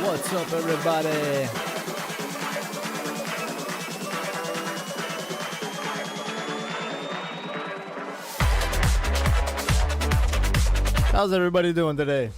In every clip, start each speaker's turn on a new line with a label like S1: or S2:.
S1: What's up, everybody? How's everybody doing today?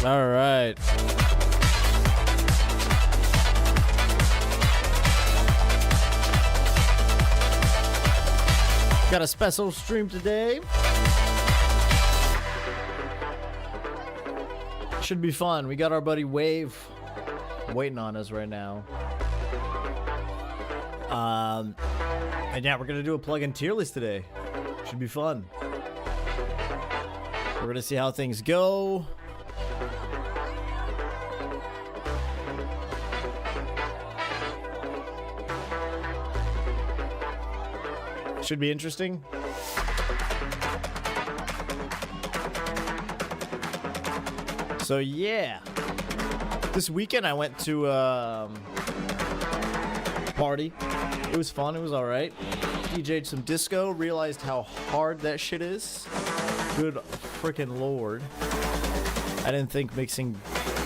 S1: All right. Got a special stream today. Should be fun. We got our buddy Wave waiting on us right now. And yeah, we're gonna do a plug-in tier list today. Should be fun. We're gonna see how things go. Should be interesting. So yeah, this weekend I went to a party. It was fun. It was all right. DJ'd some disco. Realized how hard that shit is. Good freaking lord. I didn't think mixing,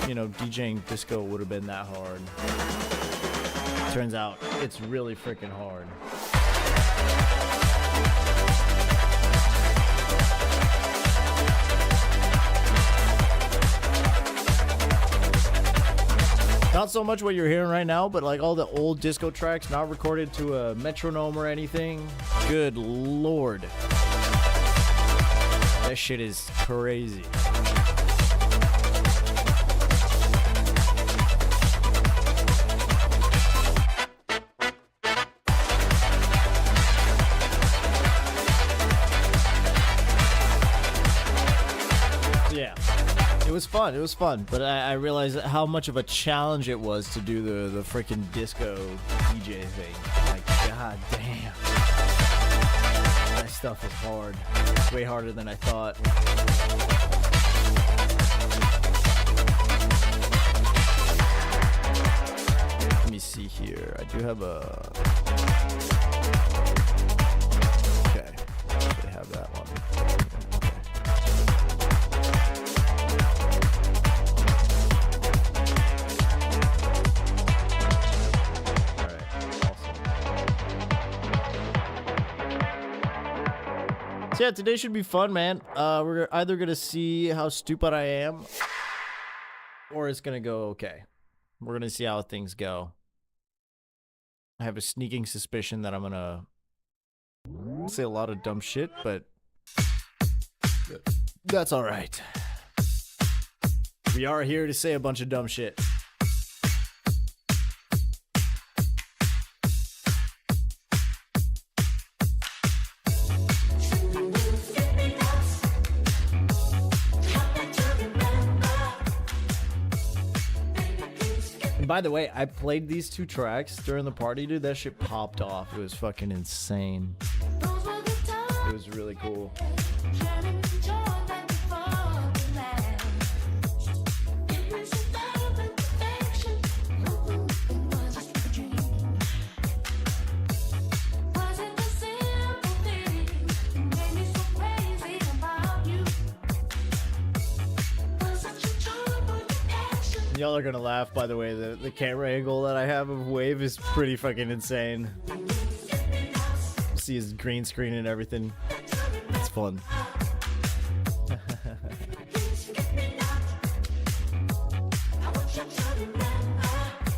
S1: DJing disco would have been that hard. Turns out it's really freaking hard. Not so much what you're hearing right now, but like all the old disco tracks not recorded to a metronome or anything. Good lord. That shit is crazy. It was fun, but I realized how much of a challenge it was to do the freaking disco DJ thing. Like, god damn. That stuff is hard. It's way harder than I thought. Let me see here. I do have a... Okay. I have that one. So yeah, today should be fun, man. We're either gonna see how stupid I am, or it's gonna go okay. We're gonna see how things go. I have a sneaking suspicion that I'm gonna say a lot of dumb shit, but that's all right. We are here to say a bunch of dumb shit. And by the way, I played these 2 tracks during the party, dude. That shit popped off. It was fucking insane. It was really cool. Y'all are gonna laugh, by the way. The camera angle that I have of Wave is pretty fucking insane. See his green screen and everything. It's fun.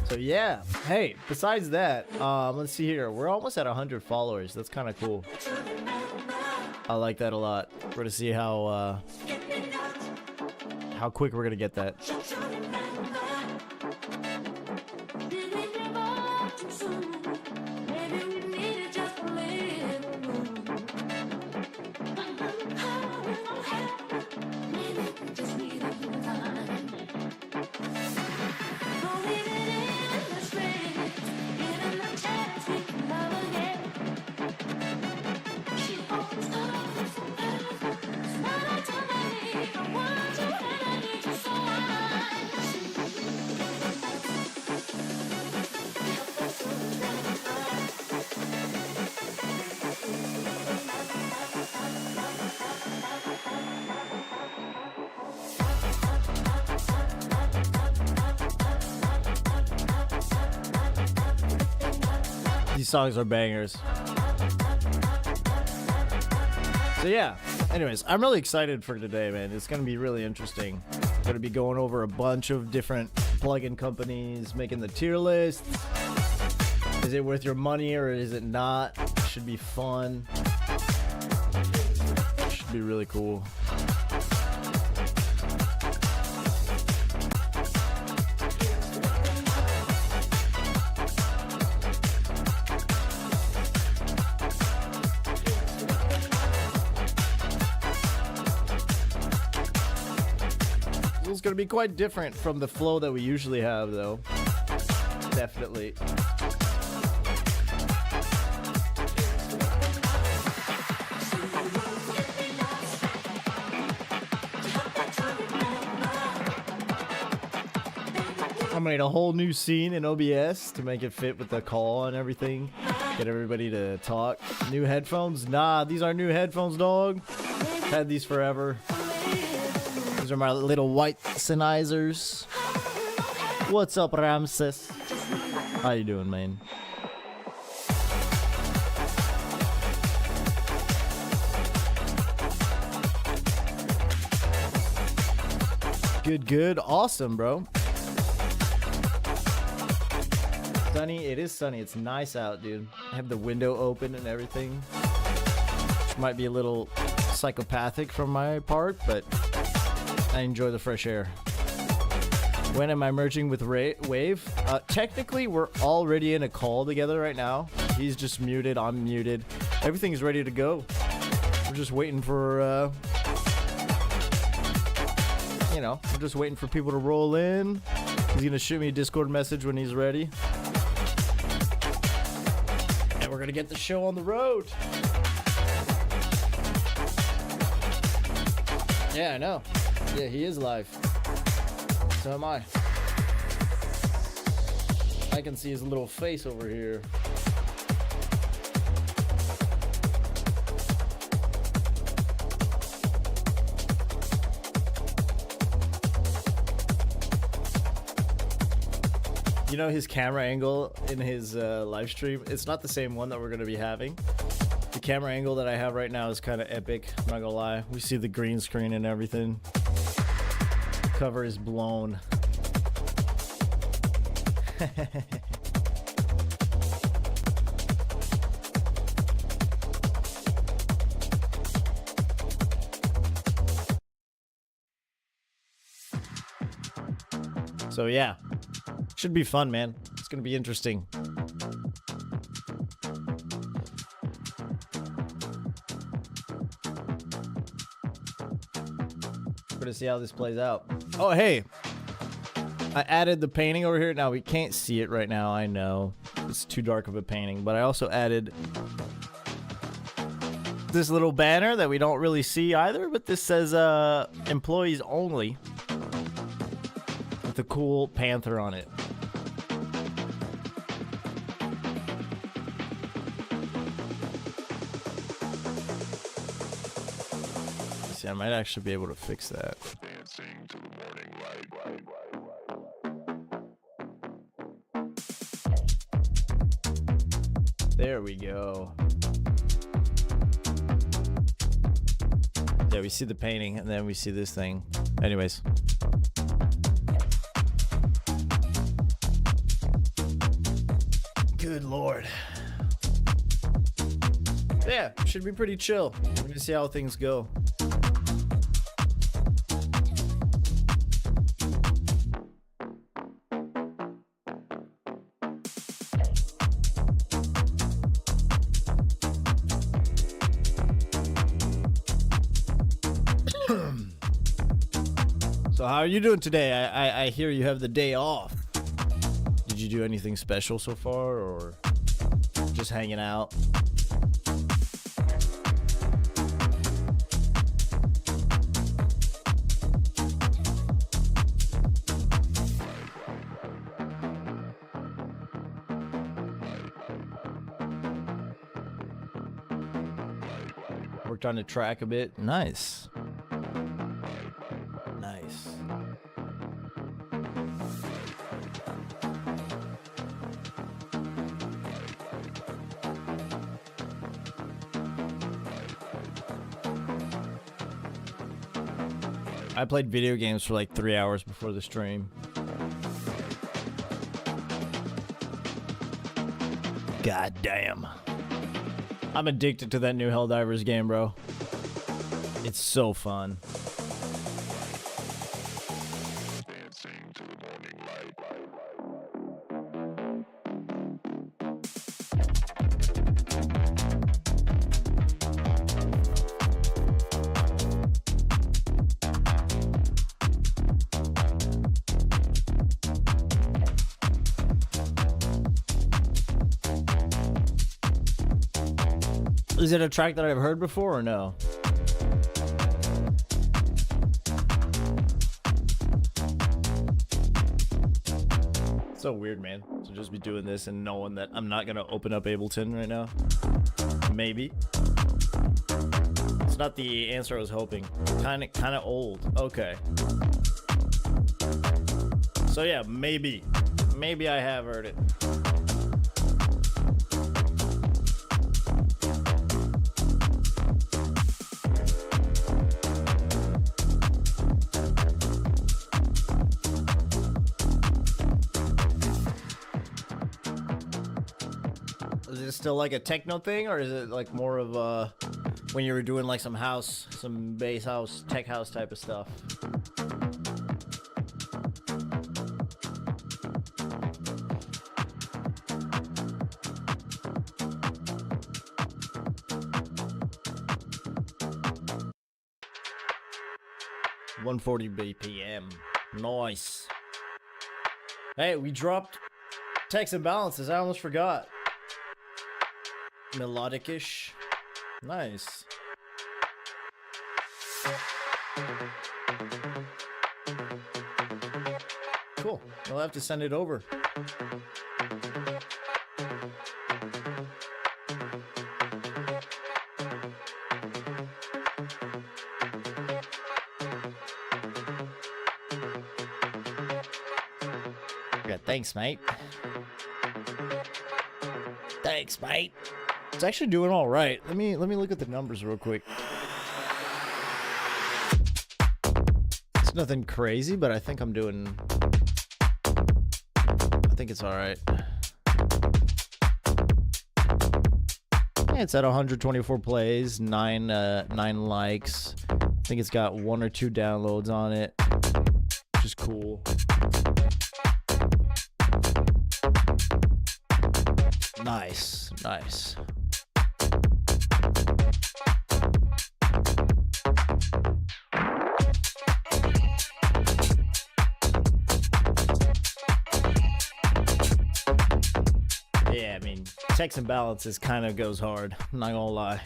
S1: So yeah, hey, besides that, let's see here. We're almost at 100 followers. That's kind of cool. I like that a lot. We're gonna see how quick we're gonna get that. These songs are bangers. So yeah, anyways, I'm really excited for today, man. It's gonna be really interesting. Gonna be going over a bunch of different plugin companies, making the tier list. Is it worth your money or is it not? Should be fun. Should be really cool. It's going to be quite different from the flow that we usually have, though. Definitely. I made a whole new scene in OBS to make it fit with the call and everything. Get everybody to talk. New headphones? Nah, these aren't new headphones, dog. Had these forever. These are my little white Sennheisers. What's up, Ramses? How you doing, man? Good. Awesome, bro. Sunny. It is sunny. It's nice out, dude. I have the window open and everything. Which might be a little psychopathic from my part, but I enjoy the fresh air. When am I merging with Wave? Technically, we're already in a call together right now. He's just muted. I'm muted. Everything's ready to go. We're just waiting for, we're just waiting for people to roll in. He's gonna shoot me a Discord message when he's ready. And we're gonna get the show on the road. Yeah, I know. Yeah, he is live. So am I. I can see his little face over here. You know his camera angle in his live stream? It's not the same one that we're going to be having. The camera angle that I have right now is kind of epic. I'm not going to lie. We see the green screen and everything. Cover is blown. So yeah, should be fun, man. It's gonna be interesting. We're gonna see how this plays out. Oh, hey, I added the painting over here. Now we can't see it right now. I know it's too dark of a painting, but I also added this little banner that we don't really see either, but this says employees only with a cool panther on it. See, I might actually be able to fix that.
S2: Dancing to the morning light.
S1: There we go. Yeah, we see the painting, and then we see this thing. Anyways. Good Lord. Yeah, should be pretty chill. We're gonna see how things go. So how are you doing today? I hear you have the day off. Did you do anything special so far, or just hanging out? Worked on the track a bit. Nice. Nice. I played video games for like 3 hours before the stream. God damn. I'm addicted to that new Helldivers game, bro. It's so fun.
S2: Dancing to the morning light.
S1: Is it a track that I've heard before or no? So weird, man. To just be doing this and knowing that I'm not gonna open up Ableton right now. Maybe. It's not the answer I was hoping. Kinda old. Okay. So yeah, maybe. Maybe I have heard it. Is it still like a techno thing, or is it like more of when you were doing like some bass house, tech house type of stuff? $140 BPM. Nice. Hey, we dropped checks and balances. I almost forgot. Melodic-ish. Nice. Cool. We'll have to send it over. Yeah, thanks, mate. Thanks, mate. It's actually doing all right. Let me look at the numbers real quick. It's nothing crazy, but I think I think it's all right. Yeah, it's at 124 plays, 9 likes. I think it's got 1 or 2 downloads on it, which is cool. Nice, nice. checks and balances kind of goes hard. I'm not gonna lie.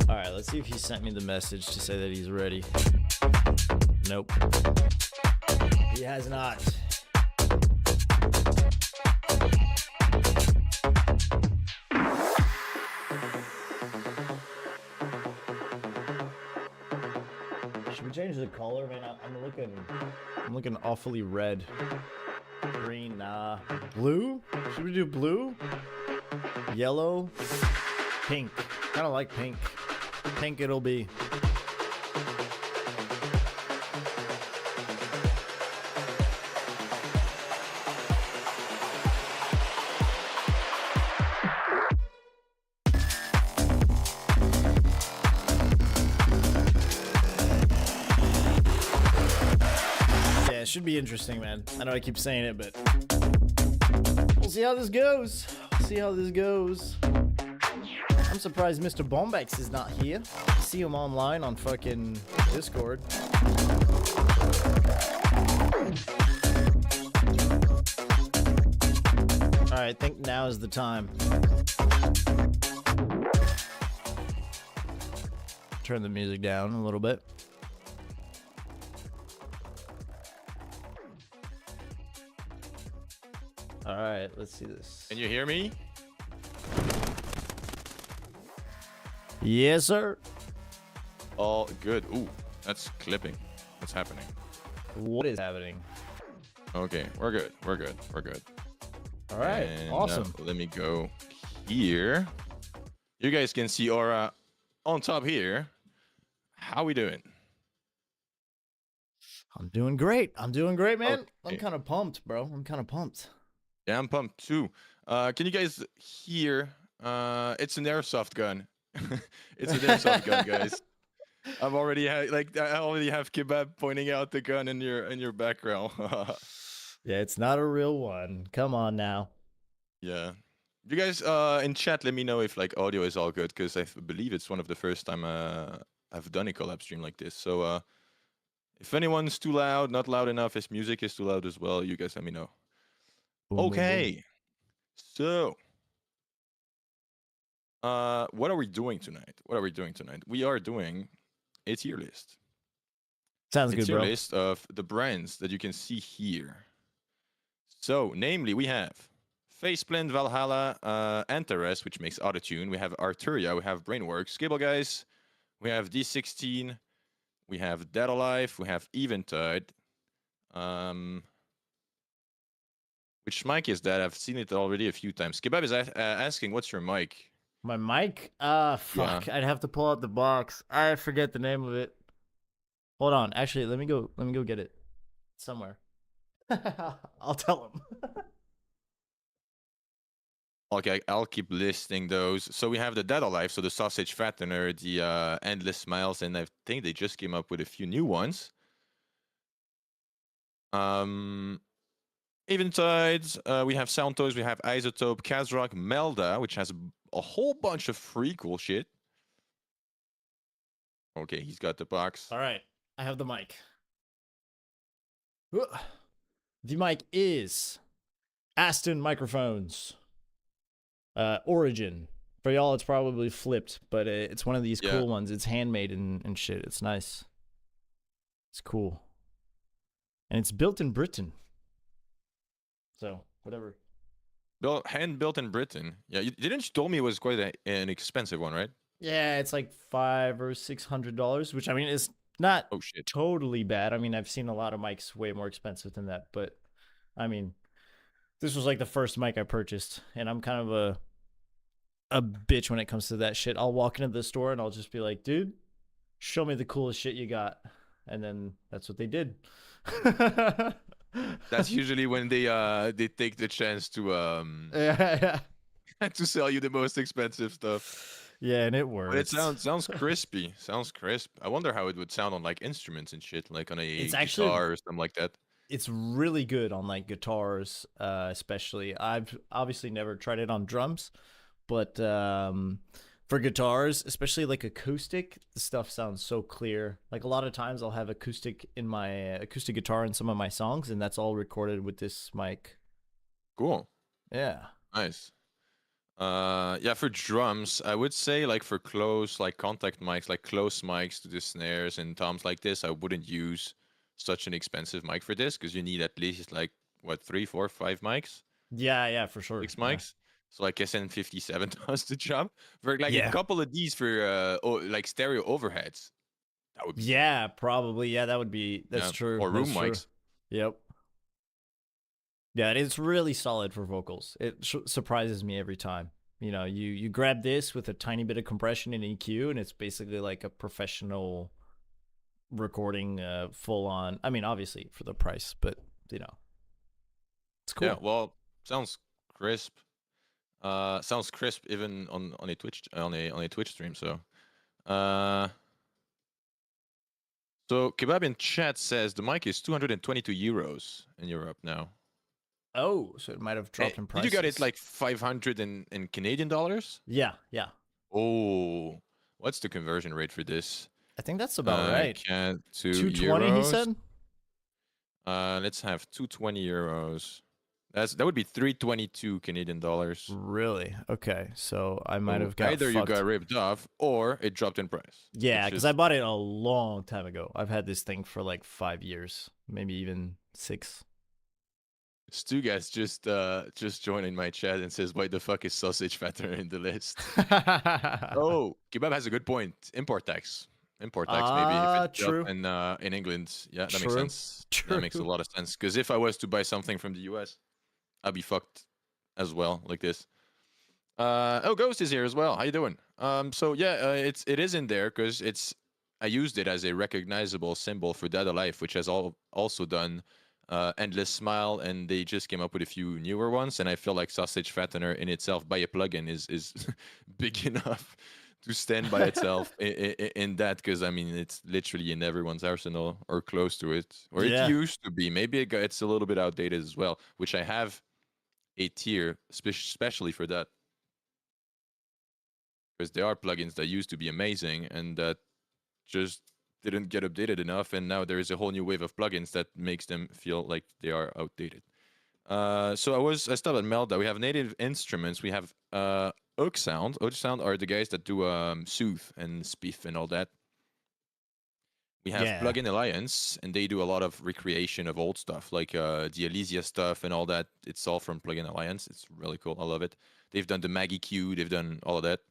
S1: All right, let's see if he sent me the message to say that he's ready. Nope. He has not. Should we change the color, man? I'm looking awfully red. Green, nah. Blue? Should we do blue? Yellow? Pink. Kind of like pink. Pink it'll be. Yeah, it should be interesting, man. I know I keep saying it, but we'll see how this goes. See how this goes. I'm surprised Mr. Bombax is not here. I see him online on fucking Discord. Alright, I think now is the time. Turn the music down a little bit. Alright, let's see this.
S3: Can you hear me?
S1: Yes, sir.
S3: All good. Ooh, that's clipping. What's happening?
S1: What is happening?
S3: Okay, we're good. We're good. We're good.
S1: All right,
S3: And,
S1: awesome.
S3: Let me go here. You guys can see Aura on top here. How we doing?
S1: I'm doing great. I'm doing great, man.
S3: Okay.
S1: I'm kind of pumped, bro. I'm kind of pumped.
S3: Yeah, I'm pumped too. Can you guys hear? It's an airsoft gun. It's an airsoft gun, guys. I already have Kebab pointing out the gun in your background.
S1: Yeah, it's not a real one. Come on now.
S3: Yeah. You guys in chat, let me know if like audio is all good, because I believe it's one of the first time I've done a collab stream like this. So if anyone's too loud, not loud enough, if music is too loud as well, you guys let me know.
S1: Boom, boom,
S3: Okay. So what are we doing tonight? What are we doing tonight? We are doing a tier list.
S1: Sounds
S3: A
S1: good,
S3: tier
S1: bro.
S3: list of the brands that you can see here. So, namely, we have Faceplant, Valhalla, Antares, which makes autotune. We have Arturia, we have Brainworks, Cable Guys, we have D16, we have Dead Alive, we have Eventide. Which mic is that? I've seen it already a few times. Kebab is asking, what's your mic?
S1: My mic? Fuck. I'd have to pull out the box. I forget the name of it. Hold on. Actually, let me go get it somewhere. I'll tell him.
S3: Okay, I'll keep listing those. So we have the Dead Alive, so the Sausage Fattener, the Endless Smiles, and I think they just came up with a few new ones. Eventides, we have Soundtoys, we have Isotope, Kazrock, Melda, which has a whole bunch of free cool shit. Okay, he's got the box.
S1: All right. I have the mic. The mic is Aston Microphones. Origin. For y'all, it's probably flipped, but it's one of these cool ones. It's handmade and shit. It's nice. It's cool. And it's built in Britain. So, whatever.
S3: Hand built in Britain. Yeah, you told me it was quite an expensive one, right?
S1: Yeah, it's like $500 or $600, which I mean is not totally bad. I mean, I've seen a lot of mics way more expensive than that, but I mean, this was like the first mic I purchased, and I'm kind of a bitch when it comes to that shit. I'll walk into the store and I'll just be like, dude, show me the coolest shit you got. And then that's what they did.
S3: That's usually when they take the chance to to sell you the most expensive stuff.
S1: Yeah, and it works.
S3: But it sounds crispy. Sounds crisp. I wonder how it would sound on like instruments and shit, like on a guitar or something like that.
S1: It's really good on like guitars, especially. I've obviously never tried it on drums, but For guitars, especially like acoustic, the stuff sounds so clear. Like a lot of times I'll have acoustic in my acoustic guitar in some of my songs, and that's all recorded with this mic.
S3: Cool.
S1: Yeah.
S3: Nice. Yeah, for drums, I would say like for close, like contact mics, like close mics to the snares and toms like this, I wouldn't use such an expensive mic for this because you need at least like what, 3, 4, 5 mics,
S1: Yeah, yeah, for sure.
S3: six
S1: Yeah.
S3: mics. So like SN57 does the job. For like a
S1: Yeah.
S3: couple of these for like stereo overheads, that would be sick.
S1: Yeah, probably. Yeah, that would be. That's
S3: Yeah,
S1: true.
S3: or
S1: That's
S3: room
S1: true.
S3: mics.
S1: Yep. Yeah, it's really solid for vocals. It surprises me every time. You know, you grab this with a tiny bit of compression and EQ, and it's basically like a professional recording, full on. I mean, obviously for the price, but you know, it's cool.
S3: Yeah, well, sounds crisp. Sounds crisp even on a Twitch stream. Uh, so Kebab in chat says the mic is 222 euros in Europe now.
S1: Oh, so it might have dropped in
S3: Did you
S1: prices.
S3: get it like 500 in Canadian dollars?
S1: Yeah, yeah.
S3: Oh, what's the conversion rate for this?
S1: I think that's about right.
S3: Can to
S1: 220, he
S3: euros.
S1: said.
S3: Let's have 220 euros. That would be 322 Canadian dollars.
S1: Really? Okay, so I might
S3: So
S1: have got
S3: either
S1: fucked.
S3: you got ripped off or it dropped in price.
S1: Yeah,
S3: which
S1: because
S3: is-
S1: I bought it a long time ago. I've had this thing for like 5 years, maybe even 6.
S3: Stugas just joined in my chat and says, "Why the fuck is sausage fatter in the list?" Oh, Kebab has a good point. Import tax. Import tax, maybe if it's
S1: true.
S3: up in England. Yeah, that makes
S1: True.
S3: sense. That makes a
S1: True.
S3: lot of sense. Because if I was to buy something from the US, I'd be fucked as well, like this. Oh, Ghost is here as well. How you doing? So yeah, it is in there because I used it as a recognizable symbol for Data Life, which has also done Endless Smile, and they just came up with a few newer ones. And I feel like Sausage Fattener in itself, by a plugin, is big enough to stand by itself in that. Because I mean, it's literally in everyone's arsenal or close to it, or it
S1: Yeah.
S3: used to be. Maybe it's a little bit outdated as well, which I have a tier especially for that. Because there are plugins that used to be amazing and that just didn't get updated enough, and now there is a whole new wave of plugins that makes them feel like they are outdated. So I stopped at Melda. We have native instruments. We have Oak Sound. Oak Sound are the guys that do Soothe and Spiff and all that. We have
S1: Yeah.
S3: Plugin Alliance, and they do a lot of recreation of old stuff, like the Elysia stuff and all that. It's all from Plugin Alliance. It's really cool. I love it. They've done the Maggie Q. They've done all of that.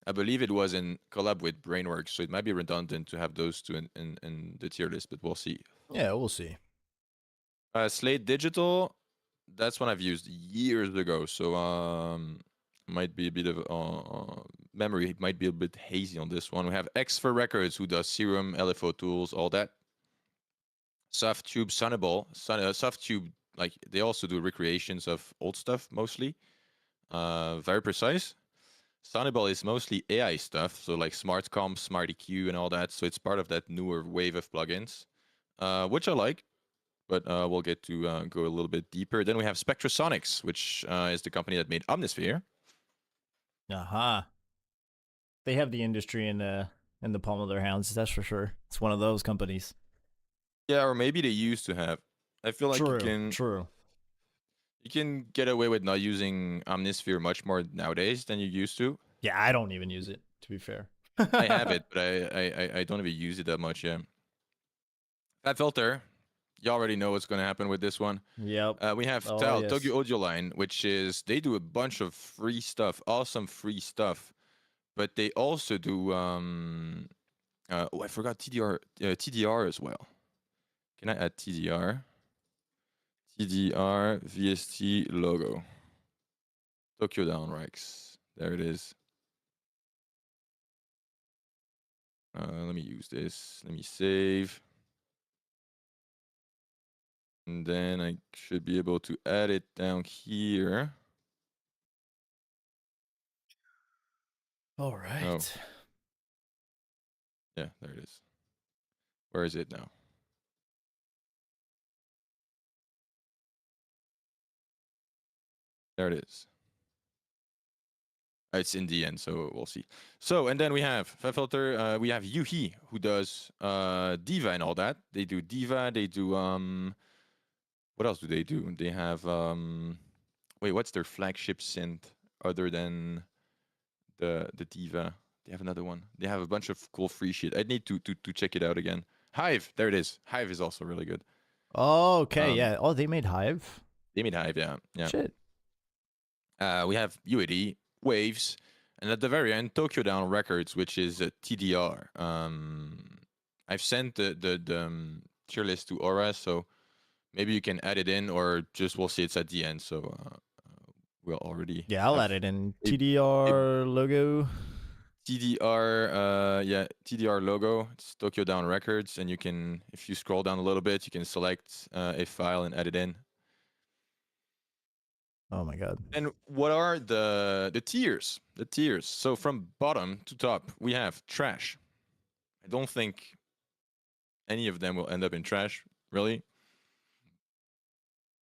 S3: I believe it was in collab with Brainworks, so it might be redundant to have those two in the tier list, but we'll see.
S1: Yeah, we'll see.
S3: Slate Digital, that's one I've used years ago, so might be a bit of memory might be a bit hazy on this one. We have X for Records, who does Serum, LFO tools, all that. Softtube, Sunnable, Softtube, like they also do recreations of old stuff mostly. Very precise. Sunnable is mostly AI stuff, so like Smart Comp, Smart EQ, and all that. So it's part of that newer wave of plugins, which I like. But we'll get to go a little bit deeper. Then we have Spectrasonics, which is the company that made Omnisphere.
S1: Aha. They have the industry in the palm of their hands. That's for sure. It's one of those companies.
S3: Yeah, or maybe they used to have. I feel like
S1: True.
S3: you can get away with not using Omnisphere much more nowadays than you used to.
S1: Yeah, I don't even use it, to be fair.
S3: I have it, but I don't even use it that much. Yeah. Fat Filter, you already know what's going to happen with this one.
S1: Yep.
S3: We have
S1: Oh, yes.
S3: Tokyo Audio Line, which is they do a bunch of free stuff, awesome free stuff, but they also do oh, I forgot TDR as well. Can I add TDR? TDR VST logo. Tokyo Down Rex. There it is. Let me use this. Let me save. And then I should be able to add it down here.
S1: All right.
S3: Oh. Yeah, there it is. Where is it now? There it is. It's in the end, so we'll see. So, and then we have FabFilter. We have Yuhi, who does Diva and all that. They do Diva. They do what else do they do? They have wait, what's their flagship synth other than the Diva? They have another one. They have a bunch of cool free shit. I need to check it out again. Hive, there it is. Hive is also really good.
S1: Oh, okay,
S3: Um,
S1: yeah. Oh, they made Hive.
S3: They made Hive, yeah, yeah.
S1: Shit.
S3: We have UAD, Waves, and at the very end, Tokyo Down Records, which is a TDR. I've sent the tier list to Aura, so maybe you can add it in, or just we'll see it's at the end. So we'll already
S1: Yeah, I'll
S3: have
S1: add it in.
S3: a
S1: TDR logo.
S3: TDR, yeah, TDR logo. It's Tokyo Down Records, and you can, if you scroll down a little bit, you can select a file and add it in.
S1: Oh my god.
S3: And what are the tiers? The tiers. So from bottom to top, we have trash. I don't think any of them will end up in trash, really.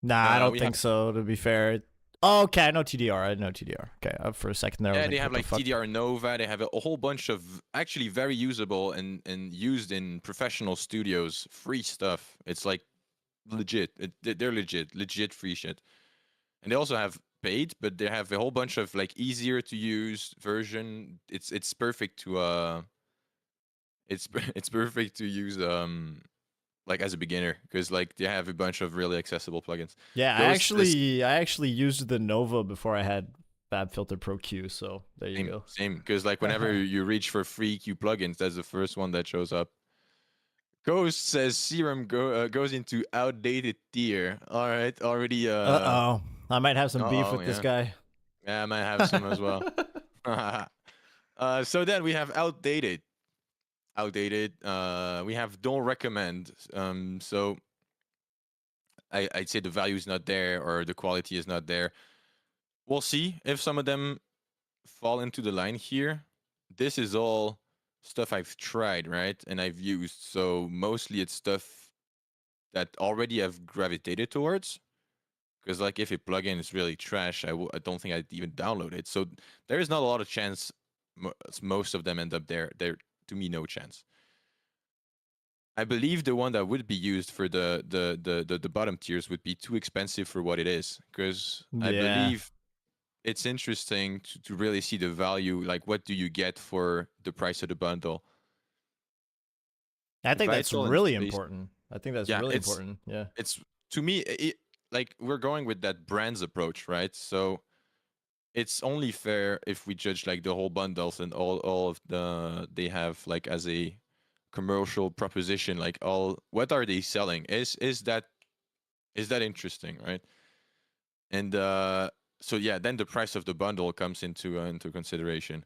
S1: Nah, I don't
S3: we
S1: think
S3: have-
S1: so, to be fair. Oh, okay, I know TDR. I know TDR. Okay, for a second there. I was
S3: Yeah, they have
S1: what
S3: like
S1: the fuck?
S3: TDR Nova. They have a whole bunch of actually very usable and used in professional studios free stuff. It's like legit. They're legit free shit. And they also have paid, but they have a whole bunch of like easier to use version. It's perfect to it's perfect to use like as a beginner, because like they have a bunch of really accessible plugins.
S1: Yeah,
S3: Those-
S1: I actually used the Nova before I had FabFilter Pro Q, so there you go.
S3: Same, because like whenever you reach for free Q plugins, that's the first one that shows up. Ghost says Serum goes into outdated tier. All right, already.
S1: Uh-oh. I might have some beef
S3: Uh-oh,
S1: with this
S3: yeah.
S1: guy.
S3: Yeah, I might have some as well. So then we have outdated. Outdated. We have don't recommend. So I'd say the value is not there or the quality is not there. We'll see if some of them fall into the line here. This is all stuff I've tried, right? And I've used. So mostly it's stuff that already have gravitated towards. Because like if a plugin is really trash, I don't think I'd even download it. So there is not a lot of chance most of them end up there. There, to me, no chance. I believe the one that would be used for the bottom tiers would be too expensive for what it is. Because I
S1: Yeah.
S3: believe it's interesting to really see the value. Like, what do you get for the price of the bundle?
S1: I think that's
S3: Vital and
S1: really
S3: Space-
S1: important. I think that's
S3: Yeah,
S1: really
S3: it's-
S1: important. Yeah.
S3: It's to me, like we're going with that brands approach, right? So it's only fair if we judge like the whole bundles and all of the they have like as a commercial proposition, like all what are they selling? Is that interesting, right? And so yeah, then the price of the bundle comes into consideration.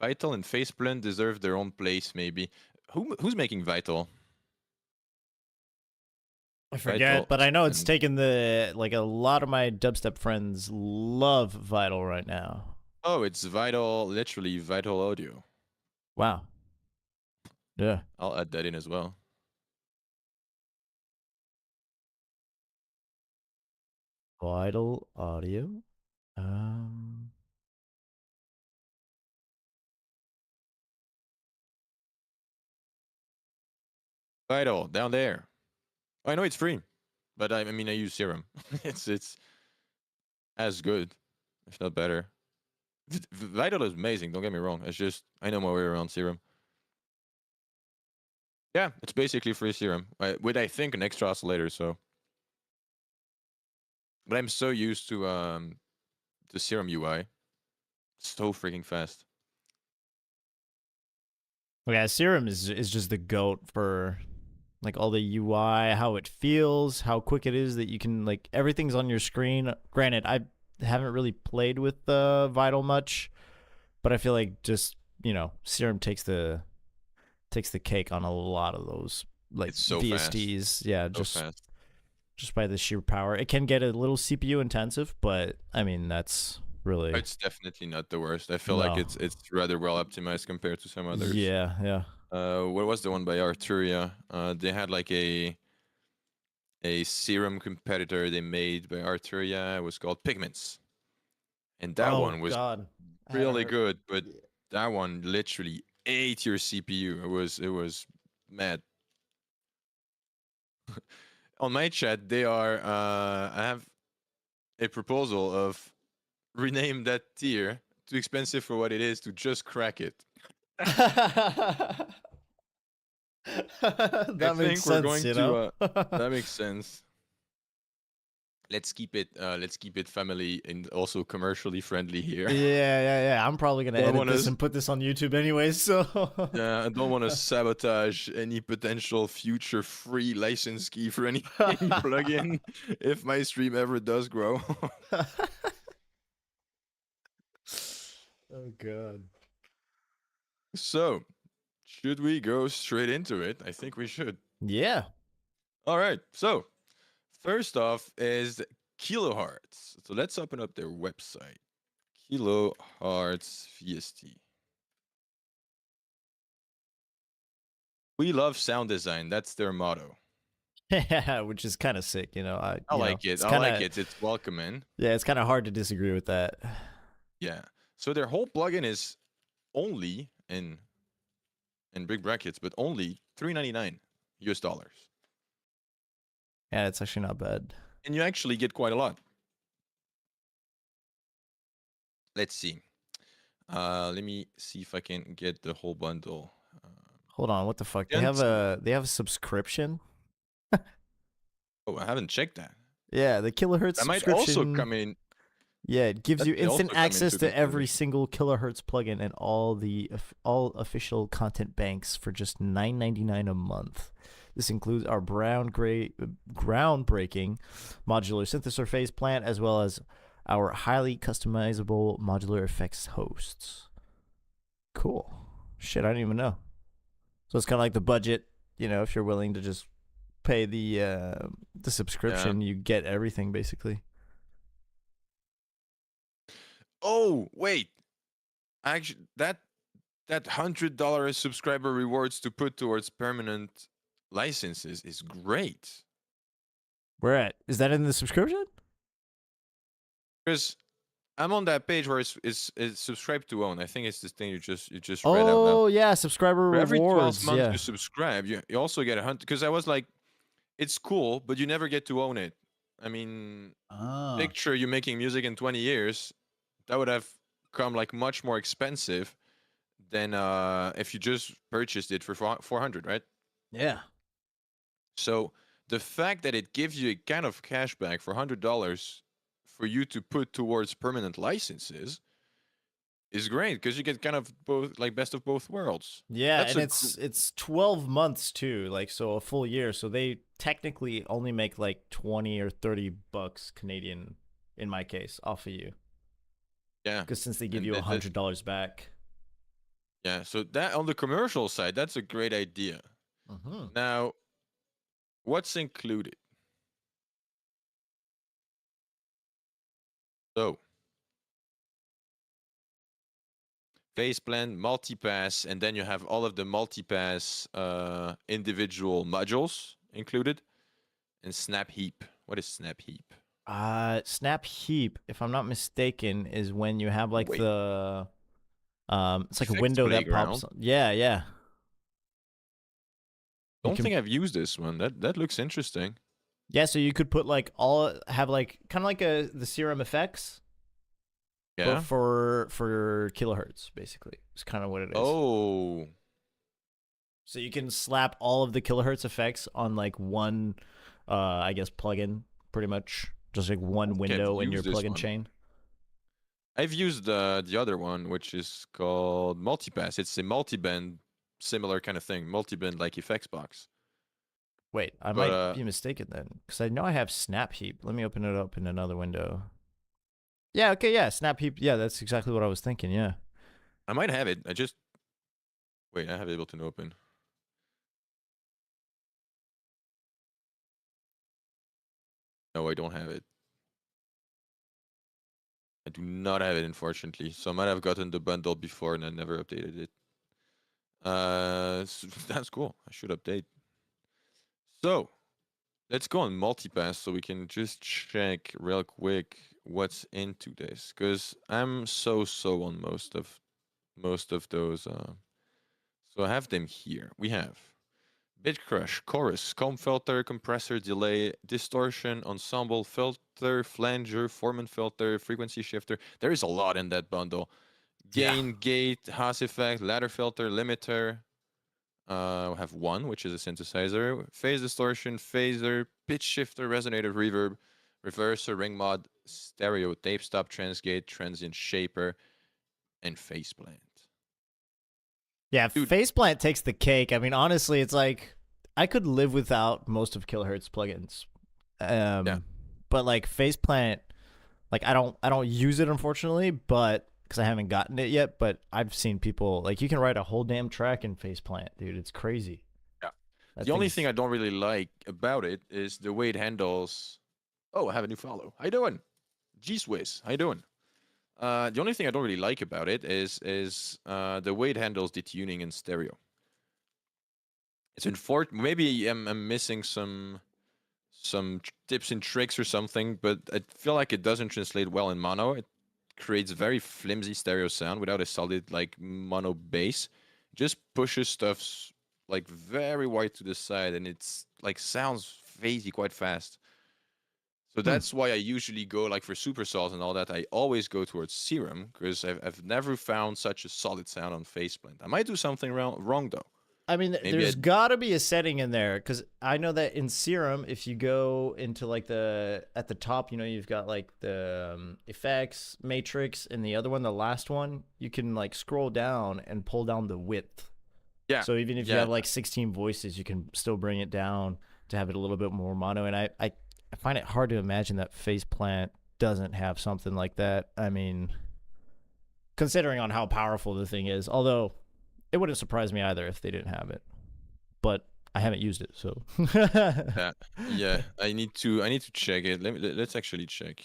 S3: Vital and Faceblend deserve their own place, maybe. Who's making Vital?
S1: I forget,
S3: Vital
S1: but I know it's
S3: and-
S1: taken the like a lot of my dubstep friends love Vital right now.
S3: Oh, it's Vital, literally Vital Audio.
S1: Wow. Yeah.
S3: I'll add that in as well.
S1: Vital Audio.
S3: Vital down there. I know it's free, but I mean I use Serum. it's as good, if not better. Vital is amazing. Don't get me wrong. It's just I know my way around Serum. Yeah, it's basically free Serum with I think an extra oscillator. So, but I'm so used to the Serum UI. So freaking fast.
S1: Yeah, Serum is just the goat for like all the UI, how it feels, how quick it is that you can like everything's on your screen. Granted, I haven't really played with Vital much, but I feel like just Serum takes the cake on a lot of those like
S3: It's so
S1: VSTs.
S3: fast.
S1: Yeah,
S3: So fast.
S1: just by the sheer power. It can get a little CPU intensive, but I mean that's really
S3: It's definitely not the worst. I feel like
S1: No.
S3: it's rather well optimized compared to some others.
S1: yeah.
S3: What was the one by Arturia? They had like a Serum competitor they made by Arturia. It was called Pigments. and that
S1: Oh
S3: one was
S1: God. I haven't
S3: really
S1: heard-
S3: good, but that one literally ate your CPU. It was mad. On my chat, they are. I have a proposal of rename that tier too expensive for what it is to just crack it. I
S1: That makes
S3: think we're
S1: sense,
S3: going
S1: you
S3: to.
S1: know.
S3: That makes sense. Let's keep it. Let's keep it family and also commercially friendly here.
S1: Yeah. I'm probably gonna
S3: Don't
S1: edit
S3: wanna
S1: this
S3: s-
S1: and put this on YouTube anyway. So
S3: Yeah, I don't want to sabotage any potential future free license key for any plugin if my stream ever does grow.
S1: Oh God.
S3: So, should we go straight into it? I think we should.
S1: Yeah.
S3: All right. So, first off is Kilohertz. So let's open up their website. Kilohertz VST. We love sound design. That's their motto.
S1: Yeah, which is kind of sick, you know.
S3: I
S1: You know,
S3: like it.
S1: it's
S3: I
S1: kinda,
S3: like it. It's welcoming.
S1: Yeah, it's kind of hard to disagree with that.
S3: Yeah. So their whole plugin is only in big brackets, but only $3.99 US dollars.
S1: Yeah, it's actually not bad.
S3: And you actually get quite a lot. Let's see. Let me see if I can get the whole bundle.
S1: Hold on, what the fuck?
S3: Gent-
S1: They have a subscription.
S3: Oh, I haven't checked that.
S1: Yeah, the kilohertz
S3: That might
S1: subscription.
S3: also come in.
S1: Yeah, it gives
S3: That
S1: you
S3: may also
S1: instant
S3: come
S1: access
S3: into
S1: to
S3: the
S1: every
S3: service.
S1: single kilohertz plugin and all official content banks for just $9.99 a month. This includes our groundbreaking modular synthesizer phase plant, as well as our highly customizable modular effects hosts. Cool. Shit, I didn't even know. So it's kind of like the budget, you know, if you're willing to just pay the subscription, you get everything basically.
S3: Oh, wait. Actually, that $100 subscriber rewards to put towards permanent licenses is great.
S1: Where at? Is that in the subscription?
S3: Because I'm on that page where it's subscribe to own. I think it's this thing you just read out now.
S1: Oh yeah, subscriber
S3: For every 12
S1: rewards.
S3: months
S1: Yeah.
S3: you subscribe, you also get 100. Because I was like, it's cool, but you never get to own it. I mean, picture you making music in 20 years, that would have come like much more expensive than if you just purchased it for 400, right?
S1: Yeah.
S3: So the fact that it gives you a kind of cashback for $100 for you to put towards permanent licenses is great because you get kind of both, like, best of both worlds.
S1: Yeah,
S3: That's
S1: and it's 12 months too, like so a full year. So they technically only make like 20 or 30 bucks Canadian in my case off of you.
S3: Yeah.
S1: Because since they give
S3: And
S1: you
S3: that-
S1: $100 back.
S3: Yeah, so that on the commercial side, that's a great idea.
S1: Mm-hmm.
S3: Now, what's included? So, phase plan, multipass, and then you have all of the multipass individual modules included, and snap heap. What is snap heap?
S1: Snap heap, if I'm not mistaken, is when you have like
S3: Wait.
S1: the it's like a
S3: Effects
S1: window that pops.
S3: playground?
S1: Yeah. You
S3: Don't
S1: can-
S3: think I've used this one. That looks interesting.
S1: Yeah, so you could put like have like kind of like the serum effects,
S3: Yeah.
S1: but for kilohertz basically. It's kind of what it is.
S3: Oh,
S1: So you can slap all of the kilohertz effects on like one, I guess plugin, pretty much, just like one
S3: I've
S1: window in your
S3: used this
S1: plugin
S3: one.
S1: chain.
S3: I've used the other one, which is called multipass. It's a multi-band, similar kind of thing. Multi-band like effects box.
S1: Wait, I
S3: But,
S1: might be mistaken then, because I know I have Snap Heap. Let me open it up in another window. Yeah, okay, yeah, Snap Heap. Yeah, that's exactly what I was thinking. Yeah.
S3: I might have it. Wait. I have Ableton open. No, I don't have it. I do not have it, unfortunately. So I might have gotten the bundle before and I never updated it. That's cool. I should update. So let's go on multipass so we can just check real quick what's into this because I'm so on most of those. So I have them here. We have bit crush, chorus, comb filter, compressor, delay, distortion, ensemble filter, flanger, Foreman filter, frequency shifter. There is a lot in that bundle.
S1: Yeah.
S3: Gain, gate, Haas effect, ladder filter, limiter. We have one, which is a synthesizer, phase distortion, phaser, pitch shifter, resonator, reverb, reverser, ring mod, stereo, tape stop, transgate, transient shaper, and faceplant.
S1: Yeah,
S3: Dude.
S1: faceplant takes the cake. I mean, honestly, it's like I could live without most of Kilohertz plugins.
S3: Yeah.
S1: But like faceplant, like I don't use it unfortunately, but because I haven't gotten it yet. But I've seen people like you can write a whole damn track in faceplant, dude. It's crazy.
S3: Yeah.
S1: That
S3: The only
S1: thing's-
S3: thing I don't really like about it is the way it handles. Oh, I have a new follow. How you doing? G Swiss. How you doing? The only thing I don't really like about it is the way it handles detuning in stereo. It's unfortunate. Maybe I'm missing some tips and tricks or something, but I feel like it doesn't translate well in mono. It creates very flimsy stereo sound without a solid like mono bass. Just pushes stuff like very wide to the side, and it's like sounds phasey quite fast. So that's why I usually go like for supersaws and all that. I always go towards Serum because I've never found such a solid sound on faceplant. I might do something wrong though.
S1: I mean,
S3: Maybe
S1: there's
S3: I'd-
S1: got to be a setting in there because I know that in Serum, if you go into like at the top, you've got like the effects matrix, and the other one, the last one, you can like scroll down and pull down the width.
S3: Yeah.
S1: So even if you
S3: Yeah.
S1: have like 16 voices, you can still bring it down to have it a little bit more mono. And I find it hard to imagine that faceplant doesn't have something like that. I mean, considering on how powerful the thing is, although it wouldn't surprise me either if they didn't have it. But I haven't used it, so.
S3: Yeah. I need to check it. Let's actually check.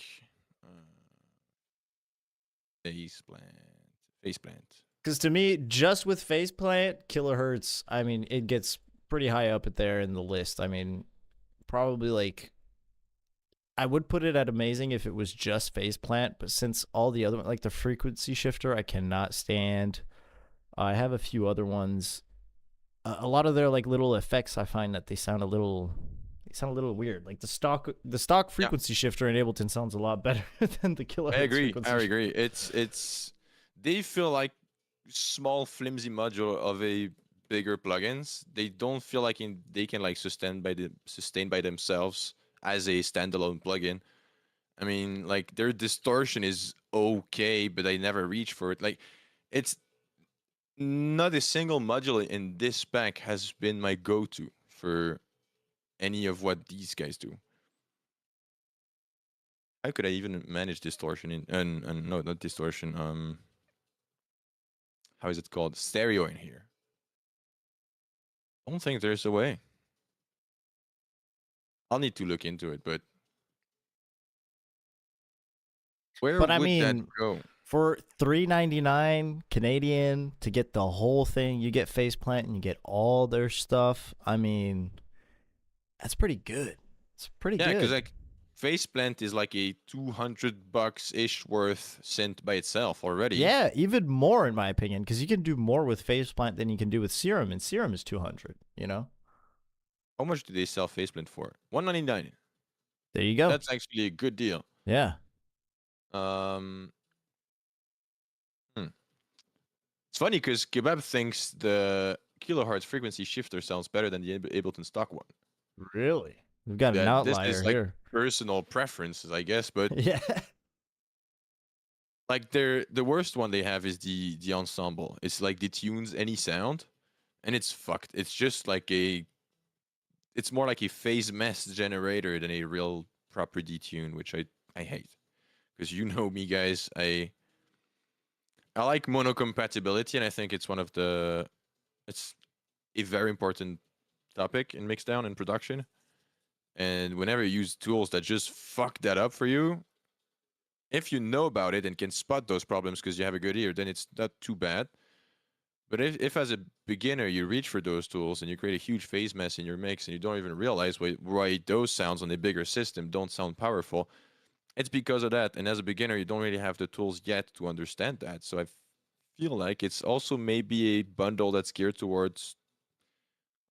S3: Faceplant.
S1: Because to me, just with faceplant, kilohertz, I mean, it gets pretty high up at there in the list. I mean, probably like, I would put it at amazing if it was just faceplant, but since all the other, like the frequency shifter, I cannot stand. I have a few other ones. A lot of their like little effects, I find that they sound a little weird. Like the stock frequency shifter in Ableton sounds a lot better than the kilohertz.
S3: I agree.
S1: frequency
S3: I
S1: shifter.
S3: agree. It's they feel like small flimsy module of a bigger plugins. They don't feel like they can like sustain by themselves as a standalone plugin. I mean, like their distortion is okay, but I never reach for it. Like it's not a single module in this spec has been my go-to for any of what these guys do. How could I even manage distortion in and no, not distortion, how is it called? Stereo in here. I don't think there's a way. I'll need to look into it, but where
S1: But
S3: would
S1: I
S3: that
S1: mean,
S3: go?
S1: for $3.99 Canadian to get the whole thing, you get faceplant and you get all their stuff. I mean, that's pretty good. It's pretty
S3: Yeah,
S1: good.
S3: because like faceplant is like a $200 ish worth synth by itself already.
S1: Yeah, even more in my opinion, because you can do more with faceplant than you can do with Serum, and Serum is 200.
S3: How much do they sell faceplant for? $199.
S1: There you go.
S3: That's actually a good deal.
S1: Yeah.
S3: It's funny because Kebab thinks the kilohertz frequency shifter sounds better than the Ableton stock one.
S1: Really? We've got an
S3: Yeah,
S1: outlier
S3: this is like
S1: here.
S3: personal preferences, I guess, but
S1: Yeah.
S3: like the worst one they have is the ensemble. It's like detunes any sound, and it's fucked. It's just like it's more like a phase mess generator than a real proper detune, which I hate. Because you know me, guys, I like monocompatibility, and I think it's it's a very important topic in mixdown and production. And whenever you use tools that just fuck that up for you, if you know about it and can spot those problems because you have a good ear, then it's not too bad. But if as a beginner you reach for those tools and you create a huge phase mess in your mix and you don't even realize why those sounds on a bigger system don't sound powerful, It's because of that. And as a beginner, you don't really have the tools yet to understand that. So I feel like it's also maybe a bundle that's geared towards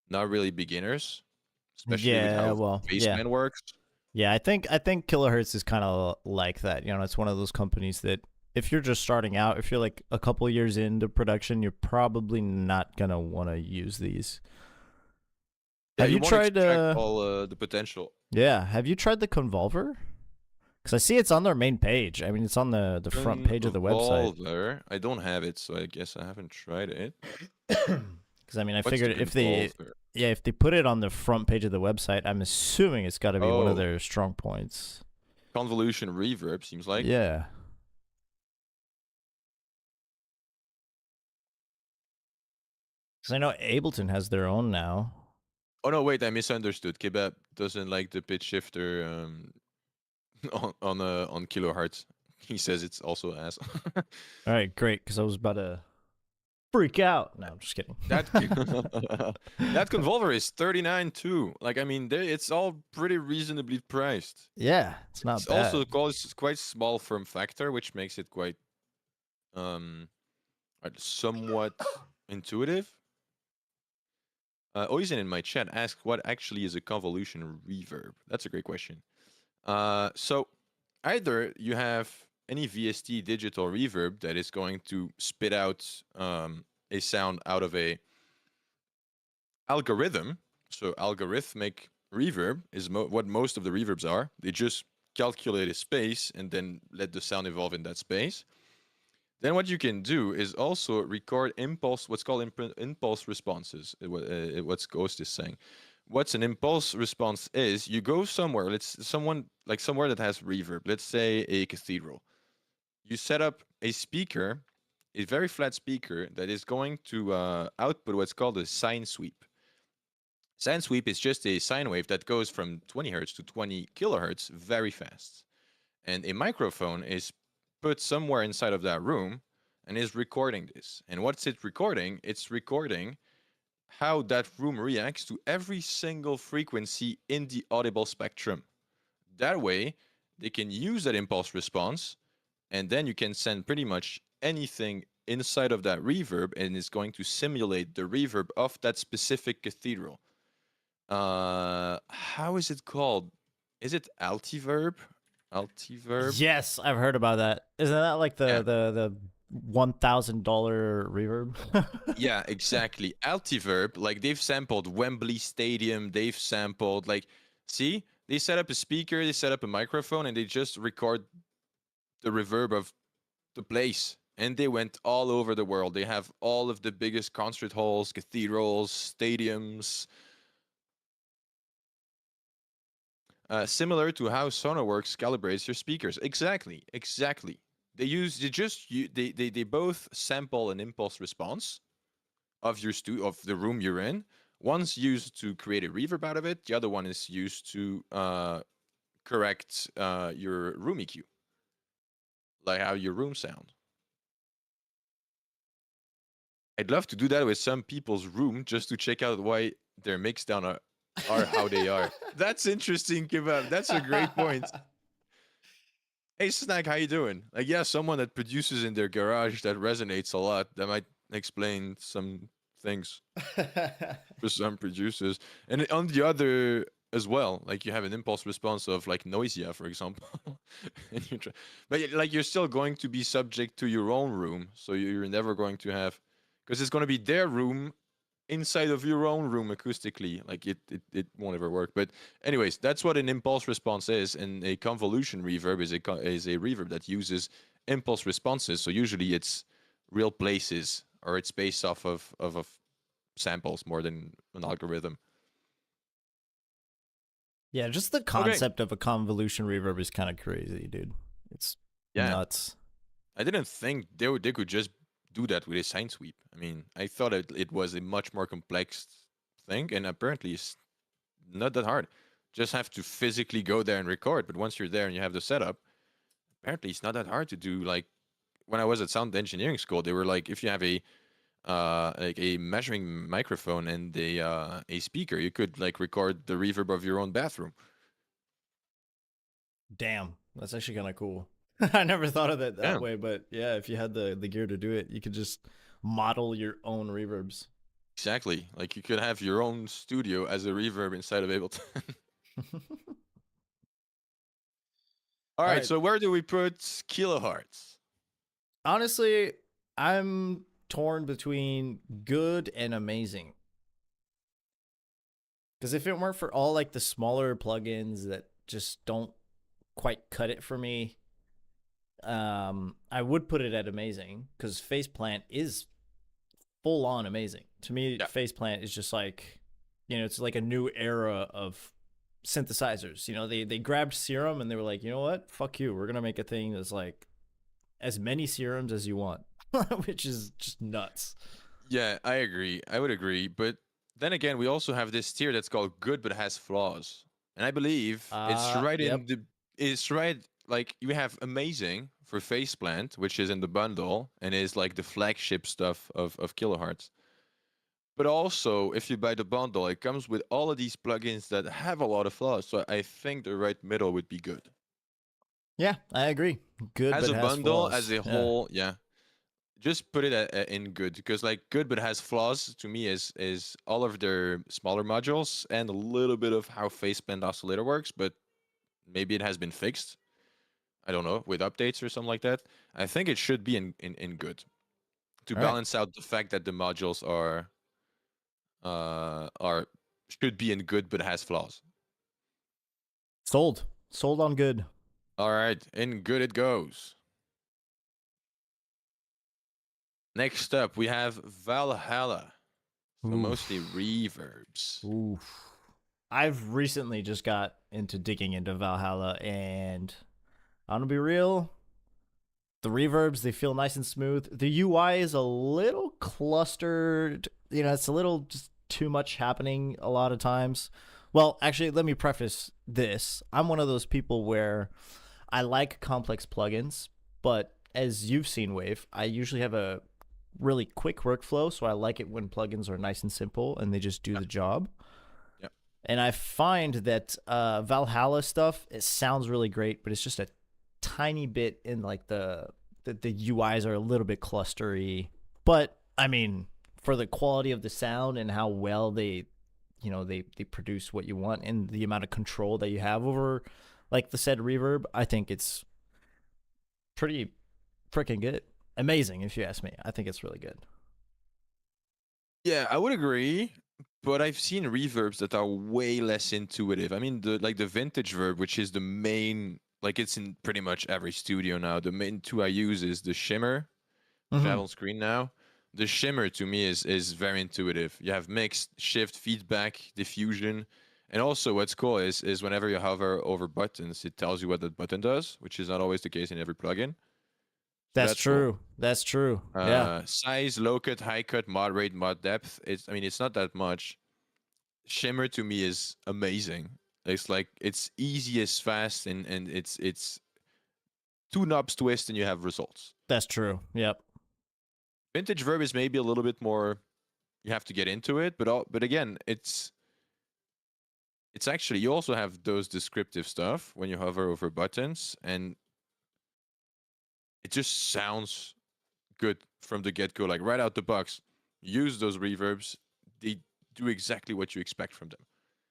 S3: not really beginners, especially with
S1: Yeah,
S3: how
S1: well, yeah.
S3: Faceplan works.
S1: Yeah, I think Kilohertz is kind of like that. You know, it's one of those companies that if you're just starting out, if you're like a couple years into production, you're probably not gonna want to use these.
S3: Yeah,
S1: Have
S3: you
S1: you
S3: won't
S1: tried?
S3: extract all the potential.
S1: Yeah, have you tried the Convolver? Because I see it's on their main page. I mean, it's on the front page of the website.
S3: Convolver. I don't have it, so I guess I haven't tried it.
S1: Because I mean, I
S3: What's the
S1: figured
S3: Convolver?
S1: if they put it on the front page of the website, I'm assuming it's got to be one of
S3: Oh,
S1: their strong points.
S3: convolution reverb seems like.
S1: Yeah. Because I know Ableton has their own now.
S3: Oh no, wait, I misunderstood. Kebab doesn't like the pitch shifter on kilohertz. He says it's also ass.
S1: All right, great. Because I was about to freak out. No, I'm just kidding.
S3: That that Convolver is 39 too. Like I mean, it's all pretty reasonably priced.
S1: Yeah, it's not
S3: It's
S1: bad.
S3: also quite small form factor, which makes it quite um somewhat intuitive. Oizen in my chat asked what actually is a convolution reverb. That's a great question. So either you have any VST digital reverb that is going to spit out a sound out of a algorithm. So algorithmic reverb is what most of the reverbs are. They just calculate a space and then let the sound evolve in that space. Then what you can do is also record impulse, what's called impulse responses. What's Ghost is saying. What's an impulse response is you go somewhere, somewhere that has reverb. Let's say a cathedral. You set up a speaker, a very flat speaker that is going to output what's called a sine sweep. Sine sweep is just a sine wave that goes from 20 hertz to 20 kilohertz very fast. And a microphone is put somewhere inside of that room and is recording this. And what's it recording? It's recording how that room reacts to every single frequency in the audible spectrum. That way, they can use that impulse response, and then you can send pretty much anything inside of that reverb, and it's going to simulate the reverb of that specific cathedral. How is it called? Is it altiverb? Altiverb?
S1: Yes, I've heard about that. Isn't that like the
S3: Yeah.
S1: the $1,000 reverb?
S3: Yeah, exactly. Altiverb, like they've sampled Wembley Stadium, they've sampled see, they set up a speaker, they set up a microphone, and they just record the reverb of the place. And they went all over the world. They have all of the biggest concert halls, cathedrals, stadiums. Similar to how Sonarworks calibrates your speakers. Exactly, exactly. They both sample an impulse response of of the room you're in. One's used to create a reverb out of it. The other one is used to correct your room EQ, like how your room sound. I'd love to do that with some people's room just to check out why their mix down are how they are. That's interesting, Kebab. That's a great point. Hey, Snack, how you doing? Like, yeah, someone that produces in their garage that resonates a lot. That might explain some things for some producers. And on the other as well, like you have an impulse response of like Noisia, for example. And like you're still going to be subject to your own room. So you're never going to have, because it's going to be their room inside of your own room acoustically. Like it won't ever work. But anyways, that's what an impulse response is, and a convolution reverb is a reverb that uses impulse responses. So usually it's real places, or it's based off of samples more than an algorithm.
S1: Yeah, just the concept of a convolution reverb is kind of crazy, dude. It's nuts.
S3: I didn't think they could just do that with a sine sweep. I mean, I thought it was a much more complex thing, and apparently it's not that hard. Just have to physically go there and record. But once you're there and you have the setup, apparently it's not that hard to do. Like when I was at sound engineering school, they were like, if you have a like a measuring microphone and a speaker, you could like record the reverb of your own bathroom.
S1: Damn. That's actually kind of cool. I never thought of it
S3: Yeah,
S1: that way, but yeah, if you had the gear to do it, you could just model your own reverbs.
S3: exactly. Like you could have your own studio as a reverb inside of Ableton. All
S1: All
S3: right,
S1: right.
S3: so where do we put kilohertz?
S1: Honestly, I'm torn between good and amazing. Because if it weren't for all like the smaller plugins that just don't quite cut it for me, I would put it at amazing because Faceplant is full on amazing. To me,
S3: Yeah,
S1: Faceplant is just like, it's like a new era of synthesizers. They grabbed Serum and they were like, you know what? Fuck you. We're gonna make a thing that's like as many serums as you want, which is just nuts.
S3: yeah, I agree. I would agree, but then again, we also have this tier that's called good but has flaws, and I believe it's right
S1: Yep.
S3: in the. It's right like you have amazing for Faceplant, which is in the bundle and is like the flagship stuff of kilohertz. But also, if you buy the bundle, it comes with all of these plugins that have a lot of flaws. So I think the right middle would be good.
S1: Yeah, I agree. Good,
S3: As
S1: but
S3: a
S1: has
S3: bundle, as
S1: flaws.
S3: a
S1: Yeah,
S3: whole, yeah, just put it in good because like good but has flaws to me is all of their smaller modules and a little bit of how Faceplant Oscillator works, but maybe it has been fixed. I don't know with updates or something like that. I think it should be in good to
S1: all right.
S3: balance out the fact that the modules are should be in good but has flaws.
S1: Sold on good.
S3: All right, in good it goes. Next up, we have Valhalla. So mostly
S1: Oof.
S3: reverbs.
S1: Oof. I've recently just got into digging into Valhalla, and I'm gonna be real. The reverbs, they feel nice and smooth. The UI is a little clustered. It's a little just too much happening a lot of times. Well, actually, let me preface this. I'm one of those people where I like complex plugins, but as you've seen, Wave, I usually have a really quick workflow, so I like it when plugins are nice and simple and they just do
S3: Yeah,
S1: the job.
S3: yeah.
S1: And I find that Valhalla stuff, it sounds really great, but it's just a tiny bit in like the UIs are a little bit clustery. But I mean, for the quality of the sound and how well they produce what you want and the amount of control that you have over like the said reverb, I think it's pretty freaking good. Amazing, if you ask me. I think it's really good.
S3: Yeah, I would agree, but I've seen reverbs that are way less intuitive. I mean, the vintage verb, which is the main, like it's in pretty much every studio now. The main two I use is the shimmer, which I have
S1: Mm-hmm.
S3: on screen now. The shimmer to me is very intuitive. You have mix, shift, feedback, diffusion, and also what's cool is whenever you hover over buttons, it tells you what that button does, which is not always the case in every plugin. So
S1: That's
S3: that's cool.
S1: true. That's true. Yeah,
S3: Size, low cut, high cut, moderate, mod depth. I mean, it's not that much. Shimmer to me is amazing. It's like it's easy as fast and it's two knobs twist and you have results.
S1: that's true. Yep.
S3: Vintage verb is maybe a little bit more. You have to get into it, but again, it's actually you also have those descriptive stuff when you hover over buttons and it just sounds good from the get go, like right out the box. Use those reverbs; they do exactly what you expect from them.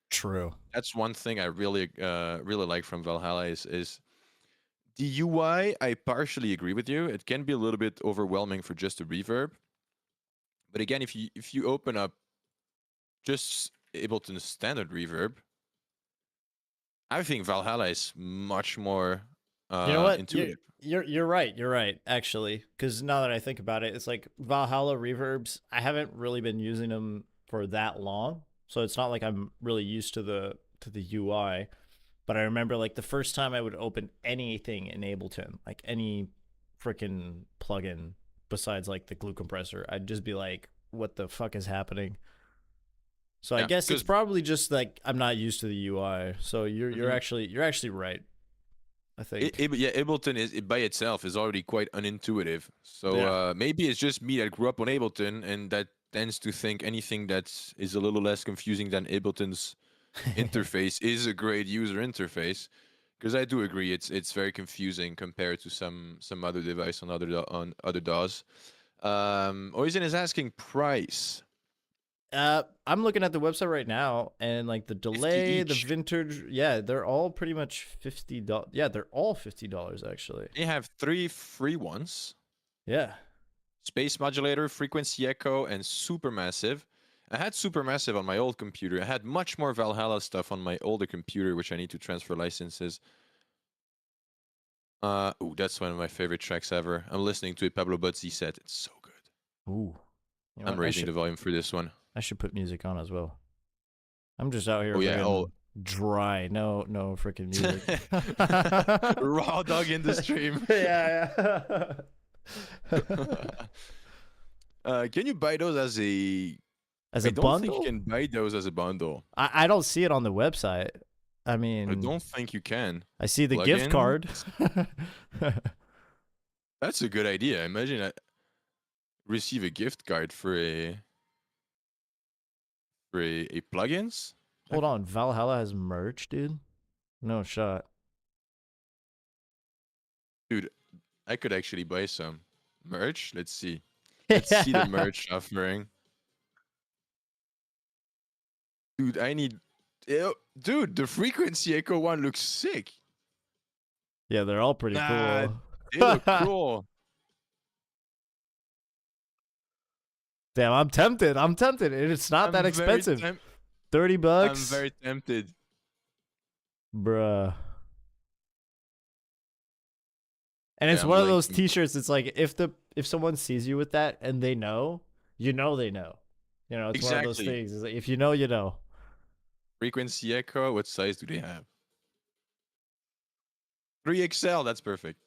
S1: True.
S3: That's one thing I really like from Valhalla is the UI. I partially agree with you. It can be a little bit overwhelming for just a reverb, but again, if you open up just Ableton's standard reverb, I think Valhalla is much more
S1: You know what?
S3: intuitive.
S1: You're right. You're right. Actually, because now that I think about it, it's like Valhalla reverbs. I haven't really been using them for that long, so it's not like I'm really used to the UI. But I remember like the first time I would open anything in Ableton, like any freaking plugin besides like the glue compressor, I'd just be like, "What the fuck is happening?" So I
S3: Yeah,
S1: guess it's
S3: because
S1: probably just like I'm not used to the UI. So you're actually right. I think.
S3: Yeah, Ableton is by itself is already quite unintuitive. So
S1: Yeah.
S3: maybe it's just me that grew up on Ableton and that tends to think anything that is a little less confusing than Ableton's interface is a great user interface. Because I do agree, it's very confusing compared to some other device on other DAWs. Oisin is asking price.
S1: I'm looking at the website right now, and like the
S3: 50
S1: delay, the
S3: each.
S1: vintage, yeah, they're all pretty much $50. Yeah, they're all $50 actually.
S3: They have 3 free ones:
S1: Yeah.
S3: Space Modulator, Frequency Echo, and Supermassive. I had Supermassive on my old computer. I had much more Valhalla stuff on my older computer, which I need to transfer licenses. Ooh, that's one of my favorite tracks ever. I'm listening to it. Pablo Buzzi said it's so good.
S1: Ooh. You know
S3: I'm
S1: what,
S3: raising the volume for this one.
S1: I should put music on as well. I'm just out here
S3: Oh yeah,
S1: freaking dry. No freaking music.
S3: raw dog in the stream.
S1: Yeah.
S3: Can you buy those as a?
S1: As
S3: I
S1: a
S3: don't think
S1: bundle?
S3: you can buy those as a bundle.
S1: I don't see it on the website. I mean,
S3: I don't think you can.
S1: I see the
S3: Plug
S1: gift
S3: in?
S1: card.
S3: That's a good idea. Imagine I receive a gift card for a plugins.
S1: Hold on, Valhalla has merch, dude. No shot.
S3: Dude, I could actually buy some merch. Let's see. Let's see the merch offering. Dude, I need. Ew, dude, the Frequency Echo one looks sick.
S1: Yeah, they're all pretty
S3: Nah,
S1: cool.
S3: They look cool.
S1: Damn, I'm tempted. It's not that
S3: I'm very
S1: expensive.
S3: temp-
S1: 30
S3: I'm
S1: bucks.
S3: very tempted.
S1: Bruh. And
S3: Yeah,
S1: it's
S3: I'm
S1: one of those
S3: linking.
S1: t-shirts. It's like if someone sees you with that and they know, you know they know. You know, it's one of those
S3: Exactly.
S1: things. It's like, if you know, you know.
S3: Frequency Echo, what size do they have? 3XL, that's perfect.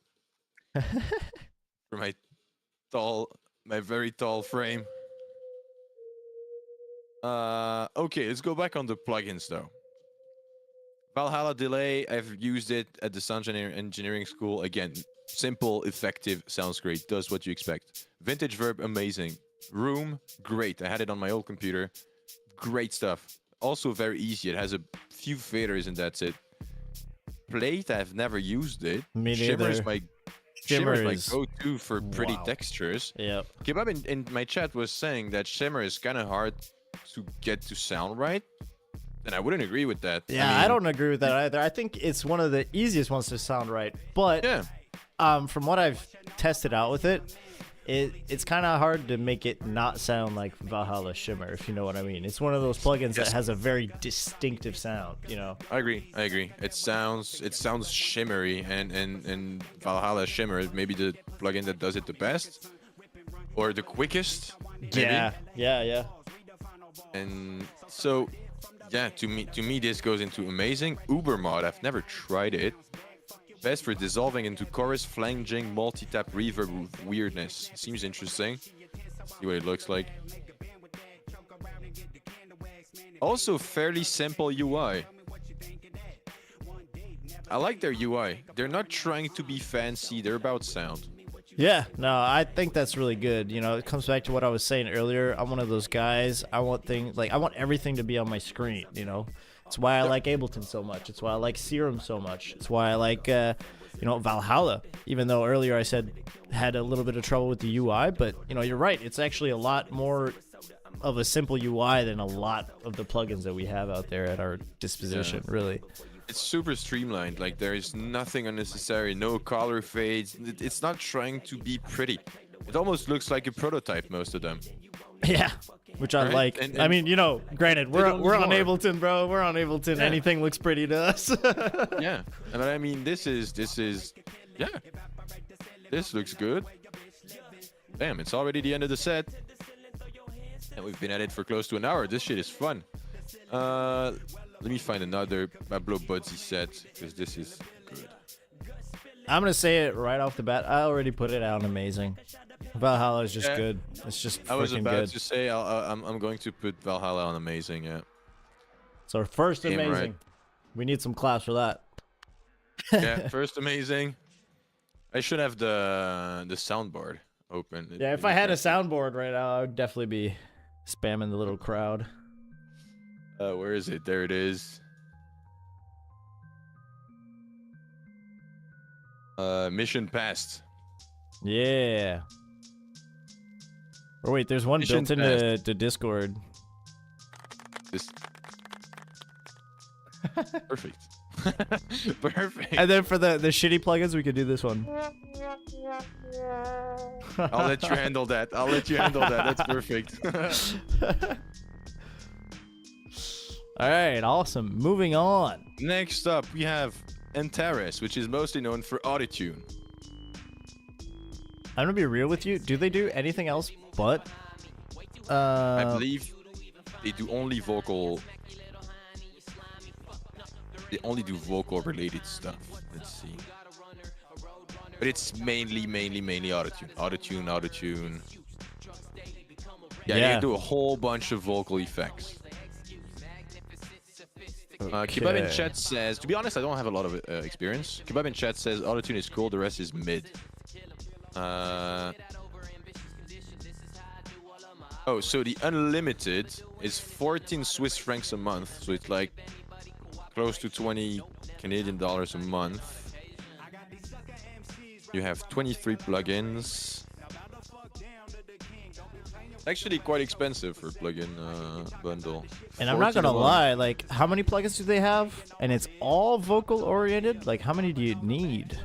S3: For my very tall frame. Okay, let's go back on the plugins though. Valhalla Delay, I've used it at the sound engineering school. Again, simple, effective, sounds great, does what you expect. Vintage Verb, amazing. Room, great. I had it on my old computer. Great stuff. Also very easy. It has a few faders and that's it. Plate, I've never used it.
S1: Me
S3: Shimmer is
S1: neither.
S3: my
S1: Shimmer
S3: Shimmer is
S1: is-
S3: my go-to for pretty
S1: wow.
S3: textures.
S1: Yep.
S3: Kebab in my chat was saying that Shimmer is kind of hard to get to sound right. And I wouldn't agree with that.
S1: Yeah, I don't agree with that either. I think it's one of the easiest ones to sound right. But
S3: Yeah,
S1: from what I've tested out with it, it's kind of hard to make it not sound like Valhalla Shimmer, if you know what I mean. It's one of those plugins that has a very distinctive sound, you know.
S3: I agree. It sounds shimmery, and Valhalla Shimmer is maybe the plugin that does it the best or the quickest. Maybe.
S1: Yeah.
S3: And so, yeah, to me this goes into amazing. Uber mod, I've never tried it. Best for dissolving into chorus, flanging, multi-tap reverb with weirdness. Seems interesting. See what it looks like. Also, fairly simple UI. I like their UI. They're not trying to be fancy. They're about sound.
S1: Yeah, no, I think that's really good. You know, it comes back to what I was saying earlier. I'm one of those guys. I want everything to be on my screen, you know. It's why I like Ableton so much. It's why I like Serum so much. It's why I like, Valhalla. Even though earlier I said had a little bit of trouble with the UI, but you know, you're right. It's actually a lot more of a simple UI than a lot of the plugins that we have out there at our disposition. Really.
S3: It's super streamlined. Like there is nothing unnecessary. No color fades. It's not trying to be pretty. It almost looks like a prototype. Most of them.
S1: Yeah, which I
S3: Right?
S1: like.
S3: And
S1: I mean, you know, granted, we're
S3: don't
S1: on
S3: need more.
S1: Ableton, bro. We're on Ableton.
S3: Yeah.
S1: Anything looks pretty to us.
S3: Yeah, and I mean this is yeah. This looks good. Damn, it's already the end of the set. And we've been at it for close to an hour. This shit is fun. Let me find another Pablo Buzzi set, because this is good.
S1: I'm gonna say it right off the bat. I already put it out amazing. Valhalla is just
S3: Yeah.
S1: good. It's just
S3: I was
S1: freaking
S3: about
S1: good.
S3: to say I'm going to put Valhalla on amazing, yeah.
S1: It's our first
S3: Damn
S1: amazing.
S3: right.
S1: We need some claps for that.
S3: Yeah, first amazing. I should have the soundboard open.
S1: Yeah, if I had a soundboard right now, I would definitely be spamming the little crowd.
S3: Where is it? There it is. Mission passed.
S1: Yeah. Or wait, there's one
S3: Mission
S1: built into to Discord.
S3: This. Perfect. Perfect.
S1: And then for the shitty plugins, we could do this one.
S3: I'll let you handle that. I'll let you handle that. That's perfect.
S1: All right, awesome. Moving on.
S3: Next up, we have Antares, which is mostly known for autotune.
S1: I'm gonna be real with you. Do they do anything else but?
S3: I believe they do only vocal. They only do vocal related stuff. Let's see. But it's mainly autotune. Autotune. Yeah, they do a whole bunch of vocal effects. Kebab in chat says, to be honest, I don't have a lot of experience. Kebab in chat says autotune is cool, the rest is mid. Oh, so the unlimited is 14 Swiss francs a month, so it's like close to 20 Canadian dollars a month. You have 23 plugins. Actually quite expensive for plugin bundle.
S1: And I'm not
S3: 14
S1: gonna
S3: a month.
S1: lie, like, how many plugins do they have? And it's all vocal oriented? Like, how many do you need?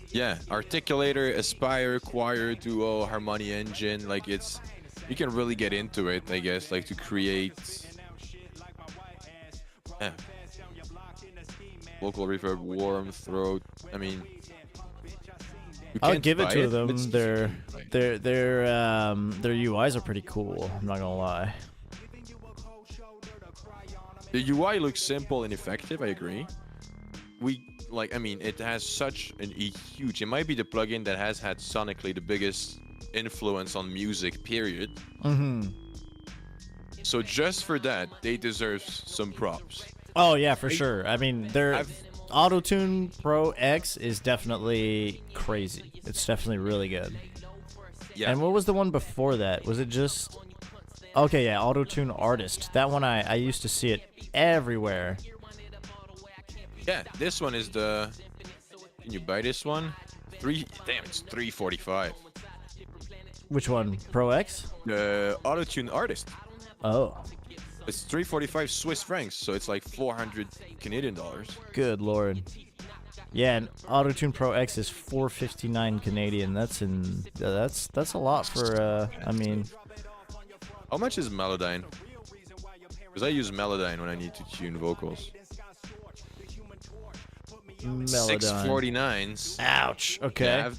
S3: Yeah, Articulator, Aspire, Choir, Duo, Harmony Engine, like it's, you can really get into it, I guess, like to create, yeah, vocal reverb, warm throat. I mean, you
S1: I'll
S3: can't
S1: give it
S3: buy
S1: to them.
S3: it's
S1: Their
S3: free.
S1: their UIs are pretty cool. I'm not gonna lie.
S3: The UI looks simple and effective. I agree. I mean, it has such a huge. It might be the plugin that has had sonically the biggest influence on music. Period.
S1: Mm-hmm.
S3: So just for that, they deserve some props.
S1: Oh yeah, for sure. I mean, their Autotune Pro X is definitely crazy. It's definitely really good.
S3: Yeah.
S1: And what was the one before that? Was it just? Okay, yeah, Autotune Artist. That one I used to see it everywhere.
S3: Yeah, this one is the. Can you buy this one? It's $345.
S1: Which one? Pro X?
S3: The Autotune Artist.
S1: Oh,
S3: It's 345 Swiss francs, so it's like 400 Canadian dollars.
S1: good lord. Yeah, and Autotune Pro X is 459 Canadian. That's a lot for I mean,
S3: How much is Melodyne? Because I use Melodyne when I need to tune vocals.
S1: Melodyne.
S3: $649.
S1: Ouch. Okay.
S3: Yeah,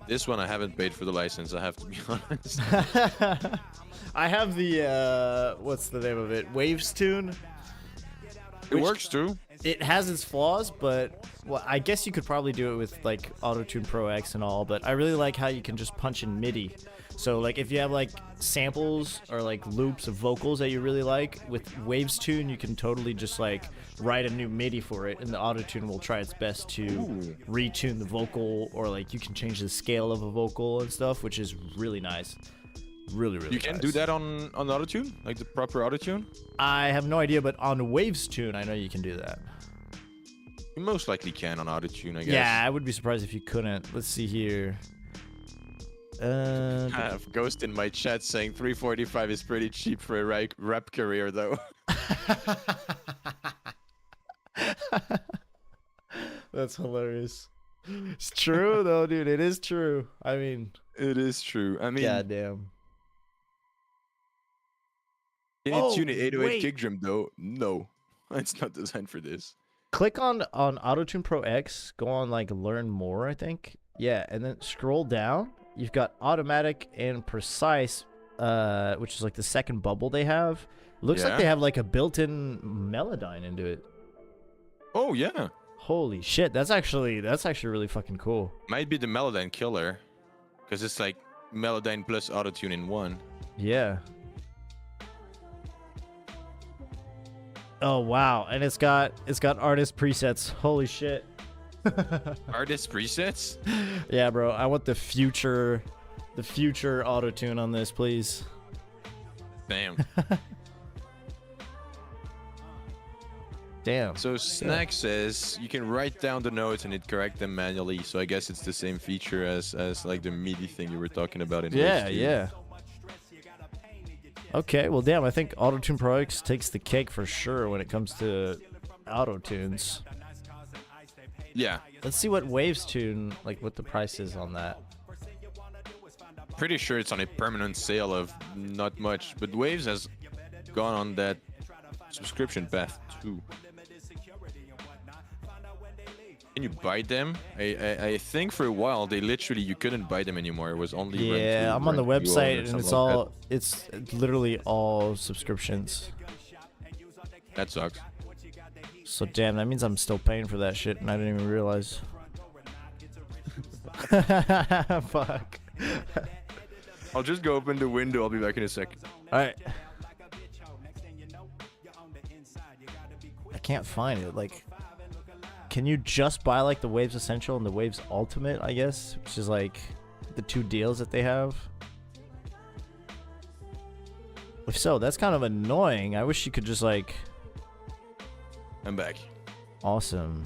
S3: this one I haven't paid for the license, I have to be honest.
S1: I have the what's the name of it? Waves Tune.
S3: It works too.
S1: It has its flaws, but well, I guess you could probably do it with like Autotune Pro X and all. But I really like how you can just punch in MIDI. So like if you have like samples or like loops of vocals that you really like with Waves Tune, you can totally just like write a new MIDI for it, and the Autotune will try its best to retune the vocal, or like you can change the scale of a vocal and stuff, which is really nice. Really
S3: You can do that on Autotune, like the proper Autotune.
S1: I have no idea, but on Waves Tune, I know you can do that.
S3: You most likely can on Autotune, I guess.
S1: Yeah, I would be surprised if you couldn't. Let's see here.
S3: I have Ghost in my chat saying 345 is pretty cheap for a rap career, though.
S1: That's hilarious. It's true though, dude. It is true. I mean,
S3: It is true. I mean,
S1: goddamn.
S3: can you
S1: Oh,
S3: tune an 808
S1: wait.
S3: kick drum, though? No. It's not designed for this.
S1: Click on Autotune Pro X. Go on like Learn More, I think. Yeah, and then scroll down. You've got automatic and precise, which is like the second bubble they have. Looks like
S3: Yeah.
S1: they have like a built-in Melodyne into it.
S3: Oh, yeah.
S1: Holy shit, that's actually really fucking cool.
S3: Might be the Melodyne killer. Because it's like Melodyne plus Autotune in one.
S1: Yeah. Oh wow, and it's got artist presets. Holy shit.
S3: Artist presets?
S1: Yeah, bro. I want the future autotune on this, please.
S3: Damn.
S1: Damn.
S3: So Snack says you can write down the notes and it correct them manually. So I guess it's the same feature as like the MIDI thing you were talking about in
S1: Yeah,
S3: Waves 2.
S1: yeah. Okay, well, damn, I think Auto-Tune Pro X takes the cake for sure when it comes to auto-tunes.
S3: Yeah,
S1: Let's see what Waves Tune, like, what the price is on that.
S3: pretty sure it's on a permanent sale of not much, but Waves has gone on that subscription path too. Can you buy them? I think for a while they literally you couldn't buy them anymore. It was only
S1: Yeah, I'm on the
S3: rent to own or
S1: website and
S3: something
S1: it's
S3: like
S1: all, it's literally all subscriptions.
S3: that sucks.
S1: So damn, that means I'm still paying for that shit and I didn't even realize. Fuck.
S3: I'll just go open the window. I'll be back in a sec.
S1: Alright. I can't find it. Like, can you just buy like the Waves Essential and the Waves Ultimate, I guess? Which is like the two deals that they have. If so, that's kind of annoying. I wish you could just like...
S3: I'm back.
S1: Awesome.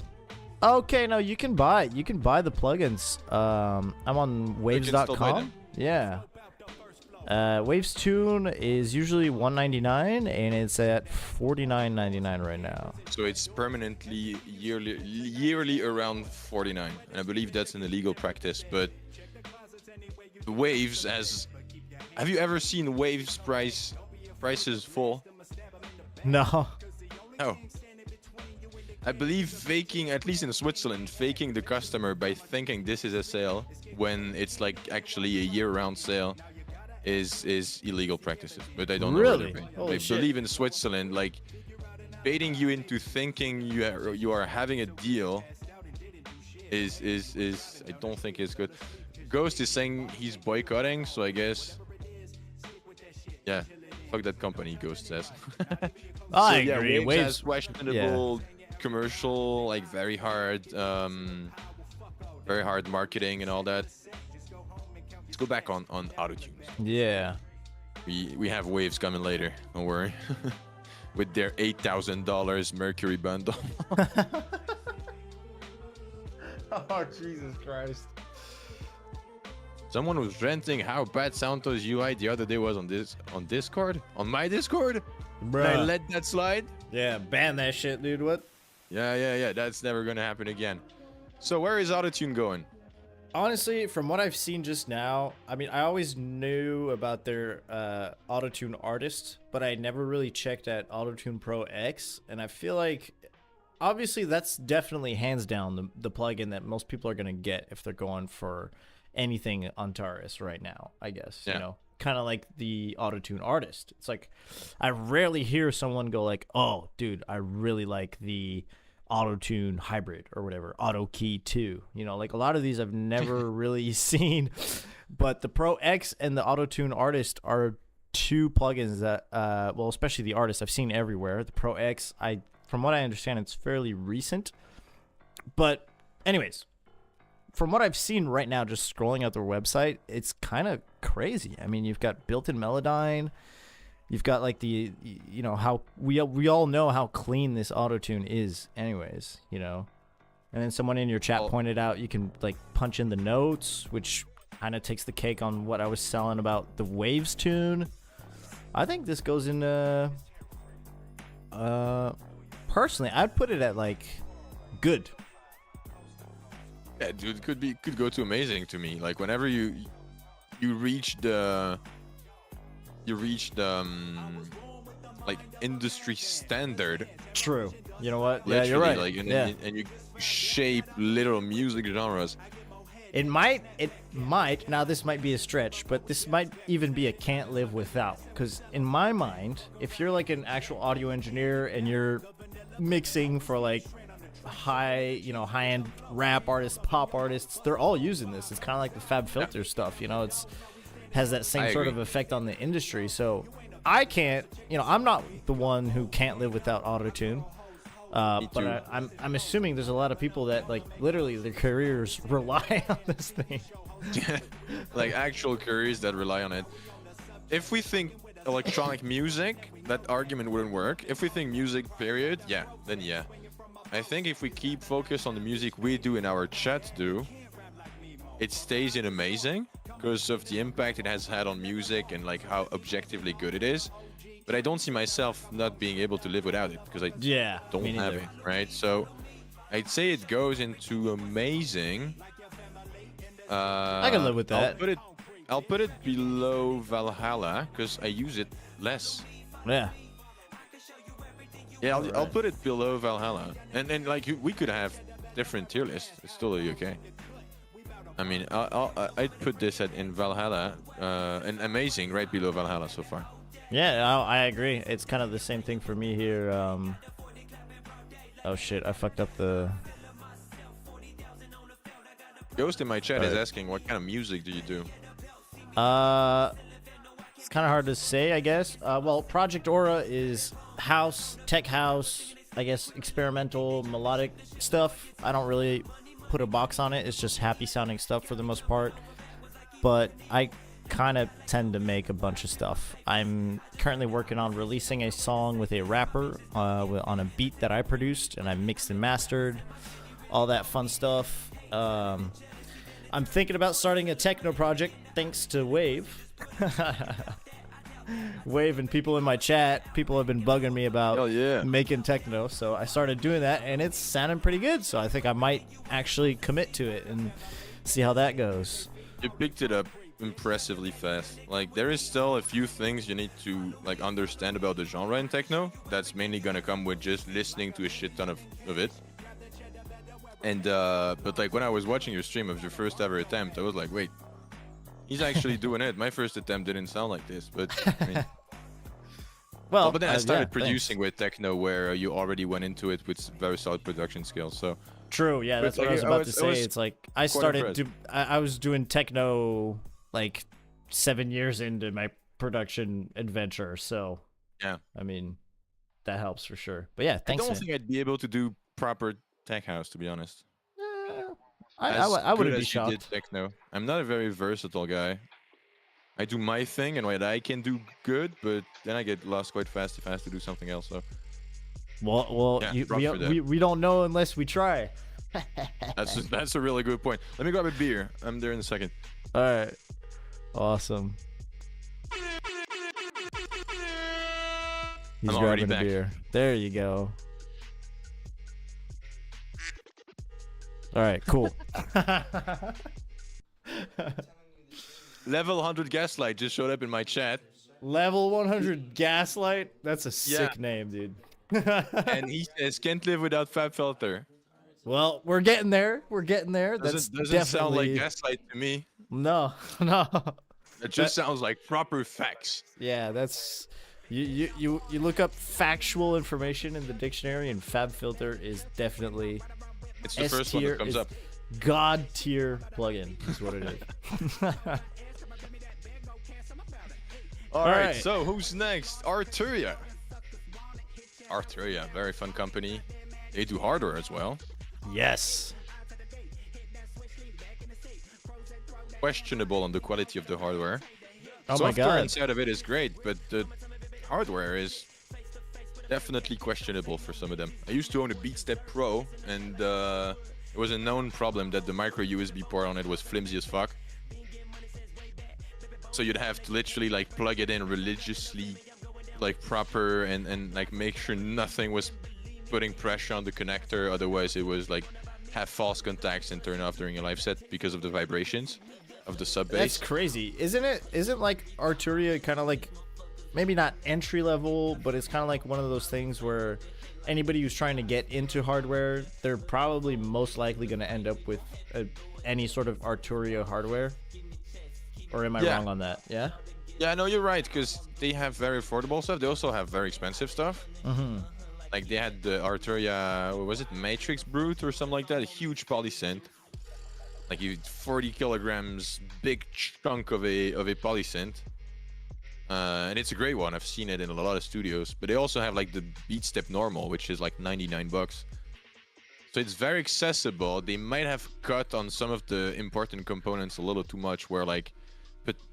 S1: Okay, no, you can buy the plugins. I'm on waves.com. Yeah. Waves Tune is usually $199 and it's at $49.99 right now.
S3: So it's permanently yearly around 49, and I believe that's an illegal practice. But the Waves, as have you ever seen Waves prices fall?
S1: No.
S3: No. I believe faking, at least in Switzerland, faking the customer by thinking this is a sale when it's like actually a year-round sale is illegal practices. But I don't know.
S1: Really?
S3: I believe in Switzerland, like baiting you into thinking you are having a deal is I don't think is good. Ghost is saying he's boycotting, so I guess yeah, fuck that company. Ghost says.
S1: I agree.
S3: Waves has questionable commercial, like very hard marketing and all that. Let's go back on auto-tunes.
S1: Yeah.
S3: We have Waves coming later, don't worry. With their $8,000 Mercury bundle.
S1: Oh, Jesus Christ.
S3: Someone was ranting how bad Santos UI the other day was on Discord? On my Discord?
S1: Bruh.
S3: And I let that slide?
S1: Yeah, ban that shit, dude. What?
S3: Yeah. That's never gonna happen again. So where is Autotune going?
S1: Honestly, from what I've seen just now, I mean, I always knew about their Autotune Artist, but I never really checked at Autotune Pro X, and I feel like, obviously, that's definitely hands down the plugin that most people are gonna get if they're going for anything on Taurus right now, I guess.
S3: Yeah.
S1: You know, kind of like the Autotune Artist. It's like, I rarely hear someone go like, oh, dude, I really like the Autotune Hybrid or whatever, Auto Key 2. You know, like a lot of these I've never really seen, but the Pro X and the Autotune Artist are two plugins that, well, especially the Artist I've seen everywhere. The Pro X, from what I understand, it's fairly recent. But anyways, from what I've seen right now, just scrolling out their website, it's kind of crazy. I mean, you've got built-in Melodyne. You've got like the, you know, how we all know how clean this Autotune is anyways, you know. And then someone in your chat pointed out you can like punch in the notes, which kind of takes the cake on what I was selling about the Waves Tune. I think this goes in, personally, I'd put it at like good.
S3: Yeah, dude, could go to amazing to me. Like whenever you reach the like industry standard.
S1: True. You know what?
S3: Literally,
S1: Yeah, you're right.
S3: Like,
S1: yeah.
S3: and you shape literal music genres.
S1: It might. Now this might be a stretch, but this might even be a can't live without. Because in my mind, if you're like an actual audio engineer and you're mixing for like high-end rap artists, pop artists, they're all using this. It's kind of like the Fab Filter stuff. You know, has that same sort of effect on the industry. So I can't. You know, I'm not the one who can't live without Autotune. But I'm assuming there's a lot of people that like literally their careers rely on this thing.
S3: Like actual careers that rely on it. If we think electronic music, that argument wouldn't work. If we think music, period, yeah, then yeah. I think if we keep focused on the music we do and our chat do, it stays in amazing because of the impact it has had on music and like how objectively good it is. But I don't see myself not being able to live without it because I don't
S1: me
S3: have
S1: neither.
S3: it, right? So I'd say it goes into amazing.
S1: I can live with that.
S3: I'll put it below Valhalla because I use it less.
S1: Yeah.
S3: Yeah, I'll put it below Valhalla, and like we could have different tier lists. It's totally okay. I mean, I'd put this in Valhalla, and amazing right below Valhalla so far.
S1: Yeah, I agree. It's kind of the same thing for me here. Oh shit, I fucked up the.
S3: Ghost in my chat is asking, what kind of music do you do?
S1: It's kind of hard to say, I guess. Well, Project Aura is house, tech house, I guess experimental, melodic stuff. I don't really put a box on it. It's just happy sounding stuff for the most part. But I kind of tend to make a bunch of stuff. I'm currently working on releasing a song with a rapper on a beat that I produced and I mixed and mastered. All that fun stuff. I'm thinking about starting a techno project thanks to Wave. Wave and people in my chat, people have been bugging me about
S3: Hell yeah.
S1: making techno, so I started doing that and it's sounding pretty good, so I think I might actually commit to it and see how that goes.
S3: You picked it up impressively fast. Like there is still a few things you need to like understand about the genre in techno. That's mainly gonna come with just listening to a shit ton of it. And but like when I was watching your stream of your first ever attempt, I was like, wait, he's actually doing it. My first attempt didn't sound like this, but I mean,
S1: well,
S3: but then I started
S1: yeah,
S3: producing with techno where you already went into it with very solid production skills. So
S1: true, yeah, that's
S3: but,
S1: what I was
S3: like,
S1: about to say. It's like I started
S3: impressed.
S1: I was doing techno like 7 years into my production adventure, so
S3: yeah,
S1: I mean that helps for sure. But yeah,
S3: I
S1: thanks.
S3: don't think I'd be able to do proper tech house, to be honest.
S1: I wouldn't be
S3: As you did
S1: shocked.
S3: techno. I'm not a very versatile guy. I do my thing and what I can do good, but then I get lost quite fast if I have to do something else. So
S1: Well,
S3: Yeah, rough for that.
S1: we don't know unless we try.
S3: that's a really good point. Let me grab a beer. I'm there in a second.
S1: All right, awesome. He's
S3: I'm already
S1: grabbing a
S3: back.
S1: beer. There you go. All right, cool.
S3: Level 100 Gaslight just showed up in my chat,
S1: Level 100 Gaslight. That's a sick name, dude.
S3: and he says can't live without Fab Filter.
S1: Well, we're getting there. We're getting there. That's
S3: Doesn't sound like
S1: definitely
S3: Gaslight to me.
S1: no.
S3: It just sounds like proper facts.
S1: Yeah, that's you look up factual information in the dictionary, and Fab Filter is definitely
S3: It's the first one that comes up.
S1: God tier plugin is what it is.
S3: All right,
S1: right.
S3: so who's next? Arturia. Arturia, very fun company. They do hardware as well.
S1: Yes.
S3: Questionable on the quality of the hardware.
S1: Oh my
S3: Software
S1: god.
S3: inside of it is great, but the hardware is definitely questionable for some of them. I used to own a BeatStep Pro, and it was a known problem that the micro USB port on it was flimsy as fuck. So you'd have to literally like plug it in religiously, like proper, and like make sure nothing was putting pressure on the connector. Otherwise, it was like have false contacts and turn off during a live set because of the vibrations of the sub
S1: That's
S3: bass.
S1: crazy, isn't it? Isn't like Arturia kind of like maybe not entry level, but it's kind of like one of those things where anybody who's trying to get into hardware, they're probably most likely going to end up with any sort of Arturia hardware. Or am I
S3: Yeah.
S1: wrong on that? Yeah.
S3: Yeah, no, you're right, because they have very affordable stuff. They also have very expensive stuff.
S1: Mm-hmm.
S3: Like they had the Arturia, what was it, Matrix Brute or something like that? A huge polysynth. Like you 40 kilograms, big chunk of a polysynth. And it's a great one. I've seen it in a lot of studios. But they also have like the BeatStep Normal, which is like 99 bucks. So it's very accessible. They might have cut on some of the important components a little too much, where like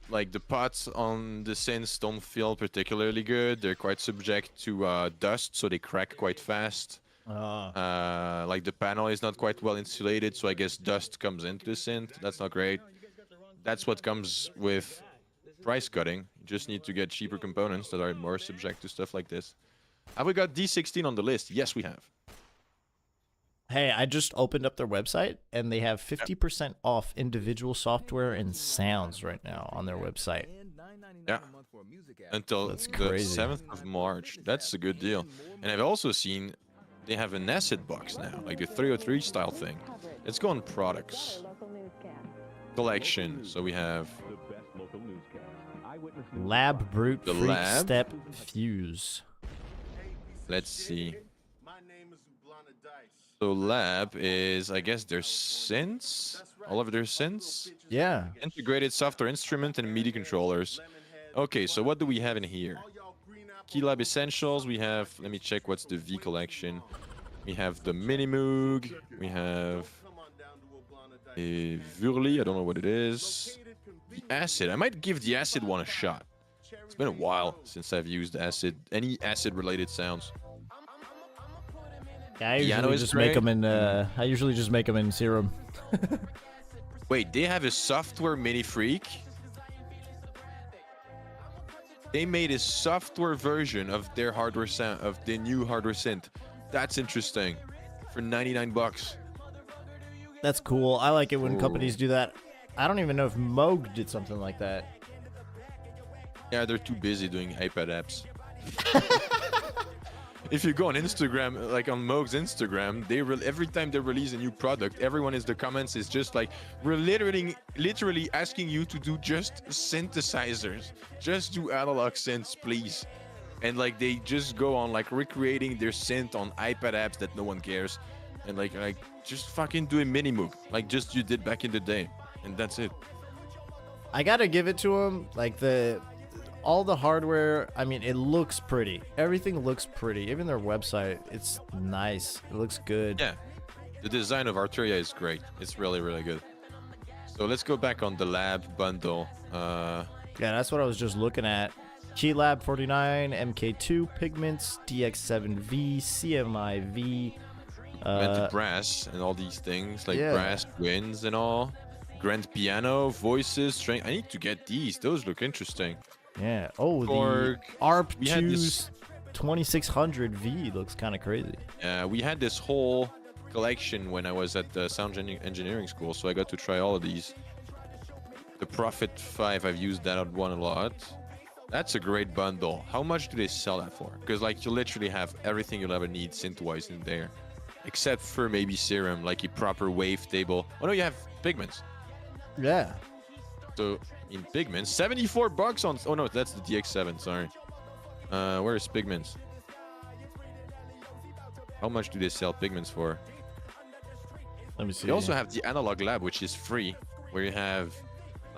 S3: like the pots on the synths don't feel particularly good. They're quite subject to dust, so they crack quite fast. Like the panel is not quite well insulated, so I guess dust comes into the synth. That's not great. That's what comes with price cutting. You just need to get cheaper components that are more subject to stuff like this. Have we got D16 on the list? Yes, we have.
S1: Hey, I just opened up their website, and they have 50% off individual software and sounds right now on their website.
S3: Yeah. Until
S1: That's
S3: the
S1: crazy.
S3: 7th of March. That's a good deal. And I've also seen they have an acid box now, like the 303 style thing. Let's go on products. Collection. So we have
S1: Lab Brute
S3: The
S1: Freak
S3: Lab?
S1: Step Fuse.
S3: let's see. So Lab is, I guess, their synths? All of their synths?
S1: Yeah.
S3: Integrated software instrument and MIDI controllers. Okay, so what do we have in here? Keylab Essentials, we have, let me check what's the V collection. We have the Mini Moog, we have a Vurli, I don't know what it is. The Acid, I might give the Acid one a shot. It's been a while since I've used Acid, any Acid related sounds.
S1: Yeah, I
S3: Piano
S1: usually
S3: is
S1: just make
S3: great.
S1: them in. I usually just make them in Serum.
S3: Wait, they have a software Mini Freak? They made a software version of their hardware sound, of the new hardware synth. That's interesting. For 99 bucks.
S1: That's cool. I like it when
S3: Ooh.
S1: companies do that. I don't even know if Moog did something like that.
S3: Yeah, they're too busy doing iPad apps. If you go on Instagram, like on Moog's Instagram, every time they release a new product, everyone in the comments is just like, we're literally asking you to do just synthesizers. Just do analog synths, please. And like they just go on like recreating their synth on iPad apps that no one cares. And like just fucking do a mini Moog, like just you did back in the day. And that's it.
S1: I gotta give it to them. Like all the hardware. I mean, it looks pretty. Everything looks pretty. Even their website, it's nice. It looks good.
S3: Yeah, the design of Arturia is great. It's really, really good. So let's go back on the Lab bundle.
S1: Yeah, that's what I was just looking at. Keylab 49, MK2 Pigments, DX7V, CMIV.
S3: Went to brass and all these things like
S1: yeah.
S3: brass winds and all. Grand piano, voices, string. I need to get these. Those look interesting.
S1: Yeah. Oh,
S3: Korg.
S1: the ARP
S3: We had this-
S1: 2600V looks kind of crazy.
S3: We had this whole collection when I was at the sound engineering school, so I got to try all of these. The Prophet 5, I've used that one a lot. That's a great bundle. How much do they sell that for? Because like you literally have everything you'll ever need synth-wise in there, except for maybe Serum, like a proper wavetable. Oh no, you have Pigments.
S1: Yeah.
S3: So in Pigments, 74 bucks on. Oh no, that's the DX7. Sorry. Where is Pigments? How much do they sell Pigments for?
S1: Let me see.
S3: They also have the Analog Lab, which is free, where you have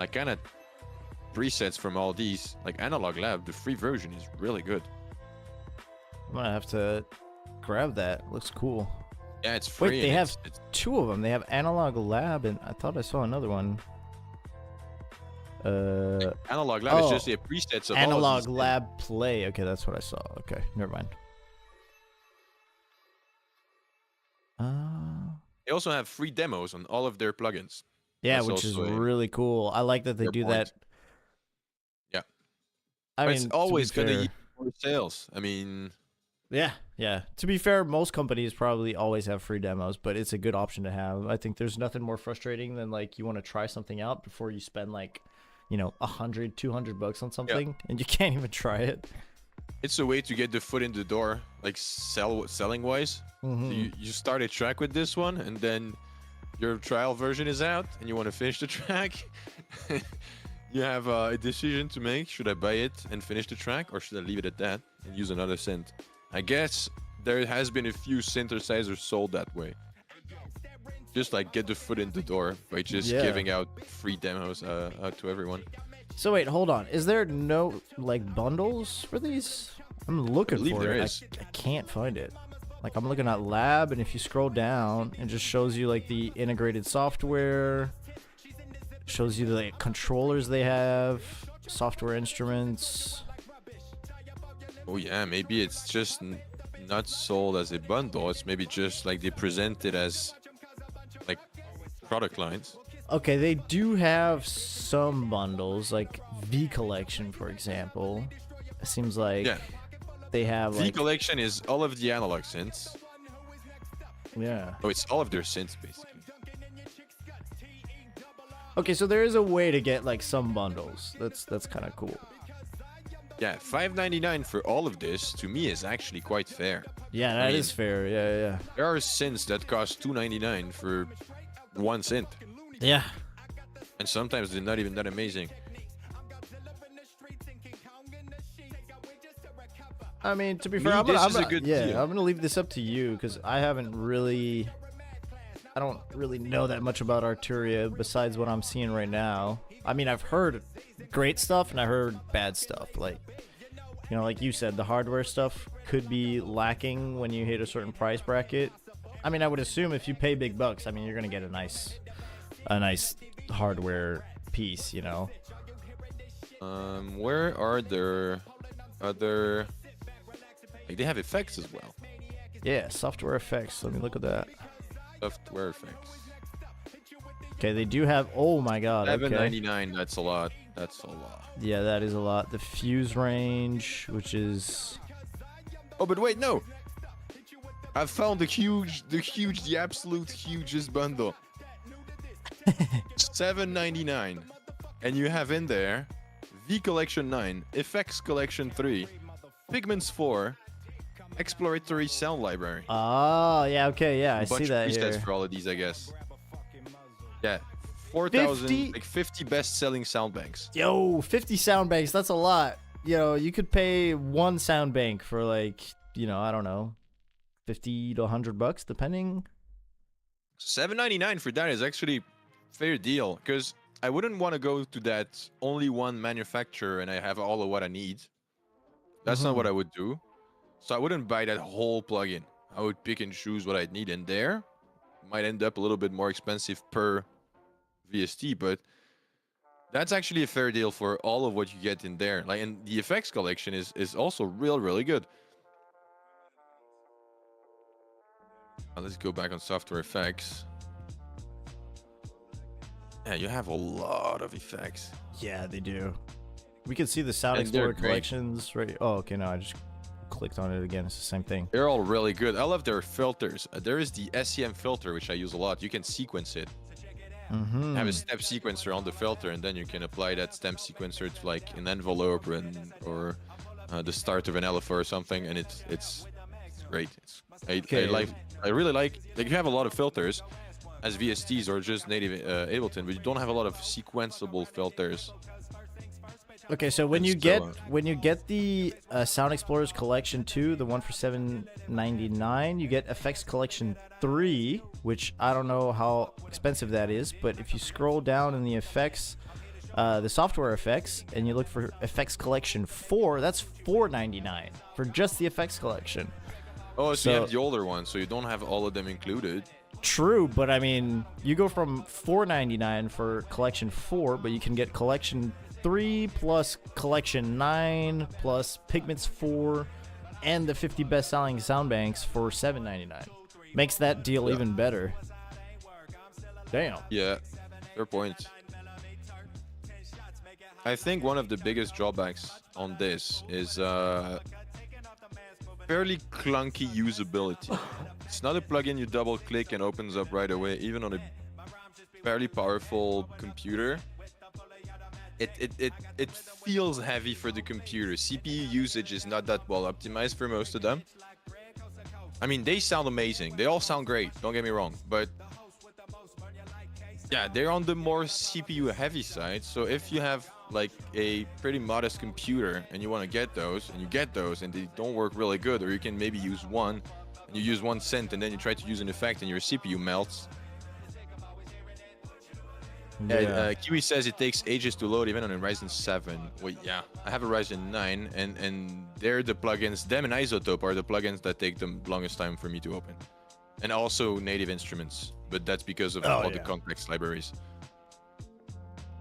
S3: like kind of presets from all these. Like Analog Lab, the free version is really good.
S1: I'm gonna have to grab that. Looks cool.
S3: Yeah, it's free.
S1: Wait, they
S3: and
S1: have
S3: it's-
S1: two of them. They have Analog Lab, and I thought I saw another one.
S3: Analog Lab is
S1: oh,
S3: just the presets of all
S1: Analog
S3: of these
S1: Lab Play. Okay, that's what I saw. Okay, never mind.
S3: They also have free demos on all of their plugins.
S1: Yeah,
S3: That's
S1: which is
S3: also a
S1: really cool. I like that they
S3: fair
S1: do
S3: point.
S1: that.
S3: Yeah.
S1: I
S3: But
S1: mean,
S3: it's
S1: to be
S3: always gonna
S1: fair-
S3: yield more sales. I mean,
S1: Yeah, yeah. To be fair, most companies probably always have free demos, but it's a good option to have. I think there's nothing more frustrating than like you want to try something out before you spend like, you know, 100, 200 bucks on something and you can't even try it.
S3: it's a way to get the foot in the door, like selling wise.
S1: Mhm.
S3: So you start a track with this one, and then your trial version is out, and you want to finish the track. You have a decision to make: should I buy it and finish the track, or should I leave it at that and use another synth? I guess there has been a few synthesizers sold that way. Just like get the foot in the door by just
S1: Yeah.
S3: giving out free demos out to everyone.
S1: So wait, hold on. Is there no like bundles for these? I'm looking
S3: believe
S1: for
S3: there
S1: it.
S3: is.
S1: I can't find it. Like I'm looking at Lab, and if you scroll down, it just shows you like the integrated software. Shows you the controllers they have, software instruments.
S3: Oh yeah, maybe it's just not sold as a bundle. It's maybe just like they present it as like product lines.
S1: Okay, they do have some bundles, like V Collection, for example. It seems like
S3: Yeah.
S1: they have
S3: V
S1: like
S3: Collection is all of the analog synths.
S1: yeah.
S3: Oh, it's all of their synths basically.
S1: Okay, so there is a way to get like some bundles. That's kind of cool.
S3: Yeah, $5.99 for all of this to me is actually quite fair.
S1: Yeah, that is fair. Yeah.
S3: There are synths that cost $2.99 for one synth,
S1: Yeah.
S3: and sometimes they're not even that amazing.
S1: I mean, to be
S3: Me,
S1: fair,
S3: this
S1: I'm
S3: is a good deal.
S1: I'm gonna leave this up to you because I don't really know that much about Arturia besides what I'm seeing right now. I mean, I've heard great stuff and I heard bad stuff. Like, you know, like you said, the hardware stuff could be lacking when you hit a certain price bracket. I mean, I would assume if you pay big bucks, I mean, you're gonna get a nice hardware piece, you know.
S3: Where are there other? Like they have effects as well.
S1: Yeah, software effects. Let me look at that.
S3: Software effects.
S1: Okay, they do have. Oh my God. Okay.
S3: $7.99. That's a lot. That's a lot.
S1: Yeah, that is a lot. The fuse range, which is
S3: Oh, but wait, no. I found the absolute hugest bundle. $7.99, and you have in there V Collection 9, Effects Collection 3, Pigments 4, Exploratory Sound Library.
S1: oh yeah, okay, yeah, I
S3: Bunch
S1: see that
S3: of presets
S1: here.
S3: for all of these, I guess. Yeah, 4,000,
S1: 50?
S3: like 50 best-selling sound banks.
S1: Yo, 50 sound banks, that's a lot. You know, you could pay one sound bank for like, you know, I don't know, 50 to $100, depending.
S3: $7.99 for that is actually fair deal, because I wouldn't want to go to that only one manufacturer and I have all of what I need. That's not what I would do. So I wouldn't buy that whole plugin. I would pick and choose what I need in there. Might end up a little bit more expensive per VST, but that's actually a fair deal for all of what you get in there. Like, and the effects collection is also really good. Let's go back on software effects. Yeah, you have a lot of effects.
S1: Yeah, they do. We can see the Sound
S3: And they're
S1: Explorer
S3: great.
S1: collections right. Oh, okay, no, I just clicked on it again. It's the same thing.
S3: They're all really good. I love their filters. There is the SEM filter, which I use a lot. You can sequence it. Have a step sequencer on the filter, and then you can apply that step sequencer to like an envelope or the start of an LFO or something, and it's great. I really like you have a lot of filters as VSTs or just native Ableton, but you don't have a lot of sequenceable filters.
S1: Okay, so when
S3: And
S1: you
S3: still,
S1: get the Sound Explorers Collection 2, the one for $7.99, you get Effects Collection 3, which I don't know how expensive that is, but if you scroll down in the effects, the software effects, and you look for Effects Collection 4, that's $4.99 for just the Effects Collection.
S3: Oh, so you have the older one, so you don't have all of them included.
S1: True, but I mean, you go from $4.99 for Collection 4, but you can get Collection 3 plus Collection 9 plus Pigments 4 and the 50 best-selling sound banks for $7.99. Makes that deal even better. Damn.
S3: Yeah, fair point. I think one of the biggest drawbacks on this is fairly clunky usability. It's not a plugin you double click and opens up right away, even on a fairly powerful computer. It feels heavy for the computer. CPU usage is not that well optimized for most of them. I mean, they sound amazing. They all sound great, don't get me wrong, but yeah, they're on the more CPU heavy side. So if you have like a pretty modest computer and you want to get those, and they don't work really good, or you can maybe use one, and you use one synth, and then you try to use an effect and your CPU melts.
S1: Yeah.
S3: Kiwi says it takes ages to load even on a Ryzen 7. Well, yeah, I have a Ryzen 9, and they're the plugins, them and Isotope are the plugins that take the longest time for me to open. And also native instruments, but that's because of all the complex libraries.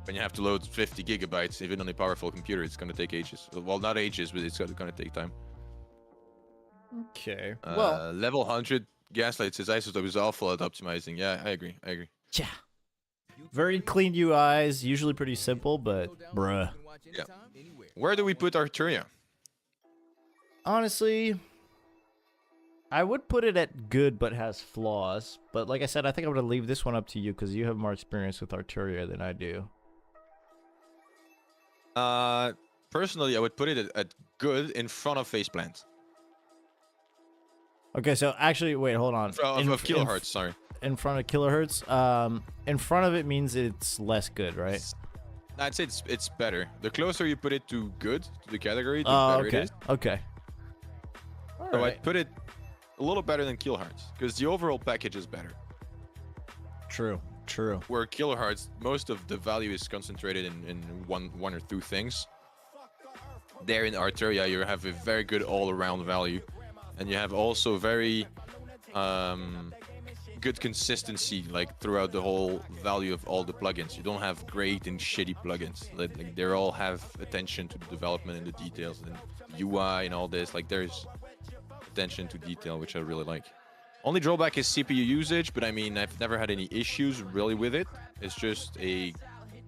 S3: when you have to load 50 gigabytes, even on a powerful computer, it's gonna take ages. Well, not ages, but it's gonna take time.
S1: Okay. Well,
S3: Level 100 Gaslight says isotope is awful at optimizing. Yeah, I agree.
S1: yeah. Very clean UIs, usually pretty simple, but bruh.
S3: Yeah. Where do we put Arturia?
S1: Honestly, I would put it at good, but has flaws. But like I said, I think I'm gonna leave this one up to you because you have more experience with Arturia than I do.
S3: Personally, I would put it at good in front of Faceplant.
S1: Okay, so actually, wait, hold on.
S3: Of kilohertz, sorry.
S1: In front of kilohertz. In front of it means it's less good, right?
S3: I'd say it's better. The closer you put it to good, to the category, the better it is.
S1: Okay.
S3: So
S1: Alright.
S3: I'd put it a little better than kilohertz, because the overall package is better.
S1: True.
S3: Where kilohertz, most of the value is concentrated in one or two things. There in Arturia, you have a very good all-around value. And you have also very good consistency, like throughout the whole value of all the plugins. You don't have great and shitty plugins. Like they all have attention to the development and the details and UI and all this. Like there's attention to detail, which I really like. Only drawback is CPU usage, but I mean, I've never had any issues really with it. It's just a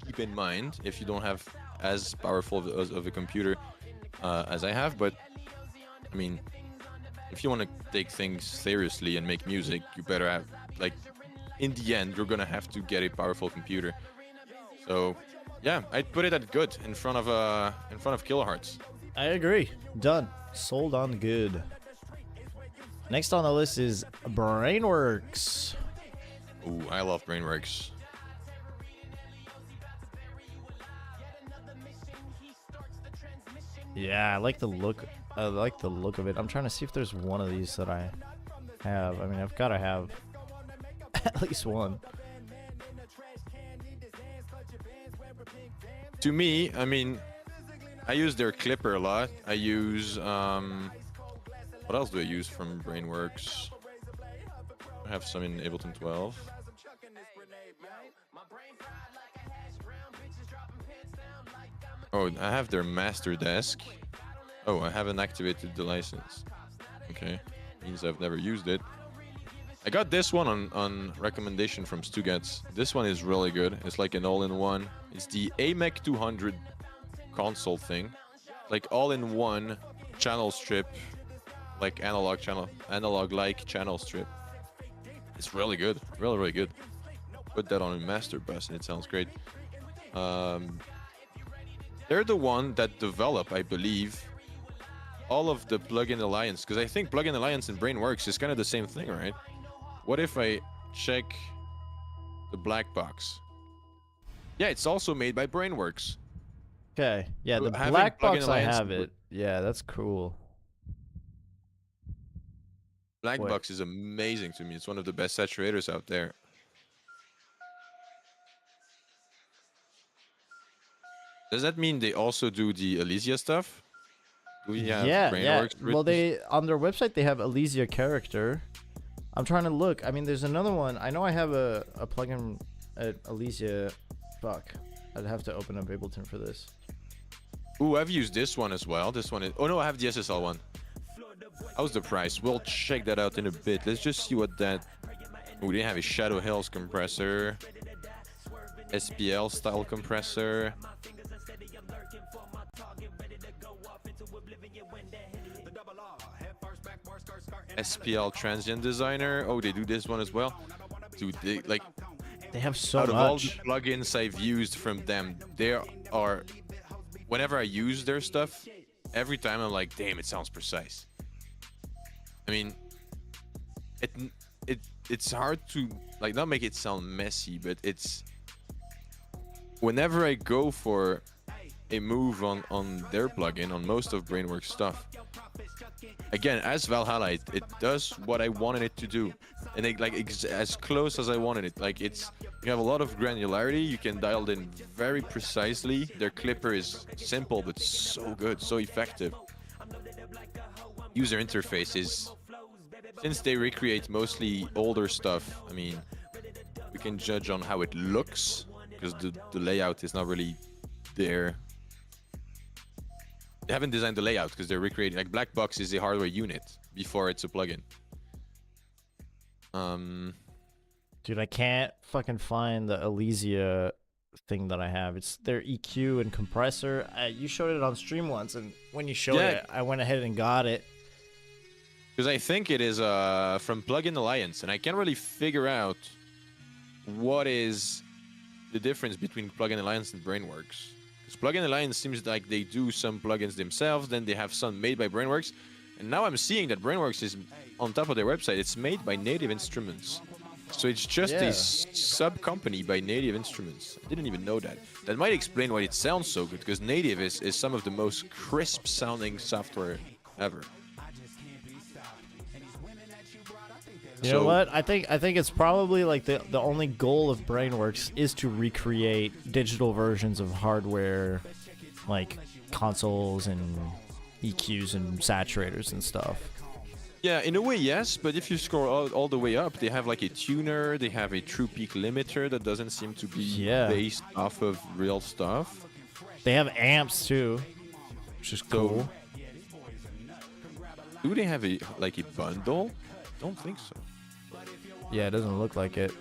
S3: keep in mind if you don't have as powerful of a computer as I have. But I mean, if you want to take things seriously and make music, you better have, like, in the end, you're gonna have to get a powerful computer. So, yeah, I'd put it at good in front of kilohertz.
S1: I agree. Done. Sold on good. Next on the list is Brainworks.
S3: Ooh, I love Brainworks.
S1: Yeah, I like the look. I like the look of it. I'm trying to see if there's one of these that I have. I mean, I've got to have at least one.
S3: To me, I mean, I use their clipper a lot. I use what else do I use from Brainworks? I have some in Ableton 12. Oh, I have their master desk. Oh, I haven't activated the license. Okay, means I've never used it. I got this one on recommendation from Stugats. This one is really good. It's like an all-in-one. It's the AMEC 200 console thing, like all-in-one channel strip, like analog-like channel strip. It's really good, really good. Put that on a master bus and it sounds great. They're the one that develop, I believe, all of the Plugin Alliance, because I think Plugin Alliance and Brainworks is kind of the same thing, right? What if I check the black box? Yeah, it's also made by Brainworks.
S1: Okay. Yeah, the
S3: Having
S1: black
S3: Plugin
S1: box, I
S3: Alliance
S1: have it. Yeah, that's cool.
S3: Black
S1: Wait.
S3: box is amazing to me. It's one of the best saturators out there. Does that mean they also do the Elysia stuff? Do we have
S1: Yeah.
S3: Brainworks
S1: Well,
S3: written?
S1: they on their website they have Elysia character. I'm trying to look. I mean, there's another one. I know I have a plugin at Elysia. Fuck. I'd have to open up Ableton for this.
S3: Ooh, I've used this one as well. This one is... Oh no, I have the SSL one. How's the price? We'll check that out in a bit. Let's just see what that... Ooh, they have a Shadow Hills compressor. SPL style compressor. SPL transient designer. Oh, they do this one as well. Dude,
S1: They have so
S3: out of all
S1: much.
S3: the plugins I've used from them, there are... Whenever I use their stuff, every time I'm like, damn, it sounds precise. I mean, it's hard to, like, not make it sound messy, but it's... Whenever I go for a move on their plugin, on most of Brainworks stuff, again, as Valhalla, it does what I wanted it to do, and as close as I wanted it. Like, it's, you have a lot of granularity. You can dial it in very precisely. Their clipper is simple but so good, so effective. User interface is, since they recreate mostly older stuff, I mean, we can judge on how it looks, because the layout is not really there. They haven't designed the layout because they're recreating. Like black box is a hardware unit before it's a plugin.
S1: Dude, I can't fucking find the Elysia thing that I have. It's their EQ and compressor. You showed it on stream once, and when you showed it, I went ahead and got it.
S3: Because I think it is from Plugin Alliance, and I can't really figure out what is the difference between Plugin Alliance and Brainworks. Because Plugin Alliance seems like they do some plugins themselves, then they have some made by Brainworks, and now I'm seeing that Brainworks is on top of their website. It's made by Native Instruments. So it's just a sub-company by Native Instruments. I didn't even know that. That might explain why it sounds so good, because Native is some of the most crisp-sounding software ever.
S1: You know what? I think it's probably like the only goal of Brainworks is to recreate digital versions of hardware, like consoles and EQs and saturators and stuff.
S3: Yeah, in a way, yes, but if you scroll all the way up, they have like a tuner, they have a true peak limiter that doesn't seem to be based off of real stuff.
S1: They have amps too, which is cool.
S3: Do they have a bundle? Don't think so.
S1: Yeah, it doesn't look like it.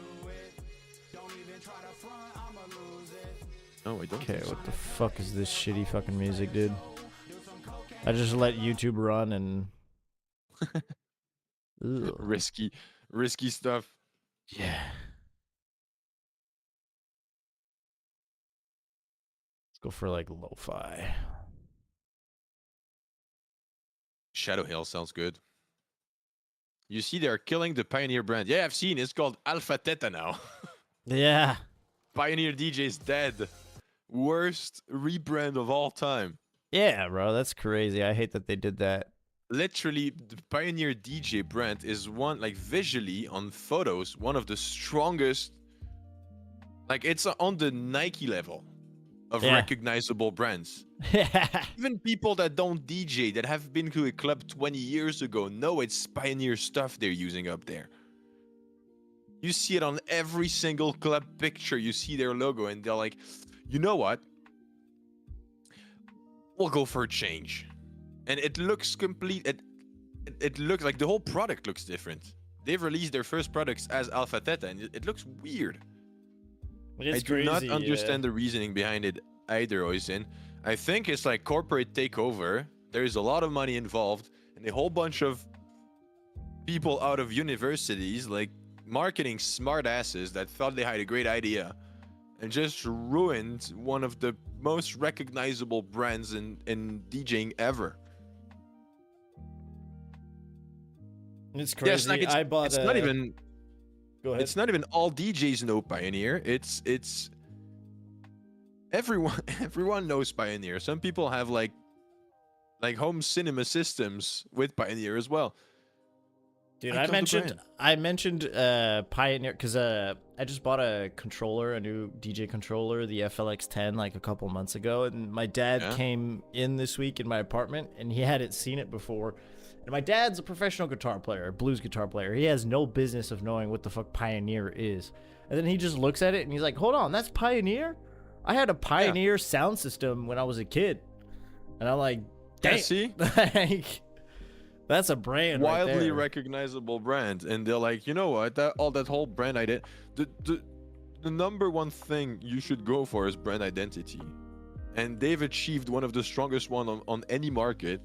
S3: No, I don't.
S1: Okay, what the fuck is this shitty fucking music, dude? I just let YouTube run and
S3: risky stuff.
S1: Yeah. Let's go for like lo-fi.
S3: Shadow Hill sounds good. You see, they're killing the Pioneer brand. Yeah, I've seen. It's called Alpha Theta now.
S1: Yeah.
S3: Pioneer DJ is dead. Worst rebrand of all time.
S1: Yeah, bro, that's crazy. I hate that they did that.
S3: Literally, the Pioneer DJ brand is one, like visually on photos, one of the strongest. Like it's on the Nike level of recognizable brands. Even people that don't DJ, that have been to a club 20 years ago, know it's Pioneer stuff they're using up there. You see it on every single club picture. You see their logo, and they're like, you know what? We'll go for a change. And it looks complete. It looks like the whole product looks different. They've released their first products as Alpha Theta, and it looks weird.
S1: It's
S3: I do not understand the reasoning behind it either, Oisin. I think it's like corporate takeover. There is a lot of money involved, and a whole bunch of people out of universities, like marketing smartasses that thought they had a great idea, and just ruined one of the most recognizable brands in DJing ever.
S1: It's crazy.
S3: Yes, like
S1: I bought
S3: it's not even.
S1: Go ahead.
S3: It's not even all DJs know Pioneer. It's everyone knows Pioneer. Some people have like home cinema systems with Pioneer as well.
S1: Dude, I mentioned Pioneer because I just bought a new DJ controller, the FLX10, like a couple months ago, and my dad came in this week in my apartment, and he hadn't seen it before. And my dad's a professional guitar player, blues guitar player. He has no business of knowing what the fuck Pioneer is. And then he just looks at it and he's like, hold on, that's Pioneer? I had a Pioneer sound system when I was a kid. And I'm like, damn.
S3: Yeah, see?
S1: Like, that's a brand
S3: wildly
S1: right
S3: recognizable brand. And they're like, you know what? That whole brand idea. The number one thing you should go for is brand identity. And they've achieved one of the strongest one on any market.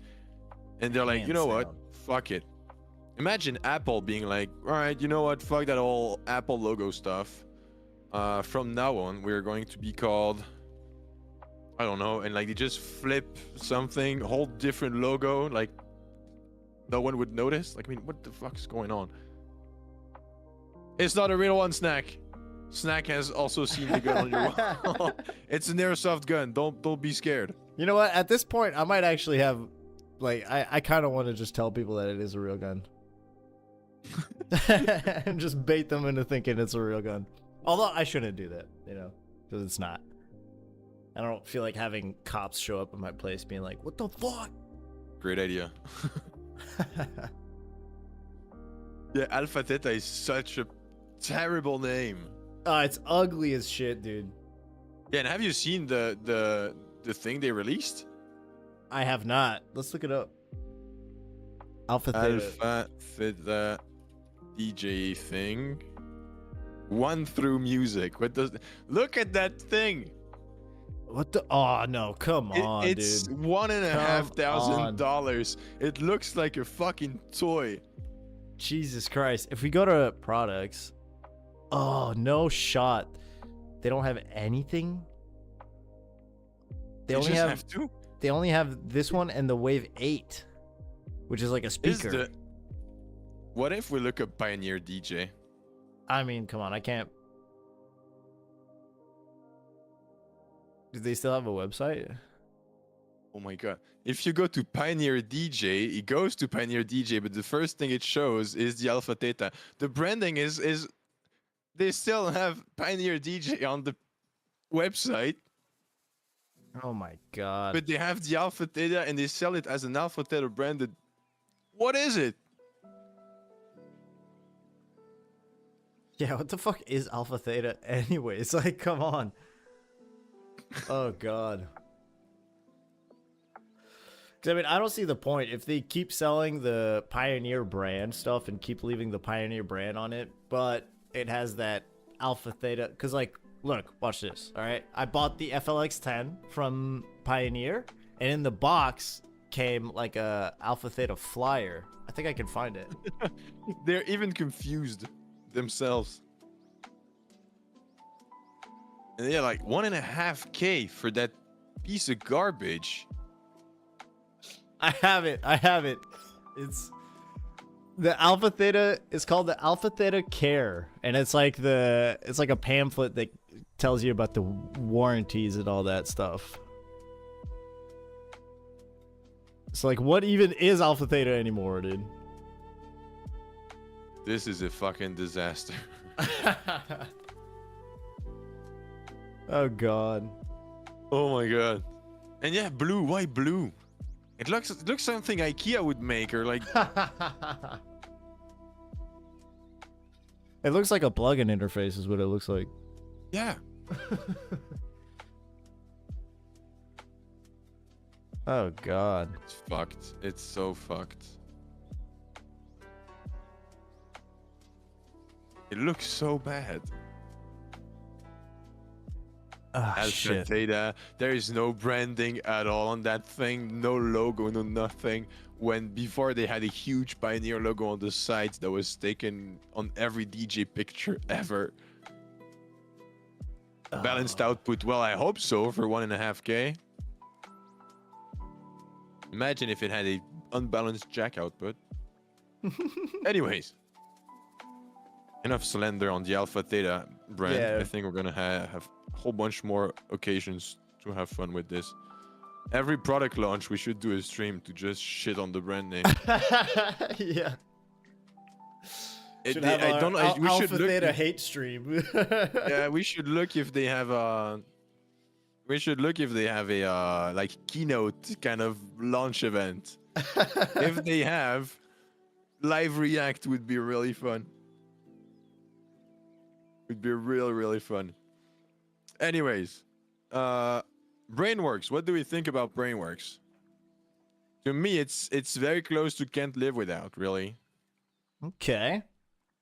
S3: And they're like, you know what? Fuck it. Imagine Apple being like, all right, you know what? Fuck that whole Apple logo stuff. From now on, we're going to be called, I don't know. And like they just flip something, whole different logo. Like no one would notice. Like, I mean, what the fuck is going on? It's not a real one, Snack. Snack has also seen the gun on your wall. It's an airsoft gun. Don't be scared.
S1: You know what? At this point, I might actually have... Like, I kind of want to just tell people that it is a real gun. And just bait them into thinking it's a real gun. Although, I shouldn't do that, you know, because it's not. I don't feel like having cops show up at my place being like, what the fuck?
S3: Great idea. Yeah, Alpha Theta is such a terrible name.
S1: It's ugly as shit, dude.
S3: Yeah, and have you seen the thing they released?
S1: I have not. Let's look it up. Alpha Theta.
S3: Alpha Theta DJ thing. One through music. What does? Look at that thing.
S1: What the? Oh no! Come on,
S3: It's
S1: dude.
S3: $1,500. It looks like a fucking toy.
S1: Jesus Christ! If we go to products, oh no shot. They don't have anything. They only
S3: just
S1: have
S3: two.
S1: They only have this one and the Wave 8, which is like a speaker.
S3: What if we look up Pioneer DJ?
S1: I mean, come on, I can't. Do they still have a website?
S3: Oh my god. If you go to Pioneer DJ, it goes to Pioneer DJ, but the first thing it shows is the Alpha Theta. The branding is they still have Pioneer DJ on the website,
S1: Oh my god.
S3: but they have the Alpha Theta and they sell it as an Alpha Theta branded. What is it?
S1: Yeah, what the fuck is Alpha Theta anyway? It's like, come on. Oh god. 'Cause I mean, I don't see the point if they keep selling the Pioneer brand stuff and keep leaving the Pioneer brand on it, but it has that Alpha Theta. Because, like, look, watch this. All right, I bought the FLX10 from Pioneer, and in the box came like a Alpha Theta flyer. I think I can find it.
S3: They're even confused themselves. And they're like $1.5K for that piece of garbage.
S1: I have it. It's the Alpha Theta. It's called the Alpha Theta Care, and it's like a pamphlet that tells you about the warranties and all that stuff. So like, what even is Alpha Theta anymore, dude?
S3: This is a fucking disaster.
S1: Oh god.
S3: Oh my god. And yeah, blue. Why blue? It looks something IKEA would make, or like.
S1: It looks like a plugin interface is what it looks like.
S3: Yeah.
S1: Oh god.
S3: It's fucked. It's so fucked. It looks so bad.
S1: Ah,
S3: Alpha
S1: shit.
S3: Theta. There is no branding at all on that thing. No logo, no nothing. When before they had a huge Pioneer logo on the sides that was taken on every DJ picture ever. Balanced output. Well, I hope so for $1.5K. Imagine if it had a unbalanced jack output. Anyways. Enough slander on the Alpha Theta brand.
S1: Yeah.
S3: I think we're gonna have a whole bunch more occasions to have fun with this. Every product launch, we should do a stream to just shit on the brand name.
S1: Yeah.
S3: We
S1: Alpha
S3: should look.
S1: Theta hate stream.
S3: Yeah, we should look if they have a. We should look if they have a like keynote kind of launch event. If they have, live react would be really fun. Would be really fun. Anyways, Brainworks. What do we think about Brainworks? To me, it's very close to Can't Live Without, really,
S1: Okay.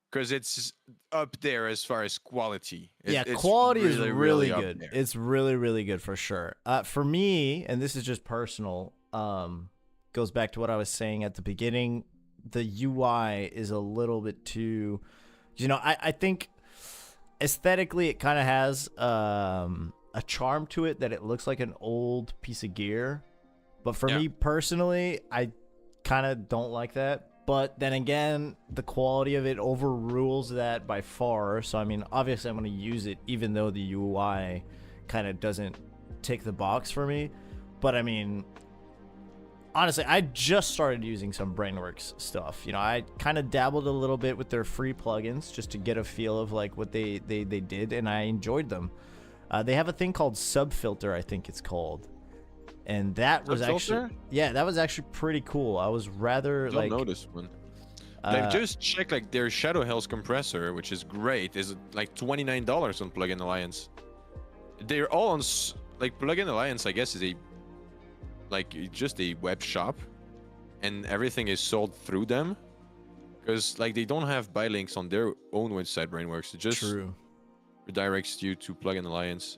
S3: because it's up there as far as quality. It's
S1: quality is really
S3: up
S1: good.
S3: there.
S1: It's really good for sure. For me, and this is just personal, goes back to what I was saying at the beginning. The UI is a little bit too, I think aesthetically it kind of has a charm to it that it looks like an old piece of gear. But for me personally, I kind of don't like that. But then again, the quality of it overrules that by far. So, I mean, obviously I'm going to use it even though the UI kind of doesn't tick the box for me. But, I mean, honestly, I just started using some Brainworks stuff. I kind of dabbled a little bit with their free plugins just to get a feel of, like, what they did, and I enjoyed them. They have a thing called Subfilter, I think it's called. And that was actually, that was actually pretty cool. I was rather
S3: Don't know this one. Like, just check like their Shadow Hills compressor, which is great. Is like $29 on Plugin Alliance. they're all on like Plugin Alliance, I guess, is just a web shop, and everything is sold through them. Because like they don't have buy links on their own website, Brainworks. It just
S1: True.
S3: redirects you to Plugin Alliance.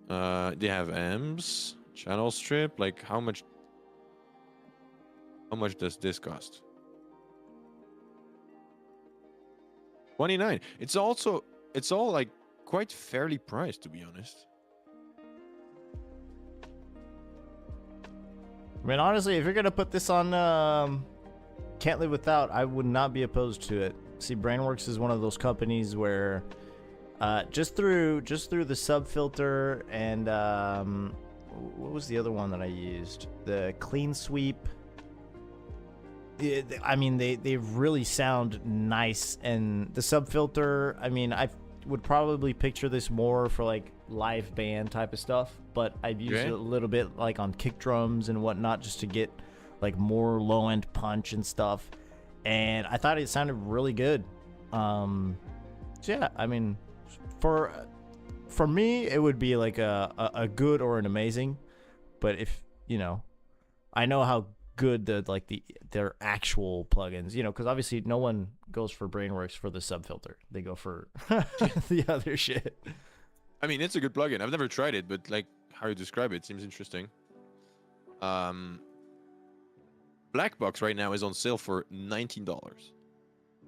S3: They have AMS, channel strip. Like how much does this cost? 29. It's all like quite fairly priced, to be honest.
S1: I mean, honestly, if you're gonna put this on Can't Live Without, I would not be opposed to it. See, Brainworks is one of those companies where just through the sub filter and what was the other one that I used? The clean sweep. I mean, they really sound nice, and the sub filter. I mean, I would probably picture this more for like live band type of stuff, but I've used it a little bit like on kick drums and whatnot just to get like more low end punch and stuff. And I thought it sounded really good. So yeah, I mean, for me, it would be like a good or an amazing. But if I know how good their actual plugins, because obviously no one goes for Brainworks for the sub filter. They go for the other shit.
S3: I mean, it's a good plugin. I've never tried it, but like how you describe it seems interesting. Black Box right now is on sale for $19.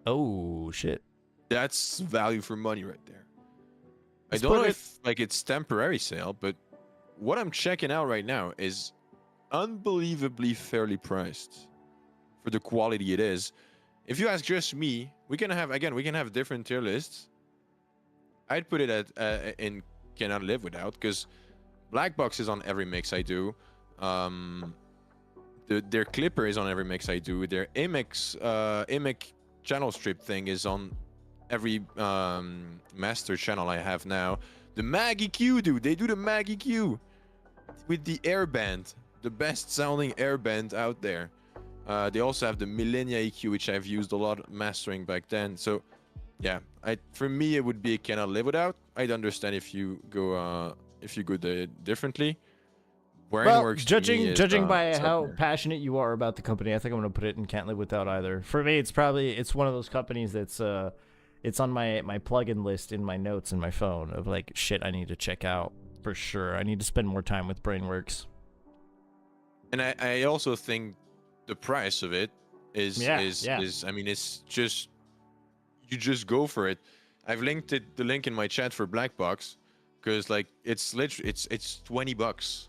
S1: Oh shit!
S3: That's value for money right there.
S1: Let's
S3: I don't know
S1: put
S3: if like it's temporary sale, but what I'm checking out right now is unbelievably fairly priced for the quality it is. If you ask just me, we can have different tier lists. I'd put it at in Cannot Live Without, because Black Box is on every mix I do. Their clipper is on every mix I do. Their image channel strip thing is on every master channel I have now. The Mag EQ, dude, they do the Mag EQ with the Airband, the best sounding Airband out there. They also have the Millennia EQ, which I've used a lot mastering back then. So yeah, for me it would be a Cannot Live Without. I'd understand if you go differently.
S1: Well, judging by how passionate you are about the company, I think I'm gonna put it in Can't Live Without either. For me, it's one of those companies that's it's on my plugin list in my notes in my phone of like shit I need to check out for sure. I need to spend more time with Brainworks.
S3: And I also think the price of it is I mean, it's just, you just go for it. I've linked the link in my chat for Black Box, because like it's literally it's $20.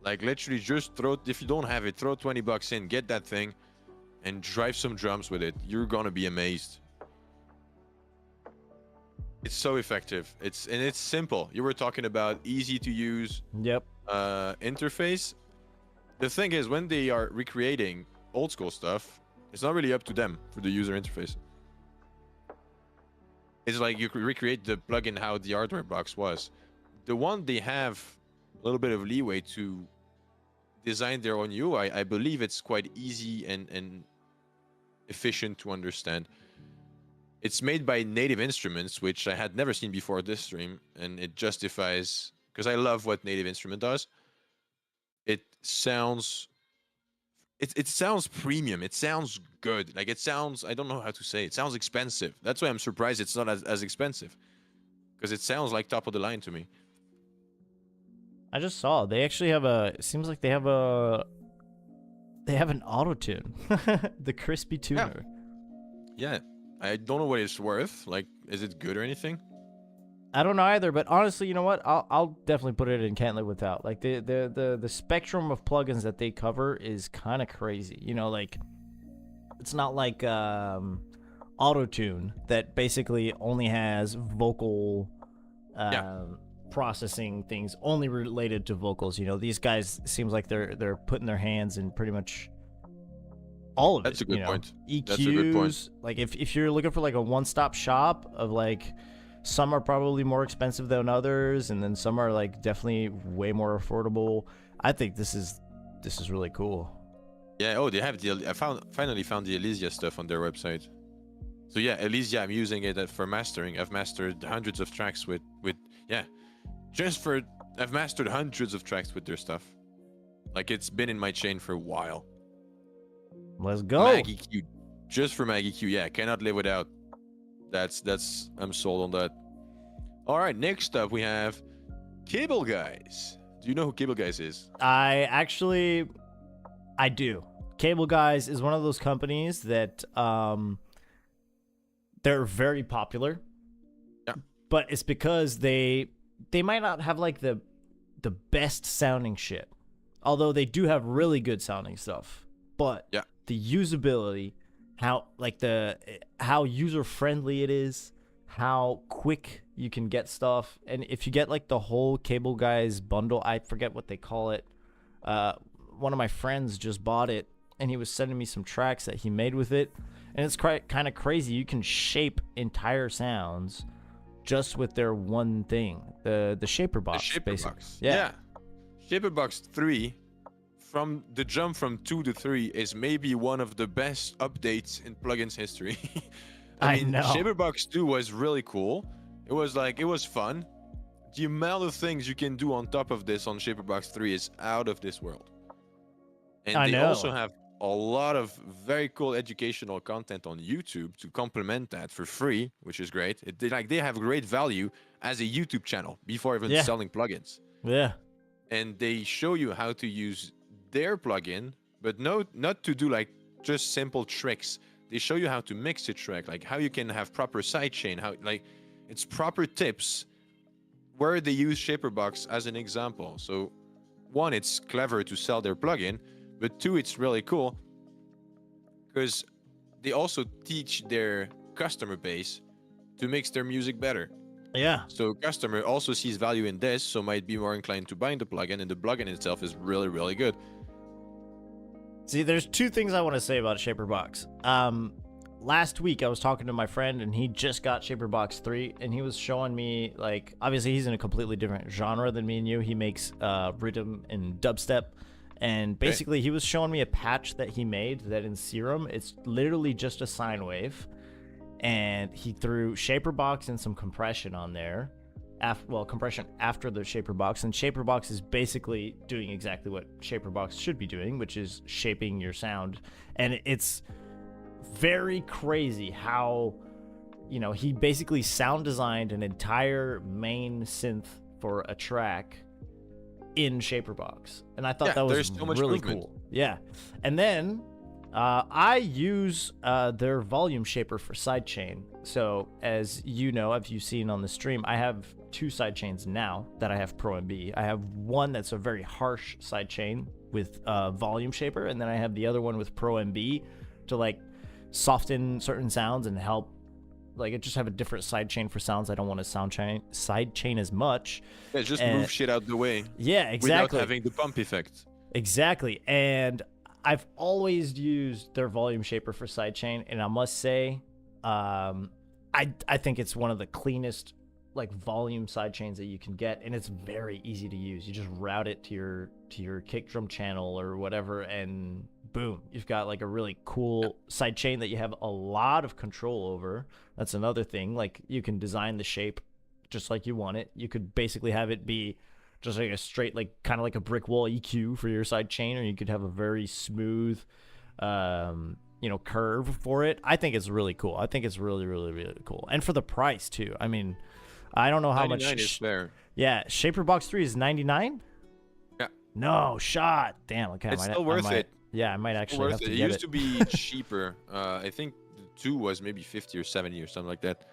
S3: Like literally just if you don't have it, throw $20 in, get that thing, and drive some drums with it. You're gonna be amazed. It's so effective. It's simple. You were talking about easy to use interface. The thing is, when they are recreating old school stuff, it's not really up to them for the user interface. It's like you could recreate the plugin how the hardware box was. The one they have a little bit of leeway to design their own UI. I believe it's quite easy and efficient to understand. It's made by Native Instruments, which I had never seen before this stream, and it justifies, because I love what Native Instrument does. It sounds premium. It sounds good. Like it sounds, I don't know how to say it. It sounds expensive. That's why I'm surprised it's not as expensive, because it sounds like top of the line to me.
S1: I just saw they actually have it seems like they have an auto tune, the crispy tuner.
S3: Yeah, I don't know what it's worth. Like, is it good or anything?
S1: I don't know either, but honestly, you know what? I'll definitely put it in Can't Live Without. Like the spectrum of plugins that they cover is kind of crazy. Like it's not like auto tune that basically only has vocal processing things only related to vocals. These guys seems like they're putting their hands in pretty much all of
S3: That's
S1: it.
S3: a good point.
S1: EQs.
S3: That's a good point.
S1: Like if you're looking for like a one-stop shop of like, some are probably more expensive than others, and then some are like definitely way more affordable. I think this is really cool.
S3: Yeah. Oh, they have I finally found the Elysia stuff on their website. So yeah, Elysia, I'm using it for mastering. I've mastered hundreds of tracks with I've mastered hundreds of tracks with their stuff. Like, it's been in my chain for a while.
S1: Let's go.
S3: Maggie Q, just for Maggie Q. Yeah, cannot live without. I'm sold on that. All right, next up we have Cable Guys. Do you know who Cable Guys is?
S1: I do. Cable Guys is one of those companies that they're very popular.
S3: Yeah.
S1: But it's because they might not have like the best sounding shit. Although they do have really good sounding stuff. But
S3: yeah,
S1: the usability, how user friendly it is, how quick you can get stuff, and if you get like the whole Cable Guys bundle, I forget what they call it. One of my friends just bought it, and he was sending me some tracks that he made with it, and it's kind of crazy. You can shape entire sounds just with their one thing, the shaper box.
S3: The shaper
S1: basically.
S3: box.
S1: Yeah.
S3: Shaper box 3. From the jump from 2 to 3 is maybe one of the best updates in plugins history. I mean,
S1: know.
S3: Shaperbox 2 was really cool. It was fun. The amount of things you can do on top of this on Shaperbox 3 is out of this world. And
S1: I
S3: they
S1: know.
S3: also have a lot of very cool educational content on YouTube to complement that for free, which is great. They have great value as a YouTube channel before even selling plugins.
S1: Yeah.
S3: And they show you how to use their plugin, but not to do like just simple tricks. They show you how to mix a track, like how you can have proper sidechain, how like it's proper tips where they use Shaperbox as an example. So one, it's clever to sell their plugin, but two, it's really cool because they also teach their customer base to mix their music better.
S1: Yeah.
S3: So customer also sees value in this, so might be more inclined to buying the plugin, and the plugin itself is really, really good.
S1: See, there's two things I want to say about Shaperbox. Last week I was talking to my friend, and he just got Shaperbox 3, and he was showing me, like, obviously he's in a completely different genre than me and you. He makes rhythm and dubstep, and basically he was showing me a patch that he made that in Serum, it's literally just a sine wave, and he threw Shaperbox and some compression on there. Compression after the Shaperbox, and Shaperbox is basically doing exactly what Shaperbox should be doing, which is shaping your sound. And it's very crazy how, he basically sound designed an entire main synth for a track in Shaperbox, and I thought that was
S3: so much
S1: really
S3: movement.
S1: cool. Yeah, and then I use their volume shaper for sidechain. So as you know, if you've seen on the stream, I have two sidechains now that I have Pro MB. I have one that's a very harsh sidechain with volume shaper, and then I have the other one with Pro MB to like soften certain sounds and help. Like, I just have a different sidechain for sounds I don't want to sidechain as much.
S3: Yeah, just move shit out the way.
S1: Yeah, exactly.
S3: Without having the pump effect.
S1: Exactly. And I've always used their volume shaper for sidechain, and I must say, I think it's one of the cleanest like volume sidechains that you can get, and it's very easy to use. You just route it to your kick drum channel or whatever, and boom, you've got like a really cool sidechain that you have a lot of control over. That's another thing. Like, you can design the shape just like you want it. You could basically have it be just like a straight, like kind of like a brick wall EQ for your sidechain, or you could have a very smooth curve for it. I think it's really cool. I think it's really, really, really cool. And for the price too. I mean, I don't know how much.
S3: 99 is fair.
S1: Yeah, Shaperbox 3 is 99.
S3: Yeah.
S1: No shot. Damn. Okay.
S3: It's still worth it.
S1: Yeah, I might actually have to
S3: It
S1: get
S3: used to be cheaper. I think the 2 was maybe 50 or 70 or something like that.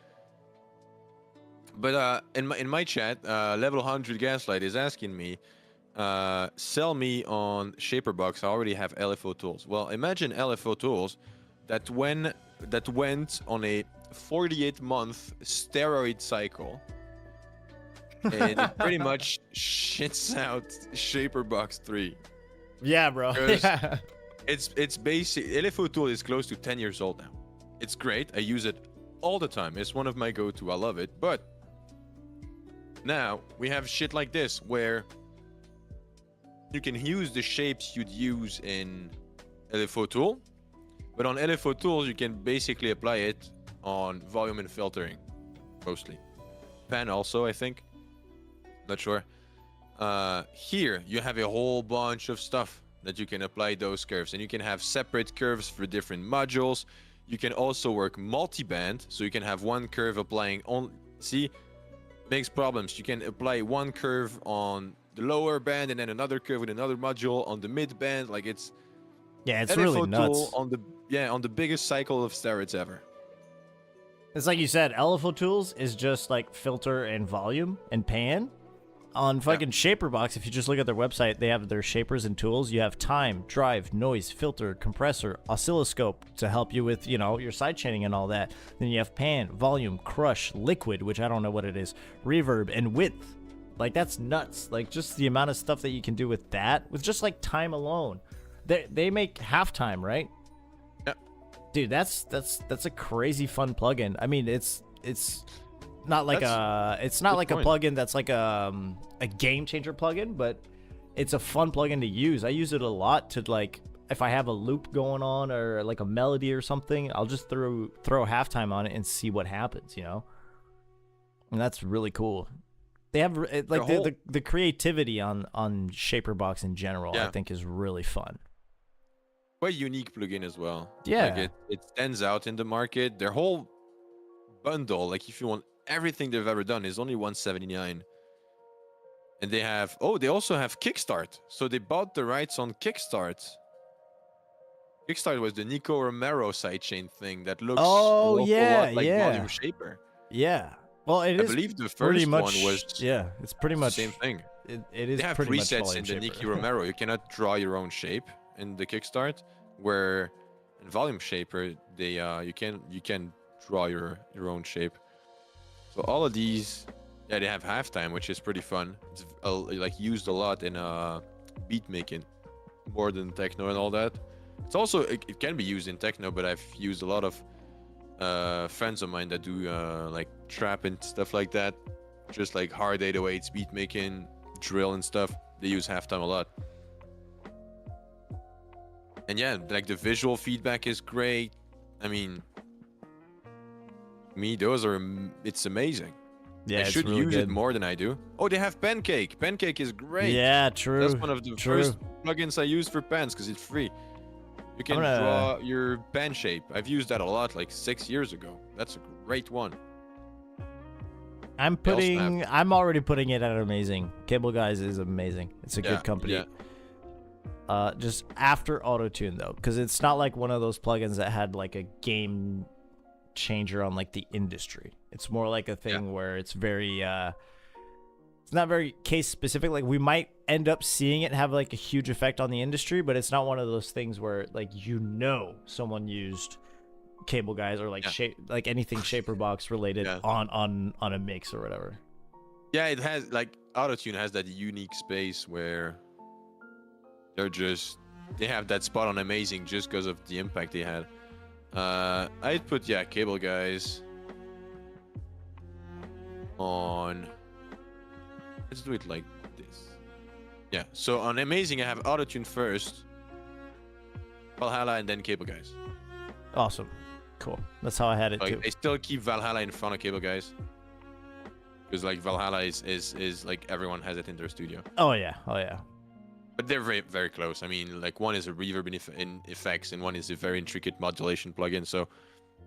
S3: But in my chat, level 100 Gaslight is asking me, sell me on Shaperbox. I already have LFO tools. Well, imagine LFO tools that went on a 48-month steroid cycle, and it pretty much shits out Shaperbox 3.
S1: Yeah, bro. Yeah.
S3: It's basic. LFO tool is close to 10 years old now. It's great. I use it all the time. It's one of my go-to. I love it. But now we have shit like this where you can use the shapes you'd use in LFO tool, but on LFO tools you can basically apply it on volume and filtering mostly. Pan also, I think. Not sure. Here you have a whole bunch of stuff that you can apply those curves, and you can have separate curves for different modules. You can also work multi-band, so you can have one curve applying on. See, makes problems. You can apply one curve on the lower band and then another curve with another module on the mid band. Like it's
S1: Yeah, it's
S3: LFO
S1: really nuts.
S3: tool on the biggest cycle of steroids ever.
S1: It's like you said, LFO tools is just like filter and volume and pan. On fucking Shaperbox, if you just look at their website, they have their shapers and tools. You have time, drive, noise, filter, compressor, oscilloscope to help you with, you know, your sidechaining and all that. Then you have pan, volume, crush, liquid, which I don't know what it is, reverb, and width. Like, that's nuts. Like, just the amount of stuff that you can do with that, with just like time alone. They make halftime, right?
S3: Yep.
S1: Dude, that's a crazy fun plugin. I mean, it's not like a plugin that's like a game changer plugin, but it's a fun plugin to use. I use it a lot to, like, if I have a loop going on or like a melody or something, I'll just throw halftime on it and see what happens, you know. And that's really cool. They have like the creativity on Shaperbox in general. I think is really fun.
S3: Quite unique plugin as well.
S1: Yeah,
S3: like it stands out in the market. Their whole bundle, like if you want everything they've ever done, is only $179. And they have they also have Kickstart. So they bought the rights on Kickstart. Kickstart was the Nico Romero sidechain thing that looks a lot like Volume Shaper.
S1: Yeah. Well, I
S3: believe the first one was
S1: it's pretty much
S3: the same thing.
S1: It is.
S3: They have
S1: pretty
S3: presets
S1: much
S3: in the
S1: Shaper.
S3: Nicky Romero. You cannot draw your own shape in the Kickstart, where in Volume Shaper they you can draw your own shape. So all of these, they have halftime, which is pretty fun. It's like used a lot in beat making, more than techno and all that. It's also it can be used in techno, but I've used a lot of friends of mine that do like trap and stuff like that, just like hard 808s, beat making, drill and stuff. They use halftime a lot. And yeah, like the visual feedback is great. I mean, it's amazing.
S1: Yeah,
S3: I should use it more than I do. Oh, they have Pancake. Pancake is great.
S1: Yeah, true.
S3: That's one of the first plugins I use for pens because it's free. You can draw your pen shape. I've used that a lot, like 6 years ago. That's a great one.
S1: I'm already putting it at amazing. Cable Guys is amazing. It's a good company.
S3: Yeah.
S1: Just after Autotune though, because it's not like one of those plugins that had like a game changer on like the industry. It's more like a thing where it's very it's not very case specific. Like we might end up seeing it have like a huge effect on the industry, but it's not one of those things where like someone used Cable Guys or like like anything Shaperbox related on a mix or whatever.
S3: Yeah, it has like Autotune has that unique space where they have that spot on amazing just because of the impact they had. I'd put Cable Guys on. Let's do it like this. Yeah, so on amazing I have Autotune first, Valhalla, and then Cable Guys.
S1: Awesome. Cool. That's how I had it too.
S3: I still keep Valhalla in front of Cable Guys. Because like Valhalla is like everyone has it in their studio.
S1: Oh yeah.
S3: But they're very, very close. I mean, like one is a reverb in effects and one is a very intricate modulation plugin, so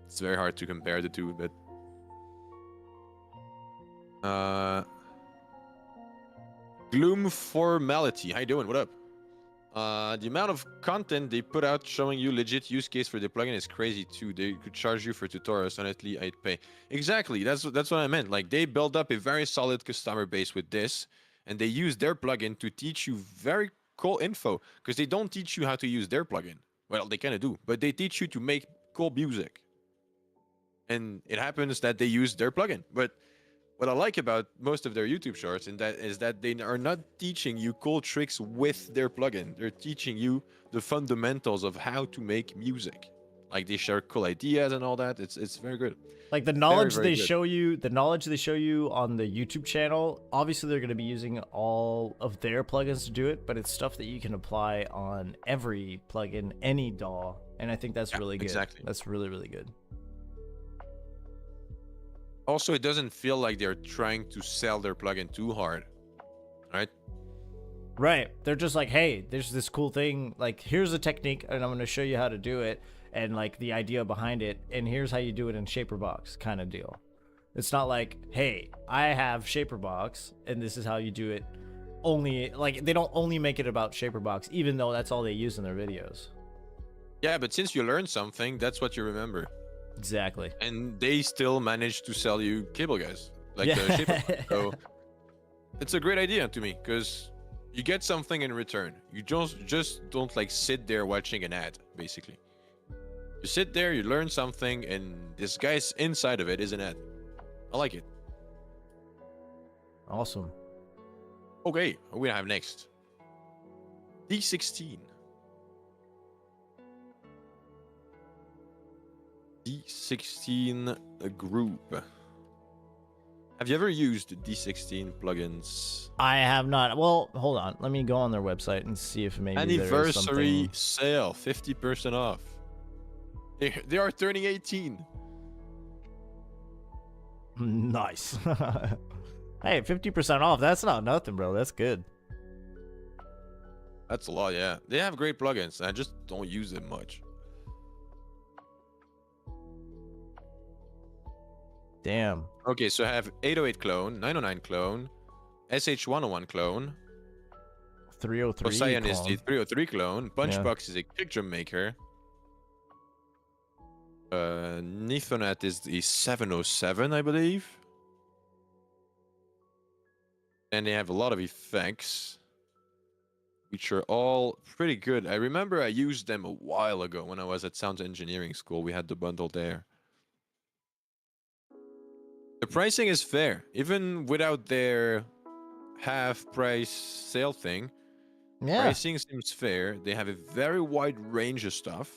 S3: it's very hard to compare the two. But Gloom Formality, how you doing? What up? The amount of content they put out showing you legit use case for the plugin is crazy too. They could charge you for tutorials. Honestly, I'd pay. Exactly. That's what I meant. Like they build up a very solid customer base with this. And they use their plugin to teach you very cool info because they don't teach you how to use their plugin. Well, they kind of do, but they teach you to make cool music. And it happens that they use their plugin. But what I like about most of their YouTube shorts is that they are not teaching you cool tricks with their plugin. They're teaching you the fundamentals of how to make music. Like they share cool ideas and all that. It's very good.
S1: Like the knowledge they show you on the YouTube channel, obviously they're going to be using all of their plugins to do it, but it's stuff that you can apply on every plugin, any DAW, and I think that's really good.
S3: Exactly.
S1: That's really, really good.
S3: Also, it doesn't feel like they're trying to sell their plugin too hard. right?
S1: Right. They're just like, hey, there's this cool thing. Like, here's a technique, and I'm going to show you how to do it, and like the idea behind it, and here's how you do it in Shaperbox, kind of deal. It's not like, hey, I have Shaperbox, and this is how you do it. Only like they don't only make it about Shaperbox, even though that's all they use in their videos.
S3: Yeah, but since you learn something, that's what you remember.
S1: Exactly.
S3: And they still manage to sell you cable guys, like the Shaperbox. So it's a great idea to me, because you get something in return. You just don't like sit there watching an ad, basically. You sit there, you learn something, and this guy's inside of it is an ad. I like it.
S1: Awesome.
S3: Okay, what we have next? D16. D16 group. Have you ever used D16 plugins?
S1: I have not. Well, hold on. Let me go on their website and see if maybe there is
S3: Anniversary
S1: something.
S3: sale, 50% off. They are turning 18.
S1: Nice. Hey, 50% off. That's not nothing, bro. That's good.
S3: That's a lot, yeah. They have great plugins. I just don't use them much.
S1: Damn.
S3: Okay, so I have 808 clone, 909 clone, SH101 clone,
S1: 303.
S3: Poseidon is
S1: clone.
S3: the 303 clone,
S1: Yeah.
S3: Punchbox is a kick drum maker, Nithonet is the 707, I believe. And they have a lot of effects, which are all pretty good. I remember I used them a while ago when I was at sound engineering school. We had the bundle there. The pricing is fair, even without their half price sale thing.
S1: Yeah.
S3: Pricing seems fair. They have a very wide range of stuff.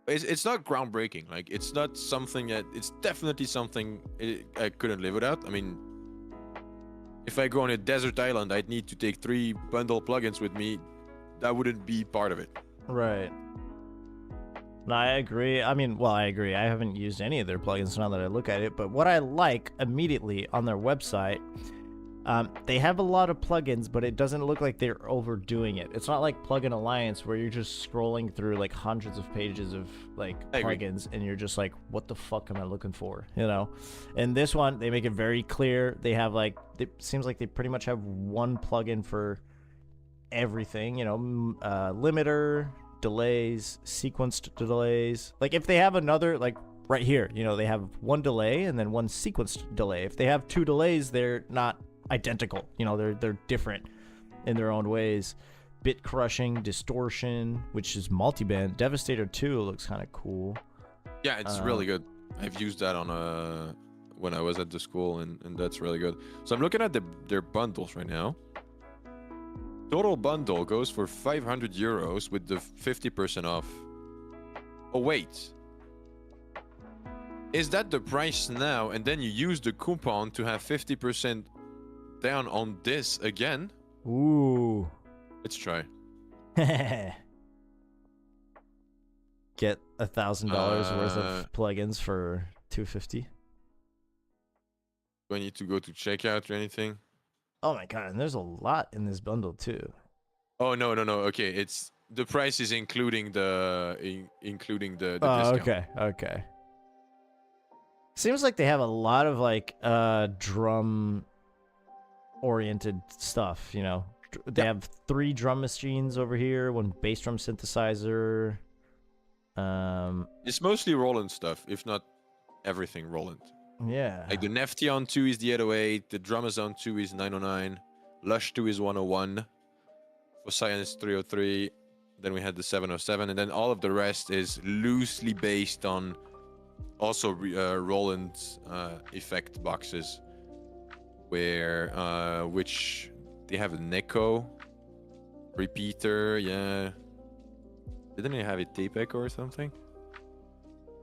S3: It's not groundbreaking. Like, it's not something that... It's definitely something I couldn't live without. I mean, if I go on a desert island, I'd need to take 3 bundle plugins with me. That wouldn't be part of it.
S1: Right. No, I agree. I mean, well, I agree. I haven't used any of their plugins now that I look at it, but what I like immediately on their website, they have a lot of plugins, but it doesn't look like they're overdoing it. It's not like Plugin Alliance where you're just scrolling through like hundreds of pages of like
S3: I agree.
S1: plugins and you're just like, what the fuck am I looking for? You know? And this one, they make it very clear. They have like, it seems like they pretty much have one plugin for everything, you know, limiter, delays, sequenced delays. Like if they have another, like right here, you know, they have one delay and then one sequenced delay. If they have 2 delays, they're not identical. You know, they're different in their own ways. Bit crushing, distortion, which is multiband. Devastator 2 looks kind of cool.
S3: Yeah, it's really good. I've used that on when I was at the school, and that's really good. So I'm looking at their bundles right now. Total bundle goes for 500 euros with the 50% off. Oh wait, is that the price now? And then you use the coupon to have 50% down on this again?
S1: Ooh.
S3: Let's try.
S1: Get $1,000 worth of plugins for $250.
S3: Do I need to go to checkout or anything?
S1: Oh my god, and there's a lot in this bundle too.
S3: Oh no. Okay, it's the price is including the the
S1: Oh,
S3: discount.
S1: okay. Seems like they have a lot of like drum oriented stuff, you know. They have 3 drum machines over here, 1 bass drum synthesizer.
S3: It's mostly Roland stuff, if not everything Roland.
S1: Yeah.
S3: Like the Neftion 2 is the 808, the Drumazone 2 is 909, Lush 2 is 101, Poseidon is 303, then we had the 707, and then all of the rest is loosely based on also Roland's effect boxes, where which they have an echo, repeater, yeah. Didn't they have a tape echo or something?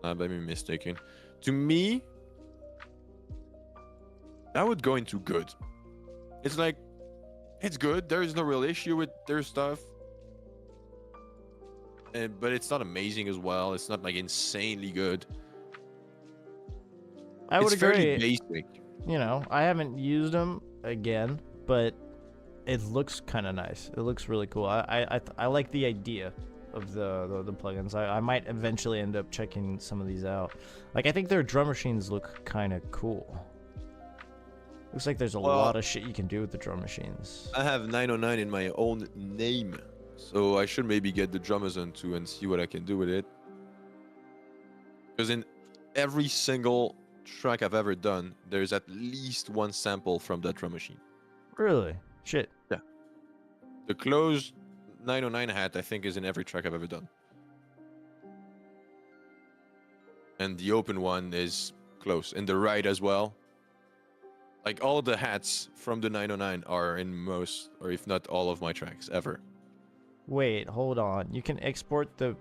S3: I might be mistaken. To me, that would go into good. It's like, it's good. There is no real issue with their stuff. But it's not amazing as well. It's not like insanely good.
S1: I would
S3: It's fairly
S1: agree.
S3: basic.
S1: you know, I haven't used them again, but it looks kind of nice. It looks really cool. I like the idea of the plugins. I might eventually end up checking some of these out. Like, I think their drum machines look kind of cool. Looks like there's a lot of shit you can do with the drum machines.
S3: I have 909 in my own name, so I should maybe get the Drumazon too and see what I can do with it. Because in every single track I've ever done, there's at least one sample from that drum machine.
S1: Really? Shit.
S3: Yeah. The closed 909 hat, I think, is in every track I've ever done. And the open one is close. In the right as well. Like, all the hats from the 909 are in most, or if not all of my tracks, ever.
S1: Wait, hold on. You can export the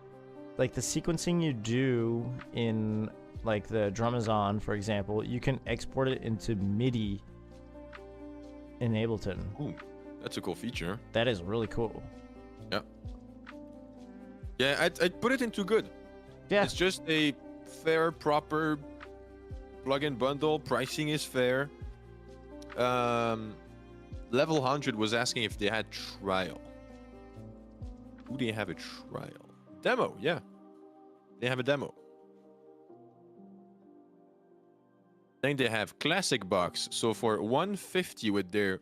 S1: sequencing you do in, like, the Drumazon, for example. You can export it into MIDI in Ableton.
S3: Ooh, that's a cool feature.
S1: That is really cool.
S3: Yeah. Yeah, I'd put it into good.
S1: Yeah.
S3: It's just a fair, proper plugin bundle. Pricing is fair. Level 100 was asking if they had trial. Do they have a trial? Demo, yeah. They have a demo. Then they have classic box. So for 150 with their...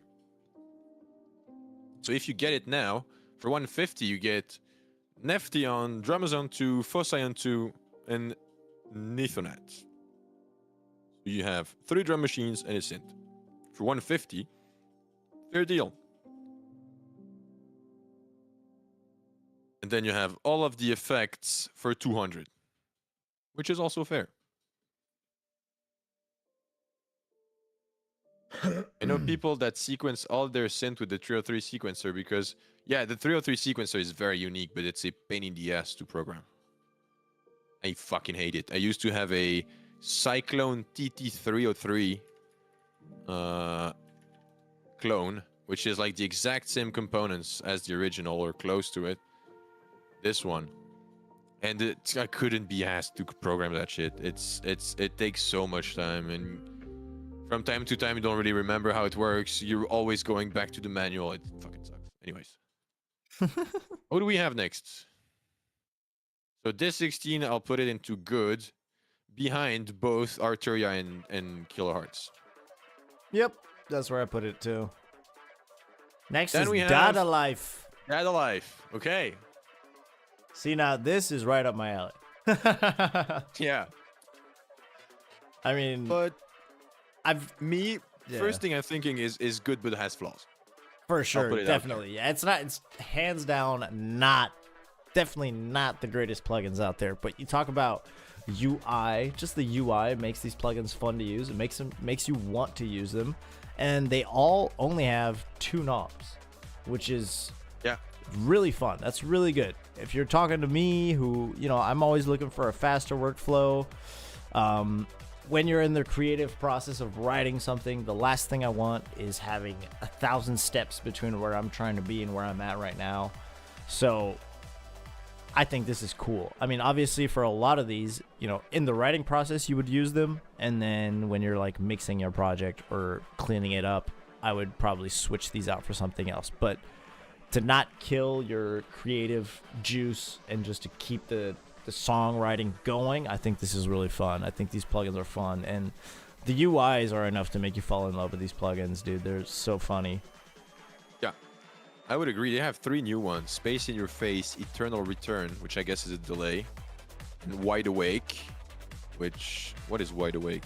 S3: So if you get it now, for 150 you get Neftion, Drumazon 2, Fossion 2, and Nithonat. So you have 3 drum machines and a synth. For 150, fair deal. And then you have all of the effects for 200, which is also fair. I know people that sequence all their synth with the 303 sequencer because, yeah, the 303 sequencer is very unique, but it's a pain in the ass to program. I fucking hate it. I used to have a Cyclone TT303 clone, which is like the exact same components as the original or close to it. This one. And I couldn't be asked to program that shit. It takes so much time, and from time to time you don't really remember how it works. You're always going back to the manual. It fucking sucks. Anyways. What do we have next? So this 16, I'll put it into good behind both Arturia and Kilohertz.
S1: Yep, that's where I put it too. Next
S3: Then
S1: is
S3: we have
S1: Data Life.
S3: Data Life. Okay.
S1: See, now this is right up my alley.
S3: Yeah.
S1: I mean,
S3: But
S1: yeah.
S3: first thing I'm thinking is good, but it has flaws.
S1: For sure,
S3: put it out
S1: definitely. Yeah, it's hands down definitely not the greatest plugins out there. But you talk about UI, just the UI makes these plugins fun to use. It makes you want to use them, and they all only have 2 knobs, which is really fun. That's really good. If you're talking to me, who, you know, I'm always looking for a faster workflow. When you're in the creative process of writing something, the last thing I want is having 1,000 steps between where I'm trying to be and where I'm at right now. So I think this is cool. I mean, obviously for a lot of these, you know, in the writing process, you would use them. And then when you're like mixing your project or cleaning it up, I would probably switch these out for something else. But to not kill your creative juice and just to keep the songwriting going, I think this is really fun. I think these plugins are fun, and the UIs are enough to make you fall in love with these plugins, dude. They're so funny.
S3: Yeah, I would agree. They have 3 new ones: Space in Your Face, Eternal Return, which I guess is a delay, and Wide Awake, which... What is Wide Awake?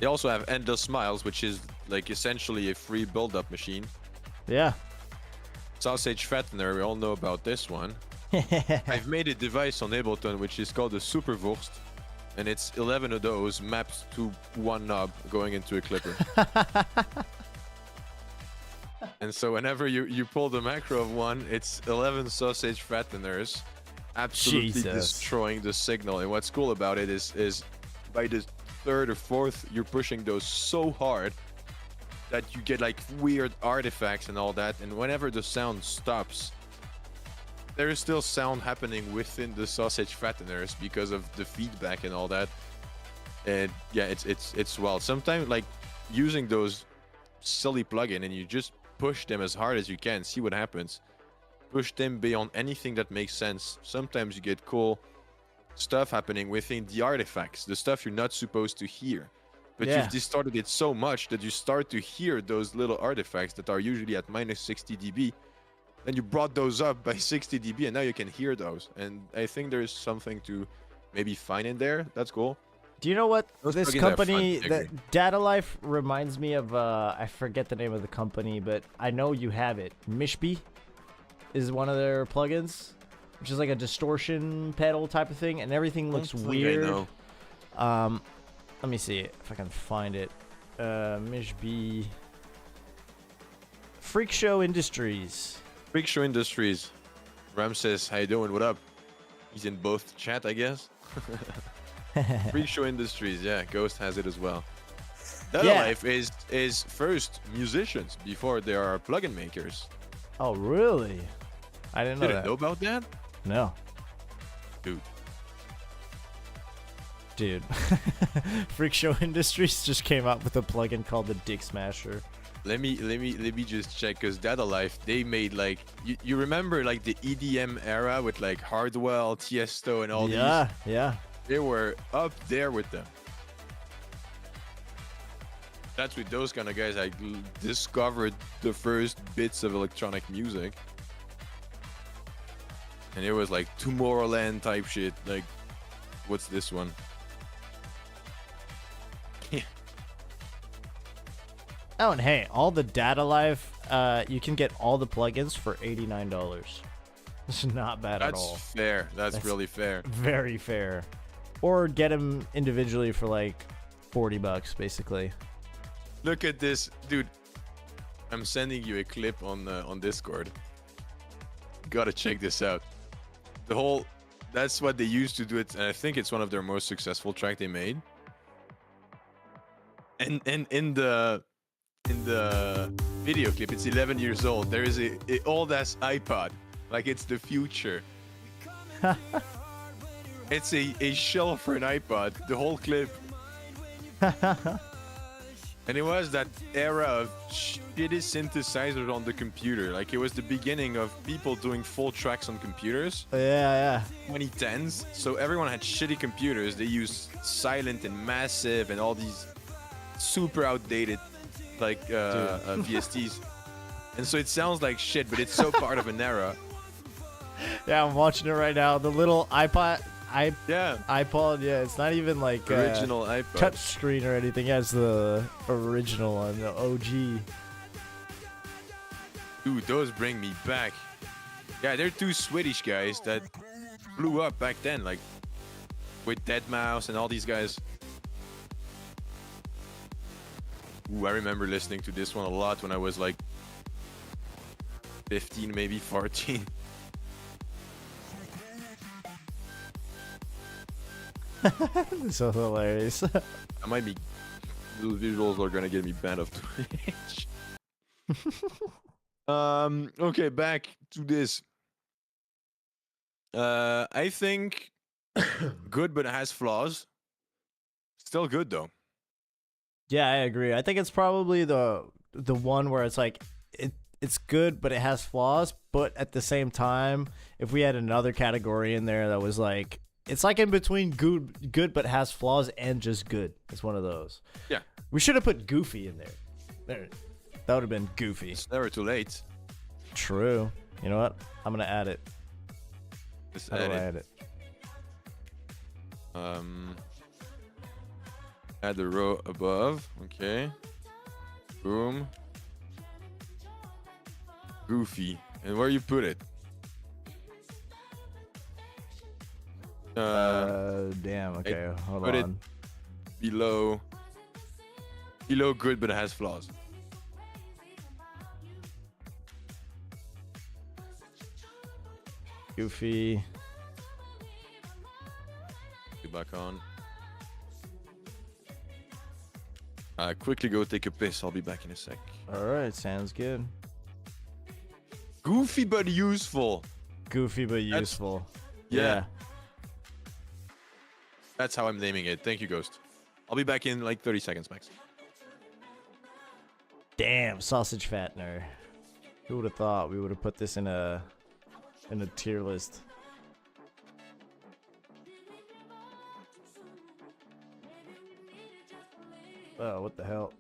S3: They also have Endless Smiles, which is like essentially a free build-up machine.
S1: Yeah.
S3: Sausage Fattener, we all know about this one. I've made a device on Ableton which is called a Superwurst, and it's 11 of those mapped to 1 knob going into a clipper. And so whenever you pull the macro of one, it's 11 sausage fatteners absolutely destroying the signal. And what's cool about it is by the 3rd or 4th, you're pushing those so hard that you get like weird artifacts and all that. And whenever the sound stops, there is still sound happening within the sausage fatteners because of the feedback and all that. And yeah, it's well. Sometimes like using those silly plugin and you just push them as hard as you can, see what happens. Push them beyond anything that makes sense. Sometimes you get cool stuff happening within the artifacts, the stuff you're not supposed to hear. But
S1: Yeah.
S3: you've distorted it so much that you start to hear those little artifacts that are usually at minus 60 dB. Then you brought those up by 60 dB and now you can hear those. And I think there's something to maybe find in there. That's cool.
S1: Do you know what
S3: Those
S1: this
S3: plugins are fun
S1: company,
S3: to
S1: that
S3: agree.
S1: Data Life reminds me of? I forget the name of the company, but I know you have it. Mishby is one of their plugins, which is like a distortion pedal type of thing, and everything looks
S3: Don't think
S1: weird.
S3: I know.
S1: Let me see if I can find it. Mishby. Freak Show Industries.
S3: Freak Show Industries. Ram says, "How you doing? What up?" He's in both chat, I guess. Freak Show Industries, yeah. Ghost has it as well. Data
S1: Yeah.
S3: Life is first musicians before they are plugin makers.
S1: Oh, really? I didn't know
S3: Didn't
S1: that.
S3: know about that,
S1: No.
S3: dude.
S1: Dude. Freak Show Industries just came out with a plugin called the Dick Smasher.
S3: Let me just check, because Data Life, they made like you remember like the EDM era with like Hardwell, Tiesto, and all
S1: Yeah,
S3: these.
S1: yeah.
S3: They were up there with them. That's with those kind of guys I discovered the first bits of electronic music. And it was like Tomorrowland type shit. Like, what's this one?
S1: Oh, and hey, all the Data Life, you can get all the plugins for $89. It's not bad at
S3: That's
S1: all.
S3: fair. That's really fair.
S1: Very fair. Or get them individually for like $40, basically.
S3: Look at this, dude. I'm sending you a clip on Discord. Gotta check this out. The whole, that's what they used to do it, and I think it's one of their most successful track they made. And in the video clip, it's 11 years old. There is a old ass iPod, like it's the future. It's a shell for an iPod. The whole clip. And it was that era of shitty synthesizers on the computer. Like, it was the beginning of people doing full tracks on computers.
S1: Yeah,
S3: 2010s. So everyone had shitty computers. They used Silent and Massive and all these super outdated like VSTs. And so it sounds like shit, but it's so part of an era.
S1: yeah. I'm watching it right now. The little
S3: Yeah.
S1: iPod, yeah, it's not even like
S3: Original iPod.
S1: touch screen or anything. Yeah, it's the original one, the OG.
S3: Dude, those bring me back. Yeah, they're two Swedish guys that blew up back then, like with Deadmau5 and all these guys. Ooh, I remember listening to this one a lot when I was like 15, maybe 14.
S1: So hilarious.
S3: I might be. Those visuals are gonna get me banned off Twitch. Okay, back to this. I think good, but it has flaws. Still good though.
S1: Yeah, I agree. I think it's probably the one where it's like it's good, but it has flaws. But at the same time, if we had another category in there that was like, it's like in between good but has flaws and just good. It's one of those.
S3: Yeah.
S1: We should have put Goofy in there. That would have been Goofy.
S3: It's never too late.
S1: True. You know what? I'm gonna add it.
S3: Just
S1: How do I
S3: add
S1: add
S3: it.
S1: it?
S3: Add the row above. Okay. Boom. Goofy. And where you put it?
S1: Damn. Okay, hold
S3: put it
S1: on.
S3: Below good, but it has flaws.
S1: Goofy.
S3: Get back on. Quickly go take a piss. I'll be back in a sec.
S1: All right, sounds good.
S3: Goofy but useful.
S1: Goofy but useful.
S3: Yeah. That's how I'm naming it. Thank you, Ghost. I'll be back in like 30 seconds max.
S1: Damn, sausage fattener. Who would have thought we would have put this in a tier list? Oh, what the hell?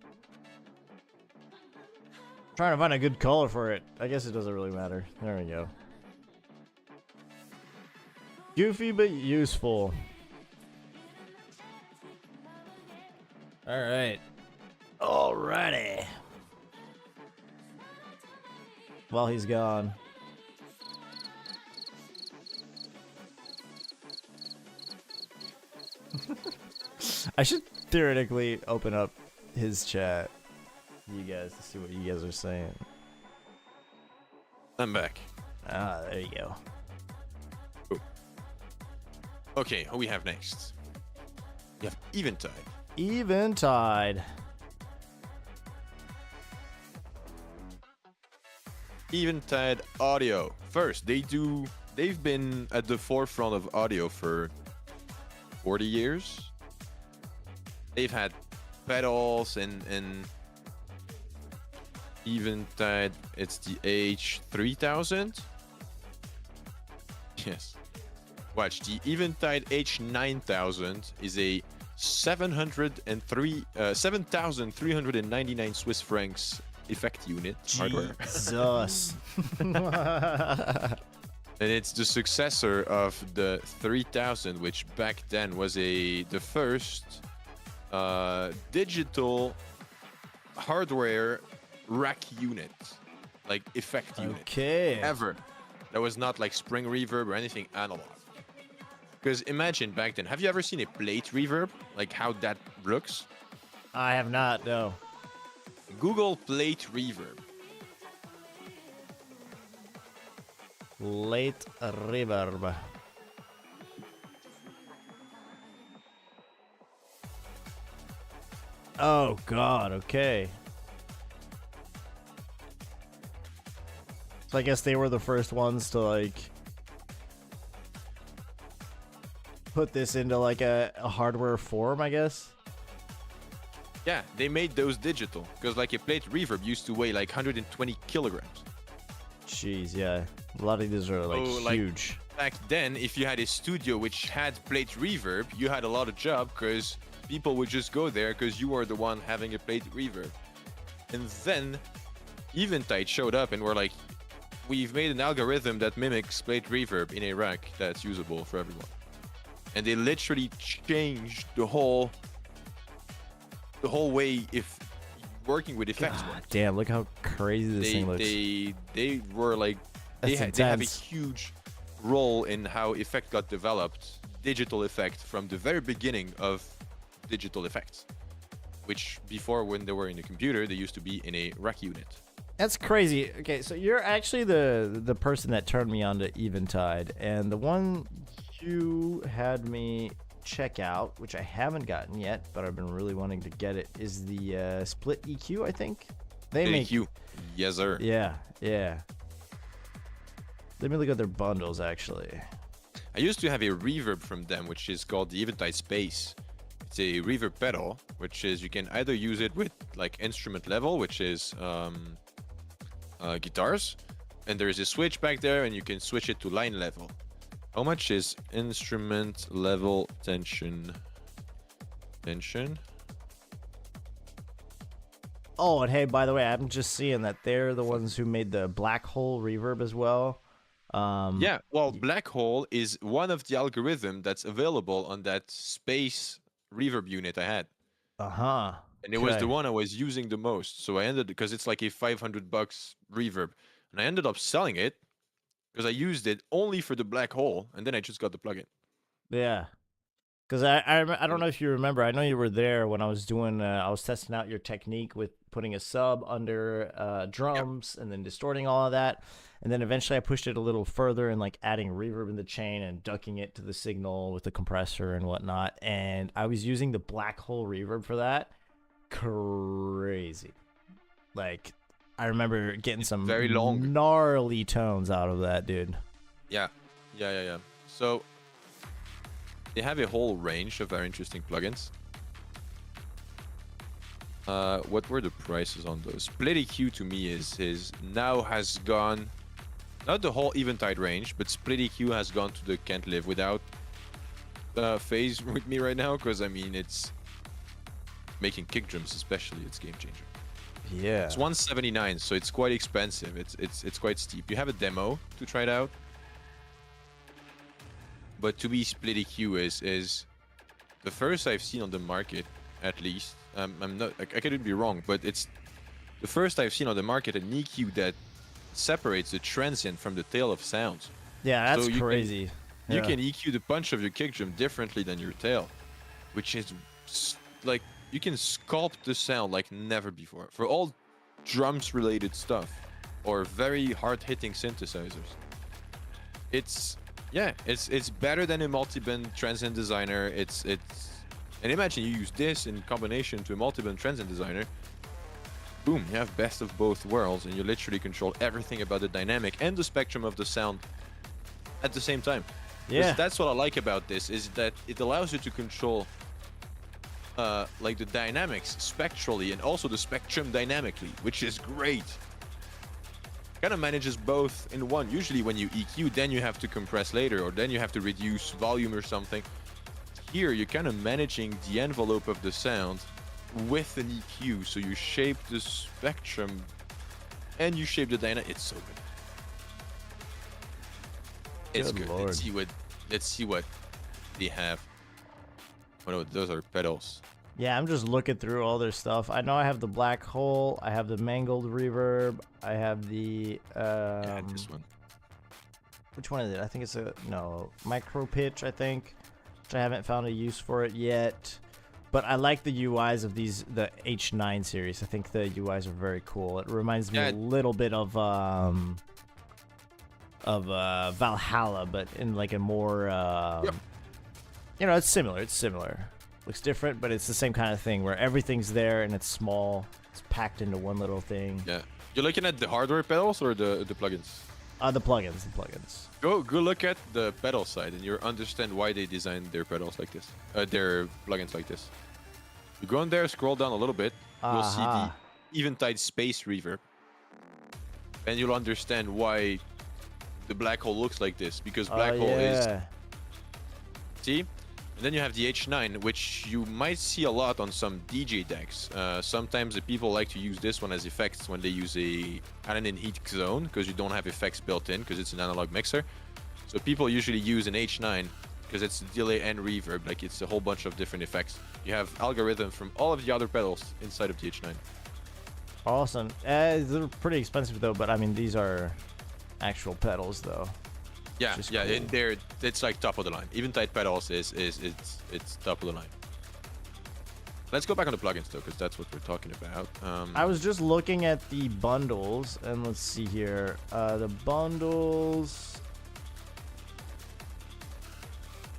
S1: Trying to find a good color for it. I guess it doesn't really matter. There we go. Goofy but useful. Alright. Alrighty. While he's gone. I should theoretically open up his chat. You guys to see what you guys are saying.
S3: I'm back.
S1: Ah, there you go.
S3: Cool. Okay, who we have next? We have Eventide.
S1: Eventide.
S3: Eventide Audio. First, they've been at the forefront of audio for 40 years. They've had pedals and Eventide, it's the H3000. Yes. Watch, the Eventide H9000 is a 7,399 Swiss francs effect unit hardware.
S1: Jesus.
S3: And it's the successor of the 3000, which back then was the first digital hardware rack unit, like effect unit ever. That was not like spring reverb or anything analog. Because imagine back then, have you ever seen a plate reverb? Like how that looks?
S1: I have not, no.
S3: Google plate reverb.
S1: Late reverb. Oh god, okay. So I guess they were the first ones to like put this into like a hardware form, I guess.
S3: Yeah, they made those digital because like a plate reverb used to weigh like 120 kilograms.
S1: Jeez, yeah. A lot of these are like huge.
S3: Back then, if you had a studio which had plate reverb, you had a lot of job because people would just go there because you were the one having a plate reverb. And then Eventide showed up and were like, we've made an algorithm that mimics plate reverb in a rack that's usable for everyone. And they literally changed the whole way if working with effects.
S1: God, damn, look how crazy this thing looks.
S3: They were like they have a huge role in how effect got developed, digital effect from the very beginning of digital effects, which before when they were in a computer they used to be in a rack unit.
S1: That's crazy. Okay, so you're actually the person that turned me on to Eventide, and the one you had me check out, which I haven't gotten yet, but I've been really wanting to get it, is the split EQ, I think. They make
S3: EQ. Yes, sir.
S1: Yeah, yeah. Let me look at their bundles, actually.
S3: I used to have a reverb from them, which is called the Eventide Space. It's a reverb pedal, which is you can either use it with like instrument level, which is guitars, and there is a switch back there, and you can switch it to line level. How much is instrument level tension?
S1: Oh, and hey, by the way, I'm just seeing that they're the ones who made the black hole reverb as well.
S3: Yeah, well, Black Hole is one of the algorithm that's available on that space reverb unit I had.
S1: Uh-huh.
S3: And it was the one I was using the most. So I ended, because it's like a $500 reverb, and I ended up selling it because I used it only for the Black Hole, and then I just got the plugin.
S1: Yeah. Because I don't know if you remember, I know you were there when I was doing, I was testing out your technique with putting a sub under drums and then distorting all of that. And then eventually I pushed it a little further and like adding reverb in the chain and ducking it to the signal with the compressor and whatnot. And I was using the Black Hole reverb for that. Crazy. Like, I remember getting some
S3: very long,
S1: gnarly tones out of that, dude.
S3: Yeah. So they have a whole range of very interesting plugins. What were the prices on those? Split EQ to me is now has gone, not the whole Eventide range, but Split EQ has gone to the can't live without phase with me right now, because I mean it's making kick drums especially, it's game changer.
S1: Yeah.
S3: It's 179, so it's quite expensive. It's quite steep. You have a demo to try it out, but to be Split EQ is the first I've seen on the market, at least. I'm not. I could be wrong, but it's the first I've seen on the market an EQ that separates the transient from the tail of sounds.
S1: Yeah, that's
S3: So you can-
S1: crazy.
S3: You
S1: Yeah.
S3: can EQ the punch of your kick drum differently than your tail, which is like you can sculpt the sound like never before for all drums related stuff or very hard hitting synthesizers. It's better than a multi-band transient designer. And imagine you use this in combination to a multi-band transient designer. Boom, you have best of both worlds, and you literally control everything about the dynamic and the spectrum of the sound at the same time. 'Cause
S1: Yeah.
S3: that's what I like about this, is that it allows you to control like the dynamics spectrally and also the spectrum dynamically, which is great. Kind of manages both in one. Usually when you EQ, then you have to compress later, or then you have to reduce volume or something. Here you're kind of managing the envelope of the sound with an EQ, so you shape the spectrum and you shape the dynamic. It's so good. It's
S1: Good
S3: good.
S1: Lord.
S3: Let's see what they have. Oh no, those are pedals.
S1: Yeah, I'm just looking through all their stuff. I know I have the black hole. I have the mangled reverb. I have the
S3: Yeah, this one.
S1: which one is it? I think it's a micro pitch. I think, which I haven't found a use for it yet. But I like the UIs of the H9 series. I think the UIs are very cool. It reminds me
S3: Yeah.
S1: a little bit of Valhalla, but in like a more
S3: Yep.
S1: it's similar. It's similar. Looks different, but it's the same kind of thing where everything's there and it's small. It's packed into one little thing.
S3: Yeah. You're looking at the hardware pedals or the plugins?
S1: The plugins.
S3: Go look at the pedal side, and you'll understand why they designed their pedals like this. Their plugins like this. You go in there, scroll down a little bit. You'll see the
S1: Aha.
S3: Eventide space reverb, and you'll understand why the black hole looks like this. Because black hole is see. And then you have the H9, which you might see a lot on some DJ decks. Sometimes the people like to use this one as effects when they use a Alanin Heat Zone, because you don't have effects built in, because it's an analog mixer. So people usually use an H9 because it's delay and reverb, like it's a whole bunch of different effects. You have algorithm from all of the other pedals inside of the H9.
S1: Awesome. They're pretty expensive though, but I mean these are actual pedals though.
S3: Yeah,
S1: Which is
S3: yeah,
S1: cool.
S3: it's like top of the line. Eventide pedals it's top of the line. Let's go back on the plugins though, because that's what we're talking about.
S1: I was just looking at the bundles, and let's see here. The bundles.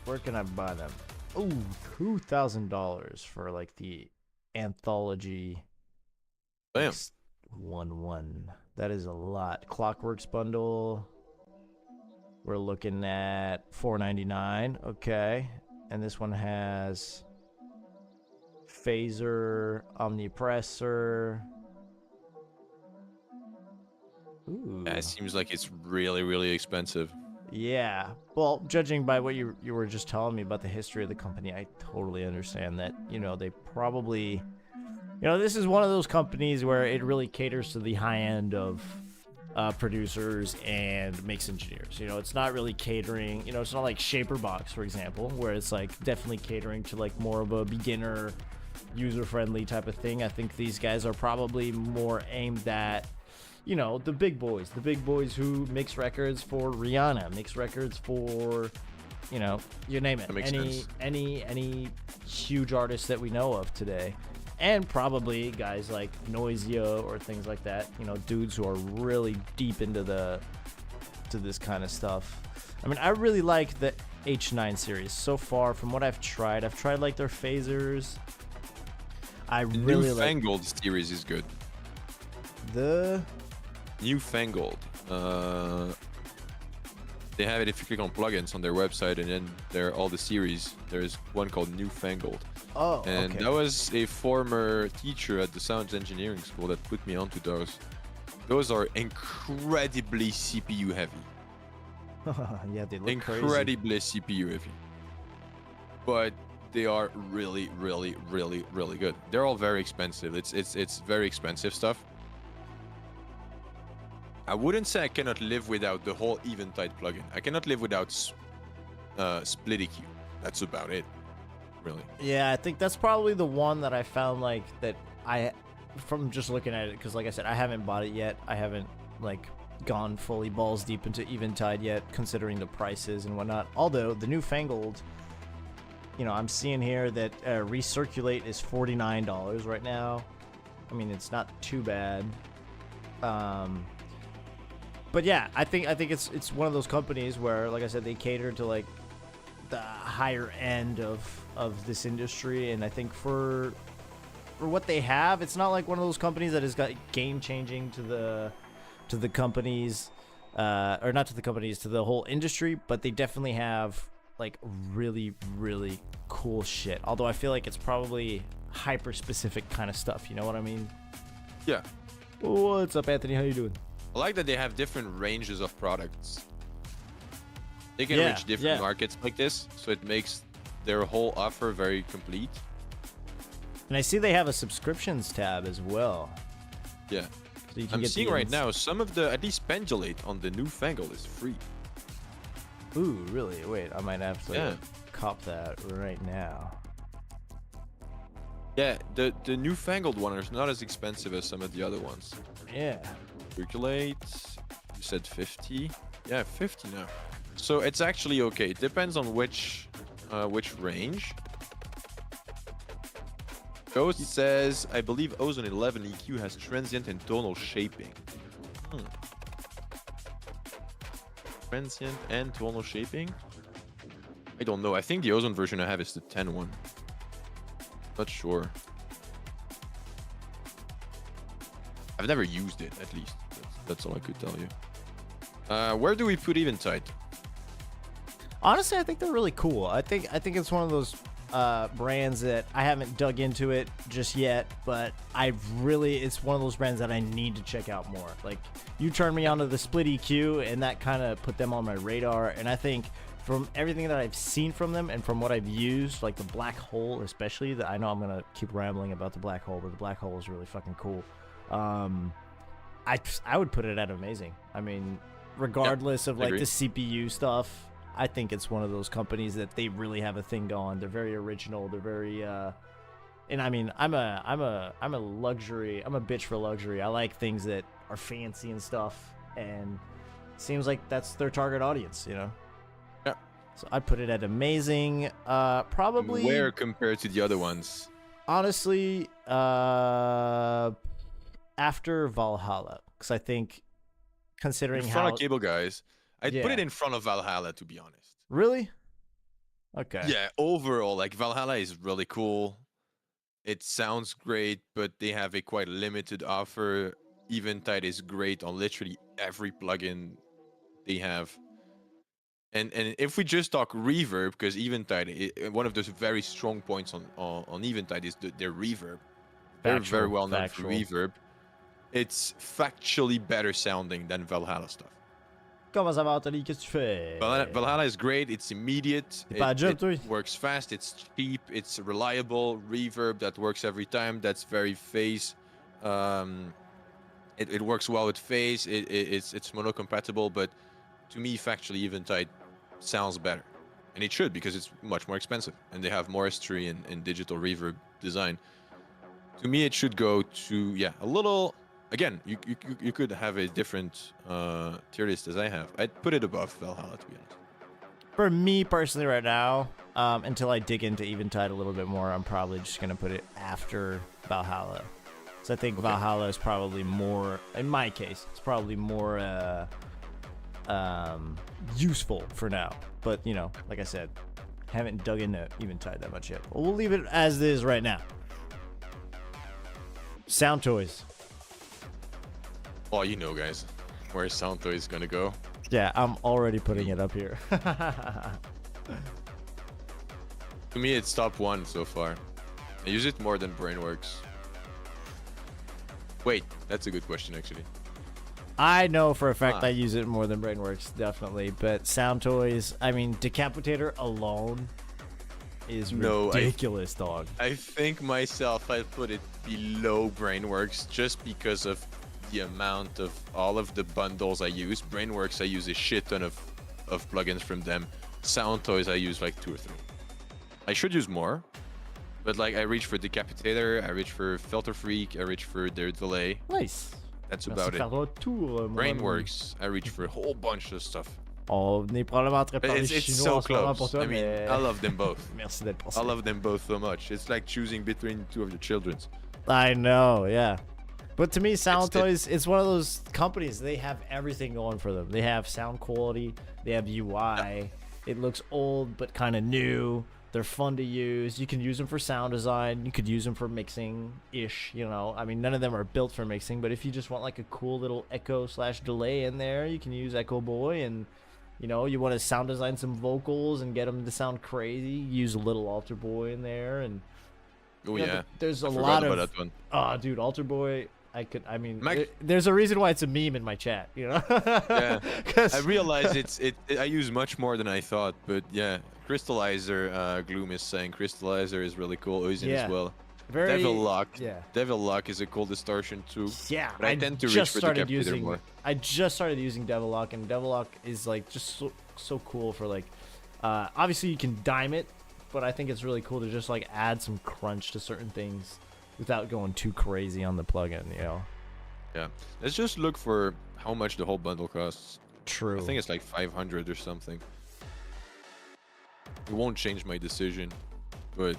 S1: Where can I buy them? Oh, $2,000 for like the anthology.
S3: Bam.
S1: X11. That is a lot. Clockworks bundle. We're looking at $4.99. Okay, and this one has phaser, omnipressor. Ooh.
S3: Yeah, it seems like it's really, really expensive.
S1: Yeah. Well, judging by what you were just telling me about the history of the company, I totally understand that, they probably, this is one of those companies where it really caters to the high end of producers and mix engineers. It's not really catering, it's not like Shaperbox, for example, where it's like definitely catering to like more of a beginner, user-friendly type of thing. I think these guys are probably more aimed at the big boys who mix records for Rihanna, mix records for, you name it.
S3: That makes sense.
S1: Any huge artists that we know of today. And probably guys like Noisia or things like that, dudes who are really deep into this kind of stuff. I mean, I really like the H9 series so far. From what I've tried like their phasers. I
S3: The
S1: really like
S3: Newfangled series is good.
S1: the
S3: Newfangled. They have it if you click on plugins on their website, and then there are all the series. There's one called Newfangled.
S1: Oh,
S3: And
S1: okay.
S3: that was a former teacher at the sound engineering school that put me onto those. Those are incredibly CPU heavy.
S1: Yeah, they look
S3: Incredibly CPU heavy. But they are really, really, really, really good. They're all very expensive. It's very expensive stuff. I wouldn't say I cannot live without the whole Eventide plugin. I cannot live without Split EQ. That's about it, really.
S1: Yeah, I think that's probably the one that I found like that from just looking at it, because like I said, I haven't bought it yet. I haven't like gone fully balls deep into Eventide yet, considering the prices and whatnot. Although the Newfangled, you know, I'm seeing here that Recirculate is $49 right now. I mean, it's not too bad. But yeah, I think it's one of those companies where, like I said, they cater to like the higher end of this industry, and I think for what they have, it's not like one of those companies that has got game changing to the companies, or not to the companies, to the whole industry, but they definitely have like really, really cool shit. Although I feel like it's probably hyper specific kind of stuff. You know what I mean?
S3: Yeah.
S1: What's up, Anthony? How you doing?
S3: I like that they have different ranges of products. They can reach different markets like this, so it makes their whole offer very complete.
S1: And I see they have a subscriptions tab as well.
S3: Yeah.
S1: So you can
S3: I'm
S1: get
S3: seeing right now some of the, at least Pendulate on the Newfangled is free.
S1: Ooh, really? Wait, I might have to cop that right now.
S3: Yeah, the Newfangled one is not as expensive as some of the other ones.
S1: Yeah.
S3: Circulate, you said 50? Yeah, 50 now. So it's actually okay. It depends on which range. Ghost says, I believe Ozone 11 EQ has transient and tonal shaping. Transient and tonal shaping? I don't know. I think the Ozone version I have is the 10 one. Not sure. I've never used it, at least. That's all I could tell you. Where do we put Eventide?
S1: Honestly, I think they're really cool. I think it's one of those brands that I haven't dug into it just yet, but it's one of those brands that I need to check out more. Like, you turned me onto the Split EQ, and that kind of put them on my radar. And I think from everything that I've seen from them and from what I've used, like the Black Hole especially, that I know I'm gonna keep rambling about the Black Hole, but the Black Hole is really fucking cool. I would put it at amazing. I mean, regardless of like the CPU stuff, I think it's one of those companies that they really have a thing going. They're very original. They're very and I mean, I'm a bitch for luxury. I like things that are fancy and stuff, and seems like that's their target audience, you know.
S3: Yeah.
S1: So I put it at amazing. Probably
S3: where compared to the other ones?
S1: Honestly, after Valhalla, because I think considering
S3: in front
S1: how
S3: of Cable Guys, I'd put it in front of Valhalla, to be honest.
S1: Really? Okay.
S3: Yeah, overall, like Valhalla is really cool. It sounds great, but they have a quite limited offer. Eventide is great on literally every plugin they have. And if we just talk reverb, because Eventide, one of those very strong points on Eventide is their reverb. They're very well known for reverb. It's factually better sounding than Valhalla stuff.
S1: Comment ça va, Anthony? Qu'est-ce que tu fais?
S3: Valhalla is great. It's immediate. It works fast. It's cheap. It's reliable. Reverb that works every time. That's very phase. It works well with phase. It's mono compatible, but to me, factually, Eventide sounds better, and it should, because it's much more expensive, and they have more history in digital reverb design. To me, it should go to a little. Again, you could have a different tier list as I have. I'd put it above Valhalla, to be honest.
S1: For me personally, right now, until I dig into Eventide a little bit more, I'm probably just gonna put it after Valhalla. So I think Valhalla is probably more, in my case, it's probably more useful for now. But you know, like I said, haven't dug into Eventide that much yet. But we'll leave it as it is right now. Sound toys.
S3: Well, you know, guys, where Sound Toys is gonna go.
S1: Yeah, I'm already putting it up here.
S3: To me, it's top 1 so far. I use it more than Brainworks. Wait, that's a good question, actually.
S1: I know for a fact
S3: Huh.
S1: I use it more than Brainworks, definitely. But Sound Toys, I mean, Decapitator alone is
S3: No,
S1: ridiculous, dog.
S3: I think myself, I put it below Brainworks just because of the amount of all of the bundles I use. Brainworks, I use a shit ton of plugins from them. Sound Toys, I use like 2 or 3. I should use more, but like I reach for Decapitator, I reach for Filter Freak, I reach for their delay.
S1: Nice.
S3: That's
S1: Merci
S3: about
S1: de
S3: it.
S1: faire votre tour, mon ami.
S3: Brainworks, I reach for a whole bunch of stuff.
S1: On est probablement en train de
S3: But
S1: parler
S3: it's
S1: chinois
S3: so
S1: en ce moment
S3: close.
S1: pour toi,
S3: I mean,
S1: mais...
S3: I love them both.
S1: Merci d'être passé.
S3: I love them both so much. It's like choosing between 2 of your children's.
S1: I know, yeah. But to me, Sound
S3: It's-
S1: Toys, it's one of those companies, they have everything going for them. They have sound quality, they have UI, it looks old but kind of new. They're fun to use. You can use them for sound design. You could use them for mixing-ish, you know. I mean, none of them are built for mixing, but if you just want like a cool little echo/delay in there, you can use Echo Boy. And, you know, you want to sound design some vocals and get them to sound crazy, use a little Alter Boy in there. And
S3: Oh,
S1: you know,
S3: yeah.
S1: there's a
S3: I forgot
S1: lot
S3: about
S1: of...
S3: that one.
S1: Oh, dude, Alter Boy...
S3: Mac-
S1: there's a reason why it's a meme in my chat, you know?
S3: Yeah.
S1: 'Cause-
S3: I realize I use much more than I thought, but yeah. Crystallizer, Gloom is saying Crystallizer is really cool. Oisin
S1: Yeah.
S3: as well.
S1: very,
S3: Devil Lock.
S1: Yeah.
S3: Devil Lock is a cool distortion too.
S1: Yeah,
S3: But I tend to reach
S1: just
S3: for
S1: started
S3: Decapitator
S1: using.
S3: more.
S1: I just started using Devil Lock, and Devil Lock is like just so cool for like. Obviously, you can dime it, but I think it's really cool to just like add some crunch to certain things without going too crazy on the plugin. You know.
S3: Yeah. Let's just look for how much the whole bundle costs.
S1: True.
S3: I think it's like 500 or something. It won't change my decision, but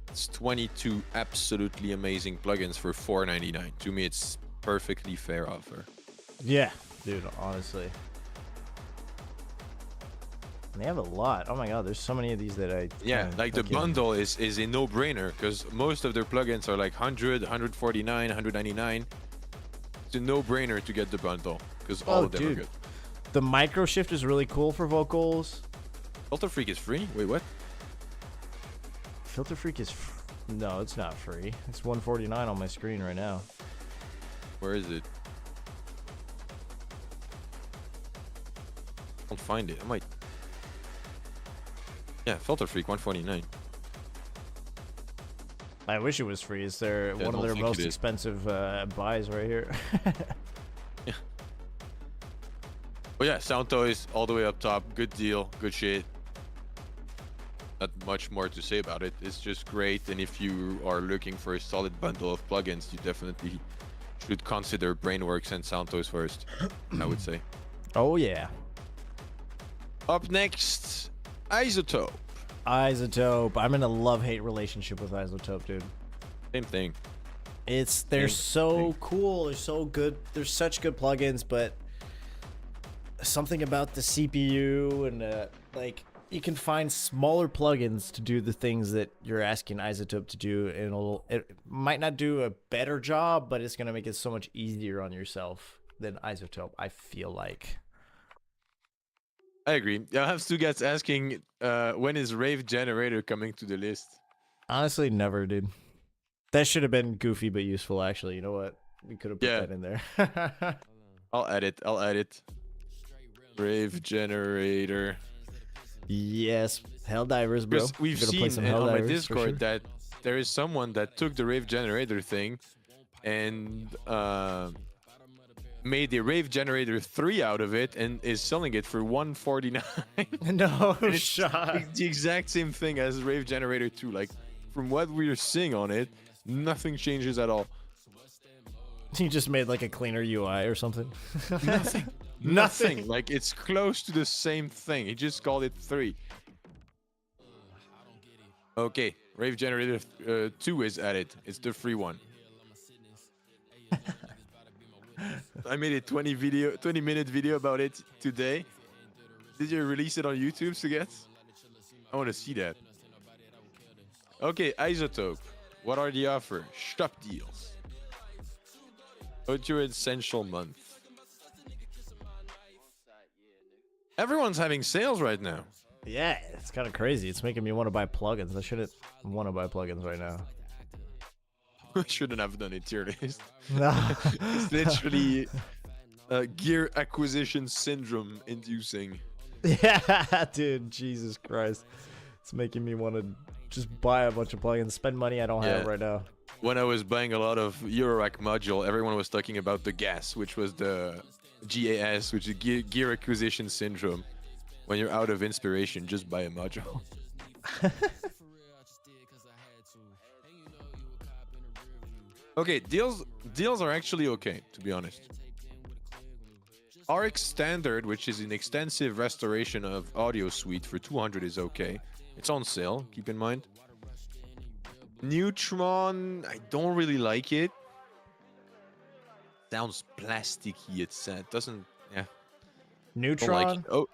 S3: it's 22 absolutely amazing plugins for $4.99. To me, it's perfectly fair offer.
S1: Yeah, dude. Honestly. And they have a lot. Oh my god, there's so many of these that I.
S3: Yeah,
S1: can't
S3: like the
S1: fucking-
S3: bundle is a no-brainer because most of their plugins are like 100, 149, 199. It's a no-brainer to get the bundle because all
S1: Oh,
S3: of them are
S1: dude.
S3: good.
S1: The micro shift is really cool for vocals.
S3: Filter Freak is free? Wait, what?
S1: Filter Freak is. No, it's not free. It's 149 on my screen right now.
S3: Where is it? I can't find it. I might. Yeah, Filter Freak 149.
S1: I wish it was free. It's their one of
S3: don't
S1: their
S3: think
S1: most
S3: it is.
S1: expensive buys right here.
S3: Oh yeah, Sound Toys all the way up top. Good deal. Good shit. Not much more to say about it. It's just great. And if you are looking for a solid bundle of plugins, you definitely should consider Brainworks and Sound Toys first, I would say.
S1: Oh yeah,
S3: Up next, Isotope.
S1: Isotope. I'm in a love-hate relationship with Isotope, dude.
S3: Same thing.
S1: They're
S3: Same
S1: so
S3: thing.
S1: cool. They're so good. They're such good plugins, but something about the CPU and like you can find smaller plugins to do the things that you're asking Isotope to do, and it might not do a better job, but it's gonna make it so much easier on yourself than Isotope. I feel like.
S3: I agree. I have Stugatz asking when is Rave Generator coming to the list?
S1: Honestly, never, dude. That should have been goofy but useful, actually. You know what? We could have put
S3: Yeah.
S1: that in there.
S3: I'll add it. I'll add it. Rave Generator.
S1: Yes, Helldivers, bro.
S3: Because we've
S1: Gonna play
S3: seen
S1: some
S3: on my
S1: Helldivers for
S3: Discord
S1: sure.
S3: that there is someone that took the Rave Generator thing and made the Rave Generator 3 out of it and is selling it for $149.
S1: No
S3: It's
S1: shot.
S3: the exact same thing as Rave Generator 2. Like, from what we're seeing on it, nothing changes at all.
S1: You just made like a cleaner UI or something.
S3: Nothing. Nothing. Like, it's close to the same thing. He just called it 3. Okay, Rave Generator 2 is added. It's the free one. I made a 20-minute video about it today. Did you release it on YouTube, Stugatz? I want to see that. Okay, Isotope. What are the offer? Shop deals. Go to your essential month. Everyone's having sales right now.
S1: Yeah, it's kind of crazy. It's making me want to buy plugins. I shouldn't want to buy plugins right now.
S3: I shouldn't have done a tier list.
S1: No.
S3: It's literally gear acquisition syndrome inducing.
S1: Yeah, dude, Jesus Christ. It's making me want to just buy a bunch of plugins, spend money I don't have right now.
S3: When I was buying a lot of Eurorack module, everyone was talking about the GAS, which was the GAS, which is gear acquisition syndrome. When you're out of inspiration, just buy a module. Okay, deals are actually okay, to be honest. RX Standard, which is an extensive restoration of Audio Suite for 200 is okay. It's on sale, keep in mind. Neutron, I don't really like it. Sounds plasticky, it doesn't, yeah.
S1: Neutron?
S3: Don't like it. Oh,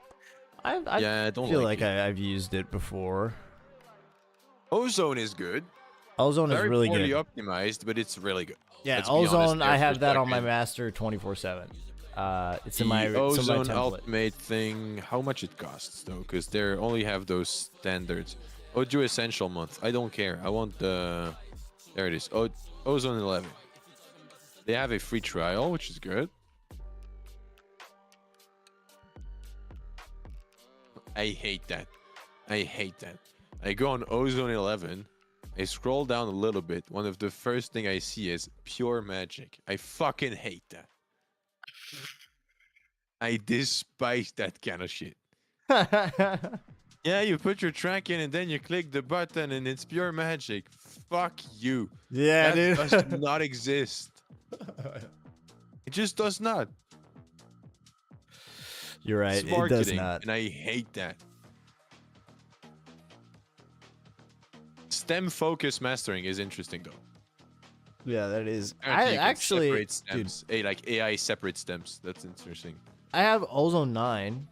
S1: I
S3: don't
S1: feel
S3: like
S1: like I've used it before.
S3: Ozone is good.
S1: Ozone is really
S3: Very
S1: good.
S3: poorly optimized, but it's really good.
S1: Yeah,
S3: Let's be honest,
S1: Ozone, I
S3: their
S1: have
S3: first
S1: that on my
S3: plugin.
S1: master 24/7. It's in
S3: The
S1: my it's in my
S3: Ozone
S1: template.
S3: Ultimate thing, how much it costs though? Because they only have those standards. Audio Essential month. I don't care. I want the. There it is. Ozone 11. They have a free trial, which is good. I hate that. I hate that. I go on Ozone 11. I scroll down a little bit. One of the first thing I see is pure magic. I fucking hate that. I despise that kind of shit. Yeah, you put your track in and then you click the button and it's pure magic. Fuck you.
S1: Yeah,
S3: That
S1: dude.
S3: does not exist. It just does not.
S1: You're right.
S3: It's
S1: It does
S3: marketing,
S1: not.
S3: and I hate that. Stem focus mastering is interesting though.
S1: Yeah, that is.
S3: Apparently
S1: I
S3: you can
S1: actually,
S3: separate
S1: dude,
S3: stems. Like AI separate stems. That's interesting.
S1: I have Ozone 9,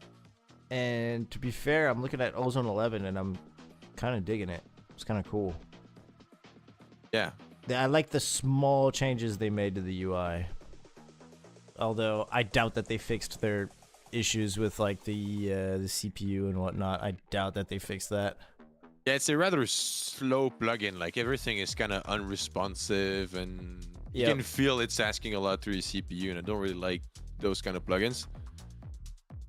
S1: and to be fair, I'm looking at Ozone 11, and I'm kind of digging it. It's kind of cool.
S3: Yeah.
S1: I like the small changes they made to the UI. Although I doubt that they fixed their issues with like the CPU and whatnot. I doubt that they fixed that.
S3: Yeah, it's a rather slow plugin. Like everything is kind of unresponsive, and you
S1: Yep.
S3: can feel it's asking a lot through your CPU, and I don't really like those kind of plugins.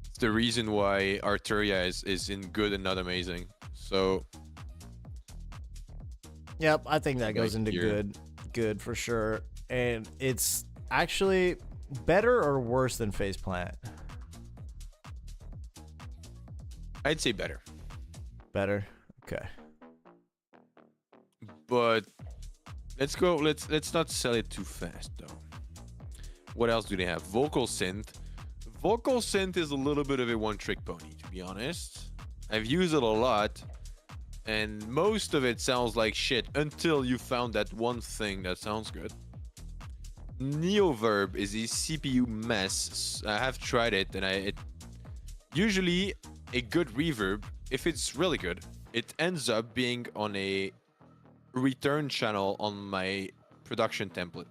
S3: It's the reason why Arturia is in good and not amazing. So
S1: Yep, I think that goes
S3: Like
S1: into
S3: here.
S1: good for sure. And it's actually better or worse than Faceplant?
S3: I'd say better.
S1: Better. Okay.
S3: But let's go. Let's not sell it too fast though. What else do they have? Vocal synth. Vocal synth is a little bit of a one-trick pony, to be honest. I've used it a lot, and most of it sounds like shit until you found that one thing that sounds good. Neoverb is a CPU mess. I have tried it, and usually a good reverb, if it's really good, it ends up being on a return channel on my production template.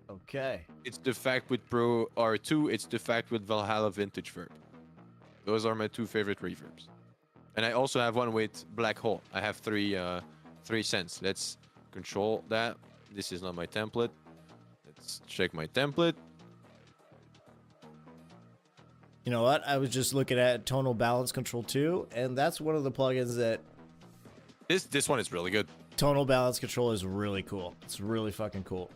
S1: Okay.
S3: It's the fact with Pro R2, it's the fact with Valhalla Vintage Verb. Those are my two favorite reverbs. And I also have one with Black Hole. I have three cents. Let's control that. This is not my template. Let's check my template.
S1: You know what? I was just looking at Tonal Balance Control 2, and that's one of the plugins that
S3: This one is really good.
S1: Tonal Balance Control is really cool. It's really fucking cool.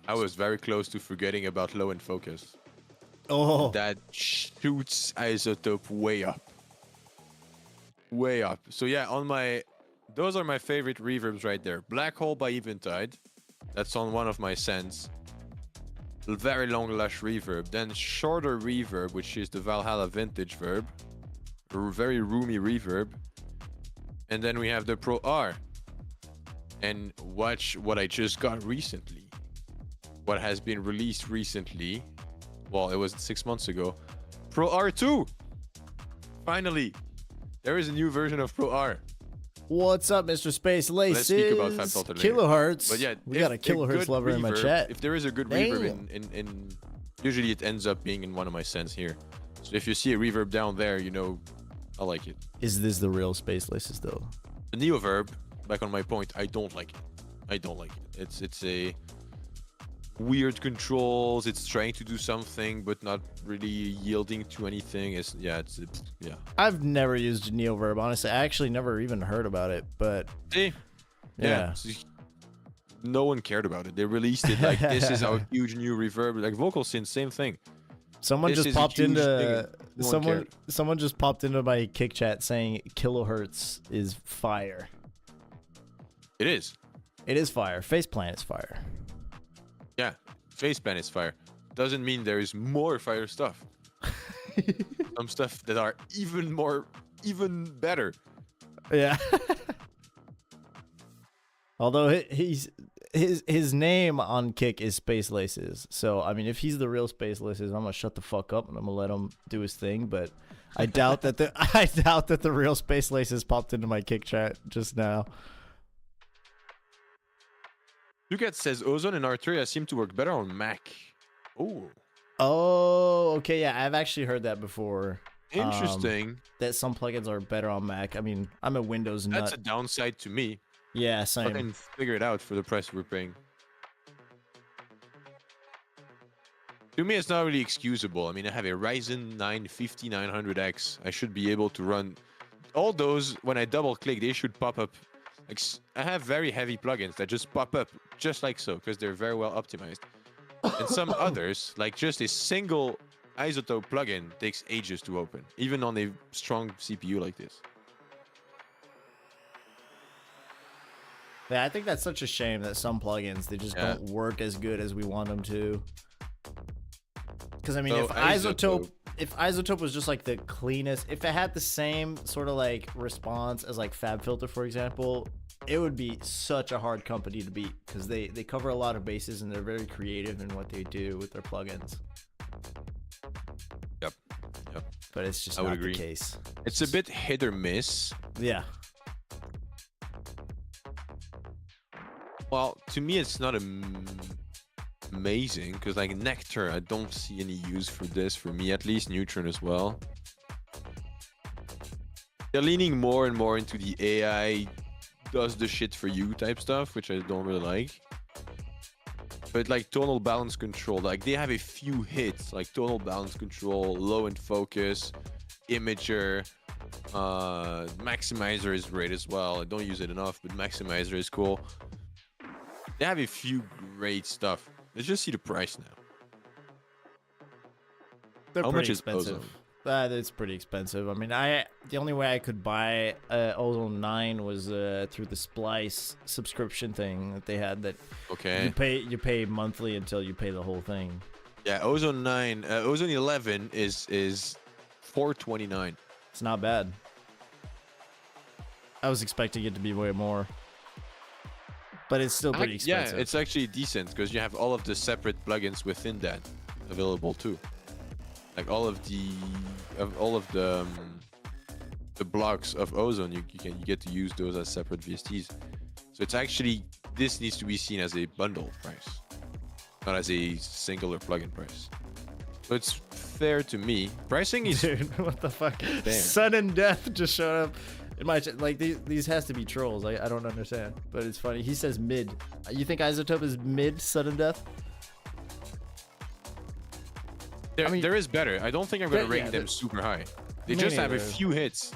S3: I was very close to forgetting about low end focus.
S1: Oh,
S3: That shoots isotope way up. Way up. So yeah, those are my favorite reverbs right there. Black Hole by Eventide. That's on one of my sends. Very long lush reverb. Then shorter reverb, which is the Valhalla Vintage Verb. Very roomy reverb. And then we have the Pro R. And watch what I just got recently. What has been released recently. Well, it was 6 months ago. Pro R2! Finally! There is a new version of Pro R.
S1: what's up, Mr. Space Laces?
S3: Let's speak about Fab Filter later.
S1: Kilohertz.
S3: But yeah,
S1: we got a kilohertz lover in my chat.
S3: If there is a good reverb in usually it ends up being in one of my sends here. So if you see a reverb down there, you know, I like it.
S1: Is this the real Space Laces though?
S3: The Neoverb, back on my point, I don't like it. I don't like it. It's a weird controls. It's trying to do something, but not really yielding to anything. It's yeah.
S1: I've never used a Neoverb, honestly. I actually never even heard about it, but
S3: See?
S1: yeah.
S3: No one cared about it. They released it like this is our huge new reverb. Like vocal synth, same thing.
S1: Someone
S3: This
S1: just
S3: is a
S1: popped
S3: huge
S1: into
S3: thing. No one cared.
S1: someone just popped into my kick chat saying kilohertz is fire.
S3: It is.
S1: It is fire. Faceplant is fire.
S3: Yeah. Faceplant is fire. Doesn't mean there is more fire stuff. Some stuff that are even better.
S1: Yeah. Although his name on Kick is Space Laces, so I mean, if he's the real Space Laces, I'm gonna shut the fuck up and I'm gonna let him do his thing. But I doubt that the real Space Laces popped into my Kick chat just now.
S3: Ducat says Ozone and Arteria seem to work better on Mac.
S1: Oh, okay, yeah, I've actually heard that before.
S3: Interesting.
S1: That some plugins are better on Mac. I mean, I'm a Windows nut.
S3: That's a downside to me.
S1: Yeah,
S3: I
S1: same.
S3: can figure it out for the price we're paying. To me, it's not really excusable. I mean, I have a Ryzen 9 5900X. I should be able to run all those. When I double click, they should pop up. Like, I have very heavy plugins that just pop up just like so because they're very well optimized. And some others, like just a single isotope plugin, takes ages to open, even on a strong CPU like this.
S1: Yeah, I think that's such a shame that some plugins they just don't work as good as we want them to. Because I mean,
S3: So
S1: if Isotope was just like the cleanest, if it had the same sort of like response as like FabFilter, for example, it would be such a hard company to beat because they cover a lot of bases and they're very creative in what they do with their plugins.
S3: Yep.
S1: But it's just
S3: I would
S1: not
S3: agree.
S1: the case.
S3: It's a bit hit or miss.
S1: Yeah.
S3: Well, to me, it's not amazing because like Nectar, I don't see any use for this. For me, at least, Neutron as well. They're leaning more and more into the AI does the shit for you type stuff, which I don't really like. But like tonal balance control, like they have a few hits, like tonal balance control, low end focus, imager, maximizer is great as well. I don't use it enough, but maximizer is cool. They have a few great stuff. Let's just see the price now.
S1: They're
S3: How
S1: pretty
S3: much is
S1: expensive.
S3: Ozone?
S1: It's pretty expensive. I mean, the only way I could buy Ozone 9 was through the Splice subscription thing that they had. That
S3: Okay.
S1: you pay monthly until you pay the whole thing.
S3: Yeah, Ozone 9, Ozone 11 is $429.
S1: It's not bad. I was expecting it to be way more, but it's still pretty expensive.
S3: Yeah, it's actually decent because you have all of the separate plugins within that available too. Like all of the blocks of Ozone, you get to use those as separate VSTs. So it's actually, this needs to be seen as a bundle price, not as a singular plugin price. So it's fair to me. Pricing is
S1: Dude, what the fuck?
S3: Damn.
S1: Sudden death just showed up in my like these has to be trolls. I don't understand, but it's funny. He says mid. You think Isotope is mid sudden death?
S3: there is better. I don't think I'm gonna rank them
S1: but-
S3: super high. They
S1: Me
S3: just have a
S1: neither.
S3: few hits.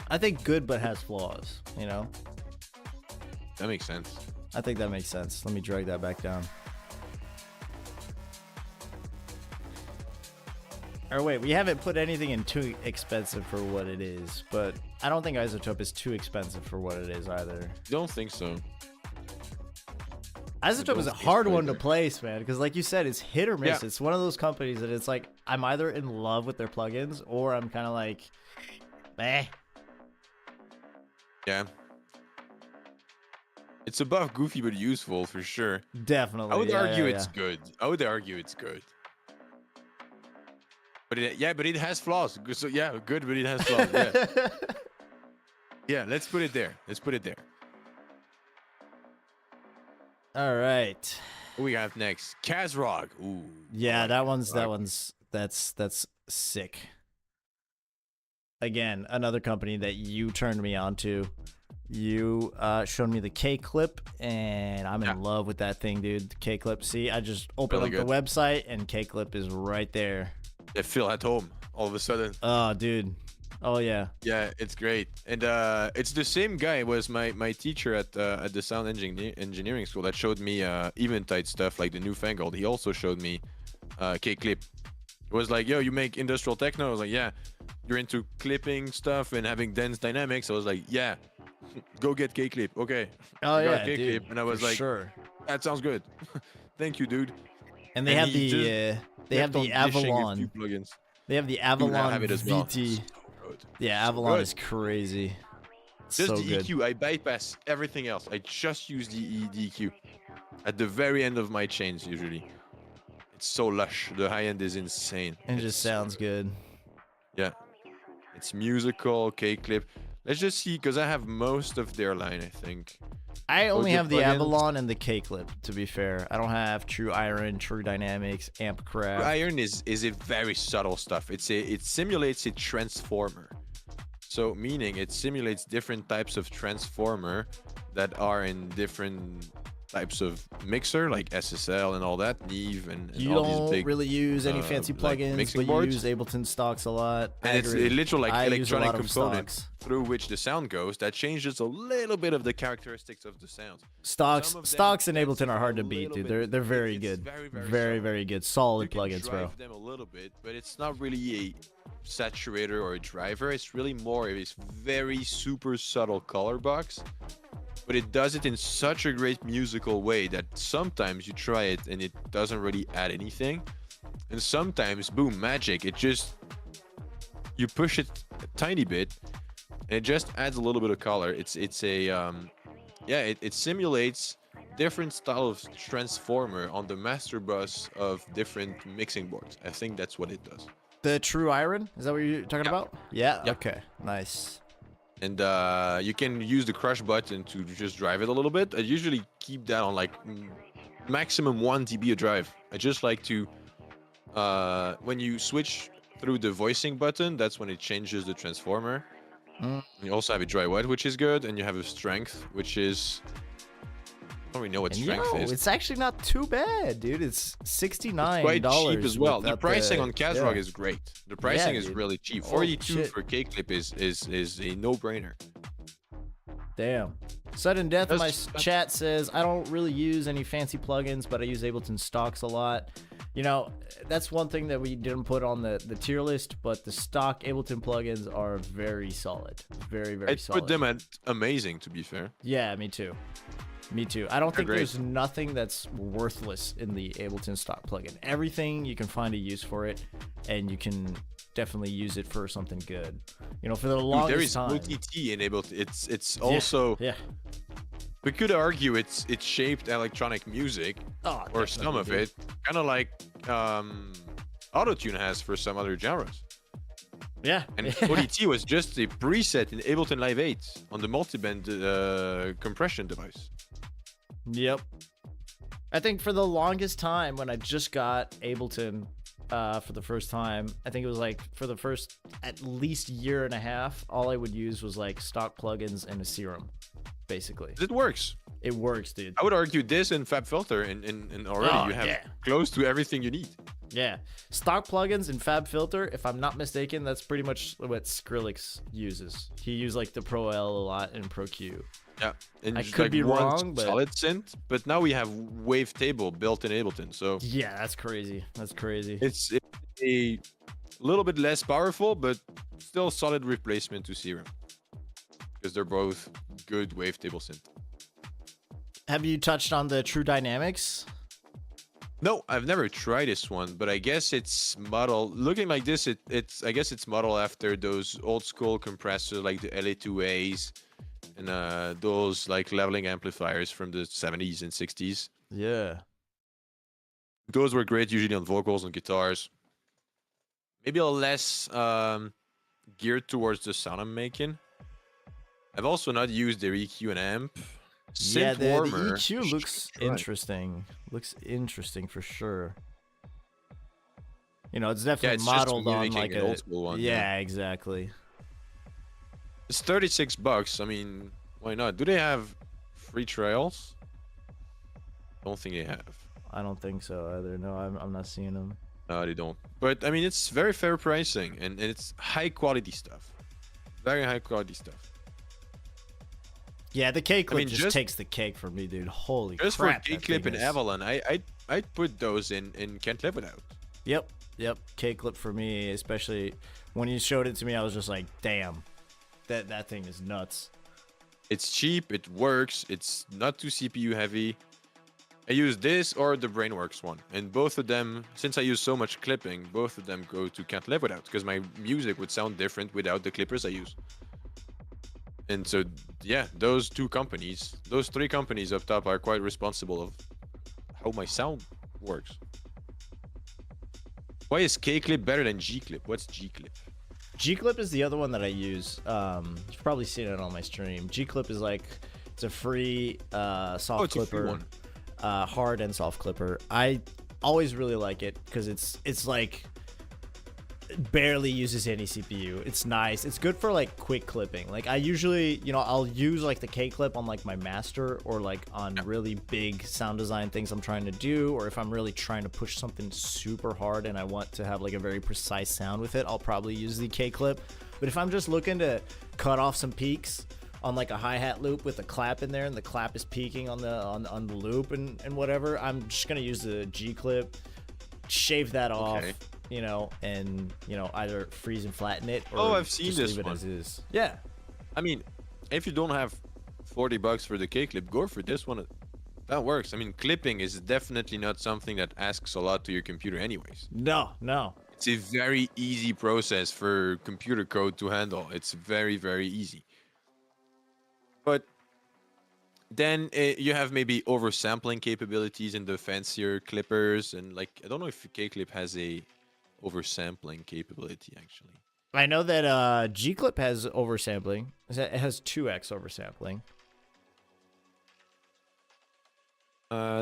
S1: I think good, but has flaws. You know.
S3: That makes sense.
S1: I think that makes sense. Let me drag that back down. Or wait, we haven't put anything in too expensive for what it is, but I don't think Isotope is too expensive for what it is either.
S3: Don't think so.
S1: Isotope is a
S3: don't think
S1: hard
S3: so
S1: one to
S3: either.
S1: place, man, because like you said, it's hit or miss.
S3: Yeah.
S1: It's one of those companies that it's like I'm either in love with their plugins or I'm kind of like, eh.
S3: Yeah. It's above goofy but useful for sure.
S1: Definitely.
S3: I would
S1: yeah,
S3: argue
S1: yeah,
S3: it's good. I would argue it's good. But it has flaws. So yeah, good, but it has flaws. Yeah.
S1: yeah.
S3: Yeah, let's put it there. Let's put it there.
S1: All right.
S3: What we have next? Kazrog. Ooh.
S1: Yeah,
S3: I like
S1: that one's
S3: Kazrog.
S1: that's sick. Again, another company that you turned me on to. You showed me the K clip, and I'm in love with that thing, dude. The K clip. See, I just opened up the website, and K clip is right there.
S3: I feel at home all of a sudden.
S1: Oh, dude. Oh yeah.
S3: Yeah, it's great, and it's the same guy. It was my teacher at the sound engineering school that showed me Eventide stuff like the Newfangled. He also showed me K clip. It was like, yo, you make industrial techno. I was like, yeah. You're into clipping stuff and having dense dynamics. I was like, yeah. Go get K clip. Okay.
S1: Oh
S3: I got
S1: yeah,
S3: K
S1: dude.
S3: clip, and I was like,
S1: sure.
S3: That sounds good. Thank you, dude.
S1: And they have the Avalon. They have the Avalon VT.
S3: So
S1: yeah,
S3: so
S1: Avalon
S3: good.
S1: is crazy.
S3: Just
S1: so
S3: the
S1: good.
S3: EQ. I bypass everything else. I just use the EQ at the very end of my chains usually. It's so lush. The high end is insane.
S1: And it just sounds good.
S3: Yeah. It's musical, K-clip. Let's just see, because I have most of their line, I think.
S1: I only have the
S3: plugins.
S1: Avalon and the K-clip, to be fair. I don't have True Iron, True Dynamics, Ampcraft.
S3: Iron is a very subtle stuff. It simulates a transformer. So meaning it simulates different types of transformer that are in different types of mixer, like SSL and all that, Neve and
S1: you
S3: all
S1: don't
S3: these big,
S1: really use any fancy
S3: like
S1: plugins,
S3: mixing
S1: but
S3: boards.
S1: you use Ableton stocks a lot.
S3: And it's a literal like electronic component
S1: stocks.
S3: through which the sound goes that changes a little bit of the characteristics of the sound.
S1: Stocks in Ableton are hard to beat, dude. They're very good. Very good. Solid plugins, bro.
S3: You can drive them a little bit, but it's not really a saturator or a driver. It's really more of a very super subtle color box. But it does it in such a great musical way that sometimes you try it and it doesn't really add anything. And sometimes, boom, magic. It just, you push it a tiny bit and it just adds a little bit of color. It simulates different style of transformer on the master bus of different mixing boards. I think that's what it does.
S1: The True Iron? Is that what you're talking about? Yeah?
S3: Yep.
S1: Okay. Nice.
S3: And you can use the crush button to just drive it a little bit. I usually keep that on like maximum 1 dB a drive. I just like to, when you switch through the voicing button, that's when it changes the transformer. You also have a dry wet, which is good, and you have a strength, which is, I don't really know what strength is.
S1: It's actually not too bad, dude. It's $69.
S3: It's quite cheap as well. The pricing on Kazrock
S1: yeah.
S3: is great. The pricing is
S1: dude.
S3: really cheap.
S1: Holy
S3: 42
S1: shit.
S3: for K-clip is a no-brainer.
S1: Damn. Sudden Death in my
S3: That's-
S1: chat says, I don't really use any fancy plugins, but I use Ableton stocks a lot. You know, that's one thing that we didn't put on the tier list, but the stock Ableton plugins are very solid. Very
S3: I'd
S1: solid.
S3: put them at amazing, to be fair.
S1: Yeah, me too. Me too. I don't think
S3: great.
S1: there's nothing that's worthless in the Ableton stock plugin. Everything you can find a use for it, and you can definitely use it for something good. You know, for the
S3: Dude,
S1: longest
S3: there is
S1: time.
S3: multi-T enabled. It's also,
S1: Yeah.
S3: we could argue it's shaped electronic music,
S1: Oh,
S3: or some of
S1: definitely,
S3: it, kind of like Autotune has for some other genres.
S1: dude. Yeah.
S3: And multi-T was just a preset in Ableton Live 8 on the multiband compression device.
S1: Yep. I think for the longest time when I just got Ableton for the first time, I think it was like for the first at least year and a half, all I would use was like stock plugins and a serum, basically.
S3: It works.
S1: It works, dude.
S3: I would argue this and FabFilter, and already you have close to everything you need.
S1: Yeah. Stock plugins and FabFilter, if I'm not mistaken, that's pretty much what Skrillex uses. He used like the Pro L a lot and Pro Q.
S3: Yeah, and
S1: I
S3: just
S1: could
S3: like
S1: be
S3: one
S1: wrong, but
S3: solid synth. But now we have Wavetable built in Ableton, so
S1: yeah, that's crazy. That's crazy.
S3: it's a little bit less powerful, but still solid replacement to Serum, because they're both good Wavetable synth.
S1: Have you touched on the True Dynamics?
S3: No, I've never tried this one, but I guess it's modeled. Looking like this, I guess it's modeled after those old school compressors like the LA2As and those like leveling amplifiers from the 70s and 60s.
S1: Yeah.
S3: Those were great usually on vocals and guitars. Maybe a less geared towards the sound I'm making. I've also not used their EQ and amp.
S1: Yeah, the
S3: Warmer,
S1: EQ looks
S3: try.
S1: interesting. Looks interesting for sure. You know, it's
S3: Yeah,
S1: definitely
S3: it's just
S1: modeled on
S3: mimicking
S1: like
S3: an old school one.
S1: Yeah, exactly.
S3: It's $36. I mean, why not? Do they have free trials? Don't think they have.
S1: I don't think so either. No, I'm not seeing them.
S3: No, they don't. But I mean, it's very fair pricing, and it's high quality stuff. Very high quality stuff.
S1: Yeah, the K clip
S3: mean,
S1: just
S3: just-
S1: takes the cake for me, dude. Holy
S3: Just
S1: crap!
S3: for
S1: that
S3: K-Clip
S1: thing
S3: and
S1: is-
S3: Avalon, I'd put those in Can't Live Without.
S1: Yep, yep. K clip for me, especially when you showed it to me, I was just like, damn, that thing is nuts.
S3: It's cheap, it works, it's not too CPU heavy. I use this or the Brainworks one, and both of them, since I use so much clipping, both of them go to Can't Live Without, because my music would sound different without the clippers I use. And so, yeah, those two companies, those three companies up top are quite responsible of how my sound works. Why is K-Clip better than G-Clip? What's G-Clip?
S1: G clip is the other one that I use. You've probably seen it on my stream. G clip is like, it's a free soft
S3: it's a free
S1: clipper.
S3: one.
S1: Hard and soft clipper. I always really like it because it's like barely uses any CPU. It's nice. It's good for like quick clipping. Like I usually, you know, I'll use like the K clip on like my master or like on really big sound design things I'm trying to do, or if I'm really trying to push something super hard and I want to have like a very precise sound with it, I'll probably use the K clip. But if I'm just looking to cut off some peaks on like a hi-hat loop with a clap in there and the clap is peaking on the loop and whatever, I'm just gonna use the G clip, shave that off,
S3: Okay.
S1: you know, and you know, either freeze and flatten it or
S3: I've seen
S1: just
S3: this
S1: leave it
S3: one.
S1: as is. Yeah.
S3: I mean, if you don't have $40 for the K-Clip, go for this one. That works. I mean, clipping is definitely not something that asks a lot to your computer anyways.
S1: No.
S3: It's a very easy process for computer code to handle. It's very, very easy. But then you have maybe oversampling capabilities in the fancier clippers, and like I don't know if K-Clip has a oversampling capability actually.
S1: I know that G clip has oversampling. It has 2x oversampling.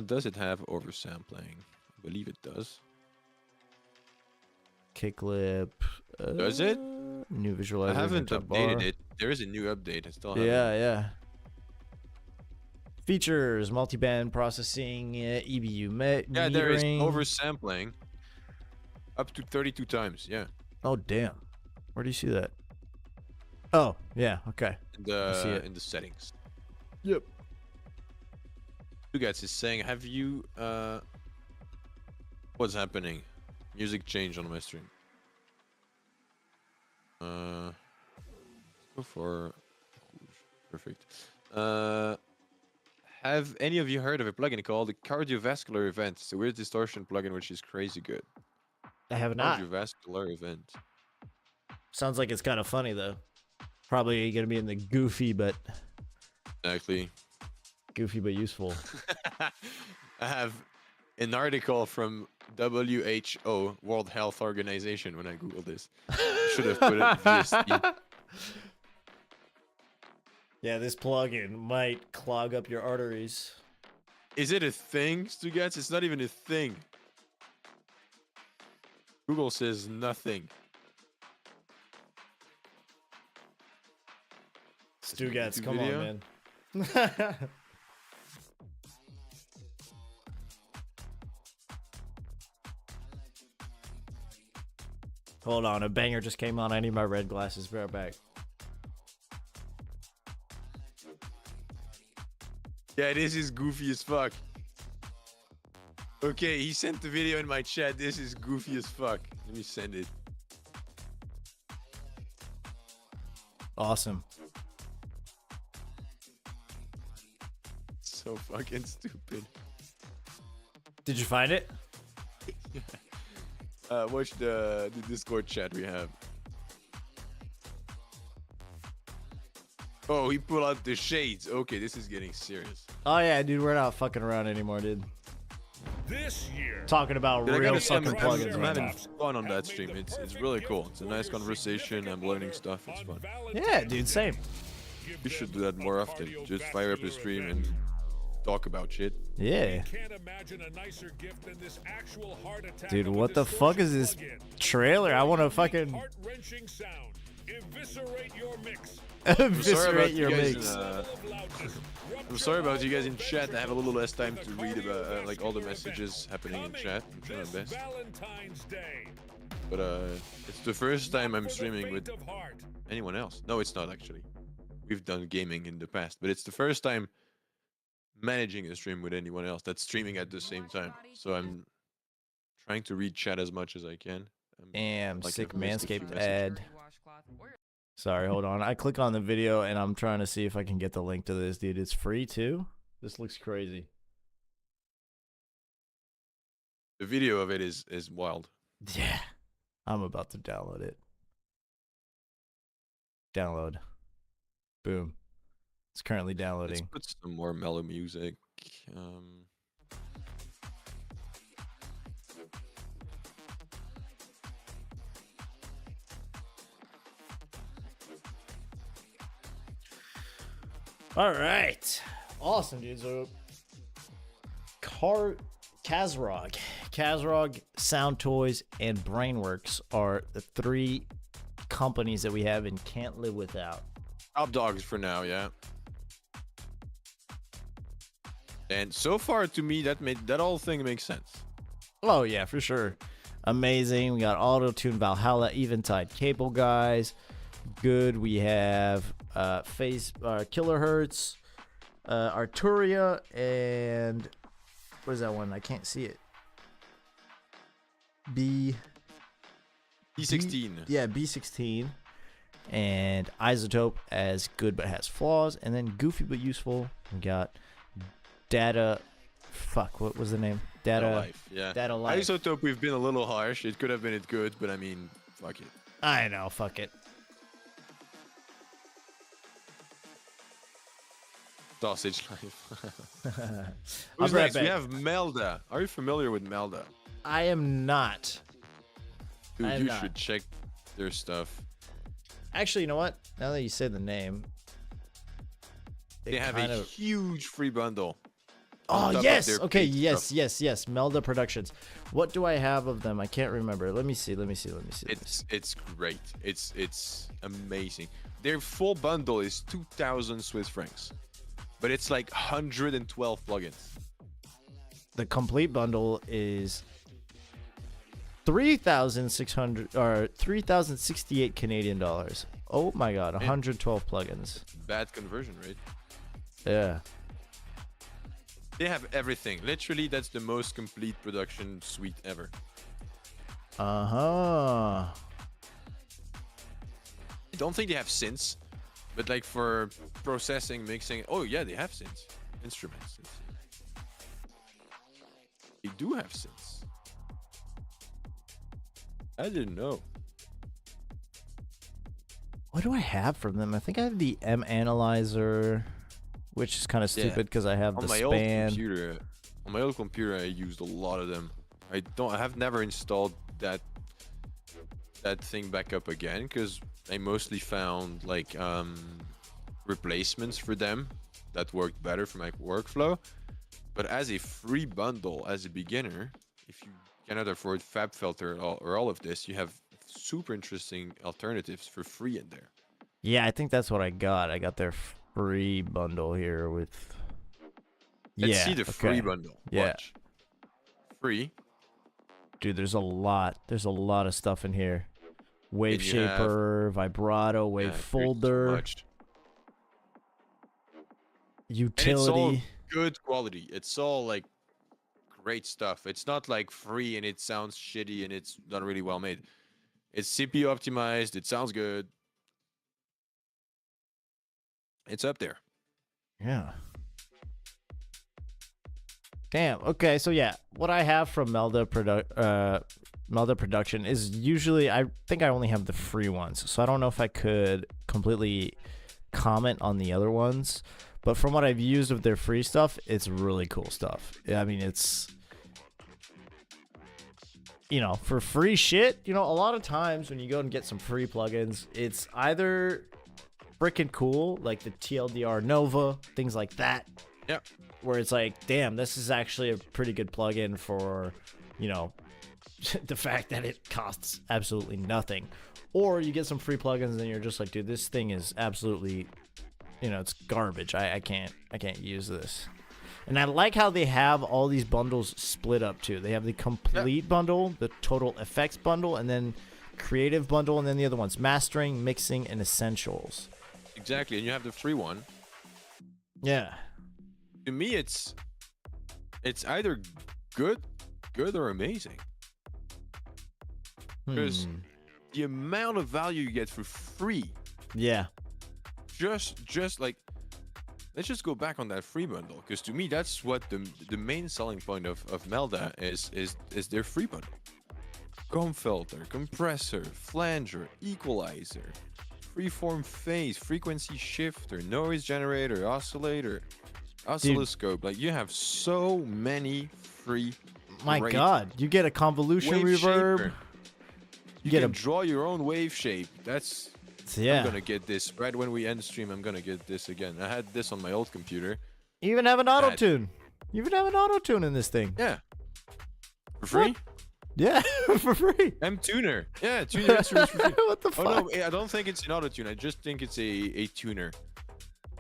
S3: Does it have oversampling? I believe it does.
S1: K clip.
S3: Does it?
S1: New visualizer.
S3: I haven't
S1: top
S3: updated
S1: bar.
S3: it. There is a new update. I still haven't.
S1: Yeah. Features: multiband processing, EBU
S3: Yeah, there is
S1: metering.
S3: oversampling up to 32 times. Yeah.
S1: Oh damn! Where do you see that? Oh yeah, okay. see it.
S3: In the settings.
S1: Yep.
S3: You guys is saying, have you what's happening? Music change on my stream. Let's go for perfect. Have any of you heard of a plugin called the Cardiovascular Event? It's a weird distortion plugin which is crazy good.
S1: I have not.
S3: Cardiovascular Event.
S1: Sounds like it's kind of funny though. Probably gonna be in the goofy but useful.
S3: I have an article from WHO, World Health Organization, when I Google this. Should have put it VST.
S1: Yeah, this plugin might clog up your arteries.
S3: Is it a thing, Stugats? It's not even a thing. Google says nothing.
S1: Stugats,
S3: YouTube
S1: come
S3: video?
S1: on, man. Hold on, a banger just came on. I need my red glasses. Be right back.
S3: Yeah, this is goofy as fuck. Okay, he sent the video in my chat. This is goofy as fuck. Let me send it.
S1: Awesome.
S3: So fucking stupid.
S1: Did you find it?
S3: Watch the Discord chat we have. Oh, he pulled out the shades. Okay, this is getting serious.
S1: Oh yeah, dude, we're not fucking around anymore, dude.
S4: This year,
S1: Talking about
S3: Dude, I
S1: real
S3: gotta say,
S1: fucking plugins
S3: I'm
S1: right
S3: having
S1: now.
S3: fun on that stream. It's really cool. It's a nice conversation. I'm learning stuff. It's fun.
S1: Yeah, dude, same.
S3: You should do that more often. Just fire up a stream and talk about shit.
S1: Yeah.
S4: Can't imagine a nicer gift than this actual heart attack.
S1: Dude,
S4: of a
S1: what the fuck is
S4: distortion
S1: this
S4: plugin.
S1: trailer? I want to fucking
S4: Heart-wrenching sound. Eviscerate your mix.
S1: eviscerate your
S3: you guys,
S1: mix.
S3: I'm sorry about you guys in chat. I have a little less time to read about like all the messages happening in chat. I'm trying my best.
S4: Valentine's Day.
S3: But it's the first time I'm
S4: For the
S3: streaming with
S4: faint of heart.
S3: anyone else. No, it's not actually. We've done gaming in the past, but it's the first time managing a stream with anyone else that's streaming at the same time. So I'm trying to read chat as much as I can.
S1: Damn,
S3: like
S1: sick
S3: I've missed a few
S1: Manscaped
S3: messages.
S1: ad. Sorry, hold on. I click on the video and I'm trying to see if I can get the link to this, dude. It's free too? This looks crazy.
S3: The video of it is wild.
S1: Yeah. I'm about to download it. Download. Boom. It's currently
S3: Let's
S1: downloading.
S3: put some more mellow music.
S1: All right. Awesome, dude. So, Kazrog, Sound Toys, and Brainworks are the three companies that we have and can't live without.
S3: Top dogs for now, yeah. And so far, to me, that whole thing makes sense.
S1: Oh, yeah, for sure. Amazing. We got Auto Tune, Valhalla, Eventide Cable Guys. Good. We have Kilohertz, Arturia, and what is that one? I can't see it.
S3: B16.
S1: Yeah, B16. And Isotope as good but has flaws. And then Goofy but useful. We got Data. Fuck, what was the name? Data
S3: Life. Yeah.
S1: Data Life.
S3: Isotope, we've been a little harsh. It could have been good, but I mean, fuck it.
S1: I know, fuck it.
S3: Sausage Life.
S1: I'll
S3: Who's
S1: be right
S3: next? We
S1: back.
S3: have Melda. Are you familiar with Melda?
S1: I am not.
S3: Dude,
S1: I'm
S3: you
S1: not.
S3: should check their stuff.
S1: Actually, you know what? Now that you say the name, it
S3: They have
S1: kind
S3: a
S1: of-
S3: huge free bundle.
S1: Oh
S3: on top of
S1: yes.
S3: their
S1: Okay.
S3: paid
S1: Yes.
S3: stuff.
S1: Yes. Melda Productions. What do I have of them? I can't remember. Let me see.
S3: It's great. It's amazing. Their full bundle is 2,000 Swiss francs, but it's like 112 plugins.
S1: The complete bundle is 3,600 or 3,068 Canadian dollars. Oh my god, 112 plugins.
S3: Bad conversion rate.
S1: Yeah.
S3: They have everything. Literally, that's the most complete production suite ever.
S1: Uh-huh.
S3: I don't think they have synths, but like for processing, mixing. Oh yeah, they have synths. Instruments. They do have synths. I didn't know.
S1: What do I have from them? I think I have the M Analyzer, which is kind of
S3: Yeah.
S1: stupid because I have the
S3: On my
S1: span.
S3: old computer, I used a lot of them. I have never installed that thing back up again because I mostly found like replacements for them that worked better for my workflow. But as a free bundle, as a beginner, if you cannot afford FabFilter or all of this, you have super interesting alternatives for free in there.
S1: Yeah, I think that's what I got. I got their free bundle here with.
S3: Let's
S1: yeah,
S3: see the free
S1: okay.
S3: bundle.
S1: Yeah.
S3: Watch. Free.
S1: Dude, there's a lot. There's a lot of stuff in here. Wave
S3: And you have-
S1: shaper, vibrato, wave
S3: Yeah, there's so
S1: folder,
S3: much. And it's all
S1: utility.
S3: good quality. It's all like great stuff. It's not like free and it sounds shitty and it's not really well made. It's CPU optimized. It sounds good. It's up there.
S1: Yeah. Damn. Okay. So yeah, what I have from Melda Production is usually I think I only have the free ones, so I don't know if I could completely comment on the other ones. But from what I've used of their free stuff, it's really cool stuff. I mean, it's for free shit. A lot of times when you go and get some free plugins, it's either freaking cool, like the TLDR Nova, things like that.
S3: Yeah.
S1: Where it's like, damn, this is actually a pretty good plugin for, you know, the fact that it costs absolutely nothing. Or you get some free plugins and you're just like, dude, this thing is absolutely, you know, it's garbage. I can't use this. And I like how they have all these bundles split up too. They have the complete bundle, the total effects bundle, and then creative bundle, and then the other ones, mastering, mixing, and essentials.
S3: Exactly, and you have the free one.
S1: Yeah.
S3: To me, it's either good or amazing. Because the amount of value you get for free,
S1: Yeah.
S3: just like, let's just go back on that free bundle. Because to me, that's what the main selling point of Melda is their free bundle. Comb filter, compressor, flanger, equalizer, freeform phase, frequency shifter, noise generator, oscillator, oscilloscope. Like, you have so many free.
S1: My
S3: great
S1: God, you get a convolution
S3: wave
S1: reverb.
S3: shaper. You
S1: get
S3: can
S1: a-
S3: draw your own wave shape. That's
S1: Yeah.
S3: I'm gonna get this right when we end stream. I'm gonna get this again. I had this on my old computer.
S1: You even have an auto
S3: Bad.
S1: tune. You even have an auto tune in this thing.
S3: Yeah, for free.
S1: Yeah, for free.
S3: M tuner. Yeah, tuner instruments for free.
S1: What the
S3: Oh
S1: fuck?
S3: no, I don't think it's an auto tune. I just think it's a tuner.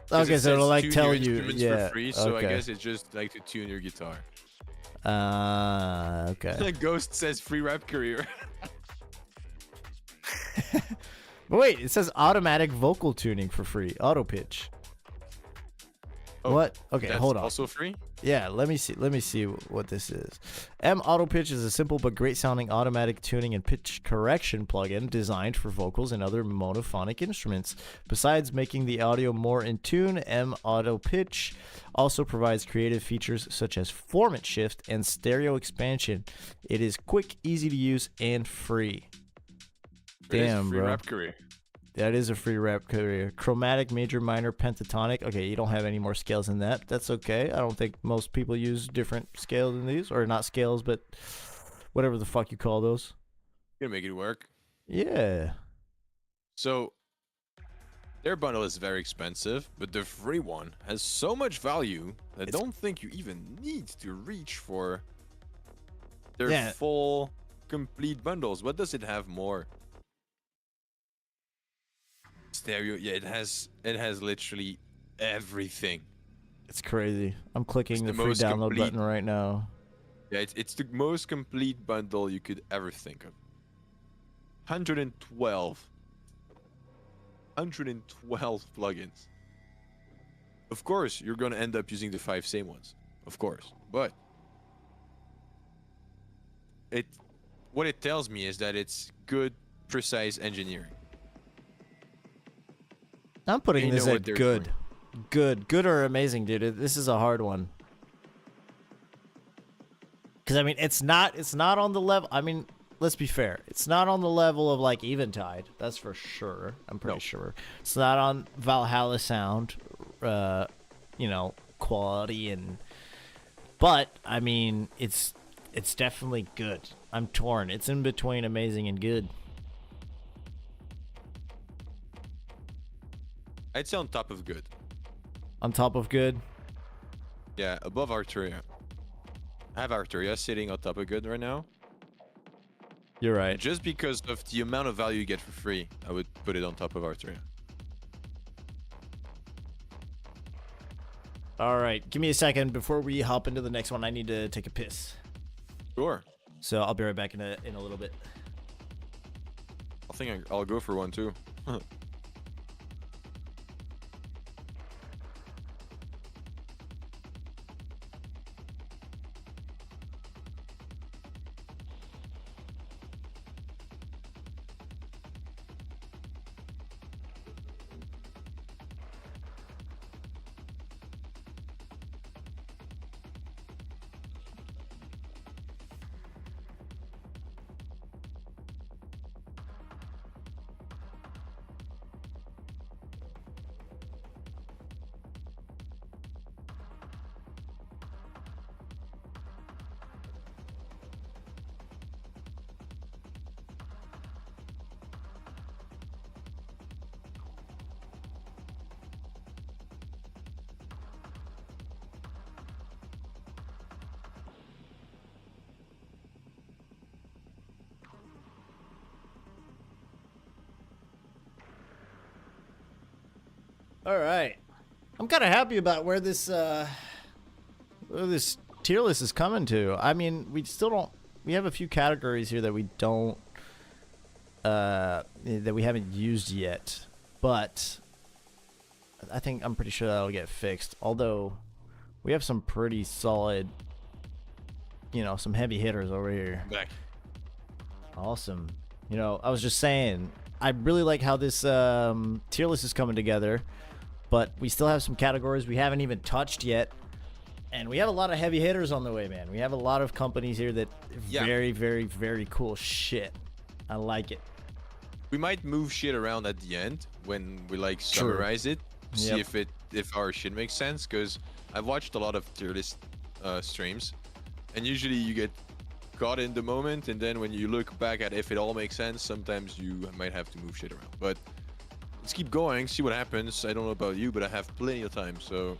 S3: 'Cause
S1: Okay,
S3: it
S1: so it'll
S3: says
S1: like
S3: tune
S1: tell
S3: your
S1: you.
S3: instruments
S1: Yeah.
S3: for free. So
S1: okay.
S3: I guess it's just like to tune your guitar.
S1: Okay.
S3: Ghost says free rap career.
S1: But wait, it says automatic vocal tuning for free. Auto pitch.
S3: Oh,
S1: What? Okay,
S3: That's
S1: hold on.
S3: also free.
S1: Yeah, let me see what this is. M Auto Pitch is a simple but great sounding automatic tuning and pitch correction plugin designed for vocals and other monophonic instruments. Besides making the audio more in tune, M Auto Pitch also provides creative features such as formant shift and stereo expansion. It is quick, easy to use, and free.
S3: It is
S1: Damn,
S3: free
S1: bro.
S3: rap career.
S1: That is a free rap career. Chromatic, major, minor, pentatonic. Okay, you don't have any more scales than that. That's okay. I don't think most people use different scales than these. Or not scales, but whatever the fuck you call those.
S3: Gonna make it work.
S1: Yeah.
S3: So their bundle is very expensive, but the free one has so much value that I don't think you even need to reach for their
S1: Yeah.
S3: full complete bundles. What does it have more? Stereo. Yeah, it has literally everything.
S1: It's crazy. I'm clicking
S3: It's
S1: the
S3: the
S1: free
S3: most
S1: download
S3: complete-
S1: button right now.
S3: Yeah, it's the most complete bundle you could ever think of. 112 plugins. Of course, you're gonna end up using the 5 same ones. Of course. But what it tells me is that it's good, precise engineering.
S1: I'm putting
S3: They
S1: this
S3: know
S1: at
S3: what they're
S1: good. Good or amazing, dude. This is a hard one. Because, I mean, it's not on the level. I mean, let's be fair. It's not on the level of, like, Eventide. That's for sure. I'm pretty
S3: No.
S1: sure. It's not on Valhalla sound, you know, quality. But, I mean, it's definitely good. I'm torn. It's in between amazing and good.
S3: I'd say on top of good.
S1: On top of good.
S3: Yeah, above Arturia. I have Arturia sitting on top of good right now.
S1: You're right.
S3: Just because of the amount of value you get for free, I would put it on top of Arturia.
S1: All right. Give me a second before we hop into the next one. I need to take a piss.
S3: Sure.
S1: So I'll be right back in a little bit.
S3: I think I'll go for one too.
S1: All right. I'm kind of happy about where this tier list is coming to. I mean, we still don't. We have a few categories here that we don't that we haven't used yet, but I'm pretty sure that'll get fixed. Although we have some pretty solid, some heavy hitters over here.
S3: Back.
S1: Awesome. I was just saying, I really like how this tier list is coming together, but we still have some categories we haven't even touched yet. And we have a lot of heavy hitters on the way, man. We have a lot of companies here that very, very, very cool shit. I like it.
S3: We might move shit around at the end when we like summarize it, see if our shit makes sense. Because I've watched a lot of tier list streams, and usually you get caught in the moment, and then when you look back at if it all makes sense, sometimes you might have to move shit around. But let's keep going, see what happens. I don't know about you, but I have plenty of time. So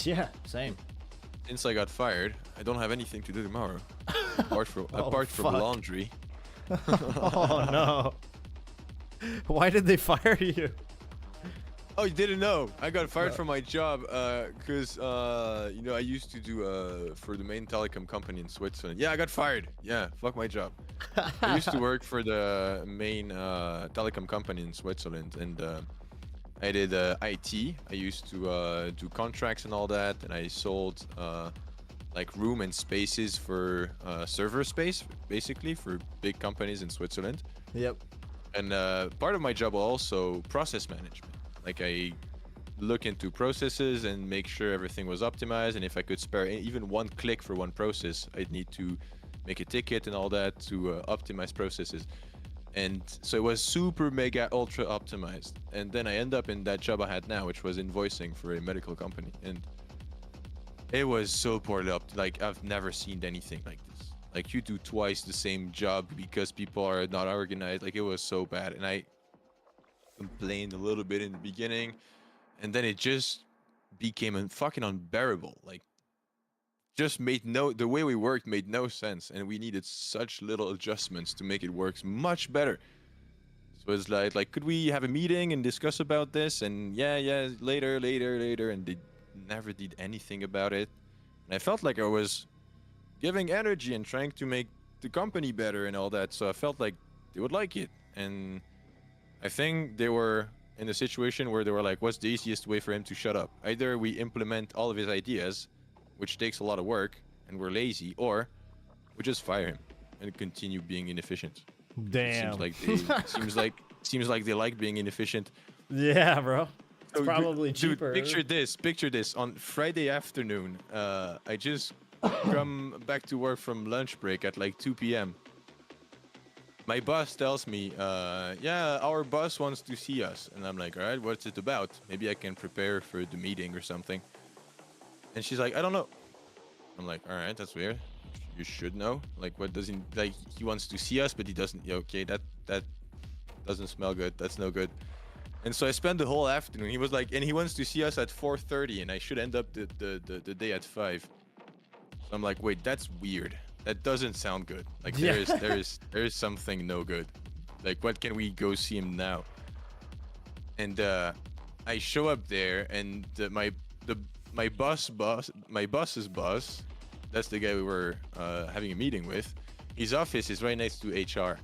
S1: yeah, same.
S3: Since I got fired, I don't have anything to do tomorrow, apart from laundry.
S1: Oh no! Why did they fire you?
S3: Oh, you didn't know? I got fired from my job because I used to do for the main telecom company in Switzerland. Yeah, I got fired. Yeah, fuck my job. I used to work for the main telecom company in Switzerland, and I did IT. I used to do contracts and all that, and I sold like room and spaces for server space, basically for big companies in Switzerland.
S1: Yep.
S3: And part of my job was also process management. Like I look into processes and make sure everything was optimized, and if I could spare even one click for one process, I'd need to make a ticket and all that to optimize processes. And so it was super mega ultra optimized, and then I end up in that job I had now, which was invoicing for a medical company, and it was so poorly up. Like I've never seen anything like this. Like you do twice the same job because people are not organized. Like it was so bad, and I complained a little bit in the beginning, and then it just became fucking unbearable. Like the way we worked made no sense, and we needed such little adjustments to make it work much better. So it's like could we have a meeting and discuss about this? And yeah, later, and they never did anything about it. And I felt like I was giving energy and trying to make the company better and all that, so I felt like they would like it. And I think they were in a situation where they were like, what's the easiest way for him to shut up? Either we implement all of his ideas, which takes a lot of work, and we're lazy, or we just fire him and continue being inefficient.
S1: Damn.
S3: Seems like they like being inefficient.
S1: Yeah, bro. It's
S3: So,
S1: probably
S3: dude,
S1: cheaper.
S3: Picture this. On Friday afternoon, I just come back to work from lunch break at like 2 p.m. My boss tells me, yeah, our boss wants to see us. And I'm like, all right, what's it about? Maybe I can prepare for the meeting or something. And she's like, I don't know. I'm like, all right, that's weird. You should know. Like, what does he like? He wants to see us, but he doesn't. Yeah, okay, that doesn't smell good. That's no good. And so I spent the whole afternoon. He was like, and he wants to see us at 4:30, and I should end up the day at 5. So I'm like, wait, that's weird. That doesn't sound good. Like there is something no good. Like, what can we go see him now? And I show up there, and my boss's boss, that's the guy we were having a meeting with, his office is right next to HR.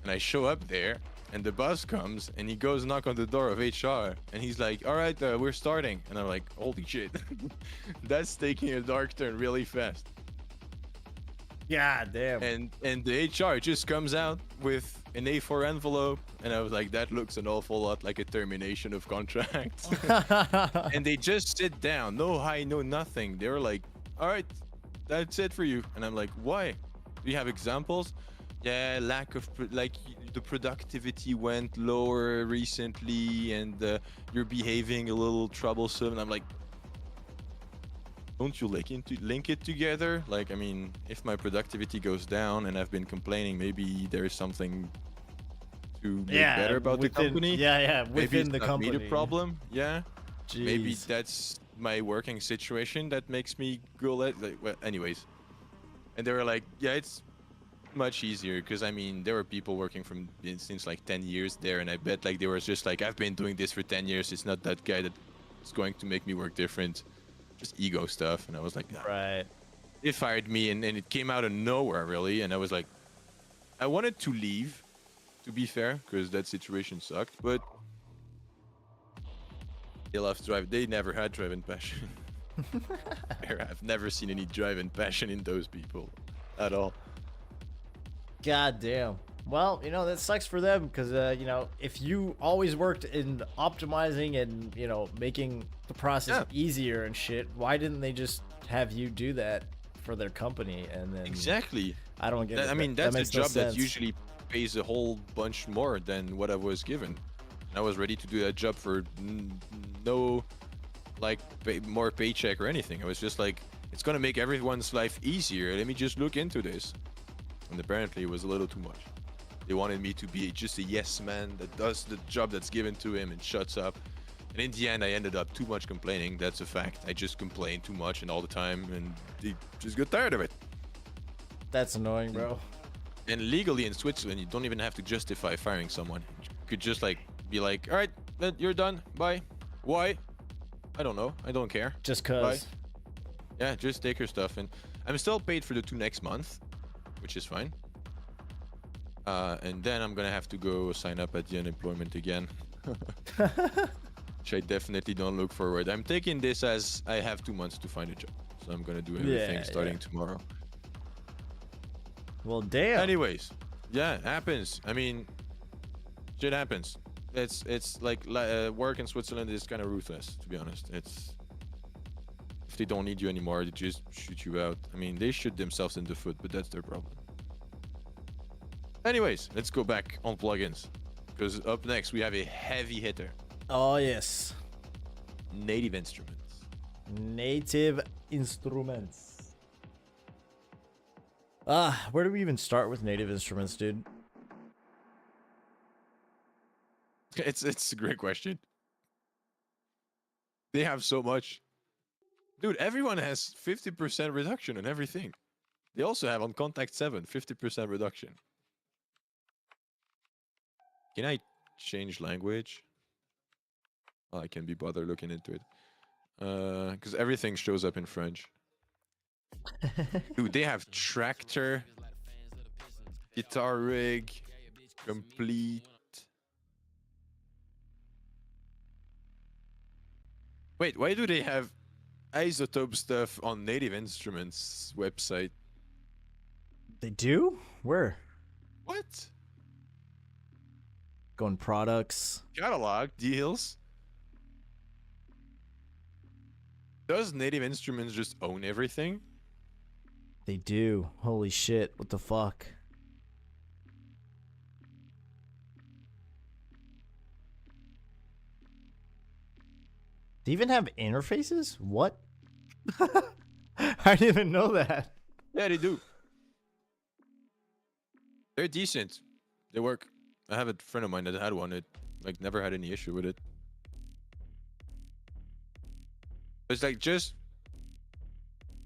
S3: And I show up there, and the boss comes, and he goes knock on the door of HR, and he's like, all right, we're starting. And I'm like, holy shit. That's taking a dark turn really fast.
S1: God damn.
S3: And the HR just comes out with an A4 envelope, and I was like, that looks an awful lot like a termination of contract. And they just sit down, no hi, no nothing. They were like, all right, that's it for you. And I'm like, why? Do you have examples? Yeah, lack of the productivity went lower recently, and you're behaving a little troublesome. And I'm like, don't you link it together? Like, I mean, if my productivity goes down and I've been complaining, maybe there's something to make better about the company.
S1: Yeah, within
S3: maybe it's
S1: the
S3: not
S1: company.
S3: me the problem. Yeah.
S1: Jeez.
S3: Maybe that's my working situation that makes me go well, anyways. And they were like, yeah, much easier because I mean there were people working from since like 10 years there, and I bet like they were just like, I've been doing this for 10 years. It's not that guy that's going to make me work different. Just ego stuff. And I was like, nah.
S1: Right.
S3: They fired me, and it came out of nowhere really. And I was like, I wanted to leave, to be fair, because that situation sucked. But they love drive. They never had drive and passion. I've never seen any drive and passion in those people at all.
S1: God damn. Well, you know, that sucks for them because, you know, if you always worked in optimizing and, you know, making the process easier and shit, why didn't they just have you do that for their company? And then
S3: Exactly.
S1: I don't get it.
S3: I mean,
S1: That
S3: that's a
S1: makes no
S3: job that
S1: sense.
S3: usually pays a whole bunch more than what I was given. And I was ready to do that job for no, like, more paycheck or anything. I was just like, it's gonna make everyone's life easier. Let me just look into this. And apparently, it was a little too much. They wanted me to be just a yes man that does the job that's given to him and shuts up. And in the end, I ended up too much complaining. That's a fact. I just complained too much and all the time, and they just got tired of it.
S1: That's annoying, bro.
S3: And legally in Switzerland, you don't even have to justify firing someone. You could just like be like, all right, you're done. Bye. Why? I don't know. I don't care.
S1: Just
S3: Bye.
S1: cause.
S3: Yeah, just take your stuff. And I'm still paid for the 2 next month, which is fine. And then I'm gonna have to go sign up at the unemployment again. Which I definitely don't look forward. I'm taking this as I have 2 months to find a job. So I'm gonna do everything starting tomorrow.
S1: Well, damn.
S3: Anyways, yeah, it happens. I mean, shit happens. It's like work in Switzerland is kind of ruthless, to be honest. It's if they don't need you anymore, they just shoot you out. I mean, they shoot themselves in the foot, but that's their problem. Anyways, let's go back on plugins, because up next we have a heavy hitter.
S1: Oh, yes.
S3: Native instruments.
S1: Native instruments. Where do we even start with native instruments, dude?
S3: It's a great question. They have so much. Dude, everyone has 50% reduction on everything. They also have on Contact 7, 50% reduction. Can I change language? Well, I can be bothered looking into it. Because everything shows up in French. Dude, they have tractor, guitar rig, complete. Wait, why do they have isotope stuff on Native Instruments website?
S1: They do? Where?
S3: What?
S1: Going products.
S3: Catalog deals. Does Native Instruments just own everything?
S1: They do. Holy shit. What the fuck? They even have interfaces? What? I didn't even know that.
S3: Yeah, they do. They're decent. They work. I have a friend of mine that had one. It like never had any issue with it. It's like just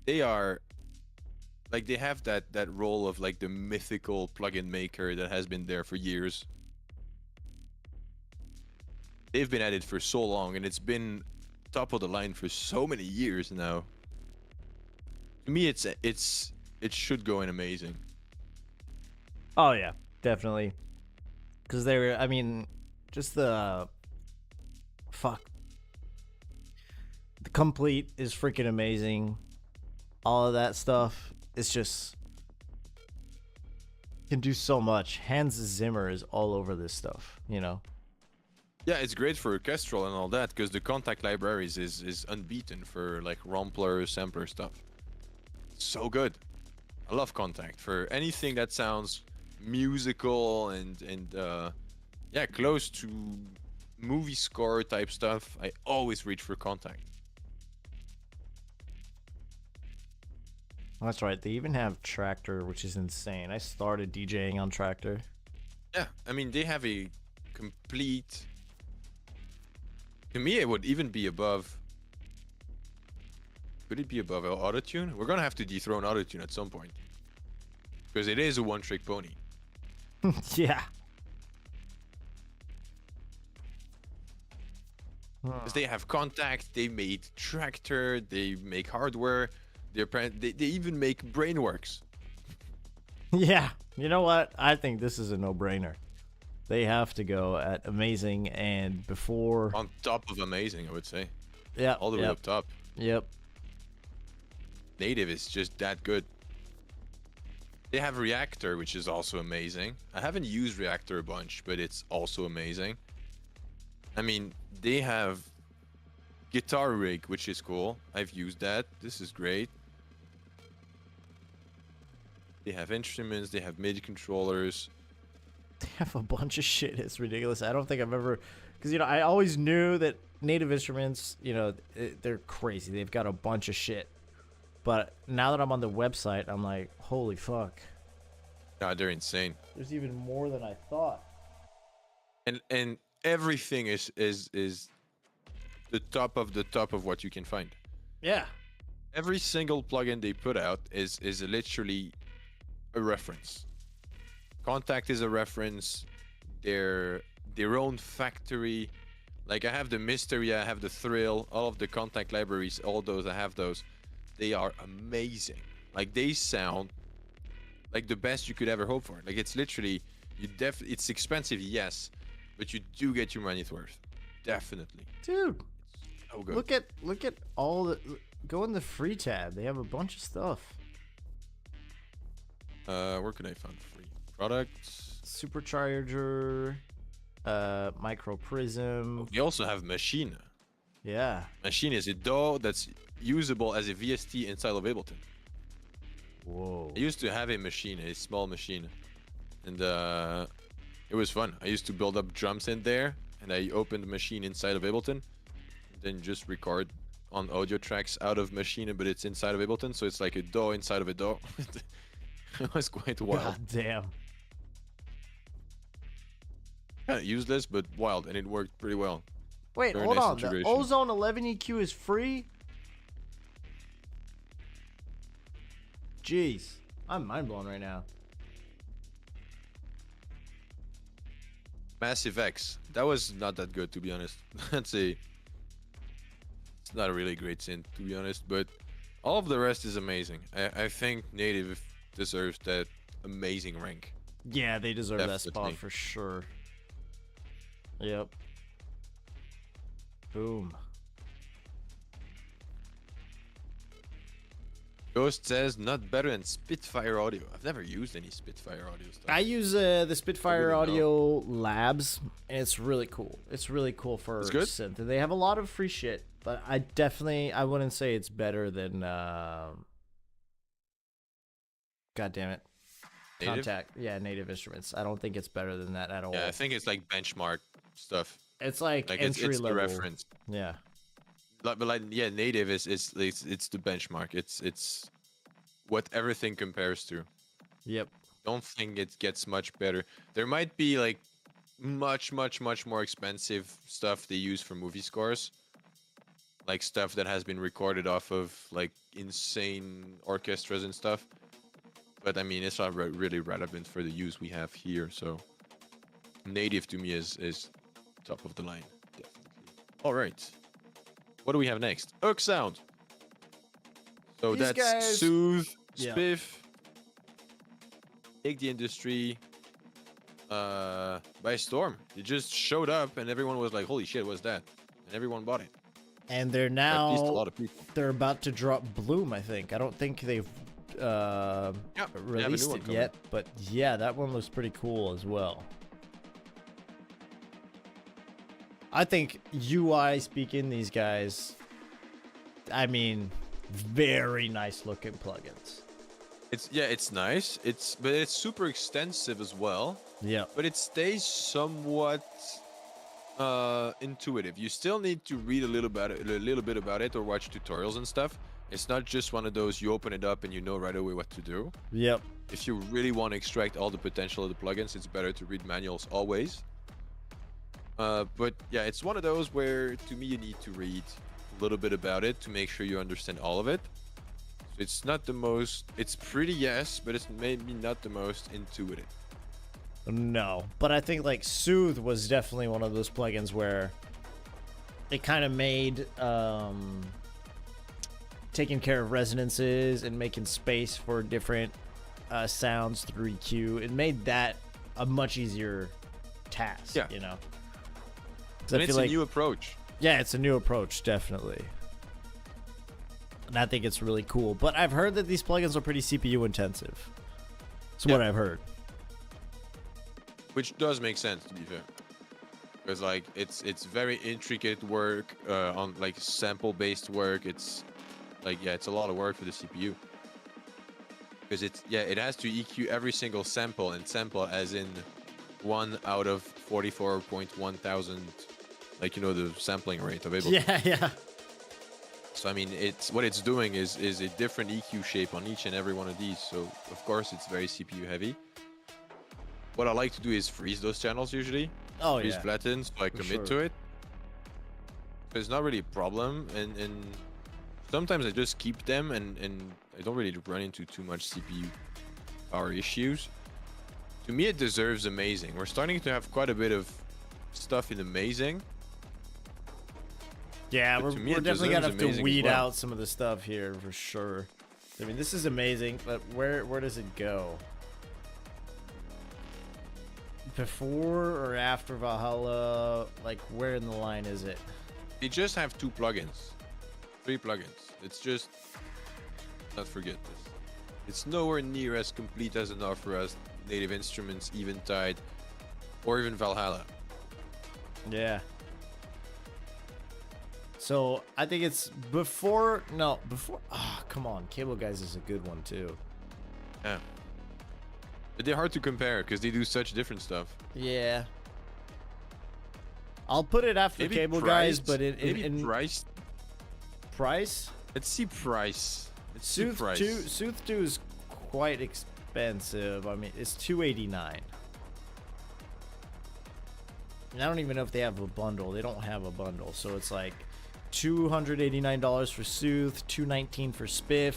S3: they are like they have that role of like the mythical plugin maker that has been there for years. They've been at it for so long, and it's been top of the line for so many years now. To me, it should go in amazing.
S1: Oh yeah, definitely. Because they were, I mean, just the fuck. The complete is freaking amazing. All of that stuff, it's just can do so much. Hans Zimmer is all over this stuff, you know.
S3: Yeah, it's great for orchestral and all that because the Contact libraries is unbeaten for like Rompler, sampler stuff. So good. I love Contact for anything that sounds musical and yeah, close to movie score type stuff. I always reach for Contact.
S1: That's right. They even have Tractor, which is insane. I started DJing on Tractor.
S3: Yeah, I mean they have a complete. To me, it would even be above. Could it be above Autotune? We're gonna have to dethrone Autotune at some point. because it is a one-trick pony.
S1: Yeah.
S3: 'Cause they have contact, they made tractor, they make hardware, they even make brainworks.
S1: Yeah. You know what? I think this is a no-brainer. They have to go at amazing and before.
S3: On top of amazing, I would say.
S1: Yeah.
S3: All the way up top.
S1: Yep.
S3: Native is just that good. They have Reactor, which is also amazing. I haven't used Reactor a bunch, but it's also amazing. I mean, they have Guitar Rig, which is cool. I've used that. This is great. They have instruments, they have MIDI controllers.
S1: They have a bunch of shit. It's ridiculous. I don't think I've ever, because I always knew that Native Instruments, they're crazy. They've got a bunch of shit. But now that I'm on the website, I'm like, holy fuck.
S3: God, they're insane.
S1: There's even more than I thought.
S3: And everything is the top of what you can find.
S1: Yeah.
S3: Every single plugin they put out is literally a reference. Contact is a reference. Their own factory. Like I have the Mystery, I have the Thrill, all of the Contact libraries, all those, I have those. They are amazing. Like they sound like the best you could ever hope for. Like it's literally, it's expensive, yes, but you do get your money's worth. Definitely.
S1: Dude.
S3: So good.
S1: Look at all the, go in the free tab. They have a bunch of stuff.
S3: Where can I find free products?
S1: Supercharger, Micro Prism.
S3: They also have Machine.
S1: Yeah.
S3: Machine is a DAW that's usable as a VST inside of Ableton.
S1: Whoa.
S3: I used to have a machine, a small machine, and it was fun. I used to build up drums in there, and I opened the machine inside of Ableton, and then just record on audio tracks out of machine, but it's inside of Ableton, so it's like a DAW inside of a DAW. It was quite wild.
S1: God damn.
S3: Kind of useless, but wild, and it worked pretty well.
S1: Wait,
S3: Very
S1: hold
S3: nice
S1: on. The
S3: integration.
S1: Ozone 11 EQ is free? Jeez. I'm mind blown right now.
S3: Massive X. That was not that good, to be honest. It's not a really great synth, to be honest, but all of the rest is amazing. I think Native deserves that amazing rank.
S1: Yeah, they deserve that spot
S3: Definitely.
S1: for sure. Yep. Boom.
S3: Ghost says not better than Spitfire Audio. I've never used any Spitfire Audio stuff.
S1: I use the Spitfire
S3: I wouldn't
S1: Audio Labs, and it's really cool. It's really cool for
S3: It's good?
S1: synth. And they have a lot of free shit, but I wouldn't say it's better than God damn it.
S3: Native?
S1: Contact. Yeah, Native Instruments. I don't think it's better than that at all.
S3: Yeah, I think it's like benchmark stuff.
S1: It's like
S3: Like
S1: entry
S3: it's the
S1: level.
S3: reference.
S1: Yeah.
S3: But like yeah, Native is it's the benchmark. It's what everything compares to.
S1: Yep.
S3: Don't think it gets much better. There might be like much more expensive stuff they use for movie scores. Like stuff that has been recorded off of like insane orchestras and stuff. But I mean, it's not really relevant for the use we have here. So Native to me is top of the line, definitely. All right, what do we have next? Hook Sound. So
S1: These
S3: that's
S1: guys-
S3: Soothe,
S1: Yeah.
S3: Spiff, take the industry by storm. It just showed up and everyone was like, holy shit, what's that? And everyone bought it.
S1: And they're
S3: At least a
S1: now
S3: lot of people.
S1: they're about to drop Bloom, I think. I don't think they've
S3: They have a new
S1: released
S3: one
S1: it
S3: coming.
S1: yet, but yeah, that one looks pretty cool as well. I think UI speaking, these guys, I mean, very nice looking plugins.
S3: It's nice. But it's super extensive as well.
S1: Yeah.
S3: But it stays somewhat intuitive. You still need to read a little bit about it or watch tutorials and stuff. It's not just one of those you open it up and you know right away what to do.
S1: Yep.
S3: If you really want to extract all the potential of the plugins, it's better to read manuals always. But yeah, it's one of those where to me you need to read a little bit about it to make sure you understand all of it. It's not the most. It's pretty, yes, but it's maybe not the most intuitive.
S1: No, but I think like Soothe was definitely one of those plugins where it kind of made taking care of resonances and making space for different sounds through EQ. It made that a much easier task.
S3: Yeah.
S1: You know.
S3: And it's a new approach.
S1: Yeah, it's a new approach, definitely. And I think it's really cool. But I've heard that these plugins are pretty CPU intensive. That's what I've heard.
S3: Which does make sense, to be fair. Because like it's very intricate work on like sample-based work. It's like it's a lot of work for the CPU. Because it has to EQ every single sample, and sample as in 1 out of 44.1 thousand, like the sampling rate available.
S1: Yeah.
S3: So I mean, what it's doing is a different EQ shape on each and every one of these. So of course it's very CPU heavy. What I like to do is freeze those channels usually.
S1: Oh
S3: Freeze
S1: yeah.
S3: flatten, so I commit to it. So it's not really a problem, and sometimes I just keep them, and I don't really run into too much CPU power issues. To me, it deserves amazing. We're starting to have quite a bit of stuff in amazing.
S1: Yeah,
S3: But
S1: we're
S3: to me, it
S1: definitely gonna
S3: deserves
S1: have to
S3: amazing as
S1: weed
S3: well.
S1: out some of the stuff here for sure. I mean, this is amazing, but where does it go? Before or after Valhalla? Like, where in the line is it?
S3: They just have 2 plugins, 3 plugins. It's just, not forget this. It's nowhere near as complete as an offer as Native Instruments, Eventide, or even Valhalla.
S1: Yeah. So I think it's before. Oh, come on, Cable Guys is a good one too.
S3: Yeah. But they're hard to compare because they do such different stuff.
S1: Yeah. I'll put it after
S3: Maybe
S1: Cable
S3: price,
S1: Guys, but in
S3: price.
S1: price.
S3: Let's see price. Let's see
S1: Sooth
S3: price.
S1: 2, Sooth 2 is quite expensive. I mean, it's $289. And I don't even know if they have a bundle. They don't have a bundle, so it's like $289 for Sooth, $219 for Spiff.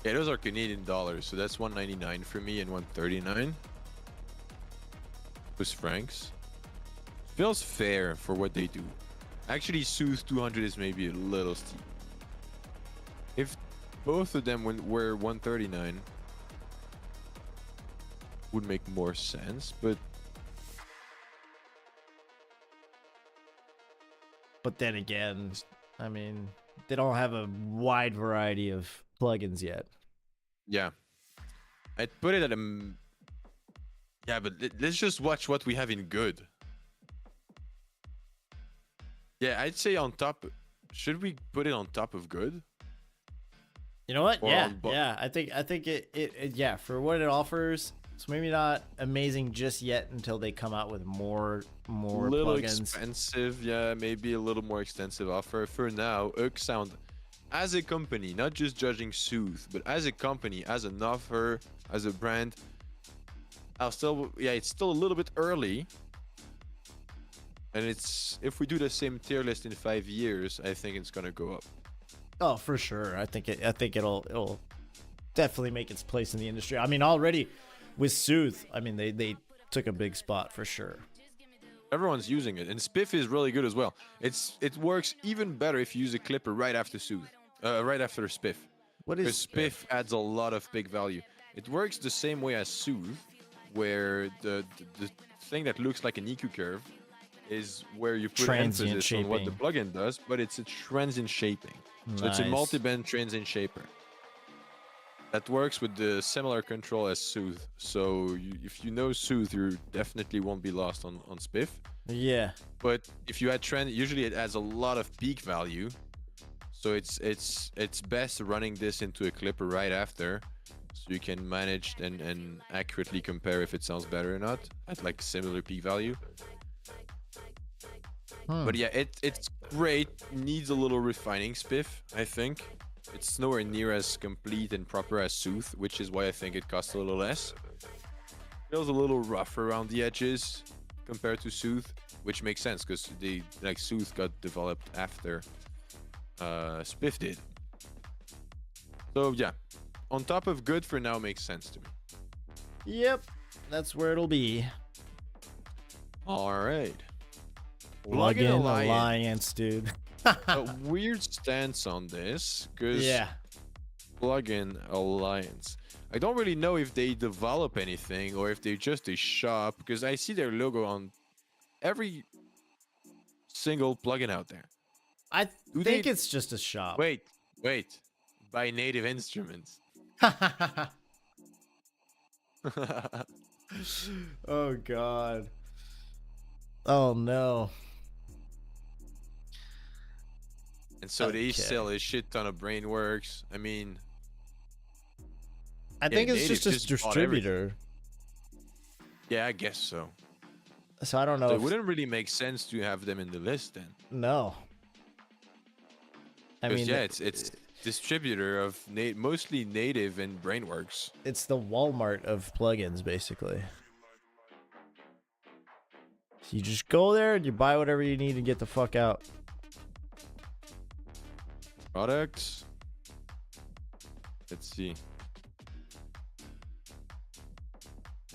S3: Yeah, those are Canadian dollars, so that's $199 for me and $139 Swiss francs. Feels fair for what they do. Actually, Sooth 200 is maybe a little steep. If both of them were $139, would make more sense, but
S1: But then again, I mean, they don't have a wide variety of plugins yet.
S3: yeah. I'd put it at yeah, but let's just watch what we have in good. Yeah, I'd say on top. Should we put it on top of good?
S1: You know what?
S3: Or
S1: Yeah,
S3: on
S1: yeah. I think it yeah, for what it offers, it's maybe not amazing just yet until they come out with more
S3: Little
S1: plugins.
S3: expensive, yeah, maybe a little more extensive offer. For now, Ugg Sound, as a company, not just judging Sooth, but as a company, as an offer, as a brand, it's still a little bit early. And if we do the same tier list in 5 years, I think it's gonna go up.
S1: Oh, for sure. I think it'll definitely make its place in the industry. I mean, already with Sooth, I mean they took a big spot for sure.
S3: Everyone's using it, and Spiff is really good as well. It works even better if you use a clipper right after Sooth, right after Spiff.
S1: What is
S3: Because Spiff adds a lot of pick value. It works the same way as Sooth, where the thing that looks like an EQ curve is where you put
S1: Transient
S3: emphasis on what the
S1: shaping.
S3: plugin does, but it's a transient shaping. So it's a
S1: Nice.
S3: multi-band transient shaper. That works with the similar control as Sooth. So if you know Sooth, you definitely won't be lost on Spiff.
S1: Yeah.
S3: But if you add trend, usually it adds a lot of peak value. So it's best running this into a clipper right after, so you can manage and accurately compare if it sounds better or not at like similar peak value. But yeah, it's great. Needs a little refining, Spiff, I think. It's nowhere near as complete and proper as Sooth, which is why I think it costs a little less. Feels a little rough around the edges compared to Sooth, which makes sense because Sooth got developed after Spiff did. So yeah, on top of good for now makes sense to me.
S1: Yep, that's where it'll be.
S3: All right.
S1: Plugin Alliance, dude.
S3: A weird stance on this because
S1: Yeah.
S3: Plugin Alliance. I don't really know if they develop anything or if they're just a shop because I see their logo on every single plugin out there.
S1: I
S3: Do
S1: think
S3: they-
S1: it's just a shop.
S3: Wait. By Native Instruments.
S1: Oh god. Oh no.
S3: And so they
S1: Okay.
S3: sell a shit ton of Brainworks. I mean,
S1: I think it's
S3: Native
S1: just a
S3: just bought everything.
S1: distributor.
S3: yeah, I guess so.
S1: So I don't know.
S3: So it
S1: if-
S3: wouldn't really make sense to have them in the list then.
S1: No. I
S3: 'Cause,
S1: mean,
S3: yeah, it's distributor of mostly Native and Brainworks.
S1: it's the Walmart of plugins, basically. So you just go there and you buy whatever you need and get the fuck out.
S3: Products. Let's see.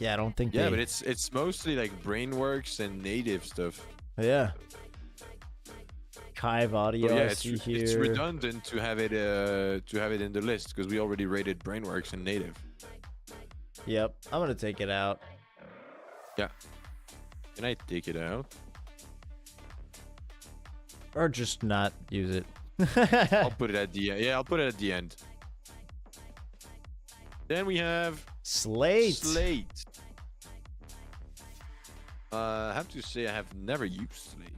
S1: Yeah, I don't think.
S3: Yeah,
S1: they...
S3: but it's mostly like Brainworks and Native stuff.
S1: Yeah. Kive Audio,
S3: So yeah,
S1: I see here.
S3: it's redundant to have it in the list because we already rated Brainworks and Native.
S1: Yep, I'm gonna take it out.
S3: Yeah. Can I take it out?
S1: Or just not use it.
S3: I'll put it at the end. Yeah, I'll put it at the end. Then we have
S1: Slate.
S3: Slate. I have to say I have never used Slate.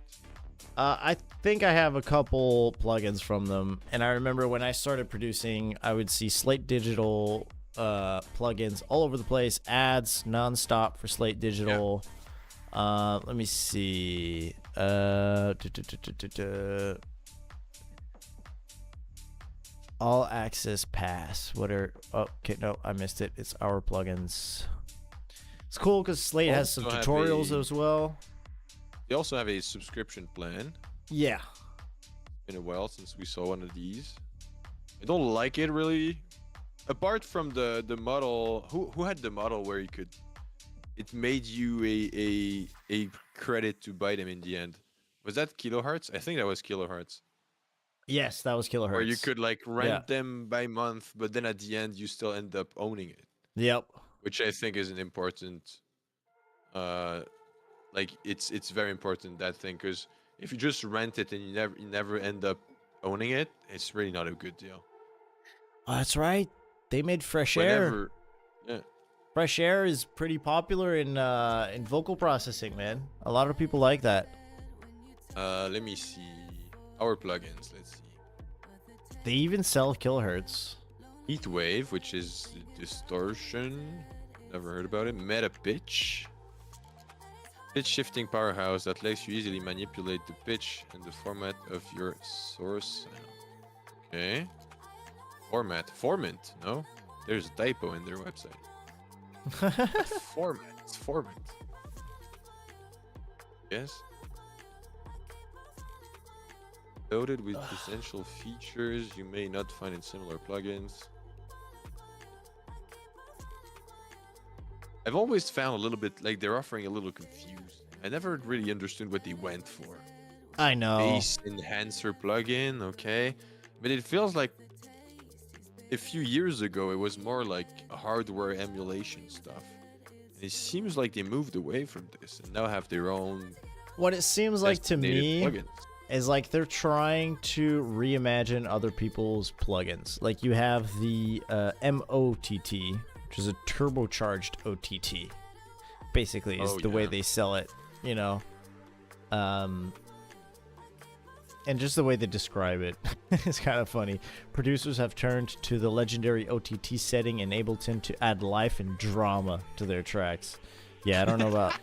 S1: I think I have a couple plugins from them, and I remember when I started producing, I would see Slate Digital plugins all over the place, ads nonstop for Slate Digital. Let me see. All Access Pass. What are? Oh, okay, no, I missed it. It's our plugins. It's cool because Slate has some
S3: Also have
S1: tutorials
S3: a-
S1: as well.
S3: They also have a subscription plan.
S1: Yeah.
S3: Been a while since we saw one of these. I don't like it really. Apart from the model, who had the model where you could, it made you a credit to buy them in the end. Was that Kilohertz? I think that was Kilohertz.
S1: Yes, that was Kilohertz.
S3: Where you could like rent
S1: Yeah.
S3: them by month, but then at the end you still end up owning it,
S1: Yep.
S3: which I think is an important. Like it's very important, that thing, because if you just rent it and you never end up owning it, it's really not a good deal.
S1: Oh, that's right. They made Fresh Air.
S3: Whenever, yeah.
S1: Fresh Air is pretty popular in vocal processing, man. A lot of people like that.
S3: Let me see our plugins. Let's see.
S1: They even sell kilohertz.
S3: Heatwave, which is distortion. Never heard about it. Meta pitch. Pitch shifting powerhouse that lets you easily manipulate the pitch and the format of your source sound. Okay. Formant. No, there's a typo in their website. Format. It's format. Yes. Loaded with essential features you may not find in similar plugins. I've always found a little bit like they're offering a little confused. I never really understood what they went for.
S1: I know.
S3: Bass enhancer plugin, okay, but it feels like a few years ago it was more like a hardware emulation stuff. And it seems like they moved away from this and now have their own
S1: What it seems like to
S3: designated
S1: me
S3: plugins.
S1: is like they're trying to reimagine other people's plugins. Like you have the MOTT, which is a turbocharged OTT. Basically, is the way
S3: yeah.
S1: they sell it, you know. And just the way they describe it is kind of funny. Producers have turned to the legendary OTT setting in Ableton to add life and drama to their tracks. Yeah, I don't know about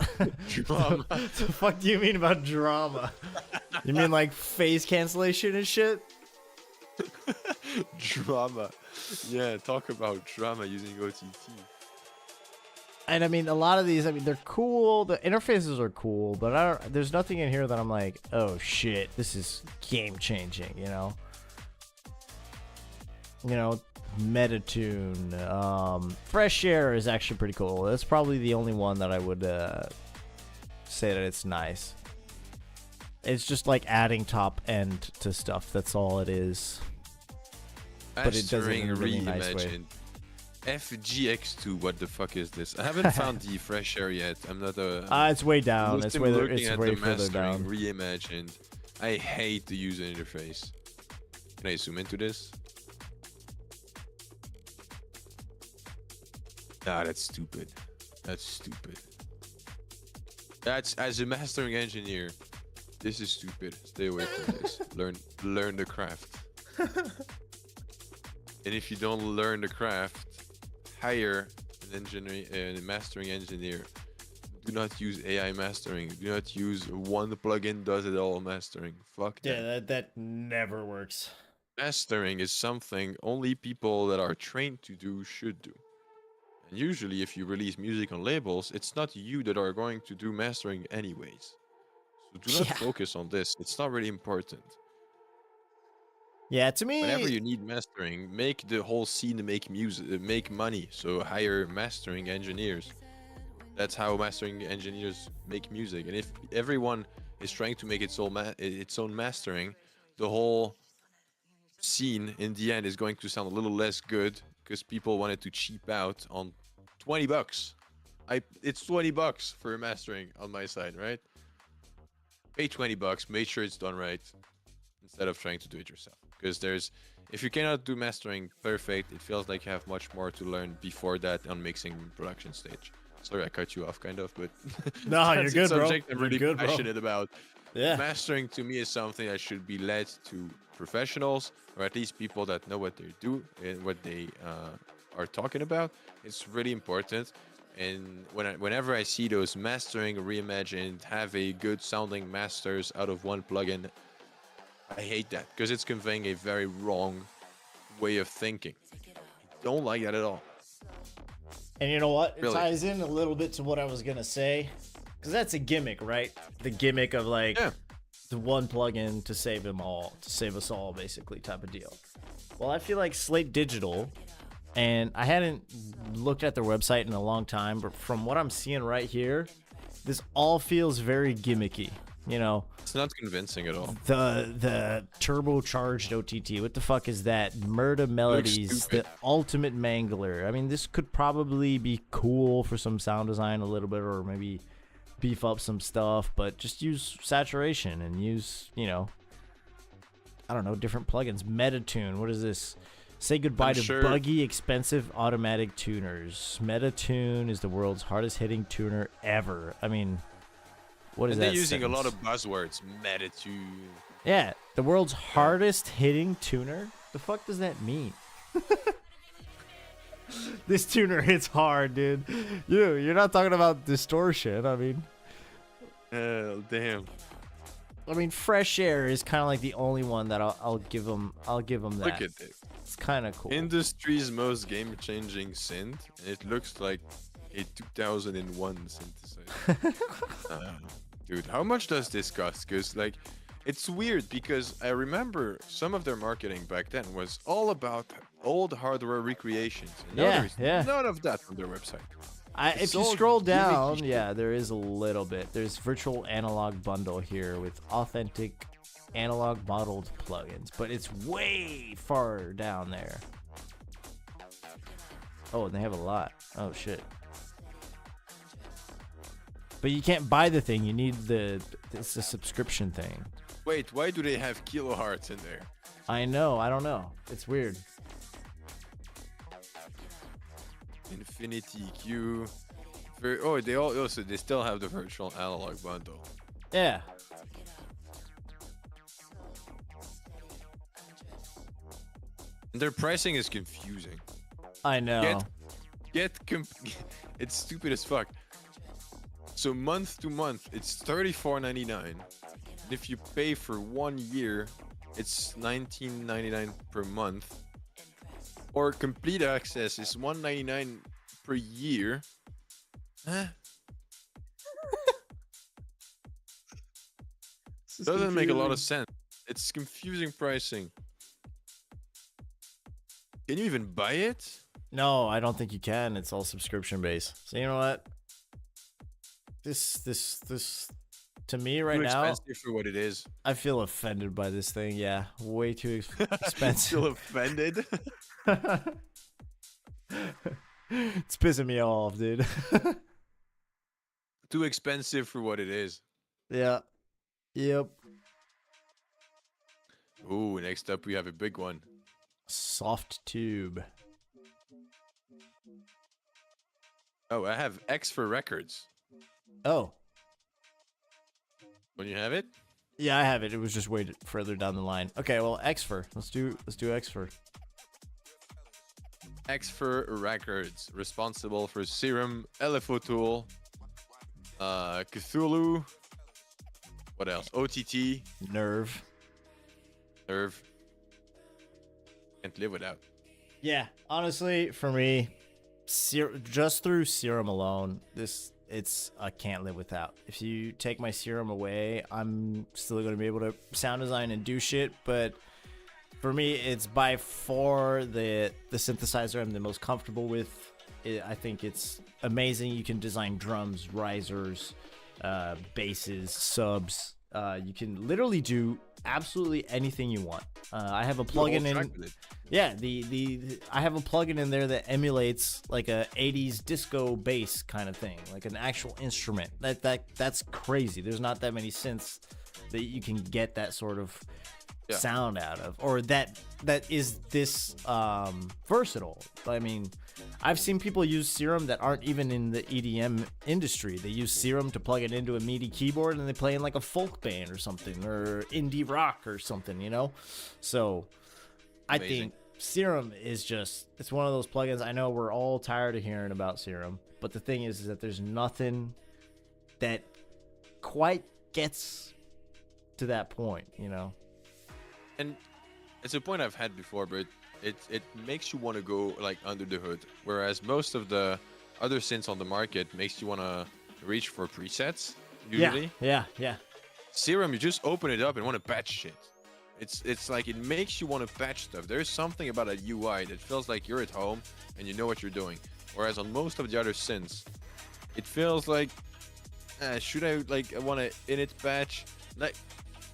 S3: Drama.
S1: What the fuck do you mean about drama? You mean like phase cancellation and shit?
S3: Drama. Yeah, talk about drama using OTT.
S1: And I mean, a lot of these, I mean, they're cool. The interfaces are cool, but there's nothing in here that I'm like, oh shit, this is game changing, you know? You know, Metatune. Fresh Air is actually pretty cool. That's probably the only one that I would say that it's nice. It's just like adding top end to stuff. That's all it is. But it does it in a really nice way.
S3: FGX2, what the fuck is this? I haven't found the Fresh Air yet. I'm not a.
S1: It's way down. It's way
S3: the
S1: further down.
S3: Reimagined. I hate the user interface. Can I zoom into this? Nah, that's stupid. That's stupid. That's, as a mastering engineer, this is stupid. Stay away from this. Learn the craft. And if you don't learn the craft, hire an engineer, a mastering engineer. Do not use AI mastering. Do not use one plugin does it all mastering. Fuck that.
S1: Yeah, that never works.
S3: Mastering is something only people that are trained to do should do. And usually if you release music on labels, it's not you that are going to do mastering anyways. So do not focus on this. It's not really important.
S1: Yeah, to me,
S3: whenever you need mastering, make the whole scene make music, make money. So hire mastering engineers. That's how mastering engineers make music. And if everyone is trying to make its own mastering, the whole scene in the end is going to sound a little less good because people wanted to cheap out on $20. It's $20 for mastering on my side, right? Pay $20, make sure it's done right, instead of trying to do it yourself. Because if you cannot do mastering perfect, it feels like you have much more to learn before that on mixing production stage. Sorry, I cut you off kind of, but
S1: no, you're good, bro.
S3: I'm really passionate about.
S1: Yeah.
S3: Mastering to me is something that should be led to professionals, or at least people that know what they do and what they are talking about. It's really important. And whenever I see those mastering reimagined, have a good sounding masters out of one plugin, I hate that because it's conveying a very wrong way of thinking. I don't like that at all.
S1: And you know what? It
S3: Really?
S1: ties in a little bit to what I was gonna say, because that's a gimmick, right? The gimmick of like the one plugin to save them all, to save us all, basically, type of deal. Well, I feel like Slate Digital, and I hadn't looked at their website in a long time, but from what I'm seeing right here, this all feels very gimmicky. You know,
S3: it's not convincing at all.
S1: The turbocharged OTT. What the fuck is that? Murda Melodies, the ultimate mangler. I mean, this could probably be cool for some sound design a little bit, or maybe beef up some stuff, but just use saturation and use, you know, I don't know, different plugins. Metatune. What is this? Say goodbye to buggy, expensive automatic tuners. Metatune is the world's hardest hitting tuner ever. I mean, what is that?
S3: They're using
S1: sentence?
S3: a lot of buzzwords. Metatune.
S1: Yeah, the world's hardest hitting tuner? The fuck does that mean? This tuner hits hard, dude. You're not talking about distortion. I mean,
S3: hell damn.
S1: I mean, Fresh Air is kind of like the only one that I'll give them. I'll give them that.
S3: Look at it.
S1: It's kind of cool.
S3: Industry's most game-changing synth. And it looks like a 2001 synthesizer. Dude, how much does this cost? Because, like, it's weird because I remember some of their marketing back then was all about old hardware recreations. And now there's none of that on their website.
S1: If you scroll down, there is a little bit. There's virtual analog bundle here with authentic analog modeled plugins, but it's way far down there. Oh, and they have a lot. Oh, shit. But you can't buy the thing. You need it's a subscription thing.
S3: Wait, why do they have kilohertz in there?
S1: I know. I don't know. It's weird.
S3: Infinity Q. They still have the virtual analog bundle.
S1: Yeah.
S3: And their pricing is confusing.
S1: I know.
S3: It's stupid as fuck. So month to month, it's $34.99. If you pay for 1 year, it's $19.99 per month. Or complete access is $199 per year. Huh? Doesn't make a lot of sense. It's confusing pricing. Can you even buy it?
S1: No, I don't think you can. It's all subscription based. So you know what? This to me right
S3: Too
S1: now,
S3: expensive for what it is.
S1: I feel offended by this thing. Yeah, way too expensive.
S3: Still offended.
S1: It's pissing me off, dude.
S3: Too expensive for what it is.
S1: Yeah. Yep.
S3: Ooh, next up we have a big one.
S1: Soft tube.
S3: Oh, I have X for records.
S1: Oh.
S3: When you have it?
S1: Yeah, I have it. It was just way further down the line. Okay, well, Xfer. Let's do Xfer.
S3: X for records, responsible for Serum, LFO Tool, Cthulhu. What else? OTT,
S1: Nerve.
S3: Nerve. Can't live without.
S1: Yeah, honestly, for me, just through Serum alone, I can't live without. If you take my Serum away, I'm still going to be able to sound design and do shit, but for me, it's by far the synthesizer I'm the most comfortable with. I think it's amazing. You can design drums, risers, basses, subs. You can literally do absolutely anything you want. I have a plugin in. Yeah, I have a plugin in there that emulates like a 80s disco bass kind of thing, like an actual instrument. That's crazy. There's not that many synths that you can get that sort of sound out of, or that is this versatile. I mean, I've seen people use Serum that aren't even in the EDM industry. They use Serum to plug it into a MIDI keyboard and they play in like a folk band or something, or indie rock or something, you know? So I think Serum is it's one of those plugins. I know we're all tired of hearing about Serum, but the thing is that there's nothing that quite gets to that point, you know?
S3: And it's a point I've had before, but it makes you want to go like under the hood, whereas most of the other synths on the market makes you want to reach for presets usually.
S1: Yeah.
S3: Serum, you just open it up and want to patch shit. It's like it makes you want to patch stuff. There's something about a UI that feels like you're at home and you know what you're doing. Whereas on most of the other synths, it feels like, should I I want to init patch? Like,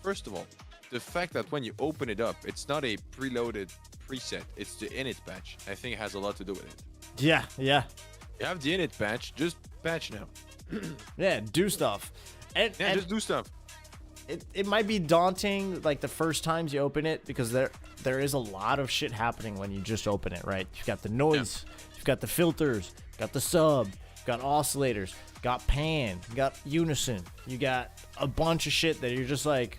S3: first of all, the fact that when you open it up, it's not a preloaded preset, it's the init patch. I think it has a lot to do with it.
S1: Yeah.
S3: You have the init patch, just patch now.
S1: Yeah, do stuff. And
S3: just do stuff.
S1: It might be daunting like the first times you open it, because there is a lot of shit happening when you just open it, right? You've got the noise, you've got the filters, you've got the sub, you've got oscillators, got pan, you got unison, you got a bunch of shit that you're just like,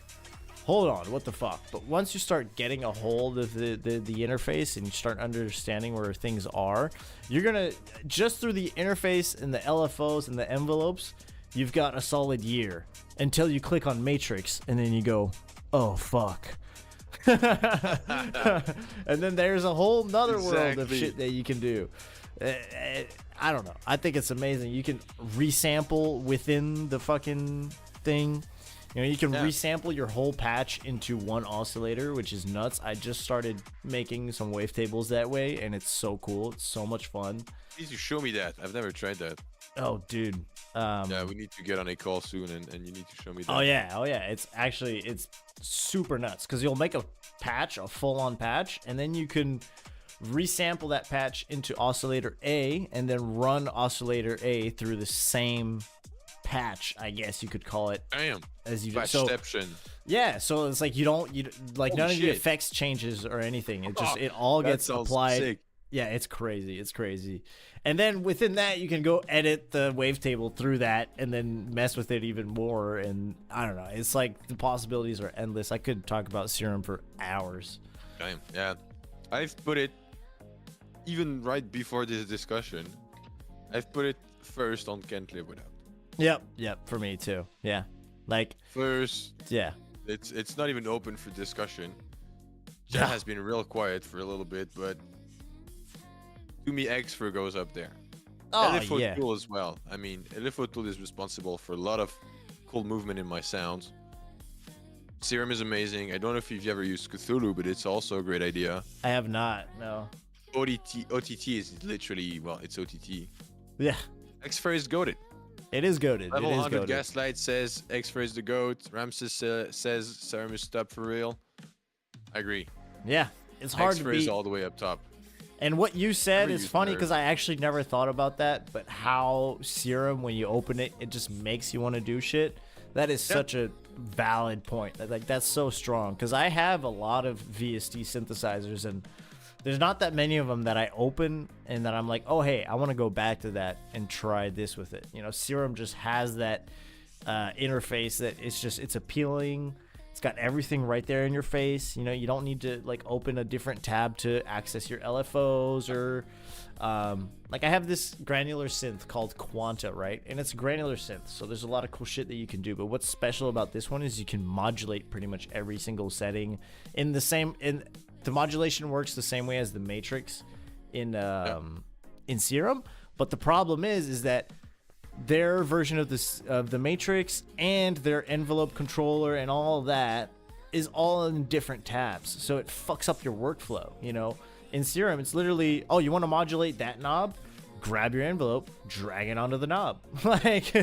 S1: hold on, what the fuck? But once you start getting a hold of the interface and you start understanding where things are, you're gonna, just through the interface and the LFOs and the envelopes, you've got a solid year until you click on Matrix and then you go, oh fuck. And then there's a whole nother world of shit that you can do. I don't know. I think it's amazing. You can resample within the fucking thing. You know, you can resample your whole patch into one oscillator, which is nuts. I just started making some wavetables that way, and it's so cool. It's so much fun.
S3: Please you show me that. I've never tried that.
S1: Oh, dude.
S3: Yeah, we need to get on a call soon, and you need to show me that.
S1: Oh yeah. It's super nuts, because you'll make a patch, a full-on patch, and then you can resample that patch into oscillator A, and then run oscillator A through the same patch, I guess you could call it.
S3: Damn.
S1: As you
S3: Patchception.
S1: Yeah, so it's like none of the effects changes or anything. It just it all gets applied.
S3: Sick.
S1: Yeah, it's crazy. And then within that, you can go edit the wavetable through that and then mess with it even more. And I don't know, it's like the possibilities are endless. I could talk about Serum for hours.
S3: Damn. Yeah, I've put it even right before this discussion. I've put it first on Can't Live Without.
S1: Yep, for me too. Yeah, like
S3: first.
S1: Yeah,
S3: it's not even open for discussion. Jen has been real quiet for a little bit, but to me, Xfer goes up there.
S1: Oh,
S3: LFO Tool as well. I mean, LFO Tool is responsible for a lot of cool movement in my sounds. Serum is amazing. I don't know if you've ever used Cthulhu, but it's also a great idea.
S1: I have not. No.
S3: OTT is literally, well, it's OTT.
S1: Yeah,
S3: X-Fur is goated.
S1: it is goated.
S3: Level
S1: It is
S3: 100
S1: goated.
S3: Gaslight says X-Fur is the goat. Ramses says Serum is top for real. I agree.
S1: Yeah, it's hard to
S3: X-Fur
S1: beat.
S3: is all the way up top.
S1: And what you said
S3: Never
S1: is
S3: used
S1: funny
S3: Nerve.
S1: because I actually never thought about that, but how Serum, when you open it, it just makes you want to do shit. That is such a valid point. Like, that's so strong because I have a lot of VST synthesizers, and there's not that many of them that I open and that I'm like, oh, hey, I want to go back to that and try this with it. You know, Serum just has that interface that it's appealing. It's got everything right there in your face. You know, you don't need to like open a different tab to access your LFOs or like I have this granular synth called Quanta, right? And it's a granular synth, so there's a lot of cool shit that you can do. But what's special about this one is you can modulate pretty much every single setting in the same. In the modulation works the same way as the Matrix in Serum, but the problem is that their version of the Matrix and their envelope controller and all of that is all in different tabs, so it fucks up your workflow. You know, in Serum, it's literally, oh, you want to modulate that knob? Grab your envelope, drag it onto the knob. Like,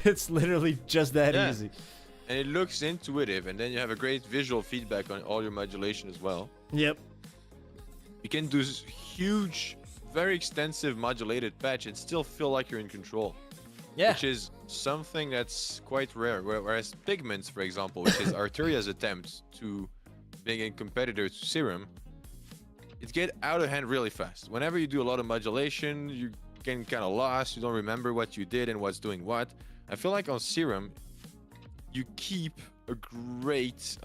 S1: it's literally just that
S3: Yeah.
S1: easy.
S3: And it looks intuitive, and then you have a great visual feedback on all your modulation as well.
S1: Yep.
S3: You can do huge, very extensive modulated patch and still feel like you're in control.
S1: Yeah.
S3: Which is something that's quite rare. Whereas Pigments, for example, which is Arteria's attempt to being a competitor to Serum, it get out of hand really fast. Whenever you do a lot of modulation, you get kind of lost. You don't remember what you did and what's doing what. I feel like on Serum, you keep a great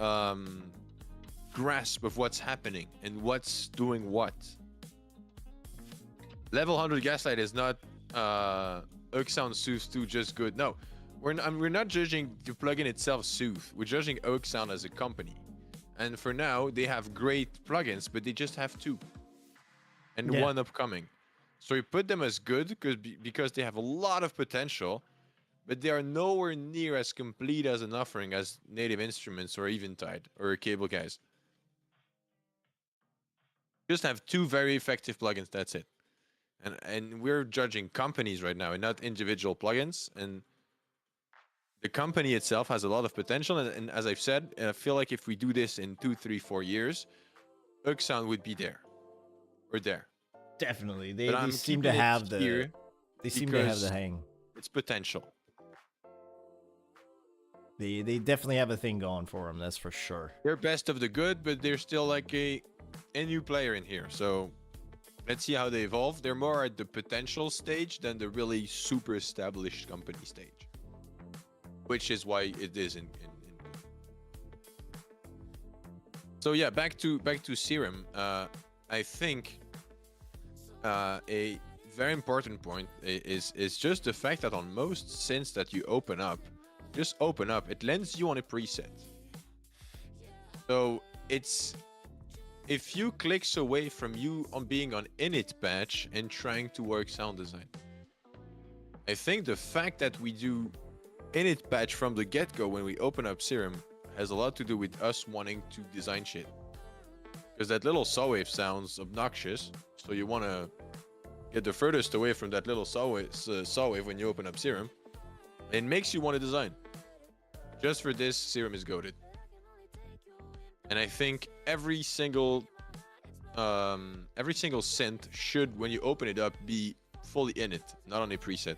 S3: grasp of what's happening and what's doing what. Level 100 Gaslight is not Sound Soothe 2 just good. No, we're not judging the plugin itself Soothe. We're judging Sound as a company. And for now, they have great plugins, but they just have 2. And
S1: Yeah.
S3: 1 upcoming. So you put them as good because they have a lot of potential, but they are nowhere near as complete as an offering as Native Instruments or Eventide or Cable Guys. Just have 2 very effective plugins, that's it. And we're judging companies right now and not individual plugins. And the company itself has a lot of potential. And as I've said, I feel like if we do this in 2, 3, 4 years, Sound would be there. Or there.
S1: Definitely.
S3: But
S1: They
S3: I'm
S1: seem to
S3: keeping it
S1: have the
S3: here
S1: they seem to have
S3: because
S1: the hang.
S3: it's potential.
S1: They definitely have a thing going for them, that's for sure.
S3: They're best of the good, but they're still like a new player in here. So let's see how they evolve. They're more at the potential stage than the really super established company stage, which is why it is in. So yeah, back to Serum. I think a very important point is just the fact that on most synths that you open up, it lends you on a preset. So it's a few clicks away from you on being on init patch and trying to work sound design. I think the fact that we do init patch from the get-go when we open up Serum has a lot to do with us wanting to design shit. Because that little saw wave sounds obnoxious, so you want to get the furthest away from that little saw wave when you open up Serum. It makes you want to design. Just for this, Serum is goated. And I think every single synth should, when you open it up, be fully in it, not on a preset.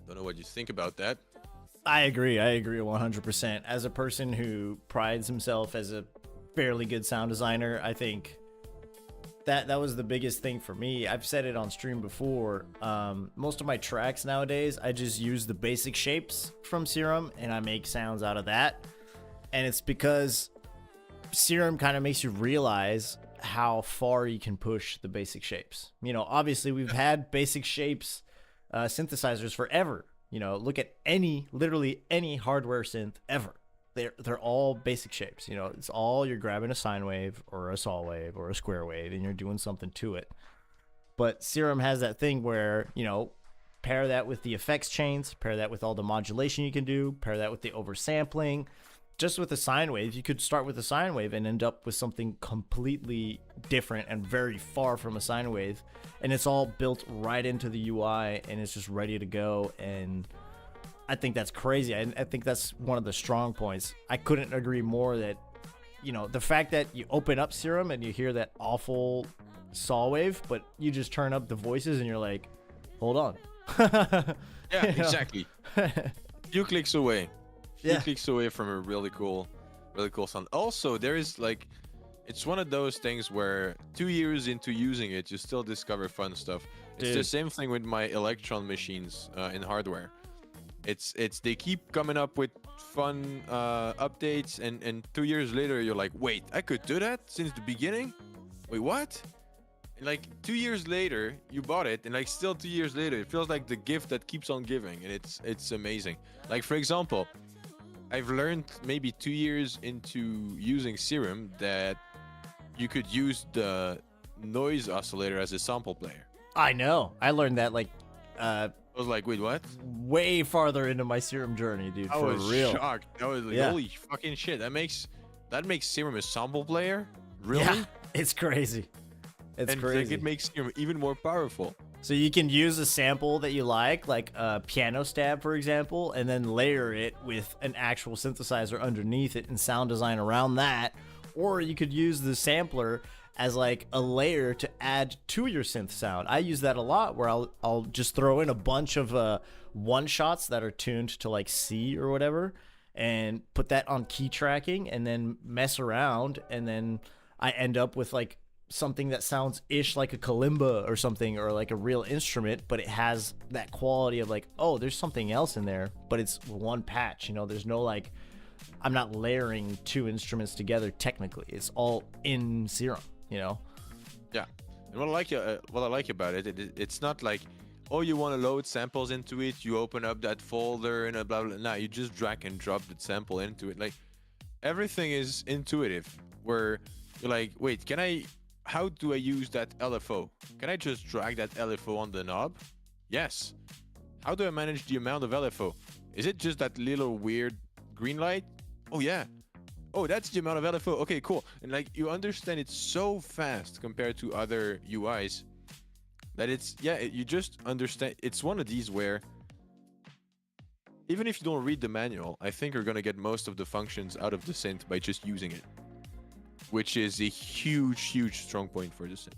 S3: Don't know what you think about that.
S1: I agree 100%. As a person who prides himself as a fairly good sound designer, I think that was the biggest thing for me. I've said it on stream before. Most of my tracks nowadays, I just use the basic shapes from Serum and I make sounds out of that. And it's because Serum kind of makes you realize how far you can push the basic shapes. You know, obviously we've had basic shapes synthesizers forever. You know, look at literally any hardware synth ever. They're all basic shapes. You know, it's all you're grabbing a sine wave or a saw wave or a square wave and you're doing something to it. But Serum has that thing where, you know, pair that with the effects chains, pair that with all the modulation you can do, pair that with the oversampling. just with a sine wave, you could start with a sine wave and end up with something completely different and very far from a sine wave, and it's all built right into the UI, and it's just ready to go. And I think that's crazy. I think that's one of the strong points. I couldn't agree more that, the fact that you open up Serum and you hear that awful saw wave, but you just turn up the voices and you're like, hold on.
S3: Yeah, exactly. Few clicks away. Few
S1: Yeah.
S3: clicks away from a really cool sound. Also, there is like, it's one of those things where 2 years into using it, you still discover fun stuff. It's the
S1: Dude.
S3: same thing with my Electron machines in hardware. It's they keep coming up with fun updates, and 2 years later you're like, wait, I could do that since the beginning? Wait, what? And like 2 years later you bought it, and like still 2 years later it feels like the gift that keeps on giving, and it's amazing. Like, for example, I've learned maybe 2 years into using Serum that you could use the noise oscillator as a sample player.
S1: I know. I learned that like
S3: I was like, wait, what?
S1: way farther into my Serum journey, dude.
S3: I
S1: For
S3: was
S1: real.
S3: shocked. I was like,
S1: Yeah.
S3: holy fucking shit. That makes Serum a sample player? Really?
S1: Yeah, it's crazy. It's
S3: and
S1: crazy.
S3: like, it makes Serum even more powerful.
S1: So you can use a sample that you like a piano stab, for example, and then layer it with an actual synthesizer underneath it and sound design around that. Or you could use the sampler as like a layer to add to your synth sound. I use that a lot, where I'll just throw in a bunch of one shots that are tuned to like C or whatever, and put that on key tracking, and then mess around, and then I end up with like something that sounds ish like a kalimba or something, or like a real instrument, but it has that quality of like, oh, there's something else in there, but it's one patch. There's no like, I'm not layering two instruments together technically. It's all in Serum.
S3: Yeah. And what I like about it, it's not like, oh, you want to load samples into it, you open up that folder and blah blah. Nah, you just drag and drop the sample into it. Like, everything is intuitive. Where you're like, wait, how do I use that LFO? Can I just drag that LFO on the knob? Yes. How do I manage the amount of LFO? Is it just that little weird green light? Oh yeah. Oh, that's the amount of LFO. Okay, cool. And like, you understand it so fast compared to other UIs that you just understand. It's one of these where even if you don't read the manual, I think you're gonna get most of the functions out of the synth by just using it, which is a huge strong point for the synth.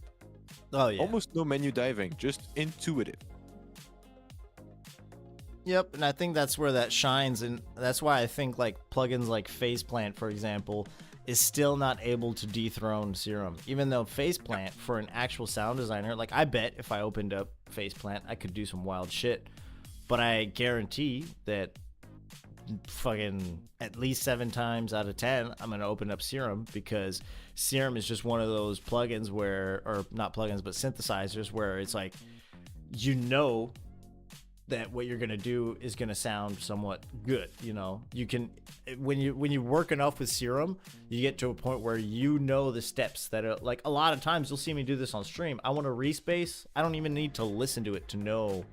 S1: Oh yeah.
S3: Almost no menu diving, just intuitive.
S1: Yep, and I think that's where that shines, and that's why I think like plugins like Faceplant, for example, is still not able to dethrone Serum. Even though Faceplant, for an actual sound designer, like, I bet if I opened up Faceplant, I could do some wild shit. But I guarantee that fucking at least 7 times out of 10, I'm gonna open up Serum, because Serum is just one of those plugins where, or not plugins, but synthesizers, where it's like, that what you're gonna do is gonna sound somewhat good. You can, when you work enough with Serum, you get to a point where the steps that are like, a lot of times you'll see me do this on stream. I want to respace. I don't even need to listen to it to know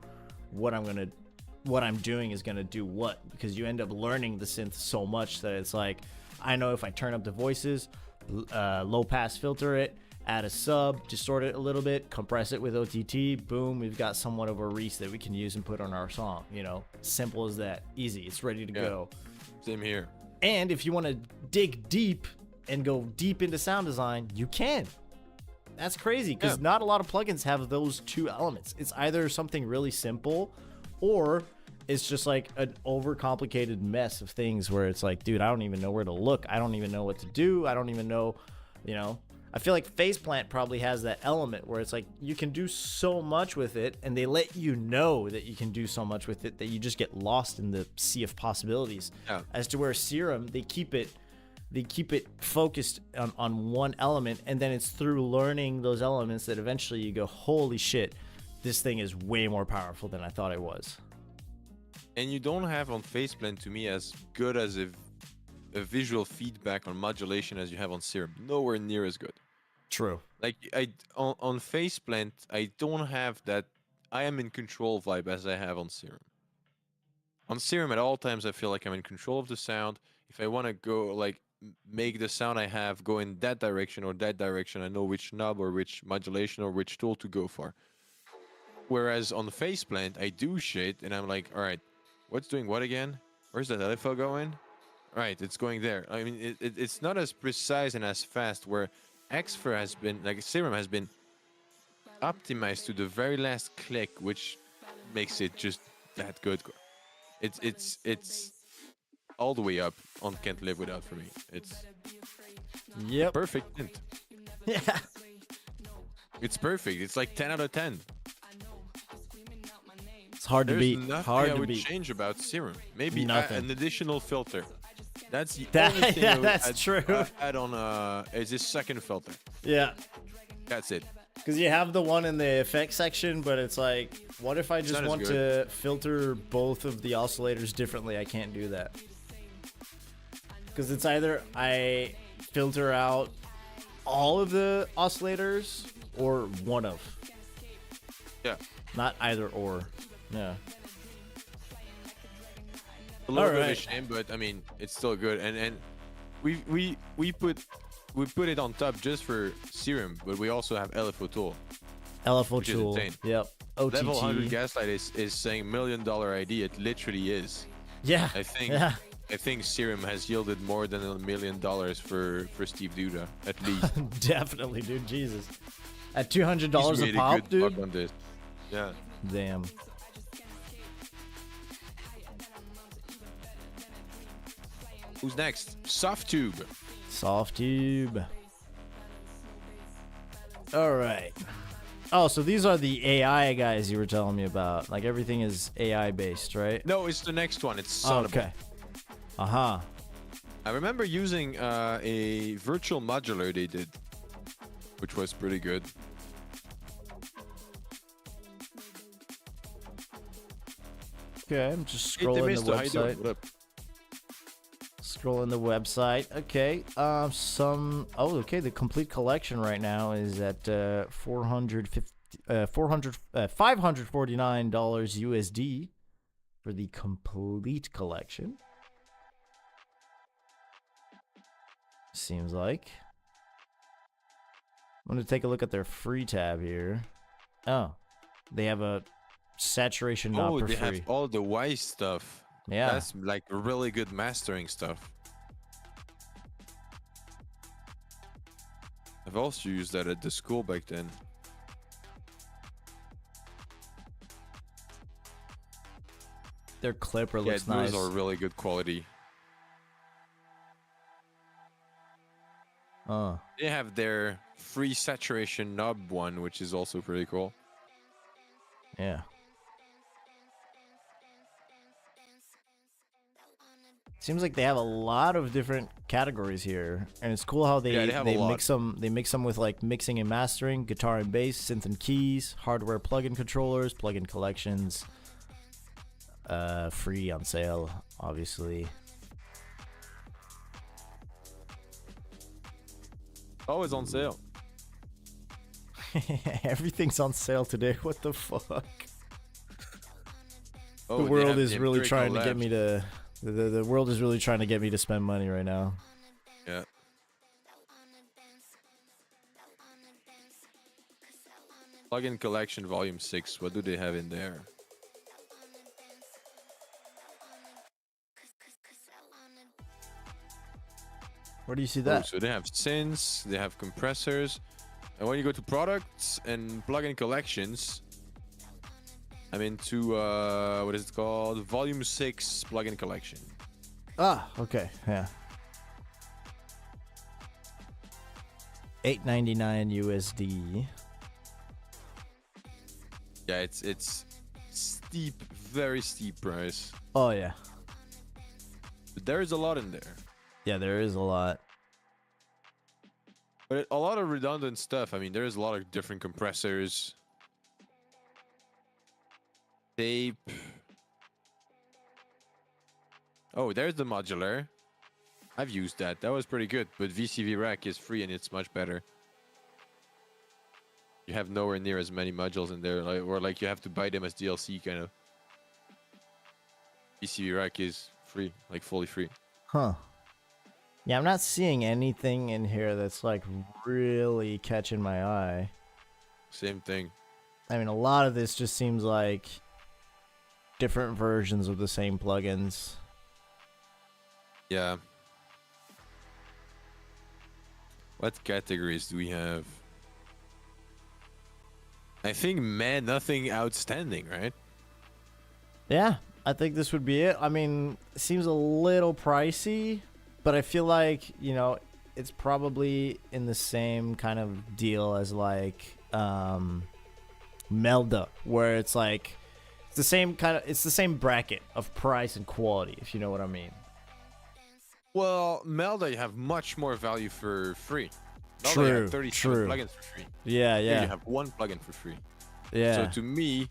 S1: what I'm doing is gonna do what, because you end up learning the synth so much that it's like, I know if I turn up the voices, low pass filter it, add a sub, distort it a little bit, compress it with OTT, boom, we've got somewhat of a Reese that we can use and put on our song. Simple as that. Easy. It's ready to go.
S3: Same here.
S1: And if you want to dig deep and go deep into sound design, you can. That's crazy, because not a lot of plugins have those two elements. It's either something really simple, or it's just like an overcomplicated mess of things where it's like, dude, I don't even know where to look. I don't even know what to do. I don't even know, I feel like Faceplant probably has that element where it's like, you can do so much with it, and they let you know that you can do so much with it that you just get lost in the sea of possibilities.
S3: Yeah.
S1: As to where Serum, they keep it focused on one element, and then it's through learning those elements that eventually you go, holy shit, this thing is way more powerful than I thought it was.
S3: And you don't have on Faceplant, to me, as good as a visual feedback on modulation as you have on Serum. Nowhere near as good.
S1: True.
S3: Like, on Faceplant, I don't have that I am in control vibe as I have on Serum. On Serum, at all times, I feel like I'm in control of the sound. If I want to go like make the sound I have go in that direction or that direction, I know which knob or which modulation or which tool to go for. Whereas on the Faceplant, I do shit and I'm like, all right, what's doing what again? Where's that LFO going? Right, it's going there. I mean, it's not as precise and as fast. Where Xfer has been, like Serum has been optimized to the very last click, which makes it just that good. It's all the way up on Can't Live Without for me. It's
S1: Yep.
S3: perfect hint.
S1: Yeah.
S3: It's perfect. It's like 10 out of 10.
S1: It's hard to
S3: There's
S1: beat.
S3: nothing
S1: Hard
S3: I
S1: to
S3: would
S1: beat.
S3: change about Serum. Maybe
S1: Nothing.
S3: an additional filter. That's the
S1: That-
S3: only thing
S1: yeah,
S3: I would
S1: that's
S3: add,
S1: true.
S3: Add on is this second filter.
S1: Yeah.
S3: That's it.
S1: Because you have the one in the effects section, but it's like, what if I just
S3: not as
S1: want to filter both of the oscillators differently? I can't do that. Because it's either I filter out all of the oscillators or one of.
S3: Yeah.
S1: Not either or. Yeah.
S3: A little bit of a
S1: Alright.
S3: shame, but I mean it's still good. And we put it on top just for Serum, but we also have LFO tool.
S1: LFO
S3: Which is
S1: tool.
S3: insane.
S1: Yep. OTT.
S3: Level 100 Gaslight is saying $1 million ID. It literally is.
S1: Yeah.
S3: I think
S1: Yeah.
S3: I think Serum has yielded more than $1 million for Steve Duda at least.
S1: Definitely, dude. Jesus. At $200
S3: He's
S1: a
S3: made
S1: pop,
S3: good buck
S1: dude.
S3: on this. Yeah.
S1: Damn.
S3: Who's next? Soft Tube.
S1: Soft tube. All right. Oh, so these are the AI guys you were telling me about. Like everything is AI based, right?
S3: No, it's the next one. It's
S1: Oh,
S3: Sonable.
S1: okay. Uh-huh.
S3: I remember using a virtual modular they did, which was pretty good.
S1: Okay, I'm just
S3: Hey,
S1: scrolling
S3: Demisto,
S1: the
S3: how you doing?
S1: website.
S3: What up?
S1: Scrolling the website. Okay. Okay, the complete collection right now is at $549 USD for the complete collection. Seems like. I'm going to take a look at their free tab here. Oh. They have a saturation knob
S3: Oh,
S1: for
S3: they
S1: free.
S3: have all the Wise stuff.
S1: Yeah.
S3: That's like really good mastering stuff. I've also used that at the school back then.
S1: Their clipper
S3: Yeah,
S1: looks
S3: those
S1: nice.
S3: are really good quality. They have their free saturation knob one, which is also pretty cool.
S1: Yeah. Seems like they have a lot of different categories here, and it's cool how they
S3: Yeah, they have a lot.
S1: mix them. They mix them with like mixing and mastering, guitar and bass, synth and keys, hardware plugin controllers, plugin collections. Free on sale, obviously.
S3: Always on sale.
S1: Everything's on sale today. What the fuck?
S3: Oh,
S1: The
S3: they
S1: world
S3: have
S1: is
S3: the
S1: really
S3: empirical
S1: trying to get
S3: labs.
S1: me to. The world is really trying to get me to spend money right now.
S3: Yeah. Plugin collection volume 6. What do they have in there?
S1: Where do you see
S3: Oh,
S1: that?
S3: so they have synths, they have compressors. And when you go to products and plugin collections, I'm into what is it called? Volume 6 plugin collection.
S1: Ah, okay, yeah. $8.99 USD.
S3: Yeah, it's steep, very steep price.
S1: Oh yeah,
S3: But there is a lot in there.
S1: yeah. There is a lot.
S3: But a lot of redundant stuff. I mean, there's a lot of different compressors. Tape. Oh, there's the modular. I've used that. That was pretty good. But VCV Rack is free and it's much better. You have nowhere near as many modules in there, or like you have to buy them as DLC, kind of. PCB rack is free, like fully free.
S1: Huh. Yeah, I'm not seeing anything in here that's like really catching my eye.
S3: Same thing.
S1: I mean, a lot of this just seems like different versions of the same plugins.
S3: Yeah. What categories do we have? I think nothing outstanding, right?
S1: Yeah, I think this would be it. I mean, it seems a little pricey, but I feel like, you know, it's probably in the same kind of deal as like Melda, where it's like it's the same bracket of price and quality, if you know what I mean.
S3: Well, Melda, you have much more value for free. Melda, you
S1: True,
S3: have 37
S1: true.
S3: plugins for free.
S1: Yeah,
S3: Here
S1: yeah.
S3: you have one plugin for free.
S1: Yeah.
S3: So to me,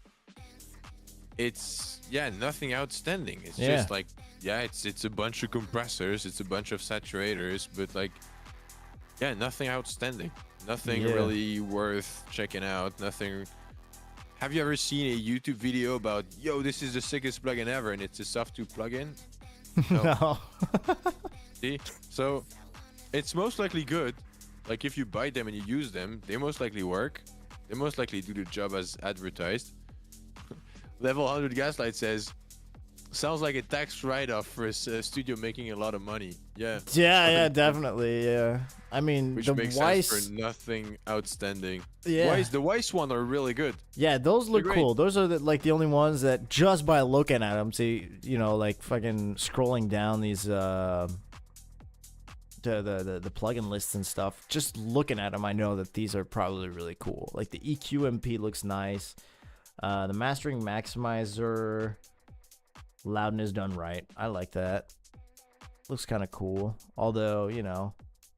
S3: it's nothing outstanding. It's
S1: Yeah.
S3: just like it's a bunch of compressors, it's a bunch of saturators, but like nothing outstanding. Nothing
S1: Yeah.
S3: really worth checking out. Nothing. Have you ever seen a YouTube video about this is the sickest plugin ever and it's a Soft2 plugin?
S1: No.
S3: See? So it's most likely good. Like if you buy them and you use them, they most likely work. They most likely do the job as advertised. Level 100 Gaslight says, sounds like a tax write-off for a studio making a lot of money. Yeah.
S1: Yeah, definitely. Yeah. I mean,
S3: Which
S1: the
S3: makes
S1: Weiss.
S3: sense for nothing outstanding.
S1: Yeah.
S3: The Weiss one are really good.
S1: Yeah, those look
S3: great.
S1: cool. Those are like the only ones that just by looking at them, see, you know, like fucking scrolling down these the plugin lists and stuff. Just looking at them, I know that these are probably really cool. Like the EQMP looks nice. The mastering maximizer, loudness done right. I like that. Looks kind of cool. Although, you know,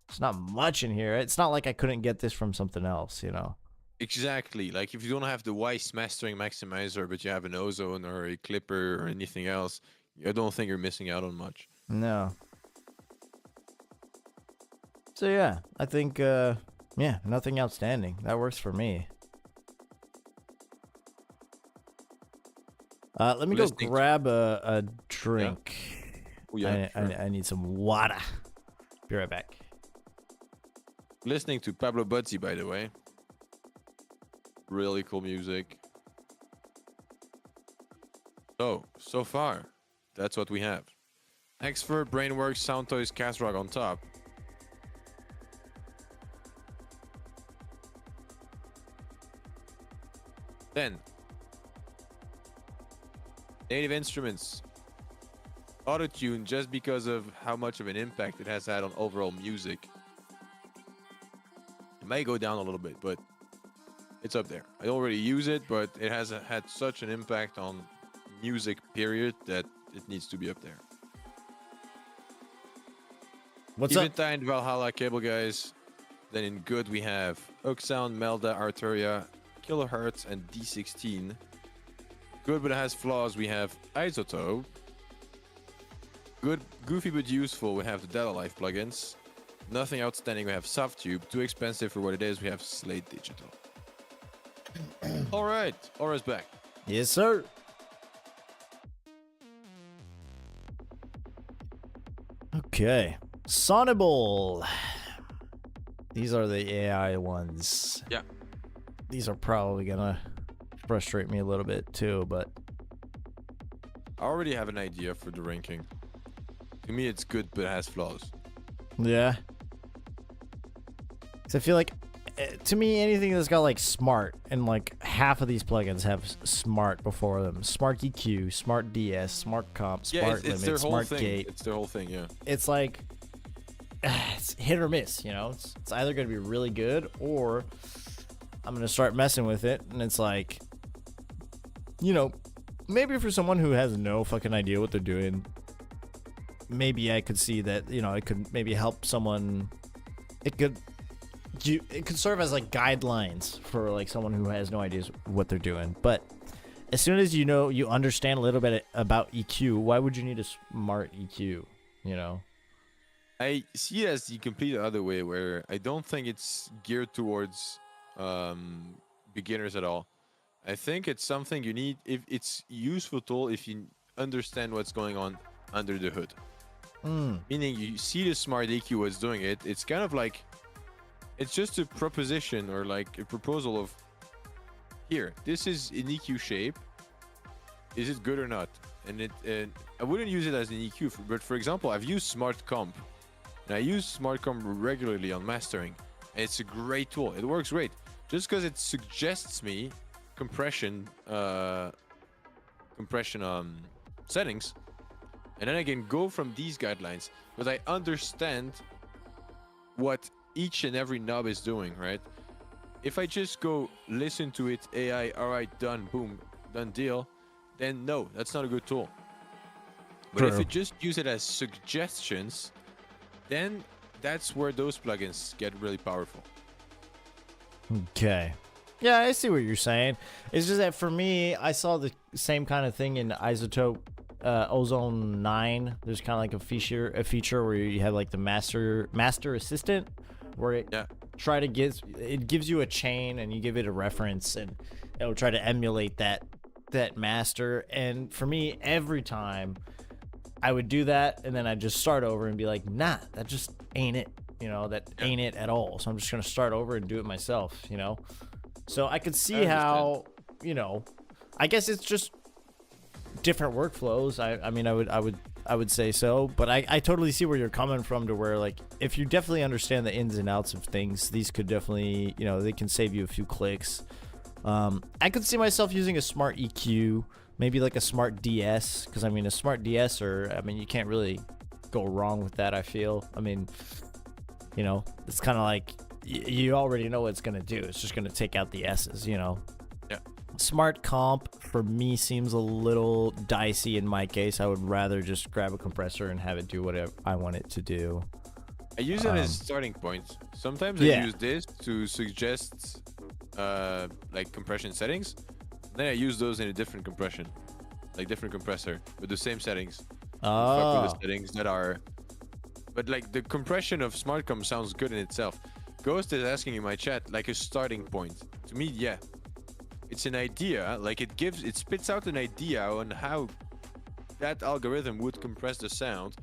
S1: it's not much in here. It's not like I couldn't get this from something else, you know.
S3: Exactly. Like if you don't have the Weiss mastering maximizer, but you have an ozone or a clipper or anything else, I don't think you're missing out on much.
S1: No. So yeah, I think nothing outstanding. That works for me. Let me go
S3: Listening to-
S1: grab a drink.
S3: Oh, yeah, sure.
S1: I need some water. Be right back.
S3: Listening to Pablo Budsy, by the way. Really cool music. So far, that's what we have. Expert, Brainworks, Sound Toys, Cast Rock on top. Then, Native Instruments. Autotune, just because of how much of an impact it has had on overall music. It may go down a little bit, but it's up there. I don't really use it, but it has had such an impact on music, period, that it needs to be up there.
S1: What's up?
S3: Eventide, Valhalla, Cable Guys. Then in good, we have Oak Sound, Melda, Arturia, Kilohertz, and D16. Good, but it has flaws, we have Isotope. Good, goofy but useful, we have the Data Life plugins. Nothing outstanding, we have Softtube. Too expensive for what it is, we have Slate Digital. All right, Aura's back.
S1: Yes, sir. Okay. Sonable. These are the AI ones.
S3: Yeah.
S1: These are probably gonna frustrate me a little bit too, but
S3: I already have an idea for the ranking. To me, it's good, but it has flaws.
S1: yeah. 'Cause I feel like, to me, anything that's got like smart, and like half of these plugins have smart before them. Smart EQ, smart DS, smart comp,
S3: Yeah,
S1: smart
S3: it's
S1: limit,
S3: their whole
S1: smart
S3: thing.
S1: gate.
S3: It's their whole thing, yeah.
S1: It's like it's hit or miss, you know. It's either gonna be really good or I'm gonna start messing with it, and it's like, you know, maybe for someone who has no fucking idea what they're doing, maybe I could see that, you know, it could maybe help someone. It could serve as like guidelines for like someone who has no idea what they're doing. But as soon as you know, you understand a little bit about EQ, why would you need a smart EQ? You know.
S3: I see it as the complete other way, where I don't think it's geared towards beginners at all. I think it's something you need. If it's a useful tool, if you understand what's going on under the hood.
S1: Mm.
S3: Meaning you see the smart EQ what's doing it. It's kind of like, it's just a proposition or like a proposal of, here, this is an EQ shape. Is it good or not? And I wouldn't use it as an EQ, but for example, I've used Smart Comp. And I use Smart Comp regularly on mastering. And it's a great tool. It works great. Just because it suggests me compression settings. And then I can go from these guidelines. But I understand what each and every knob is doing, right? If I just go listen to it, AI, all right, done, boom, done deal, then no, that's not a good tool. But if
S1: True.
S3: you just use it as suggestions, then that's where those plugins get really powerful.
S1: Okay. Yeah, I see what you're saying. It's just that for me, I saw the same kind of thing in Isotope Ozone 9. There's kind of like a feature where you have like the master assistant, where it it gives you a chain and you give it a reference and it'll try to emulate that master. And for me, every time I would do that and then I'd just start over and be like, nah, that just ain't it. That ain't it at all. So I'm just gonna start over and do it myself. So I could see how, I guess it's just different workflows. I would say so, but I totally see where you're coming from, to where, like, if you definitely understand the ins and outs of things, these could definitely, they can save you a few clicks. I could see myself using a smart EQ, maybe like a smart DS, because a smart DS, you can't really go wrong with that. I feel, it's kind of like you already know what it's gonna do. It's just gonna take out the S's,
S3: Yeah.
S1: Smart comp for me seems a little dicey in my case. I would rather just grab a compressor and have it do whatever I want it to do.
S3: I use it as a starting point. Sometimes I use this to suggest like compression settings. Then I use those in a different compression, like different compressor with the same settings. Fuck with the settings that are, but like the compression of SmartCom sounds good in itself. Ghost is asking in my chat like a starting point. To me, yeah, it's an idea. Like it spits out an idea on how that algorithm would compress the sound,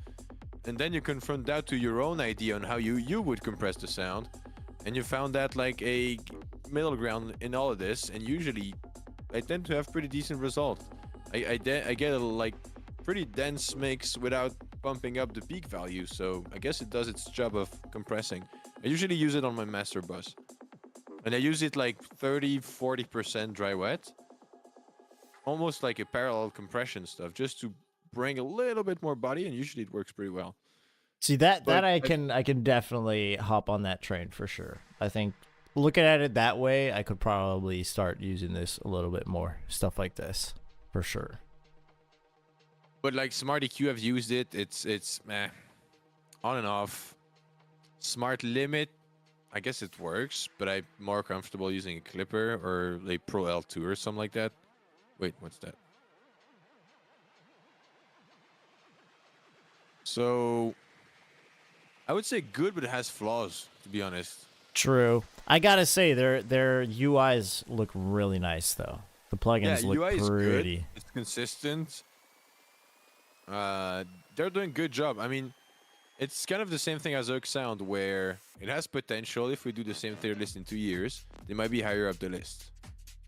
S3: and then you confront that to your own idea on how you would compress the sound, and you found that like a middle ground in all of this, and usually I tend to have pretty decent results. I get a like pretty dense mix without pumping up the peak value, so I guess it does its job of compressing. I usually use it on my master bus, and I use it like 30-40% dry wet, almost like a parallel compression stuff, just to bring a little bit more body, and usually it works pretty well.
S1: See, that I can definitely hop on that train for sure. I think looking at it that way, I could probably start using this a little bit more, stuff like this for sure.
S3: But like Smart EQ, I've used it. It's meh, on and off. Smart Limit, I guess it works, but I'm more comfortable using a clipper or like Pro L2 or something like that. Wait, what's that? So I would say good, but it has flaws, to be honest.
S1: True. I gotta say, their UIs look really nice though. The plugins look
S3: UI
S1: pretty.
S3: is good. It's consistent. They're doing a good job. I mean, it's kind of the same thing as Oak Sound, where it has potential. If we do the same tier list in 2 years, they might be higher up the list.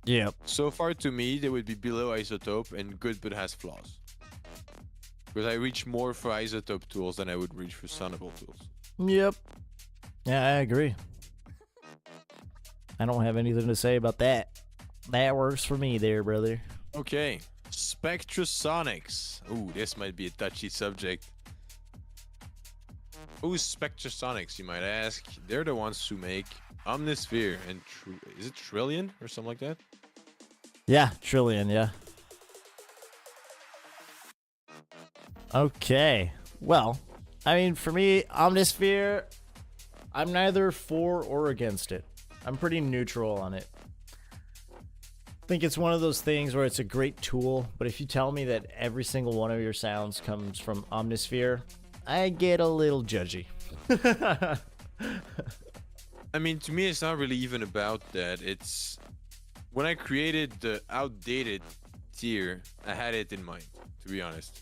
S1: Yep.
S3: So far, to me, they would be below Isotope and good, but has flaws. Because I reach more for Isotope tools than I would reach for Sonable tools.
S1: Yep. Yeah, I agree. I don't have anything to say about that. That works for me there, brother.
S3: Okay. Spectrasonics. Ooh, this might be a touchy subject. Who's Spectrasonics, you might ask? They're the ones who make Omnisphere and is it Trillion or something like that?
S1: Yeah, Trillion, yeah. Okay. Well, for me, Omnisphere, I'm neither for or against it. I'm pretty neutral on it. I think it's one of those things where it's a great tool, but if you tell me that every single one of your sounds comes from Omnisphere, I get a little judgy.
S3: I mean, to me, it's not really even about that. It's when I created the outdated tier, I had it in mind, to be honest.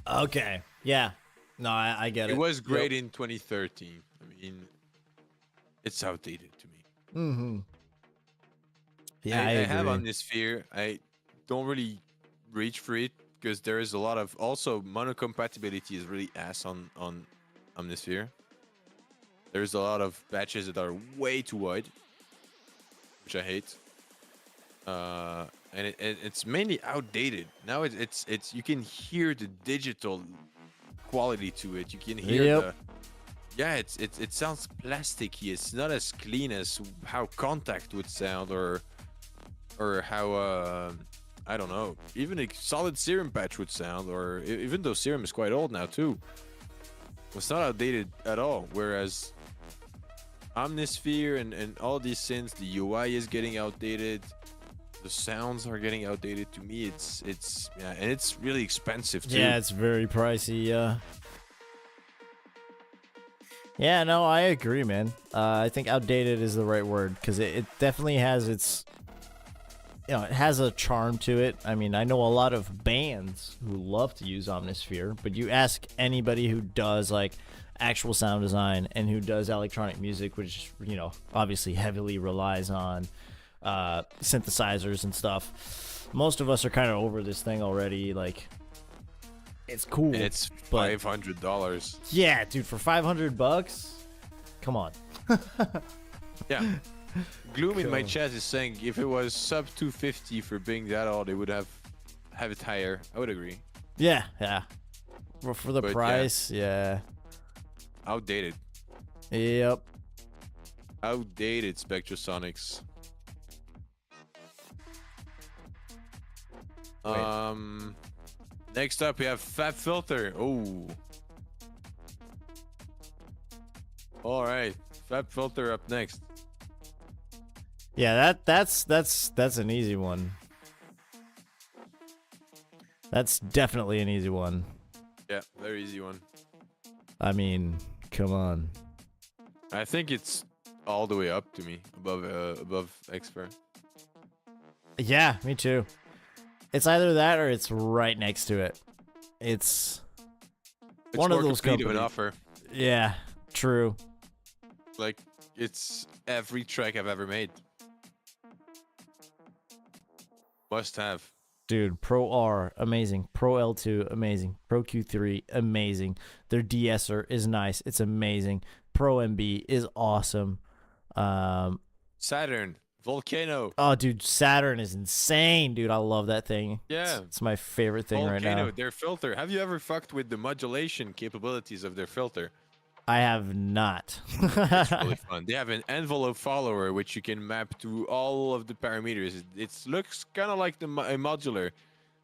S1: Okay. Yeah. No, I get it.
S3: It was great
S1: Yep.
S3: in 2013. I mean, it's outdated to me.
S1: Mm-hmm. Yeah, I
S3: I have
S1: agree.
S3: Omnisphere. I don't really reach for it because there is a lot of also monocompatibility is really ass on Omnisphere. There's a lot of patches that are way too wide, which I hate. And it's mainly outdated. Now it's you can hear the digital quality to it. You can hear
S1: Yep.
S3: the yeah, it sounds plasticky. It's not as clean as how Contact would sound or how I don't know, even a solid Serum patch would sound, or even though Serum is quite old now too. It's not outdated at all. Whereas Omnisphere and all these synths, the UI is getting outdated. The sounds are getting outdated. To me, it's yeah, and it's really expensive too.
S1: Yeah, it's very pricey. Yeah, no, I agree, man. I think outdated is the right word because it definitely has its, it has a charm to it. I mean, I know a lot of bands who love to use Omnisphere, but you ask anybody who does like actual sound design and who does electronic music, which obviously heavily relies on synthesizers and stuff. Most of us are kind of over this thing already. Like, it's cool.
S3: And it's
S1: but
S3: $500.
S1: yeah, dude, for $500, come on.
S3: Yeah. Gloom in my
S1: Cool.
S3: chat is saying if it was sub 250 for being that old, they would have it higher. I would agree.
S1: Yeah. For the
S3: But yeah.
S1: price, yeah.
S3: Outdated.
S1: Yep.
S3: Outdated Spectrasonics.
S1: Wait.
S3: Next up we have Fab Filter. Oh. All right, Fab Filter up next.
S1: Yeah, that's an easy one. That's definitely an easy one.
S3: Yeah, very easy one.
S1: I mean, come on.
S3: I think it's all the way up to me, above Expert.
S1: Yeah, me too. It's either that or it's right next to it. It's one
S3: more
S1: of those
S3: complete
S1: companies.
S3: of an offer.
S1: Yeah, true.
S3: Like it's every track I've ever made. Must have.
S1: Dude, Pro R, amazing. Pro L2, amazing. Pro Q3, amazing. Their de-esser is nice. It's amazing. Pro MB is awesome.
S3: Saturn, Volcano.
S1: Oh, dude, Saturn is insane, dude. I love that thing.
S3: Yeah.
S1: It's my favorite thing right
S3: Volcano,
S1: now.
S3: their filter. Have you ever fucked with the modulation capabilities of their filter?
S1: I have not.
S3: It's really fun. They have an envelope follower which you can map to all of the parameters. It looks kind of like a modular,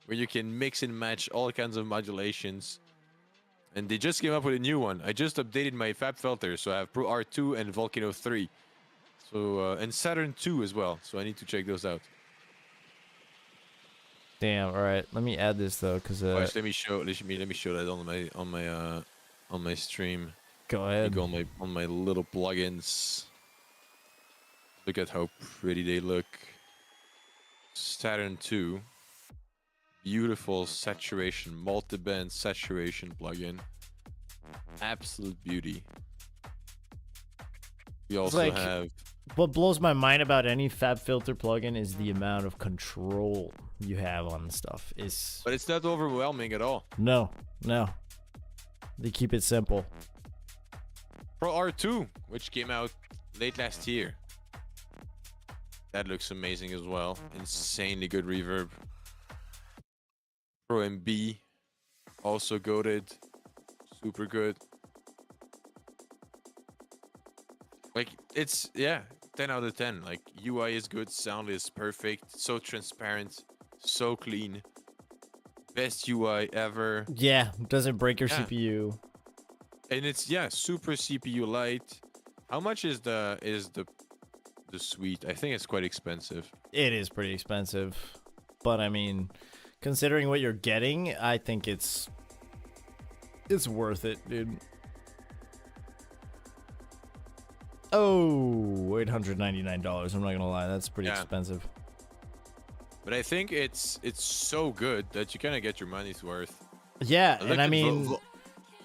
S3: where you can mix and match all kinds of modulations. And they just came up with a new one. I just updated my Fab filter, so I have Pro R2 and Volcano 3. So and Saturn 2 as well. So I need to check those out.
S1: Damn. All right. Let me add this though, cause
S3: Watch, let me show that on my stream.
S1: go
S3: Let me
S1: ahead.
S3: go on my little plugins. Look at how pretty they look. Saturn 2. Beautiful saturation, multi-band saturation plugin. Absolute beauty. We also
S1: like-
S3: have
S1: What blows my mind about any Fab Filter plugin is the amount of control you have on the stuff.
S3: but it's not overwhelming at all.
S1: No. They keep it simple.
S3: Pro R2, which came out late last year. That looks amazing as well. Insanely good reverb. Pro MB, also goated. Super good. Like, it's, yeah, 10 out of 10. Like, UI is good, sound is perfect, so transparent, so clean. Best UI ever.
S1: Yeah, doesn't break your
S3: Yeah.
S1: CPU.
S3: And it's, yeah, super CPU light. How much is the suite? I think it's quite expensive.
S1: It is pretty expensive, but I mean, considering what you're getting, I think it's worth it, dude. Oh, $899. I'm not gonna lie, that's pretty
S3: Yeah.
S1: expensive.
S3: But I think it's so good that you kind of get your money's worth.
S1: Yeah,
S3: Look
S1: and I
S3: at
S1: mean,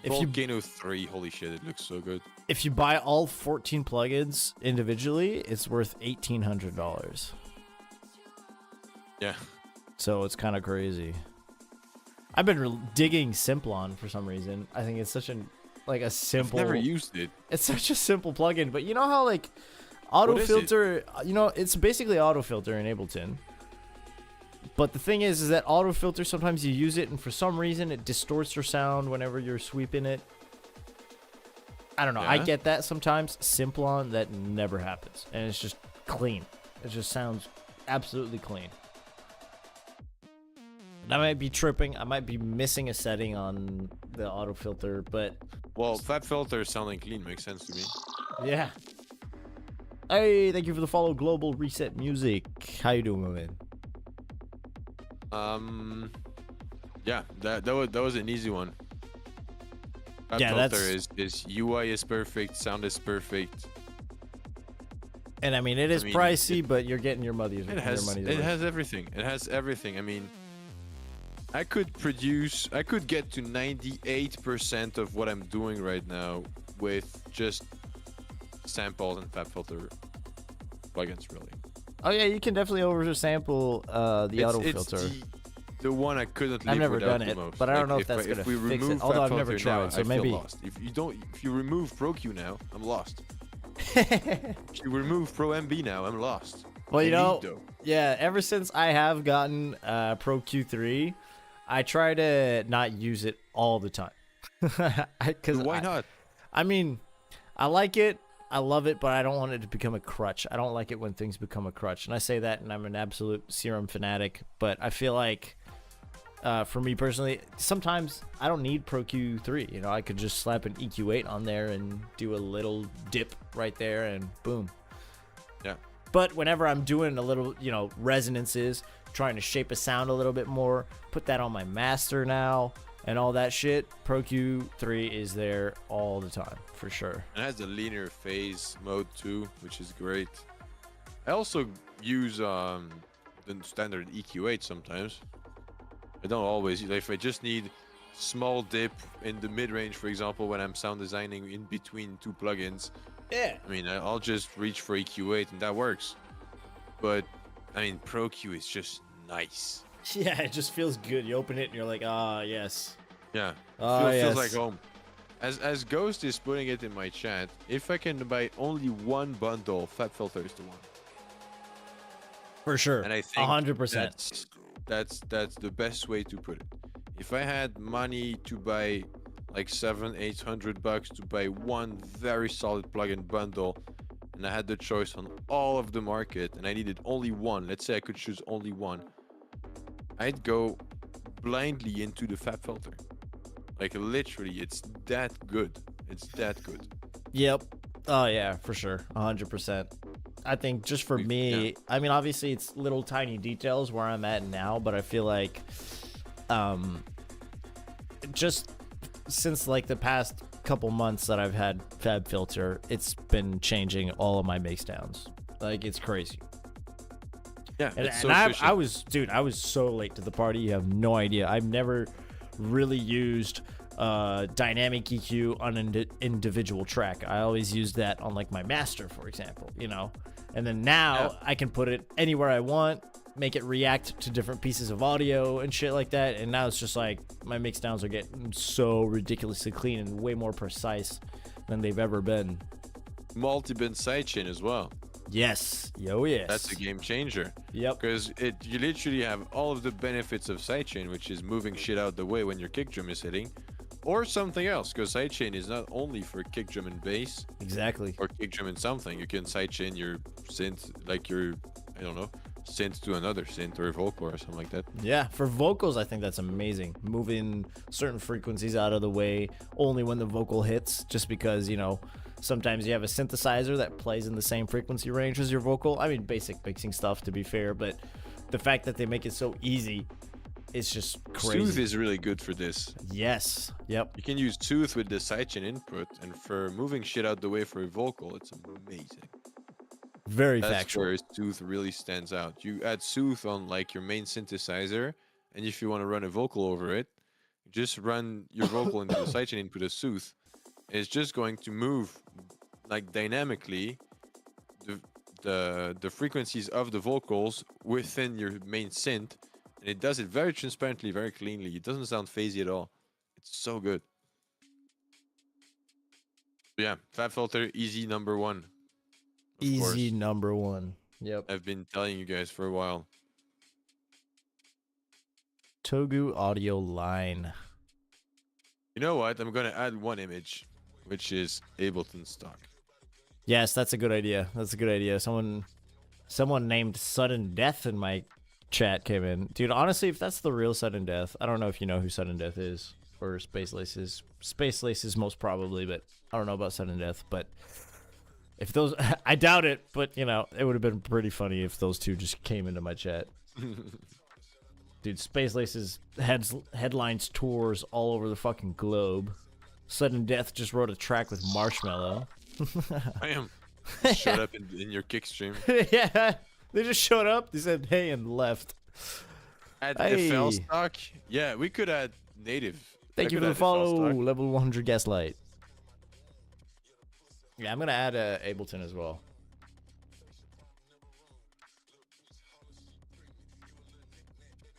S1: if you
S3: Volcano 3, holy shit, it looks so good.
S1: if you buy all 14 plugins individually, it's worth $1,800.
S3: Yeah.
S1: So it's kind of crazy. I've been digging Simplon for some reason. I think it's such a simple.
S3: I've never used it.
S1: It's such a simple plugin, but you know how like
S3: What is it?
S1: autofilter, it's basically autofilter in Ableton. But the thing is that autofilter, sometimes you use it and for some reason it distorts your sound whenever you're sweeping it. I don't know. I
S3: Yeah?
S1: get that sometimes. Simplon, that never happens. And it's just clean. It just sounds absolutely clean. I might be tripping. I might be missing a setting on the autofilter, but
S3: Well, Fab Filter sounding clean makes sense to me.
S1: yeah. Hey, thank you for the follow, Global Reset Music. How you doing, my man?
S3: Yeah, that was an easy one. Fab
S1: Yeah,
S3: Filter
S1: that's-
S3: is UI is perfect, sound is perfect.
S1: And I mean, it is
S3: I mean,
S1: pricey, but you're getting your money's
S3: It has
S1: worth.
S3: everything. It has everything. I mean, I could get to 98% of what I'm doing right now with just samples and Fab Filter plugins, really.
S1: Oh yeah, you can definitely oversample the autofilter.
S3: It's the one I couldn't live
S1: I've never
S3: without
S1: done
S3: the
S1: it,
S3: most.
S1: but I don't know
S3: Like,
S1: if that's gonna
S3: if we
S1: fix
S3: remove
S1: it. Although
S3: Fab
S1: I've never
S3: Filter now,
S1: tried, so
S3: I
S1: maybe.
S3: feel lost. If you remove ProQ now, I'm lost. If you remove Pro MB now, I'm lost.
S1: Well, you know,
S3: Finito.
S1: yeah. Ever since I have gotten Pro Q3, I try to not use it all the time. Because
S3: Why not?
S1: I mean, I like it. I love it, but I don't want it to become a crutch. I don't like it when things become a crutch. And I say that, and I'm an absolute Serum fanatic. But I feel like, for me personally, sometimes I don't need Pro Q3. You know, I could just slap an EQ8 on there and do a little dip right there, and boom.
S3: Yeah.
S1: But whenever I'm doing a little, resonances, trying to shape a sound a little bit more, put that on my master now, and all that shit, Pro Q3 is there all the time, for sure.
S3: It has a linear phase mode too, which is great. I also use the standard EQ8 sometimes. I don't always. If I just need small dip in the mid-range, for example, when I'm sound designing in between two plugins,
S1: Yeah.
S3: I mean, I'll just reach for EQ8 and that works. But I mean, Pro Q is just nice.
S1: Yeah, it just feels good. You open it and you're like, ah, yes.
S3: Yeah,
S1: Ah,
S3: feels
S1: yes.
S3: like home. As Ghost is putting it in my chat, if I can buy only one bundle, Fab Filter is the one.
S1: For sure.
S3: And I think
S1: 100%.
S3: that's the best way to put it. If I had money to buy like $700-800 to buy one very solid plugin bundle, and I had the choice on all of the market, and I needed only one, let's say I could choose only one, I'd go blindly into the Fab Filter. Like literally, it's that good. It's that good.
S1: Yep. Oh, yeah, for sure. 100%. I think just for me,
S3: Yeah.
S1: I mean, obviously it's little tiny details where I'm at now, but I feel like just since like the past couple months that I've had Fab Filter, it's been changing all of my mix downs. Like, it's crazy.
S3: Yeah,
S1: And,
S3: it's so
S1: and
S3: efficient.
S1: I was so late to the party. You have no idea. I've never really used dynamic EQ on an individual track. I always used that on like my master, for example, and then now I can put it anywhere I want, make it react to different pieces of audio and shit like that. And now it's just like my mix downs are getting so ridiculously clean and way more precise than they've ever been.
S3: Multi-band sidechain as well.
S1: Yes. Yo, yes.
S3: That's a game changer.
S1: Yep.
S3: Because you literally have all of the benefits of sidechain, which is moving shit out the way when your kick drum is hitting, or something else. Because sidechain is not only for kick drum and bass,
S1: Exactly.
S3: or kick drum and something. You can sidechain your synth, like your, I don't know, synth to another synth or vocal or something like that.
S1: Yeah, for vocals, I think that's amazing. Moving certain frequencies out of the way only when the vocal hits, just because, sometimes you have a synthesizer that plays in the same frequency range as your vocal. I mean, basic mixing stuff, to be fair, but the fact that they make it so easy, it's just crazy.
S3: Sooth is really good for this.
S1: Yes. Yep.
S3: You can use Sooth with the sidechain input, and for moving shit out the way for a vocal, it's amazing.
S1: Very
S3: That's
S1: factual.
S3: where Sooth really stands out. You add Sooth on like your main synthesizer, and if you want to run a vocal over it, just run your vocal into the sidechain input as Sooth. It's just going to move like dynamically the frequencies of the vocals within your main synth, and it does it very transparently, very cleanly. It doesn't sound phasey at all. It's so good. But yeah, Fab Filter, easy number one. Of
S1: Easy
S3: course.
S1: number one. Yep.
S3: I've been telling you guys for a while.
S1: Togu audio line.
S3: You know what? I'm gonna add one image, which is Ableton stock.
S1: Yes, that's a good idea. That's a good idea. Someone named Sudden Death in my chat came in. Dude, honestly, if that's the real Sudden Death, I don't know if you know who Sudden Death is or Space Laces. Space Laces most probably, but I don't know about Sudden Death. But if those, I doubt it, but you know, it would have been pretty funny if those two just came into my chat. Dude, Space Laces headlines tours all over the fucking globe. Sudden Death just wrote a track with Marshmello.
S3: I am. Showed up in your kick stream.
S1: Yeah, they just showed up. They said hey and left.
S3: Add
S1: Hey.
S3: FL stock. Yeah, we could add native.
S1: Thank
S3: I
S1: you
S3: could
S1: for the
S3: add FL
S1: follow,
S3: stock.
S1: level 100 Gaslight. Yeah, I'm gonna add Ableton as well.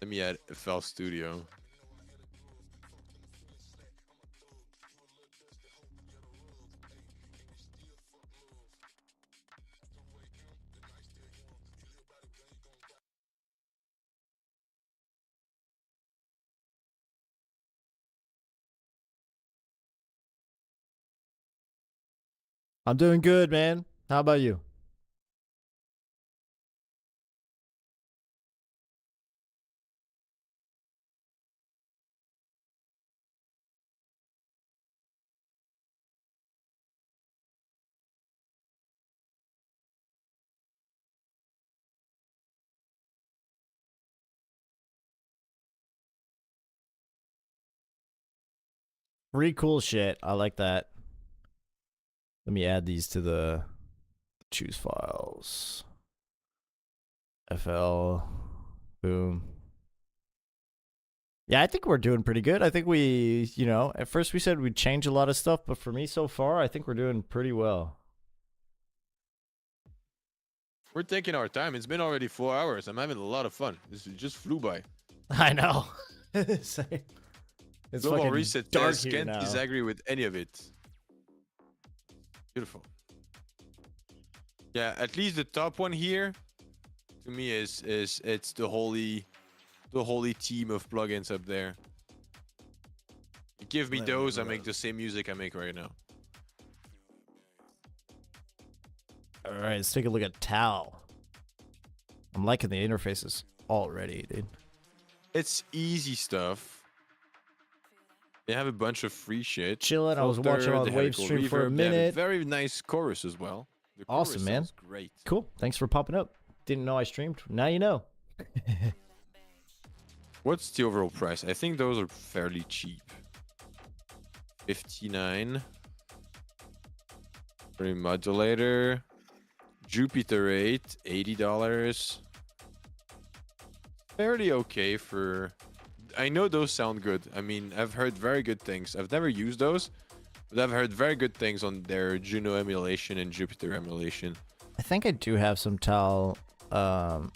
S3: Let me add FL Studio.
S1: I'm doing good, man. How about you? Pretty cool shit. I like that. Let me add these to the choose files. FL. Boom. Yeah, I think we're doing pretty good. I think we, you know, at first we said we'd change a lot of stuff, but for me so far, I think we're doing pretty well.
S3: We're taking our time. It's been already 4 hours. I'm having a lot of fun. This just flew by.
S1: I know. Same. It's
S3: Global
S1: fucking
S3: Reset
S1: dark
S3: says,
S1: here
S3: can't
S1: now.
S3: disagree with any of it. Beautiful. Yeah, at least the top one here, to me, is it's the holy team of plugins up there. You give me those, I make the same music I make right now.
S1: All right, let's take a look at Tau. I'm liking the interfaces already, dude.
S3: It's easy stuff. They have a bunch of free shit.
S1: Chilling. I was watching on
S3: they
S1: the
S3: have a
S1: wave
S3: cool
S1: stream for a
S3: reverb, they have
S1: minute.
S3: very nice chorus as well. The
S1: Awesome,
S3: chorus
S1: man.
S3: sounds great.
S1: Cool. Thanks for popping up. Didn't know I streamed. Now you know.
S3: What's the overall price? I think those are fairly cheap. 59 for a modulator. Jupiter 8, $80. Fairly okay for. I know those sound good. I mean, I've heard very good things. I've never used those, but I've heard very good things on their Juno emulation and Jupiter emulation.
S1: I think I do have some Tau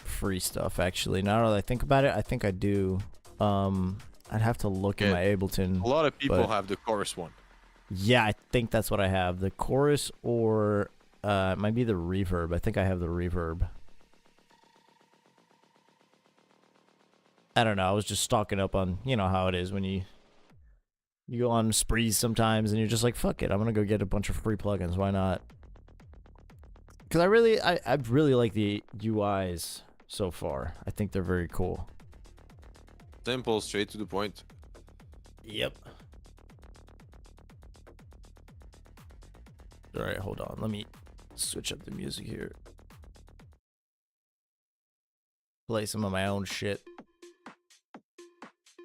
S1: free stuff actually. Now that I think about it, I think I do. I'd have to look in
S3: Yeah,
S1: my Ableton.
S3: A lot of people
S1: but-
S3: have the chorus one.
S1: Yeah, I think that's what I have. The chorus or it might be the reverb. I think I have the reverb. I don't know. I was just stocking up on, you know how it is when you go on sprees sometimes and you're just like, fuck it, I'm gonna go get a bunch of free plugins. Why not? Because I really like the UIs so far. I think they're very cool.
S3: Simple, straight to the point.
S1: Yep. All right, hold on. Let me switch up the music here. Play some of my own shit.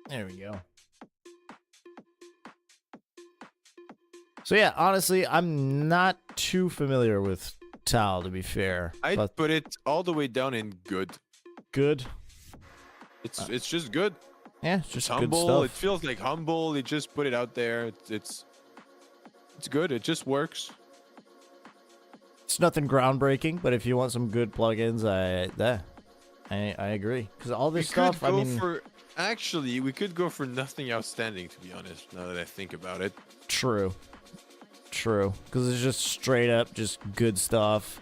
S1: There we go. So yeah, honestly, I'm not too familiar with Tal, to be fair.
S3: I'd
S1: But
S3: put it all the way down in good.
S1: good.
S3: It's just good.
S1: Yeah, it's just
S3: It's
S1: good
S3: humble.
S1: stuff.
S3: It feels like humble. They just put it out there. It's good. It just works.
S1: It's nothing groundbreaking, but if you want some good plugins, I agree. Because all this stuff, I mean,
S3: Actually, we could go for nothing outstanding, to be honest, now that I think about it.
S1: true. Because it's just straight up, just good stuff.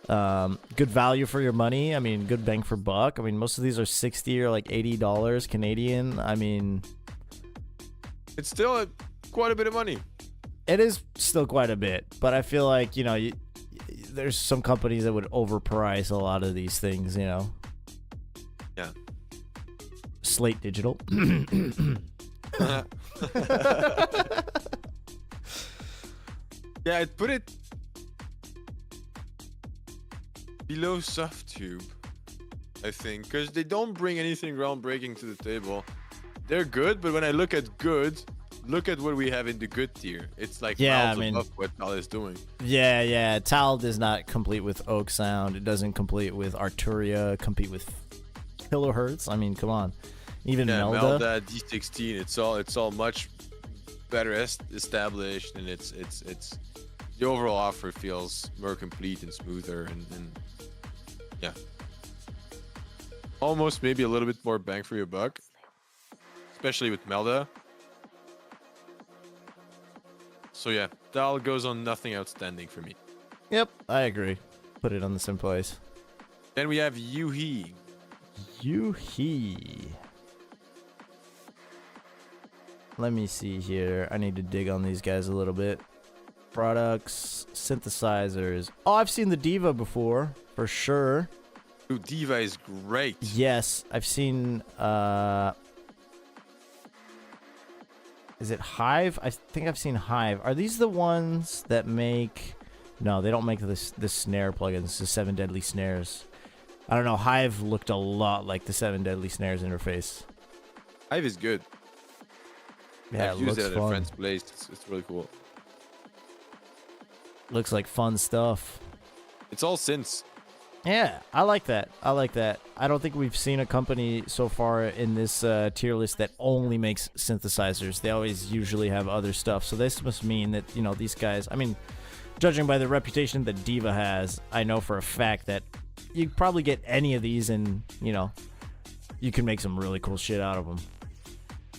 S1: Good value for your money. I mean, good bang for buck. I mean, most of these are 60 or like $80 Canadian. I mean,
S3: It's still quite a bit of money.
S1: it is still quite a bit, but I feel like, there's some companies that would overprice a lot of these things,
S3: Yeah.
S1: Slate Digital.
S3: Yeah, I'd put it below SoftTube, I think, because they don't bring anything groundbreaking to the table. They're good, but when I look at good, look at what we have in the good tier. It's like miles above what Tal is doing.
S1: Yeah. Tal does not compete with Oak Sound. It doesn't compete with Arturia. Compete with Kilohertz. I mean, come on. Even Melda.
S3: D16. It's all much better established, and it's the overall offer feels more complete and smoother, and yeah, almost maybe a little bit more bang for your buck, especially with Melda. So yeah, Tal goes on nothing outstanding for me.
S1: Yep, I agree. Put it on the same place.
S3: Then we have Yuhi.
S1: Yuhi. Let me see here. I need to dig on these guys a little bit. Products, synthesizers. Oh, I've seen the Diva before, for sure.
S3: Dude, Diva is great.
S1: Yes, I've seen, is it Hive? I think I've seen Hive. Are these the ones that make... No, they don't make this snare plugins, the 7 Deadly Snares. I don't know, Hive looked a lot like the 7 Deadly Snares interface.
S3: Hive is good.
S1: Yeah,
S3: I've
S1: it
S3: used
S1: looks
S3: it at a
S1: fun.
S3: friend's place. It's really cool.
S1: Looks like fun stuff.
S3: It's all synths.
S1: Yeah, I like that. I don't think we've seen a company so far in this tier list that only makes synthesizers. They always usually have other stuff. So this must mean that, these guys, I mean, judging by the reputation that Diva has, I know for a fact that you probably get any of these and, you can make some really cool shit out of them.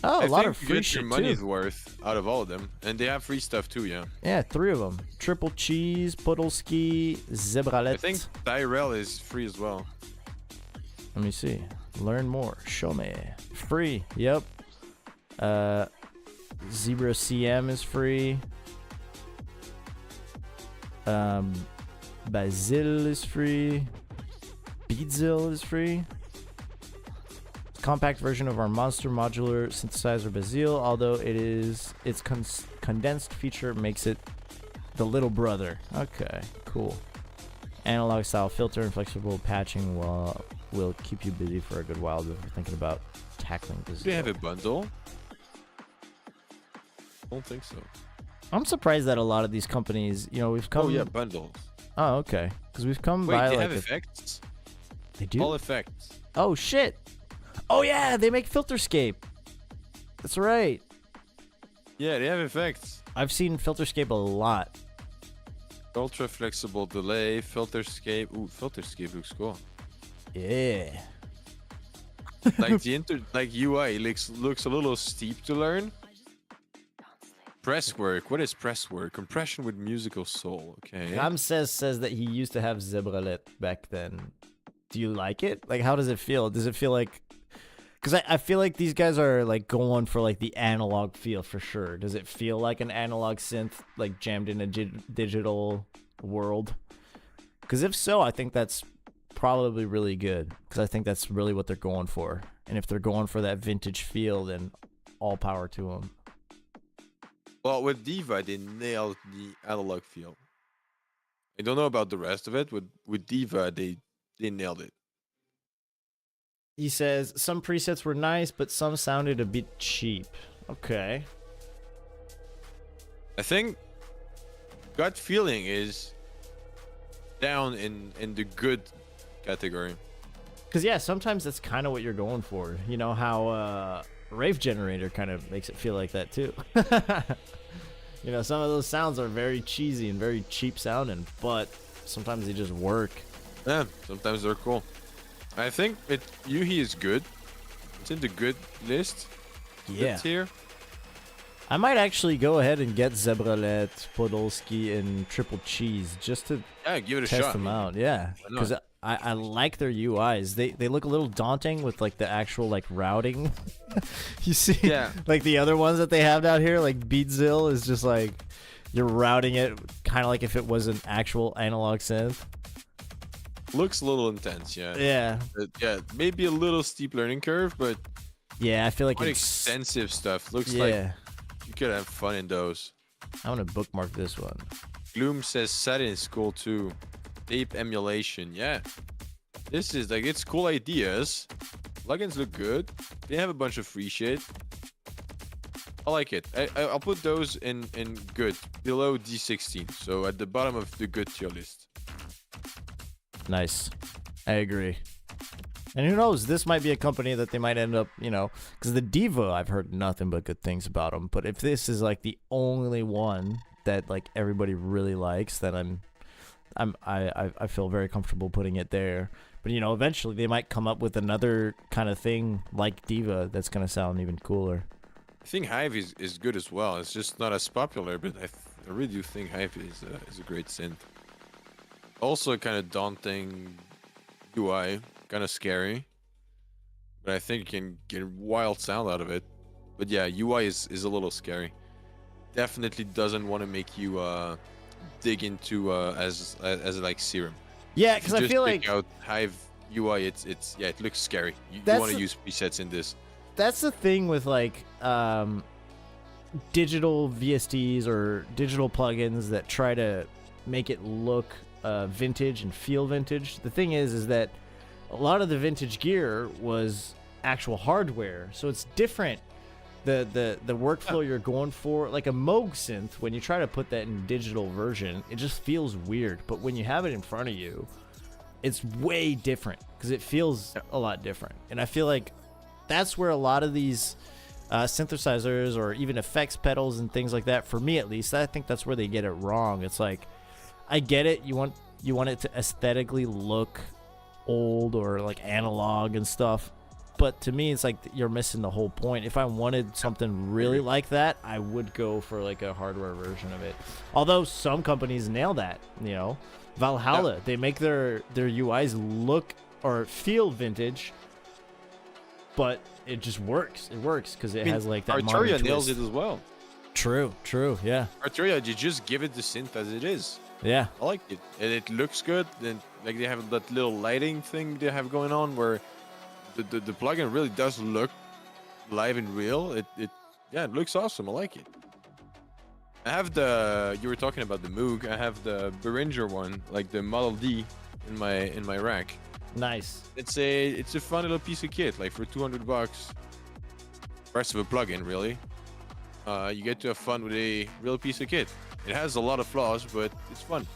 S1: Oh, a lot of free shit
S3: your money's
S1: too.
S3: worth out of all of them, and they have free stuff too. Yeah.
S1: Yeah, 3 of them. Triple Cheese, Podolski, Zebralet.
S3: I think Tyrell is free as well.
S1: Let me see. Learn more. Show me. Free. Yep. Zebra CM is free. Basil is free. Beatzil is free. Compact version of our monster modular synthesizer Basil, although its condensed feature makes it the little brother. Okay, cool. Analog style filter and flexible patching will keep you busy for a good while before thinking about tackling Basil.
S3: Do they have a bundle? I don't think so.
S1: I'm surprised that a lot of these companies, we've come.
S3: Oh yeah, bundles.
S1: Oh, okay. Because we've come
S3: Wait,
S1: by
S3: they
S1: like
S3: have effects?
S1: They do.
S3: All effects.
S1: Oh shit. Oh yeah, they make Filterscape. That's right.
S3: Yeah, they have effects.
S1: I've seen Filterscape a lot.
S3: Ultra flexible delay, Filterscape. Ooh, Filterscape looks cool.
S1: Yeah.
S3: Like the UI looks a little steep to learn. Press work. What is press work? Compression with musical soul. Okay.
S1: Ram says that he used to have Zebralet back then. Do you like it? Like, how does it feel? Does it feel like... Because I feel like these guys are, like, going for, like, the analog feel for sure. Does it feel like an analog synth, like, jammed in a digital world? Because if so, I think that's probably really good. Because I think that's really what they're going for. And if they're going for that vintage feel, then all power to them.
S3: Well, with Diva, they nailed the analog feel. I don't know about the rest of it. With Diva, they nailed it.
S1: He says, some presets were nice, but some sounded a bit cheap. Okay.
S3: I think gut feeling is down in the good category.
S1: Because yeah, sometimes that's kind of what you're going for. You know how Rave Generator kind of makes it feel like that too. You know, some of those sounds are very cheesy and very cheap sounding, but sometimes they just work.
S3: Yeah, sometimes they're cool. I think Yuhi is good. It's in the good list.
S1: Yeah.
S3: It's here.
S1: I might actually go ahead and get Zebralet, Podolski, and Triple Cheese just to
S3: Yeah, give it a
S1: test
S3: shot.
S1: them out. Yeah,
S3: Why
S1: because
S3: not?
S1: I like their UIs. They look a little daunting with like the actual like routing. You see,
S3: Yeah.
S1: like the other ones that they have down here, like Beatzil is just like you're routing it kind of like if it was an actual analog synth.
S3: Looks a little intense, yeah.
S1: Yeah,
S3: Yeah, maybe a little steep learning curve, but
S1: yeah. I feel like
S3: quite
S1: it's
S3: extensive stuff. Looks
S1: yeah.
S3: like you could have fun in those.
S1: I'm gonna bookmark this one.
S3: Gloom says Satin is cool too. Tape emulation, yeah. This is like, it's cool ideas. Plugins look good. They have a bunch of free shit. I like it. I'll put those in good, below D16. So at the bottom of the good tier list.
S1: Nice. I agree. And who knows? This might be a company that they might end up, you know, because the Diva, I've heard nothing but good things about them. But if this is like the only one that like everybody really likes, then I feel very comfortable putting it there. But you know, eventually they might come up with another kind of thing like Diva that's gonna sound even cooler.
S3: I think Hive is good as well. It's just not as popular, but I really do think Hive is a great synth. Also kind of daunting UI, kind of scary. But I think you can get a wild sound out of it. But yeah, UI is a little scary. Definitely doesn't want to make you dig into as like Serum.
S1: Yeah,
S3: If
S1: because
S3: you
S1: I
S3: just
S1: feel
S3: pick
S1: like
S3: out Hive UI, it's yeah, it looks scary. You
S1: That's
S3: want to
S1: the-
S3: use presets in this.
S1: that's the thing with like digital VSTs or digital plugins that try to make it look vintage and feel vintage. The thing is that a lot of the vintage gear was actual hardware, so it's different. The workflow you're going for, like a Moog synth, when you try to put that in digital version, it just feels weird. But when you have it in front of you, it's way different because it feels a lot different. And I feel like that's where a lot of these synthesizers or even effects pedals and things like that, for me at least, I think that's where they get it wrong. It's like, I get it, you want it to aesthetically look old or like analog and stuff, but to me it's like you're missing the whole point. If I wanted something really like that, I would go for like a hardware version of it. Although some companies nail that, you know, Valhalla, they make their UIs look or feel vintage, but it just works. It works because it has like that modern
S3: Arturia nails
S1: twist.
S3: it as well.
S1: True, yeah.
S3: Arturia, you just give it the synth as it is.
S1: Yeah.
S3: I like it, and it looks good. And like they have that little lighting thing they have going on, where the plugin really does look live and real. It looks awesome. I like it. I have you were talking about the Moog. I have the Behringer one, like the Model D, in my rack.
S1: Nice.
S3: It's a fun little piece of kit, like for $200. Price of a plugin, really. You get to have fun with a real piece of kit. It has a lot of flaws, but it's fun.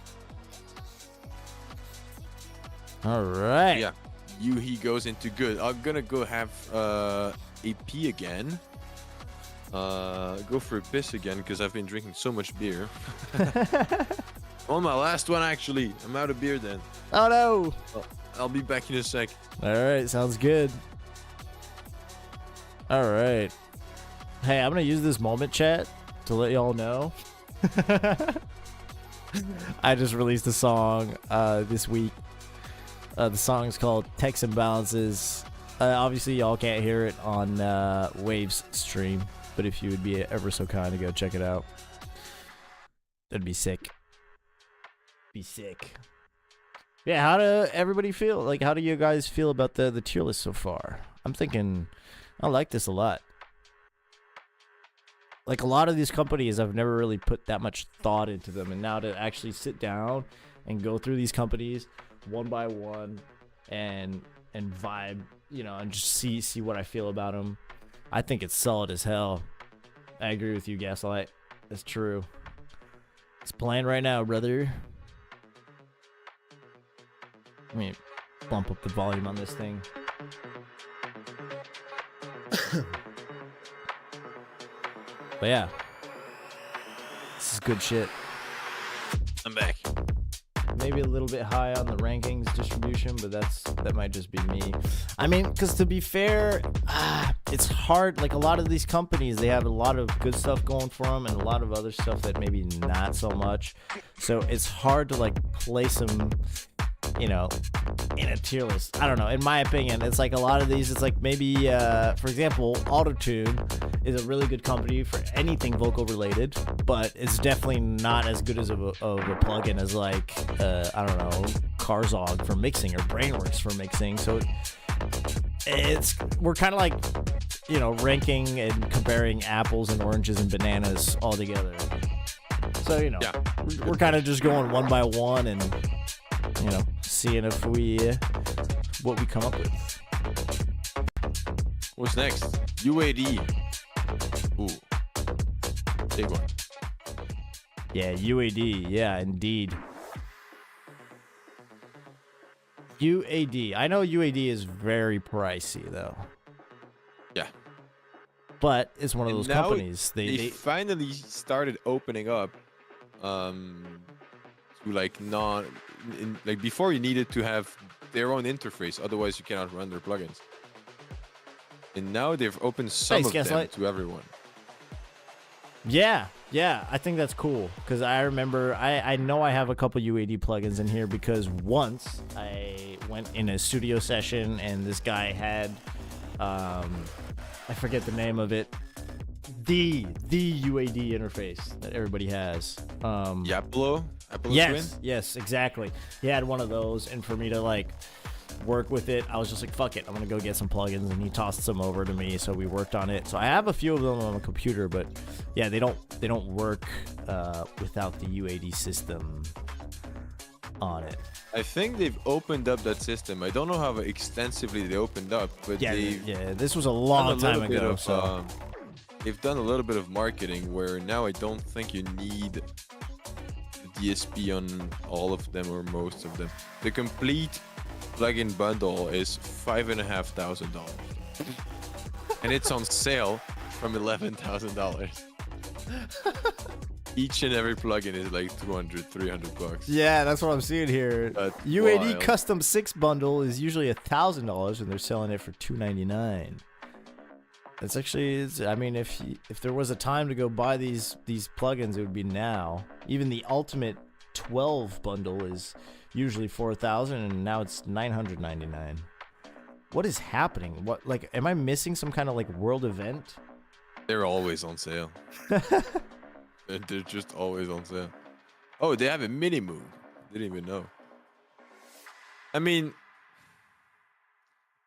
S1: All right.
S3: Yeah, he goes into good. I'm gonna go have a pee again. Go for a piss again because I've been drinking so much beer. On my last one, actually. I'm out of beer then.
S1: Oh no.
S3: I'll be back in a sec.
S1: All right, sounds good. All right. Hey, I'm gonna use this moment chat to let y'all know. I just released a song this week. The song's called Text Imbalances. Obviously, y'all can't hear it on Waves stream, but if you would be ever so kind to go check it out, that'd be sick. Be sick. Yeah, how do everybody feel? Like, how do you guys feel about the tier list so far? I'm thinking I like this a lot. Like, a lot of these companies, I've never really put that much thought into them, and now to actually sit down and go through these companies one by one and vibe, you know, and just see what I feel about them, I think it's solid as hell. I agree with you, Gaslight. That's true. It's playing right now, brother. Let me bump up the volume on this thing. But yeah, this is good shit.
S3: I'm back.
S1: Maybe a little bit high on the rankings distribution, but that might just be me. I mean, because to be fair, it's hard. Like a lot of these companies, they have a lot of good stuff going for them and a lot of other stuff that maybe not so much. So it's hard to like place them, you know, in a tier list. I don't know. In my opinion, it's like a lot of these, it's like maybe, for example, Autotune is a really good company for anything vocal related, but it's definitely not as good as of a plugin as like, I don't know, Carzog for mixing or Brainworks for mixing. So we're kind of like, you know, ranking and comparing apples and oranges and bananas all together. So, you know, we're kind of just going one by one and, you know, seeing if what we come up with.
S3: What's next? UAD. Ooh. Big one.
S1: Yeah, UAD. Yeah, indeed. UAD. I know UAD is very pricey, though.
S3: Yeah.
S1: But it's one of those
S3: now
S1: companies.
S3: They finally started opening up to like like before you needed to have their own interface, otherwise you cannot run their plugins. And now they've opened some of them to everyone.
S1: Yeah, I think that's cool because I remember I know I have a couple UAD plugins in here because once I went in a studio session and this guy had I forget the name of it, the UAD interface that everybody has.
S3: Apollo
S1: yes,
S3: Twin?
S1: Yes, exactly. He had one of those, and for me to like work with it, I was just like, fuck it, I'm gonna go get some plugins, and he tossed some over to me, so we worked on it. So I have a few of them on the computer, but yeah, they don't work without the UAD system on it.
S3: I think they've opened up that system. I don't know how extensively they opened up, but
S1: yeah, this was a long time ago. So
S3: they've done a little bit of marketing where now I don't think you need the DSP on all of them or most of them. The complete plugin bundle is $5,500, and it's on sale from $11,000. Each and every plugin is like $200-300.
S1: Yeah, that's what I'm seeing here.
S3: That's
S1: UAD
S3: wild.
S1: Custom 6 bundle is usually $1,000, and they're selling it for $299. That's actually, I mean, if there was a time to go buy these plugins, it would be now. Even the Ultimate 12 bundle is usually $4,000, and now it's $999. What is happening? What, like, am I missing some kind of like world event?
S3: They're always on sale. They're just always on sale. Oh, they have a mini moon. Didn't even know. I mean,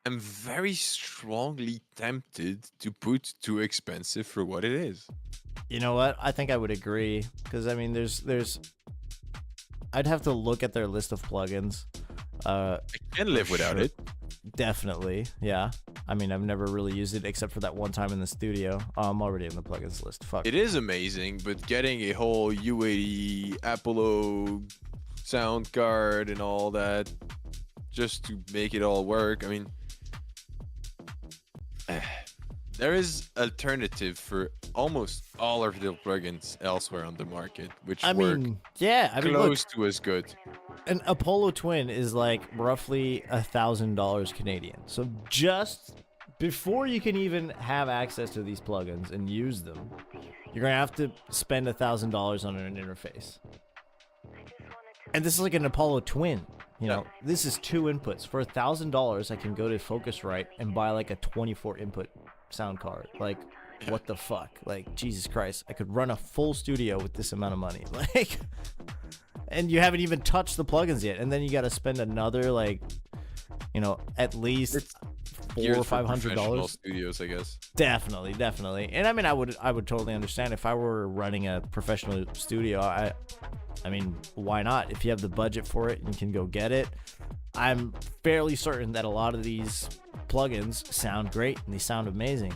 S3: I'm very strongly tempted to put too expensive for what it is.
S1: You know what? I think I would agree because I mean, there's. I'd have to look at their list of plugins.
S3: I can live without it.
S1: Definitely, yeah. I mean, I've never really used it except for that one time in the studio. Oh, I'm already in the plugins list. Fuck.
S3: It is amazing, but getting a whole UAD Apollo sound card and all that just to make it all work. I mean, there is alternative for almost all of the plugins elsewhere on the market, which work close to as good.
S1: An Apollo Twin is like roughly $1,000 Canadian. So just before you can even have access to these plugins and use them, you're gonna have to spend $1,000 on an interface. And this is like an Apollo Twin. You know, this is 2 inputs. For $1,000, I can go to Focusrite and buy like a 24 input sound card. Like, what the fuck? Like, Jesus Christ, I could run a full studio with this amount of money. Like, and you haven't even touched the plugins yet, and then you got to spend another, like, you know, at least $400 or $500.
S3: Studios, I guess.
S1: Definitely. And I mean, I would totally understand if I were running a professional studio. I mean, why not? If you have the budget for it and you can go get it. I'm fairly certain that a lot of these plugins sound great and they sound amazing.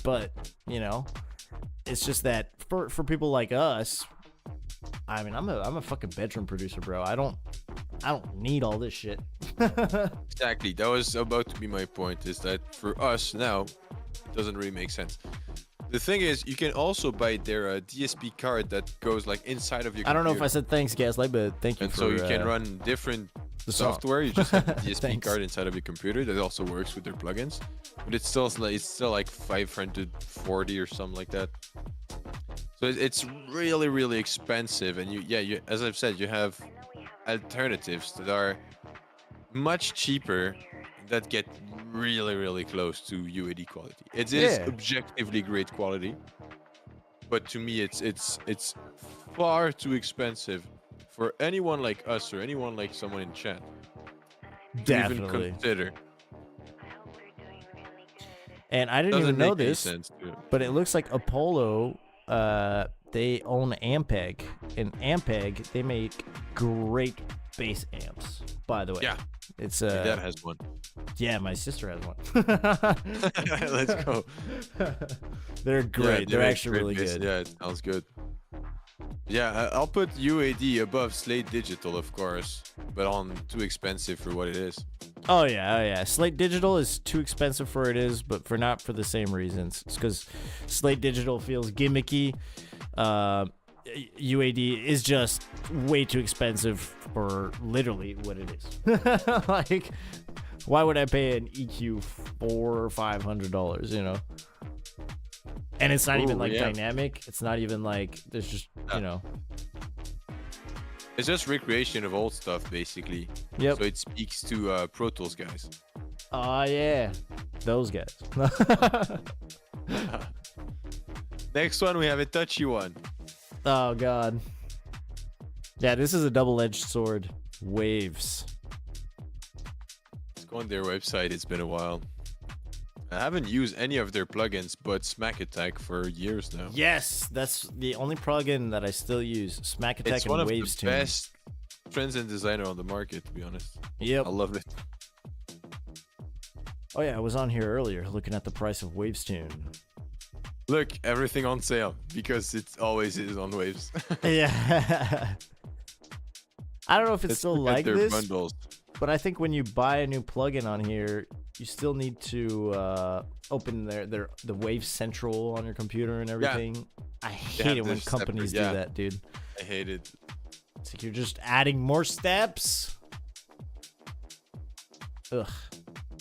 S1: But, you know, it's just that for people like us, I mean, I'm a fucking bedroom producer, bro. I don't need all this shit.
S3: Exactly. That was about to be my point. Is that for us now, it doesn't really make sense. The thing is, you can also buy their DSP card that goes like inside of your computer.
S1: I don't know if I said thanks, Gaslight, but thank you
S3: And
S1: for
S3: so you can run different software. You just have the DSP
S1: Thanks.
S3: card inside of your computer that also works with their plugins. But it's still like 540 or something like that. So it's really, really expensive. And you as I've said, you have alternatives that are much cheaper that get really, really close to UAD quality. It is
S1: Yeah.
S3: objectively great quality, but to me, it's far too expensive for anyone like us or anyone like someone in chat to even
S1: Definitely.
S3: consider.
S1: And I didn't
S3: Doesn't
S1: even know
S3: make any
S1: this,
S3: sense to
S1: but it looks like Apollo, they own Ampeg, and Ampeg, they make great bass amps, by the way.
S3: Yeah,
S1: It's
S3: my dad has one.
S1: yeah, my sister has one.
S3: Let's go.
S1: They're great.
S3: Yeah,
S1: They're
S3: make
S1: actually
S3: great
S1: really
S3: bass.
S1: good.
S3: Yeah, it sounds good. Yeah, I'll put UAD above Slate Digital, of course, but on too expensive for what it is.
S1: Oh yeah. Slate Digital is too expensive for it is, but for not for the same reasons. It's because Slate Digital feels gimmicky. UAD is just way too expensive for literally what it is. Like, why would I pay an EQ $400 or $500? You know. And it's not even
S3: Ooh,
S1: like
S3: yeah.
S1: dynamic. It's not even like there's just you know.
S3: It's just recreation of old stuff, basically.
S1: Yep.
S3: So it speaks to Pro Tools guys.
S1: Oh yeah, those guys.
S3: Next one, we have a touchy one.
S1: Oh god. Yeah, this is a double-edged sword. Waves.
S3: Let's go on their website. It's been a while. I haven't used any of their plugins, but Smack Attack for years now.
S1: Yes, that's the only plugin that I still use. Smack Attack
S3: It's
S1: and
S3: one of
S1: Waves
S3: the
S1: Tune.
S3: best trends and designer on the market, to be honest.
S1: Yep.
S3: I love it.
S1: Oh yeah, I was on here earlier looking at the price of Waves Tune.
S3: Look, everything on sale because it always is on Waves.
S1: Yeah. I don't know if it's
S3: Let's
S1: still
S3: look at
S1: like
S3: their
S1: this,
S3: bundles.
S1: but I think when you buy a new plugin on here, you still need to open the Wave Central on your computer and everything. I hate
S3: have
S1: it when
S3: this
S1: companies
S3: separate-
S1: do
S3: yeah.
S1: that, dude.
S3: I hate it.
S1: It's like you're just adding more steps. Ugh.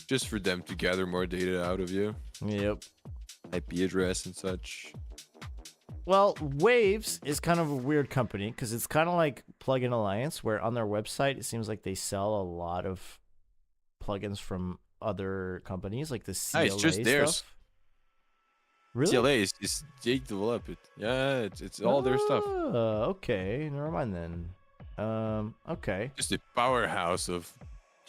S3: Just for them to gather more data out of you.
S1: Yep.
S3: IP address and such.
S1: Well, Waves is kind of a weird company because it's kind of like Plugin Alliance, where on their website it seems like they sell a lot of plugins from other companies, like the CLA
S3: It's just theirs.
S1: stuff. Really?
S3: CLA is they develop it. Yeah, it's all their stuff.
S1: Okay, never mind then. Okay.
S3: Just a powerhouse of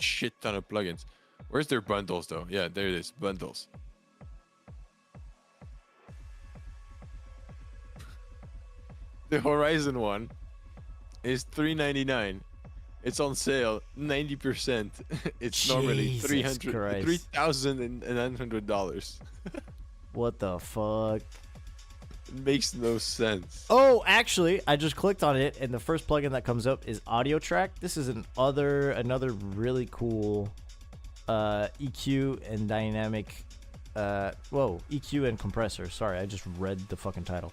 S3: shit ton of plugins. Where's their bundles though? Yeah, there it is. Bundles. The Horizon one is $399. It's on sale 90%. It's normally
S1: Jesus Christ.
S3: $3,900.
S1: What the fuck?
S3: It makes no sense.
S1: Oh, actually, I just clicked on it, and the first plugin that comes up is Audio Track. This is another really cool EQ and dynamic. EQ and compressor. Sorry, I just read the fucking title.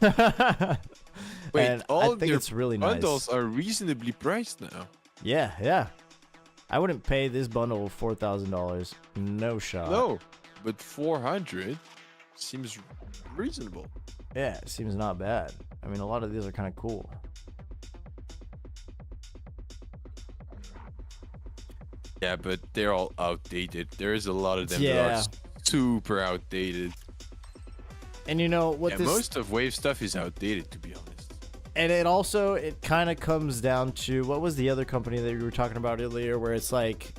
S3: Wait,
S1: And
S3: all
S1: I think
S3: their
S1: it's really
S3: bundles
S1: nice.
S3: are reasonably priced now.
S1: Yeah. I wouldn't pay this bundle $4,000. No shot.
S3: No, but 400 seems reasonable.
S1: Yeah, it seems not bad. I mean, a lot of these are kind of cool.
S3: Yeah, but they're all outdated. There is a lot of them that
S1: Yeah.
S3: are super outdated.
S1: And you know what
S3: Yeah,
S1: this
S3: most of Wave stuff is outdated, to be honest.
S1: and it kind of comes down to what was the other company that we were talking about earlier, where it's like,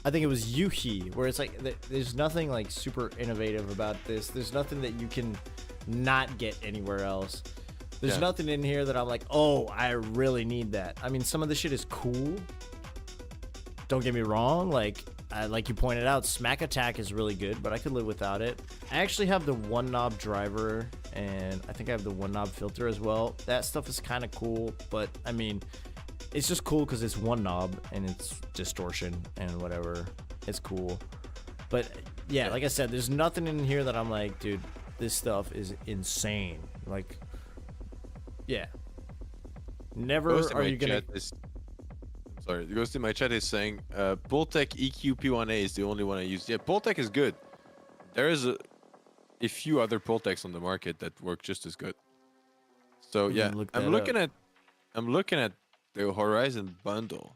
S1: I think it was Yuhi, where it's like there's nothing like super innovative about this. There's nothing that you can not get anywhere else. There's
S3: Yeah.
S1: nothing in here that I'm like, oh, I really need that. I mean, some of the shit is cool. Don't get me wrong, like you pointed out, Smack Attack is really good, but I could live without it. I actually have the one knob driver, and I think I have the one knob filter as well. That stuff is kind of cool, but I mean, it's just cool because it's one knob and it's distortion and whatever. It's cool. But yeah, like I said, there's nothing in here that I'm like, dude, this stuff is insane. Like, yeah. Never are you gonna.
S3: I'm sorry, the ghost in my chat is saying Pultec EQ P1A is the only one I use. Yeah, Pultec is good. There is a few other Pultecs on the market that work just as good. So yeah, I'm looking at the Horizon bundle,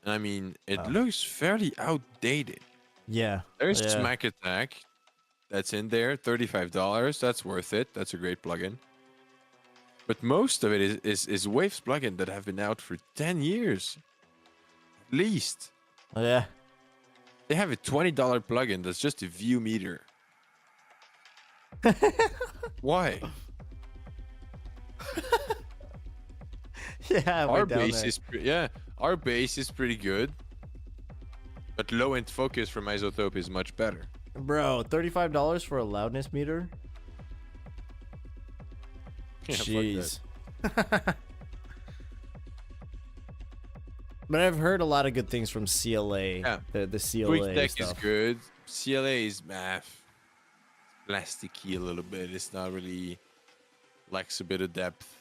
S3: and I mean it looks fairly outdated.
S1: Yeah.
S3: There's Smack Attack, that's in there, $35. That's worth it. That's a great plugin. But most of it is Waves plugin that have been out for 10 years, at least.
S1: Oh, yeah.
S3: They have a $20 plugin that's just a view meter. Why?
S1: Yeah,
S3: Our bass is our bass is pretty good, but low end focus from Isotope is much better.
S1: Bro, $35 for a loudness meter?
S3: Yeah, fuck
S1: Jeez. But I've heard a lot of good things from CLA.
S3: Yeah.
S1: The CLA
S3: Quick Deck
S1: stuff.
S3: is good. CLA is plasticky a little bit. It's not really, lacks a bit of depth.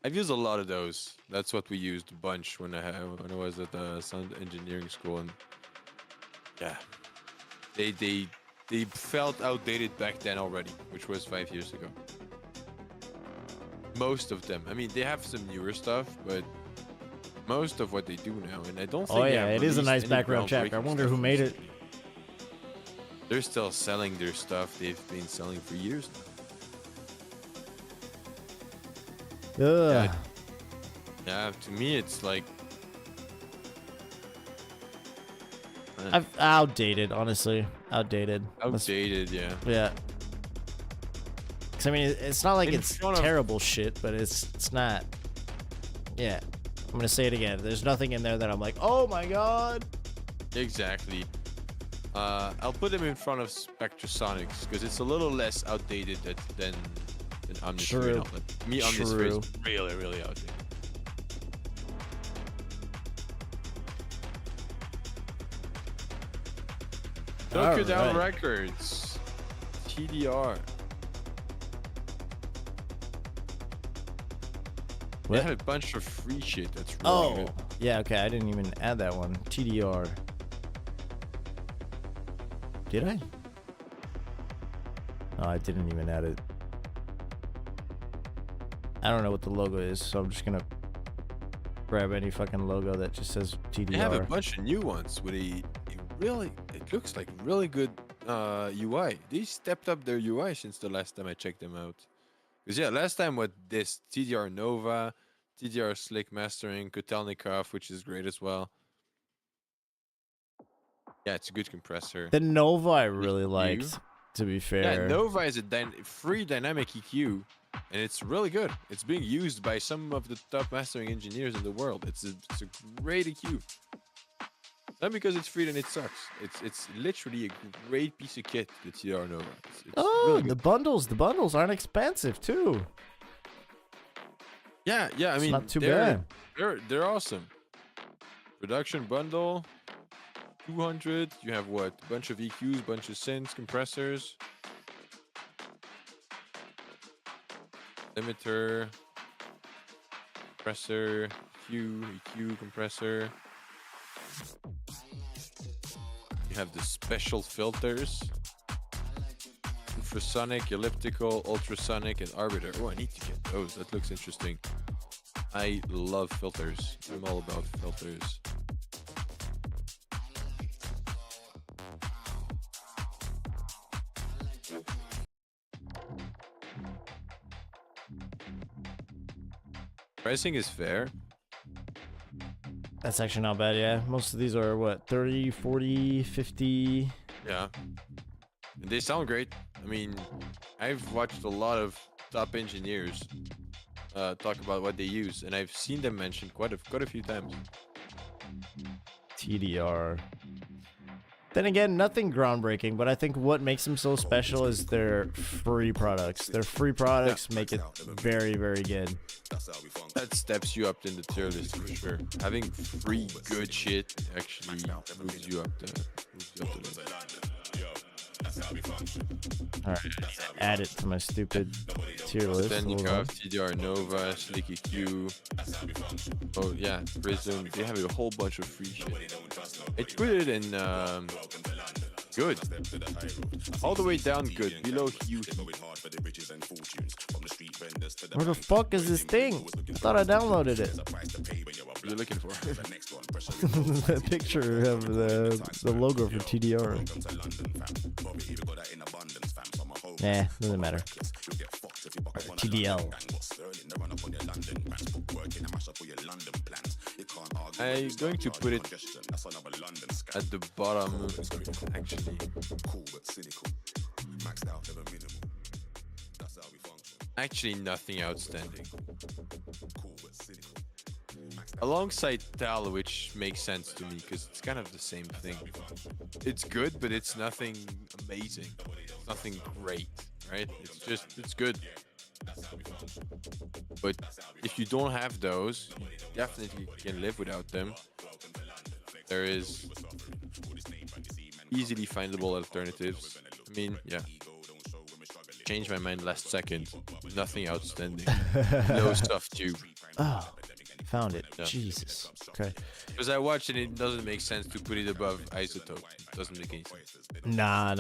S3: I've used a lot of those. That's what we used a bunch when I was at the sound engineering school, and yeah, they felt outdated back then already, which was 5 years ago. Most of them. I mean, they have some newer stuff, but most of what they do now, and I don't think.
S1: Oh
S3: they
S1: yeah,
S3: have
S1: it is a
S3: released
S1: nice
S3: any
S1: background check. I
S3: groundbreaking
S1: wonder
S3: stuff
S1: who made it.
S3: recently. They're still selling their stuff. They've been selling for years now.
S1: Ugh.
S3: Yeah, to me, it's like
S1: Outdated, honestly. Outdated.
S3: outdated. Yeah.
S1: Yeah. 'Cause I mean, it's not like
S3: In
S1: it's
S3: front of-
S1: terrible shit, but it's not. Yeah. I'm gonna say it again. There's nothing in there that I'm like, oh my god.
S3: Exactly. I'll put them in front of Spectrasonics because it's a little less outdated than Omnisphere.
S1: True.
S3: Outlet. Me, Omnisphere
S1: True.
S3: is really, really outdated. Tokyo Down
S1: Alright.
S3: Records. TDR. They
S1: What?
S3: have a bunch of free shit that's really
S1: Oh.
S3: good.
S1: Yeah, okay. I didn't even add that one. TDR. Did I? Oh, I didn't even add it. I don't know what the logo is, so I'm just gonna grab any fucking logo that just says TDR.
S3: They have a bunch of new ones with a really, it looks like really good UI. They stepped up their UI since the last time I checked them out. Because yeah, last time with this TDR Nova, TDR Slick Mastering, Kotelnikov, which is great as well. Yeah, it's a good compressor.
S1: The Nova I really
S3: EQ.
S1: liked, to be
S3: Yeah,
S1: fair.
S3: Nova is a free dynamic EQ, and it's really good. It's being used by some of the top mastering engineers in the world. It's a great EQ. Not because it's free and it sucks. It's literally a great piece of kit, the TR Nova. It's
S1: Oh,
S3: really
S1: the
S3: good.
S1: bundles aren't expensive too.
S3: Yeah, I
S1: It's
S3: mean,
S1: not too bad.
S3: They're awesome. Production bundle, 200. You have what? A bunch of EQs, bunch of synths, compressors, limiter, compressor, EQ, compressor. You have the special filters. Infrasonic, elliptical, ultrasonic, and arbiter. Oh, I need to get those. That looks interesting. I love filters. I'm all about filters. Pricing is fair.
S1: That's actually not bad, yeah. Most of these are what, 30, 40, 50.
S3: Yeah. And they sound great. I mean, I've watched a lot of top engineers talk about what they use, and I've seen them mentioned quite a few times.
S1: TDR. Then again, nothing groundbreaking, but I think what makes them so special is their free products. Their free products make it very, very good.
S3: That steps you up in the tier list for sure. Having free good shit actually moves you up the list.
S1: Alright, add it to my stupid tier list.
S3: Then you
S1: Hold
S3: have
S1: on.
S3: TDR Nova, Slicky Q. Oh yeah, Prism. They have a whole bunch of free shit. I put it in good. All the way down good. Below huge.
S1: Where the fuck is this thing? I thought I downloaded it.
S3: What are you looking for?
S1: The picture of the logo for TDR. Nah, doesn't matter. TDL.
S3: I'm going to put it at the bottom, actually. Actually, nothing outstanding. Alongside Tal, which makes sense to me because it's kind of the same thing. It's good, but it's nothing amazing. It's nothing great, right? It's good. But if you don't have those, you definitely can live without them. There is easily findable alternatives. I mean, yeah. Changed my mind last second. Nothing outstanding. No stuff tube.
S1: Oh, found it.
S3: Yeah.
S1: Jesus. Okay.
S3: Because I watched it, it doesn't make sense to put it above Isotope. It doesn't make any sense.
S1: Nah.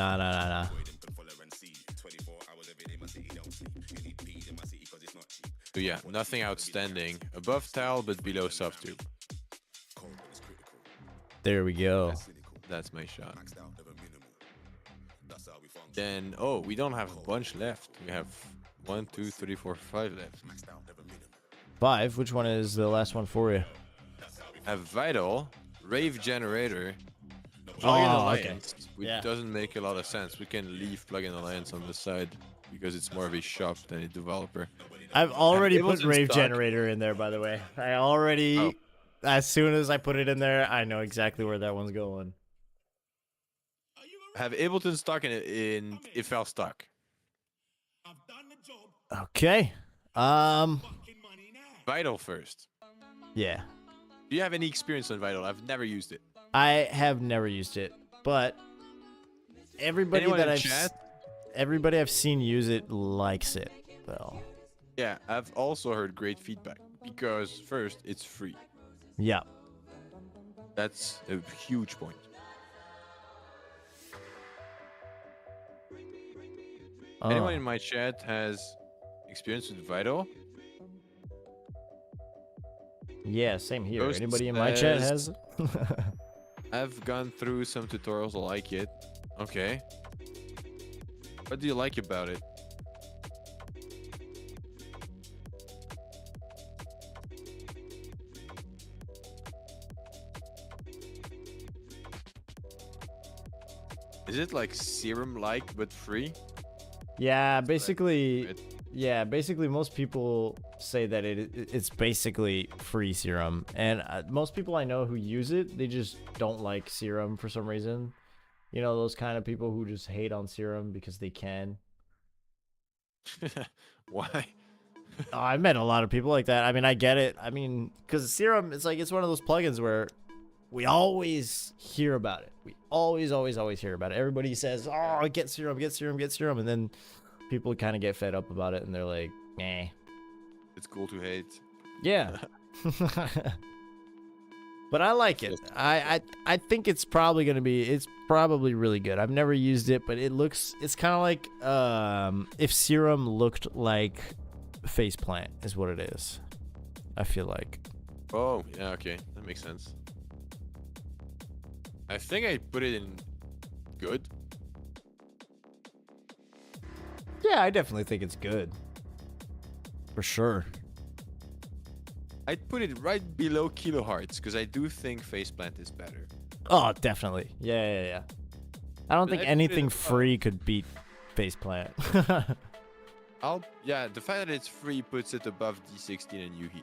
S3: So yeah, nothing outstanding. Above Tal, but below soft tube.
S1: There we go.
S3: That's my shot. Then, oh, we don't have a bunch left. We have 1, 2, 3, 4, 5 left.
S1: 5. Which one is the last one for you?
S3: Have Vital, Rave Generator,
S1: Oh,
S3: Plugin
S1: okay.
S3: Alliance, which
S1: Yeah.
S3: doesn't make a lot of sense. We can leave Plugin Alliance on the side because it's more of a shop than a developer.
S1: I've already
S3: Ableton
S1: put Rave
S3: stock.
S1: Generator in there, by the way. I already,
S3: Oh.
S1: as soon as I put it in there, I know exactly where that one's going.
S3: Have Ableton stock in IFL stock.
S1: Okay.
S3: Vital first.
S1: Yeah.
S3: Do you have any experience on Vital? I've never used it.
S1: I have never used it, but everybody
S3: Anyone
S1: that
S3: in
S1: I've
S3: chat?
S1: everybody I've seen use it likes it, though.
S3: Yeah, I've also heard great feedback because first, it's free.
S1: Yeah.
S3: That's a huge point. Anyone
S1: Oh.
S3: in my chat has experience with Vital?
S1: Yeah, same here.
S3: Ghost
S1: Anybody in my chat
S3: says-
S1: has it?
S3: I've gone through some tutorials. I like it. Okay. What do you like about it? Is it like Serum-like but free?
S1: Yeah, basically.
S3: Right.
S1: Yeah, basically most people say that it's basically free serum, and most people I know who use it, they just don't like serum for some reason. You know, those kind of people who just hate on serum because they can.
S3: Why?
S1: Oh, I've met a lot of people like that. I mean, I get it. I mean, because serum, it's like it's one of those plugins where we always hear about it. We always hear about it. Everybody says, "Oh, get serum, get serum, get serum," and then people kind of get fed up about it, and they're like, "Meh."
S3: It's cool to hate.
S1: Yeah. But I like it. I think it's probably probably really good. I've never used it, but it's kind of like if serum looked like faceplant is what it is. I feel like.
S3: Oh, yeah, okay. That makes sense. I think I put it in good.
S1: Yeah, I definitely think it's good. For sure.
S3: I'd put it right below Kilohertz because I do think Faceplant is better.
S1: Oh, definitely. Yeah. I don't
S3: But
S1: think
S3: I put it
S1: anything
S3: above.
S1: free could beat faceplant.
S3: Yeah, the fact that it's free puts it above D16 and Yuhi.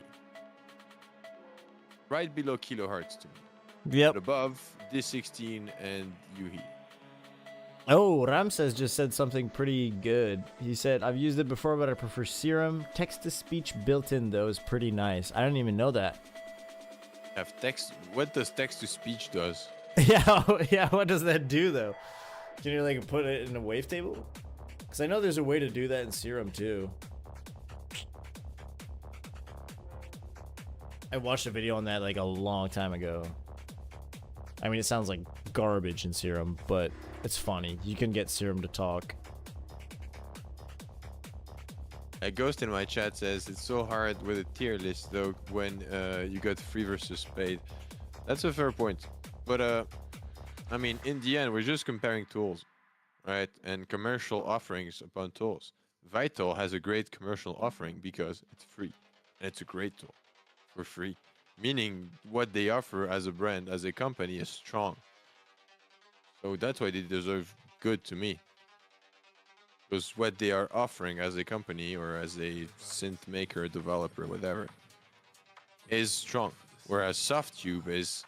S3: Right below Kilohertz to me.
S1: Yep.
S3: But above, D16 and Yuhi.
S1: Oh, Ramses just said something pretty good. He said, I've used it before, but I prefer Serum. Text-to-speech built-in, though, is pretty nice. I didn't even know that.
S3: Have text. What does text-to-speech does?
S1: Yeah, what does that do, though? Can you, like, put it in a wavetable? Because I know there's a way to do that in Serum, too. I watched a video on that, like, a long time ago. I mean, it sounds like garbage in Serum, but it's funny. You can get Serum to talk.
S3: A ghost in my chat says it's so hard with a tier list though when you got free versus paid. That's a fair point, but I mean in the end we're just comparing tools, right? And commercial offerings upon tools. Vital has a great commercial offering because it's free, and it's a great tool for free. Meaning what they offer as a brand, as a company, is strong. So that's why they deserve good to me. Because what they are offering as a company or as a synth maker, developer, whatever, is strong. Whereas Softtube is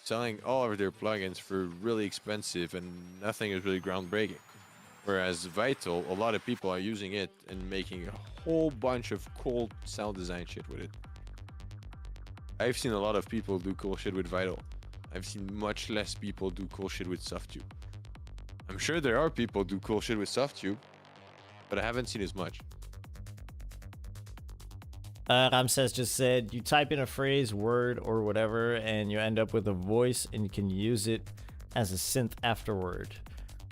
S3: selling all of their plugins for really expensive and nothing is really groundbreaking. Whereas Vital, a lot of people are using it and making a whole bunch of cool sound design shit with it. I've seen a lot of people do cool shit with Vital. I've seen much less people do cool shit with Softtube. I'm sure there are people do cool shit with Softtube, but I haven't seen as much.
S1: Ramses just said, you type in a phrase, word, or whatever, and you end up with a voice, and you can use it as a synth afterward.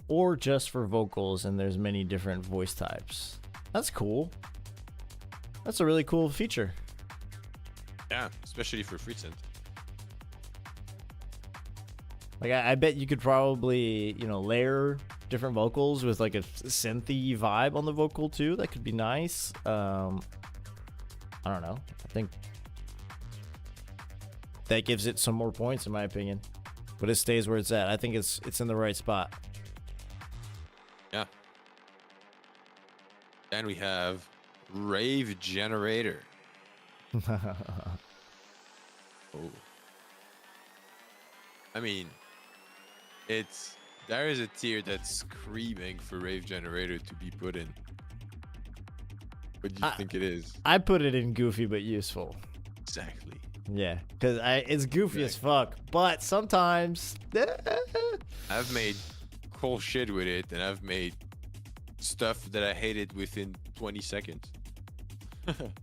S1: Or just for vocals, and there's many different voice types. That's cool. That's a really cool feature.
S3: Yeah, especially for free synth.
S1: Like, I bet you could probably, you know, layer different vocals with, like, a synthy vibe on the vocal, too. That could be nice. I don't know. I think that gives it some more points, in my opinion. But it stays where it's at. I think it's in the right spot.
S3: Yeah. Then we have Rave Generator. Oh. I mean, there is a tier that's screaming for Rave Generator to be put in. What do you think it is?
S1: I put it in goofy but useful.
S3: Exactly.
S1: Yeah, because it's goofy as fuck, but sometimes
S3: I've made cool shit with it, and I've made stuff that I hated within 20 seconds.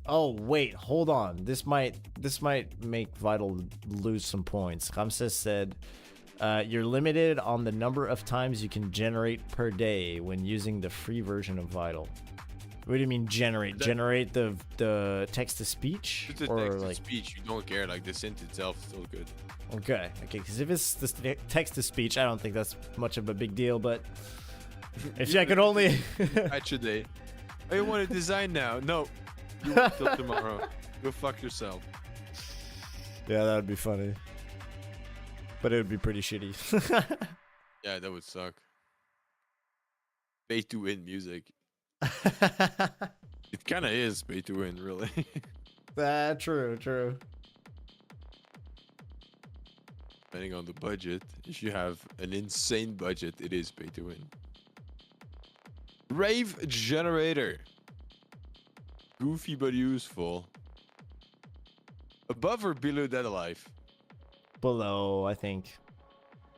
S1: Oh wait, hold on. This might make Vital lose some points. Ramses said, "You're limited on the number of times you can generate per day when using the free version of Vital." What do you mean generate? Generate the text to speech,
S3: Just the
S1: or
S3: text to
S1: like
S3: speech, you don't care. Like the synth itself is still good.
S1: okay? Because if it's the text to speech, I don't think that's much of a big deal. But if I could only
S3: Patch a day. I want to design now. No, you wait till tomorrow. Go fuck yourself.
S1: yeah, that would be funny. But it would be pretty shitty.
S3: Yeah, that would suck. Pay to win music. It kind of is pay to win, really.
S1: True.
S3: Depending on the budget, if you have an insane budget, it is pay to win. Rave Generator. Goofy but useful. Above or below Dead Alive?
S1: Below, I think.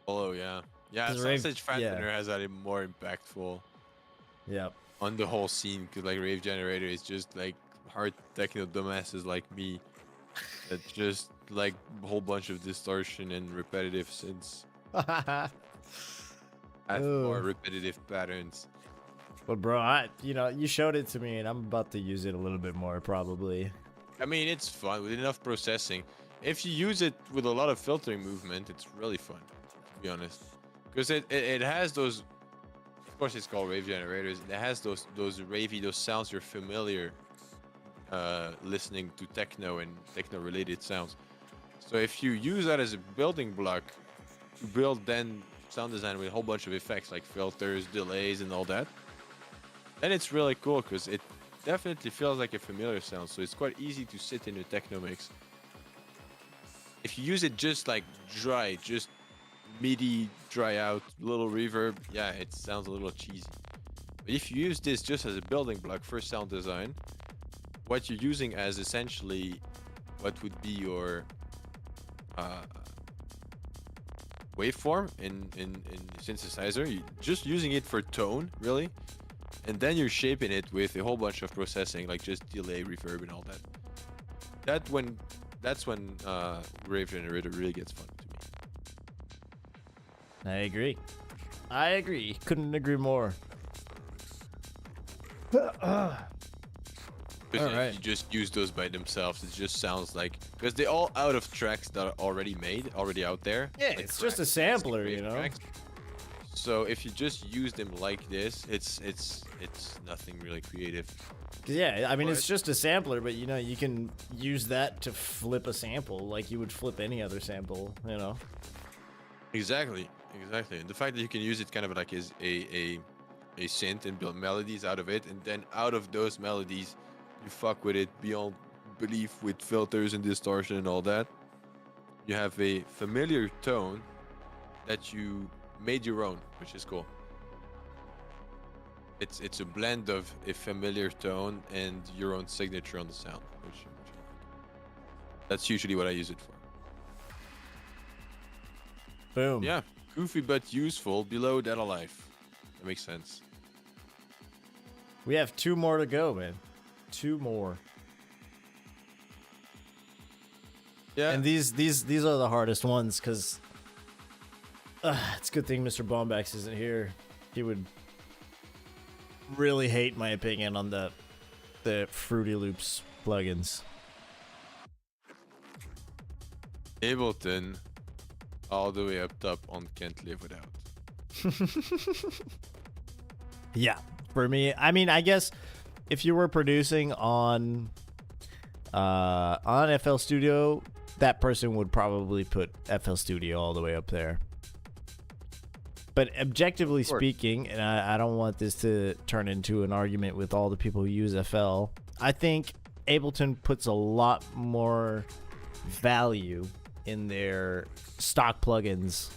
S3: Below, yeah. Yeah,
S1: 'Cause Rave-
S3: Sausage Fattener
S1: yeah.
S3: has that more impactful
S1: Yep.
S3: on the whole scene, because like Rave Generator is just like hard techno dumbasses like me that just like a whole bunch of distortion and repetitive synths. Have more repetitive patterns.
S1: But bro, you showed it to me, and I'm about to use it a little bit more probably.
S3: I mean, it's fun with enough processing. If you use it with a lot of filtering movement, it's really fun, to be honest. Because it has those, of course it's called Rave Generators, it has those ravey, those sounds you're familiar listening to techno and techno-related sounds. So if you use that as a building block to build then sound design with a whole bunch of effects like filters, delays, and all that, then it's really cool because it definitely feels like a familiar sound. So it's quite easy to sit in a techno mix. If if you use it just like dry, just MIDI dry out, little reverb, yeah, it sounds a little cheesy. But if you use this just as a building block for sound design, what you're using as essentially what would be your waveform in synthesizer, you're just using it for tone, really, and then you're shaping it with a whole bunch of processing, like just delay, reverb, and all that. That's when Rave Generator really gets fun to me.
S1: I agree. Couldn't agree more.
S3: Because
S1: Alright.
S3: if you just use those by themselves, it just sounds like, because they're all out of tracks that are already made, already out there.
S1: Yeah,
S3: like
S1: it's just a
S3: tracks,
S1: sampler,
S3: wave
S1: you know.
S3: tracks. So if you just use them like this, it's nothing really creative.
S1: Yeah, I mean, it's
S3: But-
S1: just a sampler, but you know, you can use that to flip a sample like you would flip any other sample, you know.
S3: Exactly. And the fact that you can use it kind of like as a synth and build melodies out of it, and then out of those melodies, you fuck with it beyond belief with filters and distortion and all that. You have a familiar tone that you made your own, which is cool. It's a blend of a familiar tone and your own signature on the sound, which I like. That's usually what I use it for.
S1: Boom.
S3: Yeah, goofy but useful. Below Dead Alive. That makes sense.
S1: We have 2 more to go, man. 2 more.
S3: Yeah.
S1: And these are the hardest ones because it's a good thing Mr. Bombax isn't here. He would really hate my opinion on the Fruity Loops plugins.
S3: Ableton, all the way up top on Can't Live Without.
S1: Yeah, for me, I mean, I guess if you were producing on FL Studio, that person would probably put FL Studio all the way up there. But objectively
S3: course.
S1: speaking, and I don't want this to turn into an argument with all the people who use FL, I think Ableton puts a lot more value in their stock plugins.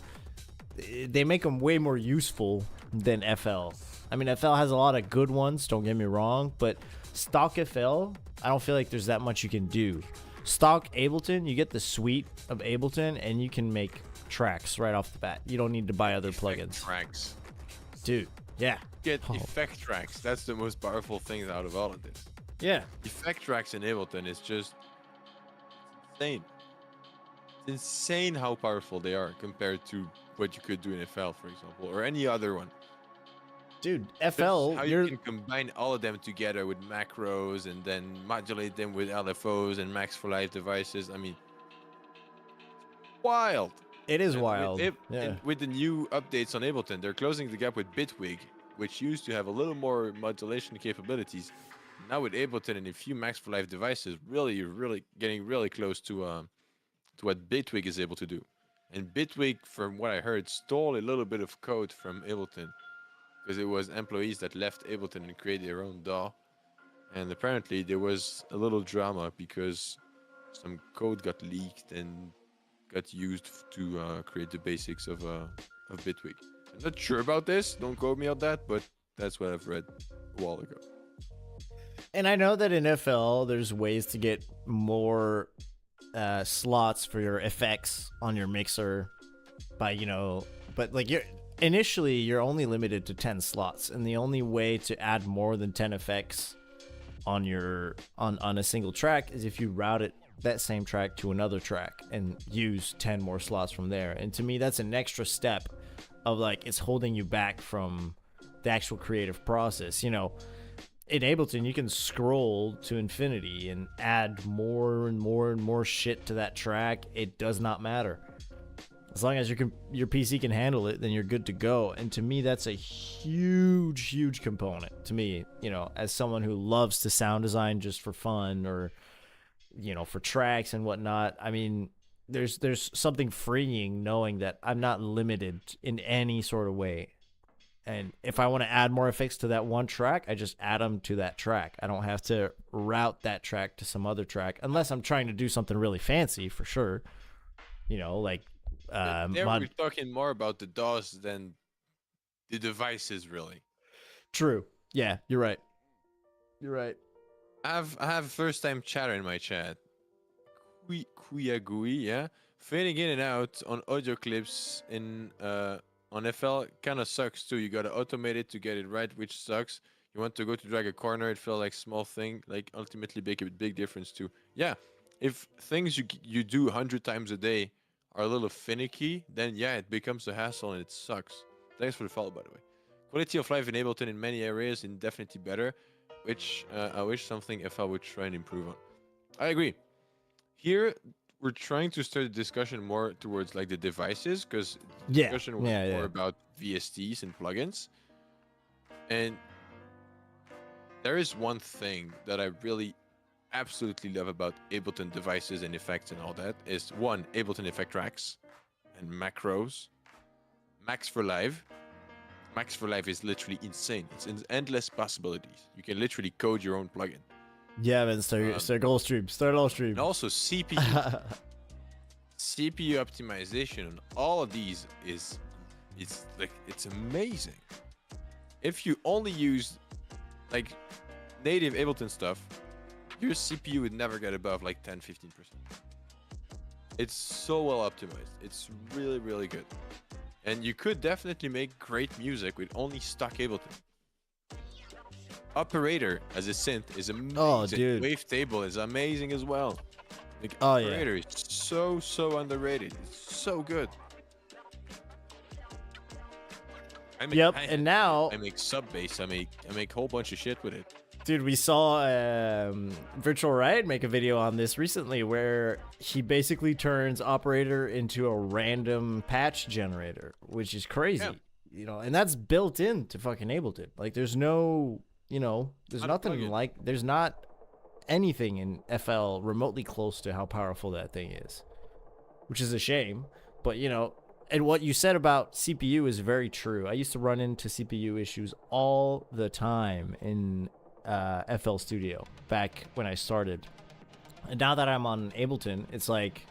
S1: They make them way more useful than FL. I mean, FL has a lot of good ones, don't get me wrong, but stock FL, I don't feel like there's that much you can do. Stock Ableton, you get the suite of Ableton, and you can make tracks right off the bat. You don't need to buy other plugins.
S3: Tracks.
S1: Dude, yeah.
S3: Get
S1: Oh.
S3: effect tracks. That's the most powerful thing out of all of this.
S1: Yeah.
S3: Effect tracks in Ableton is just insane. It's insane how powerful they are compared to what you could do in FL, for example, or any other one.
S1: Dude,
S3: Just
S1: FL,
S3: how you can combine all of them together with macros and then modulate them with LFOs and Max for Live devices. I mean, wild.
S1: it is
S3: And
S1: wild. Yeah.
S3: And with the new updates on Ableton, they're closing the gap with Bitwig, which used to have a little more modulation capabilities. Now with Ableton and a few Max for Live devices, really getting really close to what Bitwig is able to do. And Bitwig, from what I heard, stole a little bit of code from Ableton because it was employees that left Ableton and created their own DAW. And apparently there was a little drama because some code got leaked and got used to create the basics of Bitwig. I'm not sure about this. Don't quote me on that, but that's what I've read a while ago.
S1: And I know that in FL, there's ways to get more slots for your effects on your mixer by, but like initially you're only limited to 10 slots, and the only way to add more than 10 effects on on a single track is if you route that same track to another track and use 10 more slots from there. And to me, that's an extra step of like, it's holding you back from the actual creative process. In Ableton, you can scroll to infinity and add more and more and more shit to that track. It does not matter. As long as your PC can handle it, then you're good to go. And to me, that's a huge component. To me, as someone who loves to sound design just for fun or, for tracks and whatnot, I mean, there's something freeing knowing that I'm not limited in any sort of way. And if I want to add more effects to that one track, I just add them to that track. I don't have to route that track to some other track unless I'm trying to do something really fancy, for sure. you know, like
S3: There
S1: mod.
S3: we're talking more about the DAWs than the devices, really.
S1: True. Yeah, you're right. You're right.
S3: I have first time chatter in my chat. Kuyagui, yeah. Fading in and out on audio clips in on FL kind of sucks too. You gotta automate it to get it right, which sucks. You want to go to drag a corner, it feels like small thing, like ultimately make a big difference too. Yeah, if things you do 100 times a day are a little finicky, then yeah, it becomes a hassle and it sucks. Thanks for the follow, by the way. Quality of life in Ableton in many areas is definitely better, which I wish something FL would try and improve on. I agree. Here, we're trying to start a discussion more towards like the devices, because the
S1: Yeah.
S3: discussion was more about VSTs and plugins. And there is one thing that I really absolutely love about Ableton devices and effects and all that is one, Ableton effect tracks and macros. Max for Live. Max for Live is literally insane. It's endless possibilities. You can literally code your own plugin.
S1: Yeah, man. Start all stream. Start all stream.
S3: And also CPU. CPU optimization on all of these is it's amazing. If you only use like native Ableton stuff, your CPU would never get above like 10-15%. It's so well optimized. It's really, really good. And you could definitely make great music with only stock Ableton. Operator as a synth is amazing.
S1: Oh, dude.
S3: Wavetable is amazing as well. Like,
S1: Oh, yeah.
S3: Operator is so underrated. It's so good.
S1: Yep, and now-
S3: I make sub bass. I make a whole bunch of shit with it.
S1: Dude, we saw Virtual Riot make a video on this recently where he basically turns Operator into a random patch generator, which is crazy.
S3: Yeah.
S1: You know, and that's built into fucking Ableton. Like, there's no, you know, there's
S3: Not a
S1: nothing
S3: plugin.
S1: like, there's not anything in FL remotely close to how powerful that thing is, which is a shame. But, you know, and what you said about CPU is very true. I used to run into CPU issues all the time in FL Studio back when I started. And now that I'm on Ableton, it's like,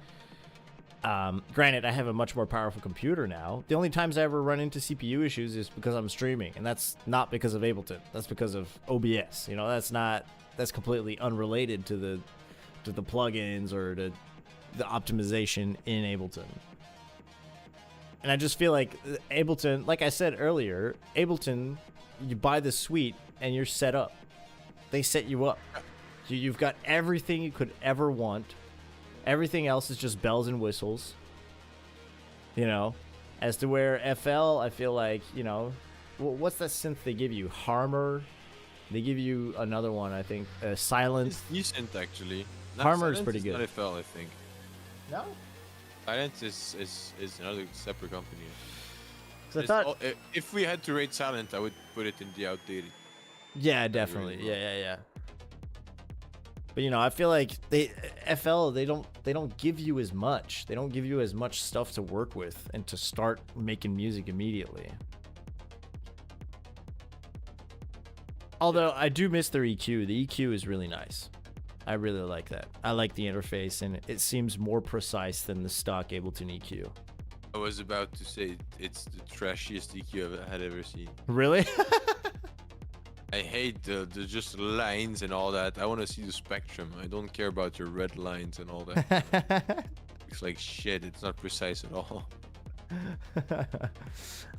S1: granted, I have a much more powerful computer now. The only times I ever run into CPU issues is because I'm streaming, and that's not because of Ableton. That's because of OBS. You know, that's completely unrelated to the plugins or to the optimization in Ableton. And I just feel like Ableton, like I said earlier, Ableton, you buy the suite and you're set up. They set you up. You've got everything you could ever want. Everything else is just bells and whistles. You know, as to where FL, I feel like, you know, what's that synth they give you? Harmor. They give you another one, I think. Silence.
S3: It's decent actually.
S1: Harmor is
S3: Silence
S1: pretty good.
S3: Not FL, I think.
S1: No.
S3: Silence is another separate company.
S1: 'Cause I
S3: It's
S1: thought.
S3: all- if we had to rate Silent, I would put it in the outdated.
S1: Yeah, definitely.
S3: well.
S1: Yeah. But you know, I feel like FL they don't give you as much. They don't give you as much stuff to work with and to start making music immediately. Although I do miss their EQ. The EQ is really nice. I really like that. I like the interface, and it seems more precise than the stock Ableton EQ.
S3: I was about to say it's the trashiest EQ I had ever seen.
S1: Really?
S3: I hate the just lines and all that. I want to see the spectrum. I don't care about your red lines and all that. It's like shit. It's not precise at all.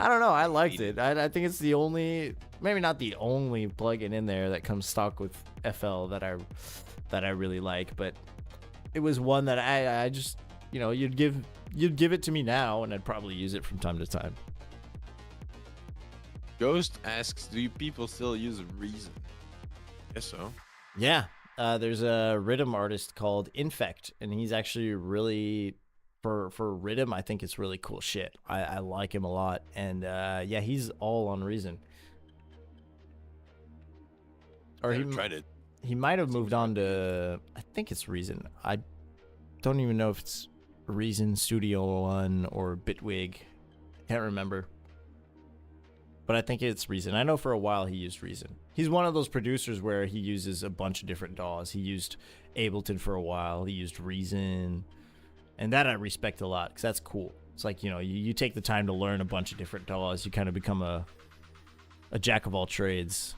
S1: I don't know. I liked it. I think it's the only, maybe not the only plugin in there that comes stock with FL that I really like, but it was one that I just, you know, you'd give it to me now, and I'd probably use it from time to time.
S3: Ghost asks, do you people still use Reason? Guess so.
S1: Yeah. There's a rhythm artist called Infect, and he's actually really, for rhythm, I think it's really cool shit. I like him a lot, and yeah, he's all on Reason. Or
S3: Never tried it.
S1: he might have moved on to, I think it's Reason. I don't even know if it's Reason Studio One or Bitwig. Can't remember. But I think it's Reason. I know for a while he used Reason. He's one of those producers where he uses a bunch of different DAWs. He used Ableton for a while. He used Reason. and that I respect a lot because that's cool. It's like, you know, you take the time to learn a bunch of different DAWs. You kind of become a jack of all trades.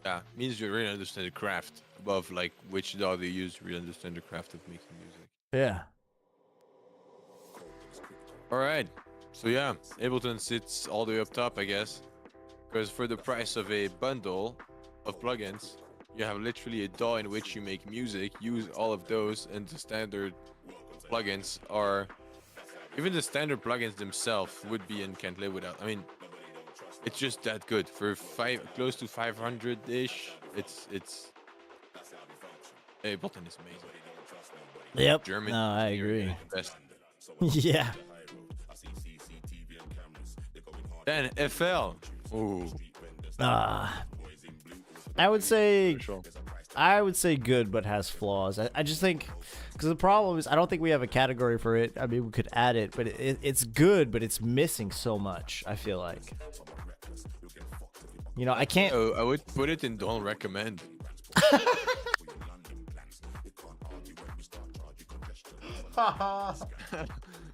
S3: Yeah, means you really understand the craft above like which DAW they use. Really understand the craft of making music.
S1: Yeah.
S3: All right, so yeah, Ableton sits all the way up top, I guess, because for the price of a bundle of plugins, you have literally a DAW in which you make music. Use all of those, and the standard plugins are, even the standard plugins themselves would be and can't live without. I mean, it's just that good for close to 500-ish. It's Ableton is amazing.
S1: Yep.
S3: German.
S1: No, I agree.
S3: Best.
S1: Yeah.
S3: Then FL. Ooh.
S1: I would say
S3: Sure.
S1: good, but has flaws. I just think, because the problem is I don't think we have a category for it. I mean, we could add it, but it's good, but it's missing so much. I feel like, you know, I can't.
S3: Oh, I would put it in don't recommend.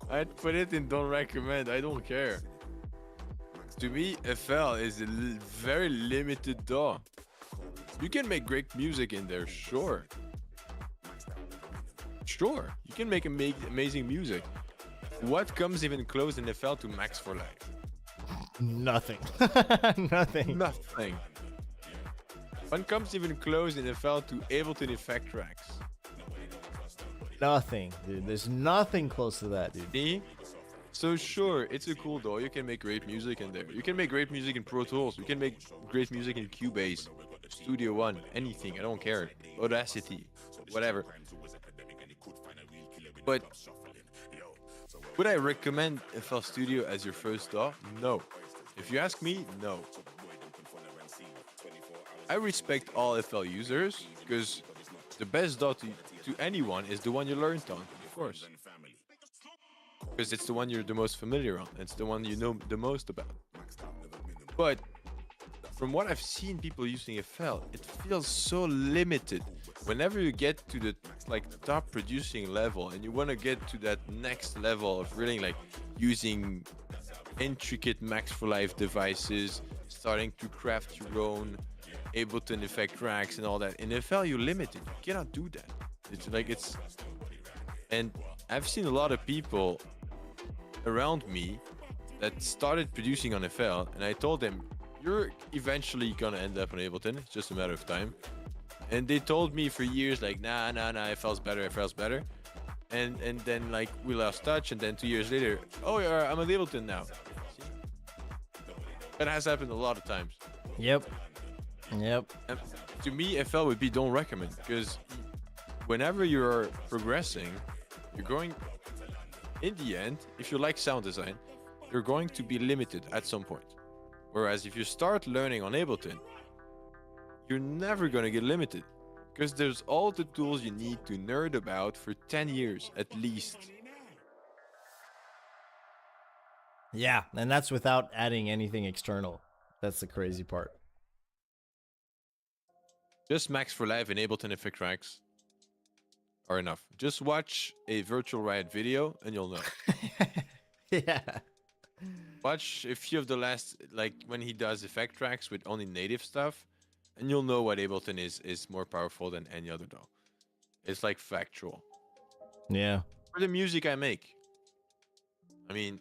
S3: I'd put it in don't recommend. I don't care. To me, FL is a very limited DAW. You can make great music in there, sure. Sure, you can make amazing music. What comes even close in FL to Max for Life?
S1: Nothing. Nothing.
S3: Nothing. What comes even close in FL to Ableton Effect Tracks?
S1: Nothing, dude. There's nothing close to that, dude.
S3: See? So sure, it's a cool DAW. You can make great music in there. You can make great music in Pro Tools. You can make great music in Cubase, Studio One, anything. I don't care. Audacity, whatever. But would I recommend FL Studio as your first DAW? No. If you ask me, no. I respect all FL users because the best DAW to anyone is the one you learned on, of course. Because it's the one you're the most familiar on. It's the one you know the most about. But from what I've seen people using FL, it feels so limited. Whenever you get to the top producing level and you want to get to that next level of really like using intricate Max for Life devices, starting to craft your own Ableton effect tracks and all that, in FL you're limited. You cannot do that. And I've seen a lot of people around me that started producing on FL, and I told them, you're eventually gonna end up on Ableton, it's just a matter of time. And they told me for years like, nah, FL's better. And then like we lost touch, and then 2 years later, oh yeah, I'm on Ableton now. See? That has happened a lot of times.
S1: Yep.
S3: And to me, FL would be don't recommend, because whenever you're progressing, you're going, in the end, if you like sound design, you're going to be limited at some point. Whereas if you start learning on Ableton, you're never going to get limited, because there's all the tools you need to nerd about for 10 years at least.
S1: Yeah, and that's without adding anything external. That's the crazy part.
S3: Just Max for Live and Ableton effect tracks are enough. Just watch a Virtual Riot video and you'll know.
S1: Yeah.
S3: Watch a few of the last, like when he does effect tracks with only native stuff, and you'll know what Ableton is more powerful than any other DAW. It's like factual.
S1: Yeah.
S3: For the music I make, I mean,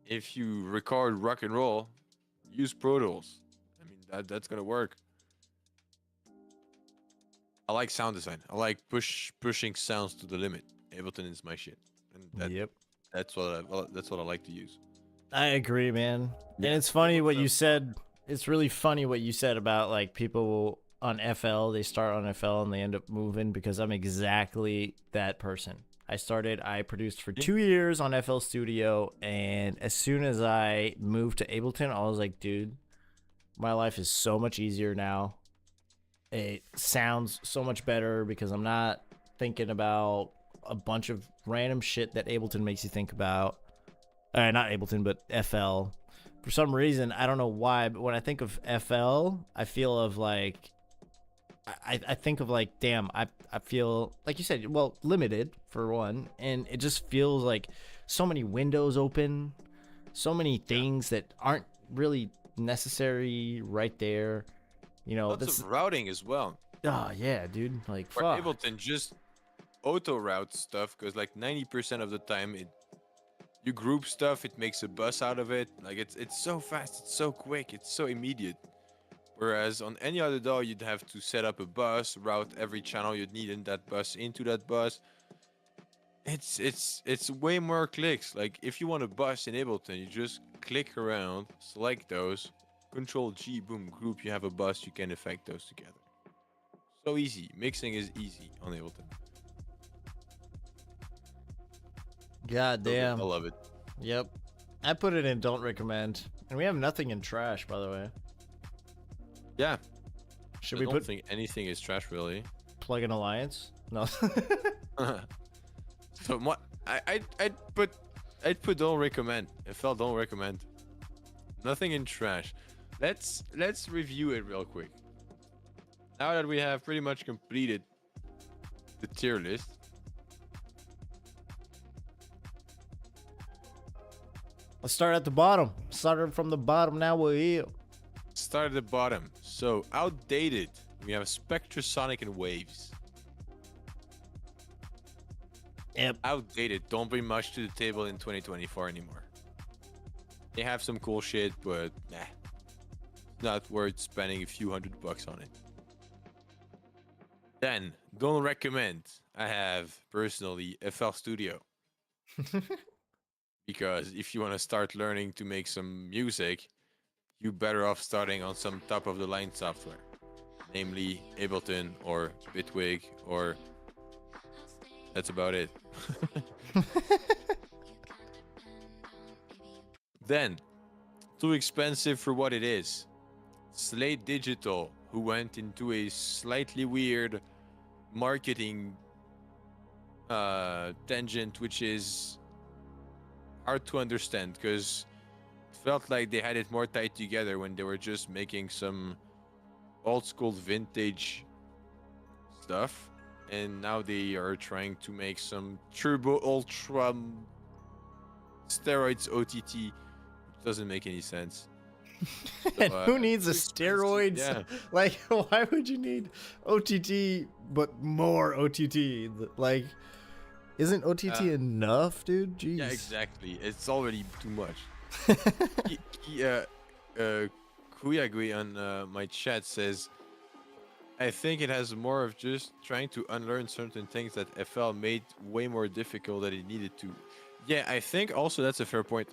S3: if you record rock and roll, use Pro Tools. I mean, that's gonna work. I like sound design. I like pushing sounds to the limit. Ableton is my shit, and that's what I like to use.
S1: I agree, man.
S3: Yeah.
S1: And it's funny what you said. It's really funny what you said about like people on FL, they start on FL and they end up moving, because I'm exactly that person. I produced for 2 years on FL Studio, and as soon as I moved to Ableton, I was like, dude, my life is so much easier now. It sounds so much better because I'm not thinking about a bunch of random shit that Ableton makes you think about. Not Ableton, but FL. For some reason, I don't know why, but when I think of FL, I feel of like I think of like, damn, I feel like you said, well, limited for one, and it just feels like so many windows open, so many things that aren't really necessary right there. You know,
S3: Lots
S1: that's
S3: of routing as well.
S1: oh yeah, dude. Like
S3: For
S1: fuck.
S3: Ableton, just auto route stuff because like 90% of the time you group stuff, it makes a bus out of it. Like it's so fast, it's so quick, it's so immediate. Whereas on any other DAW, you'd have to set up a bus, route every channel you'd need in that bus into that bus. It's way more clicks. Like if you want a bus in Ableton, you just click around, select those, Control G, boom, group. You have a bus. You can effect those together. So easy. Mixing is easy on Ableton.
S1: God damn.
S3: I love it.
S1: Yep. I put it in don't recommend, and we have nothing in trash, by the way.
S3: Yeah.
S1: Should
S3: I
S1: we
S3: don't
S1: put
S3: think anything is trash really.
S1: plug-in alliance? No.
S3: So what? I'd put don't recommend. I felt don't recommend. Nothing in trash. Let's review it real quick. Now that we have pretty much completed the tier list.
S1: Let's start at the bottom. Started from the bottom. Now we're here.
S3: Start at the bottom. So outdated. We have Spectrasonic and Waves.
S1: Yep.
S3: Outdated. Don't bring much to the table in 2024 anymore. They have some cool shit, but nah. Not worth spending a few $100 on it. Then, don't recommend. I have personally FL Studio. Because if you want to start learning to make some music, you better off starting on some top of the line software. Namely Ableton or Bitwig, or that's about it. Then, too expensive for what it is. Slate Digital, who went into a slightly weird marketing tangent, which is hard to understand because it felt like they had it more tied together when they were just making some old school vintage stuff, and now they are trying to make some turbo ultra steroids OTT, which doesn't make any sense.
S1: And who needs a
S3: too expensive,
S1: steroids?
S3: yeah.
S1: Like, why would you need OTT but more OTT? Like, isn't OTT enough, dude? Jeez.
S3: Yeah, exactly. It's already too much. Kuyagui on my chat says, I think it has more of just trying to unlearn certain things that FL made way more difficult than it needed to. Yeah, I think also that's a fair point.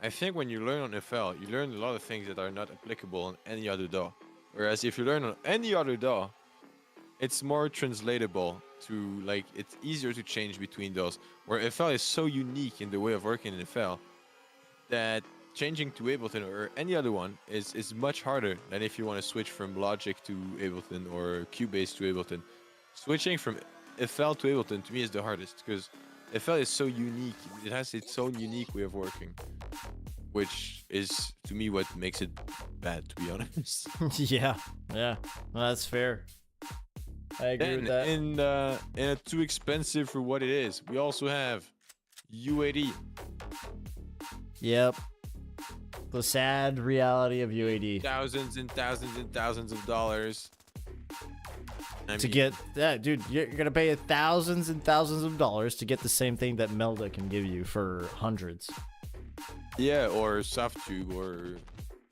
S3: I think when you learn on FL, you learn a lot of things that are not applicable on any other DAW. Whereas if you learn on any other DAW, it's more translatable to, like, it's easier to change between those. Where FL is so unique in the way of working in FL that changing to Ableton or any other one is much harder than if you want to switch from Logic to Ableton or Cubase to Ableton. Switching from FL to Ableton to me is the hardest because FL is so unique. It has its own unique way of working, which is to me what makes it bad, to be honest.
S1: Yeah. Well, that's fair. I agree with that.
S3: In a too expensive for what it is, we also have UAD.
S1: Yep. The sad reality of UAD.
S3: Thousands and thousands and thousands of dollars.
S1: To get that, dude, you're gonna pay thousands and thousands of dollars to get the same thing that Melda can give you for hundreds.
S3: Yeah, or Softtube, or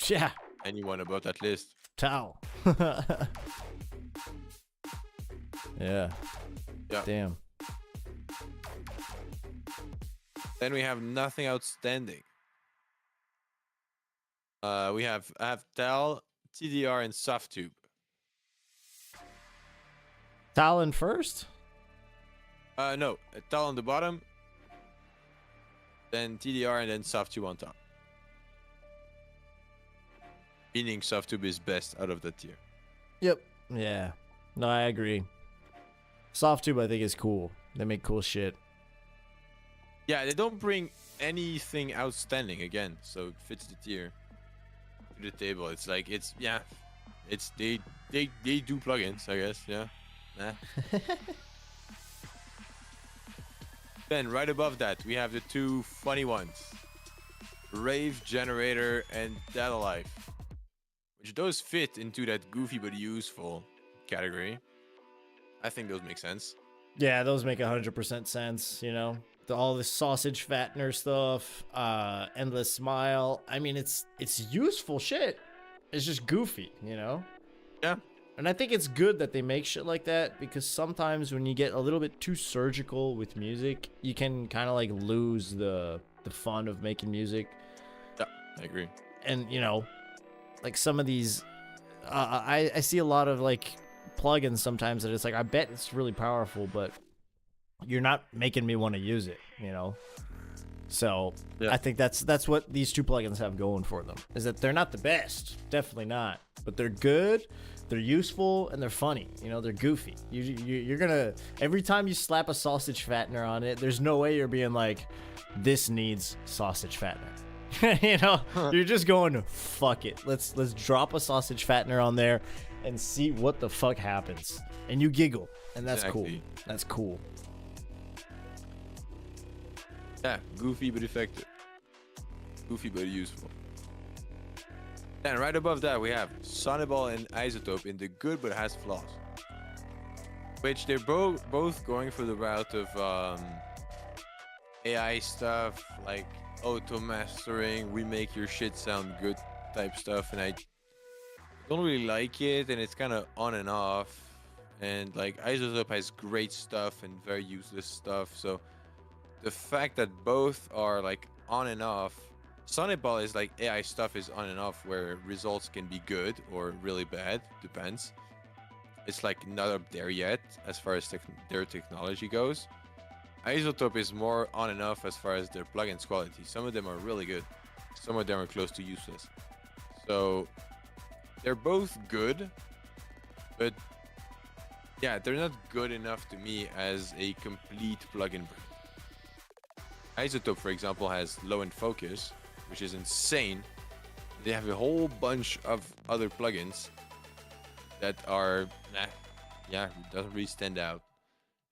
S1: Yeah.
S3: anyone about that list.
S1: Towel. Yeah.
S3: Yeah.
S1: Damn.
S3: Then we have nothing outstanding. I have Tal, TDR, and Softtube.
S1: Talon first?
S3: No, Tal on the bottom, then TDR, and then Softtube on top. Meaning Softtube is best out of that tier.
S1: Yep. Yeah. No, I agree. Softtube, I think, is cool. They make cool shit.
S3: Yeah, they don't bring anything outstanding again, so it fits the tier to the table. It's like, it's It's they do plugins, I guess. Yeah. Nah. Then right above that, we have the two funny ones, Rave Generator and Data Life, which those fit into that goofy but useful category. I think those make sense.
S1: Yeah, those make 100% sense, you know. All the sausage fattener stuff, endless smile. I mean, it's useful shit. It's just goofy, you know.
S3: Yeah.
S1: And I think it's good that they make shit like that, because sometimes when you get a little bit too surgical with music, you can kind of like lose the fun of making music.
S3: Yeah, I agree.
S1: And you know, like some of these, I see a lot of like plugins sometimes that it's like, I bet it's really powerful, but you're not making me want to use it, you know. So
S3: Yeah.
S1: I think that's what these two plugins have going for them, is that they're not the best, definitely not, but they're good. They're useful and they're funny. You know, they're goofy. You're gonna, every time you slap a sausage fattener on it, there's no way you're being like, this needs sausage fattener. You know, you're just going, fuck it. Let's drop a sausage fattener on there and see what the fuck happens. And you giggle, and that's cool.
S3: Exactly.
S1: That's cool.
S3: Yeah, goofy but effective. Goofy but useful. And right above that, we have Sonniball and Isotope in the good but has flaws. Which they're both going for the route of AI stuff, like auto mastering, we make your shit sound good type stuff, and I don't really like it, and it's kind of on and off. And like Isotope has great stuff and very useless stuff, so the fact that both are like on and off. Sonniball is like AI stuff is on and off, where results can be good or really bad, depends. It's like not up there yet as far as their technology goes. Isotope is more on and off as far as their plugins quality. Some of them are really good, some of them are close to useless. So they're both good, but yeah, they're not good enough to me as a complete plugin brand. Isotope, for example, has low end focus, which is insane. They have a whole bunch of other plugins that are, doesn't really stand out.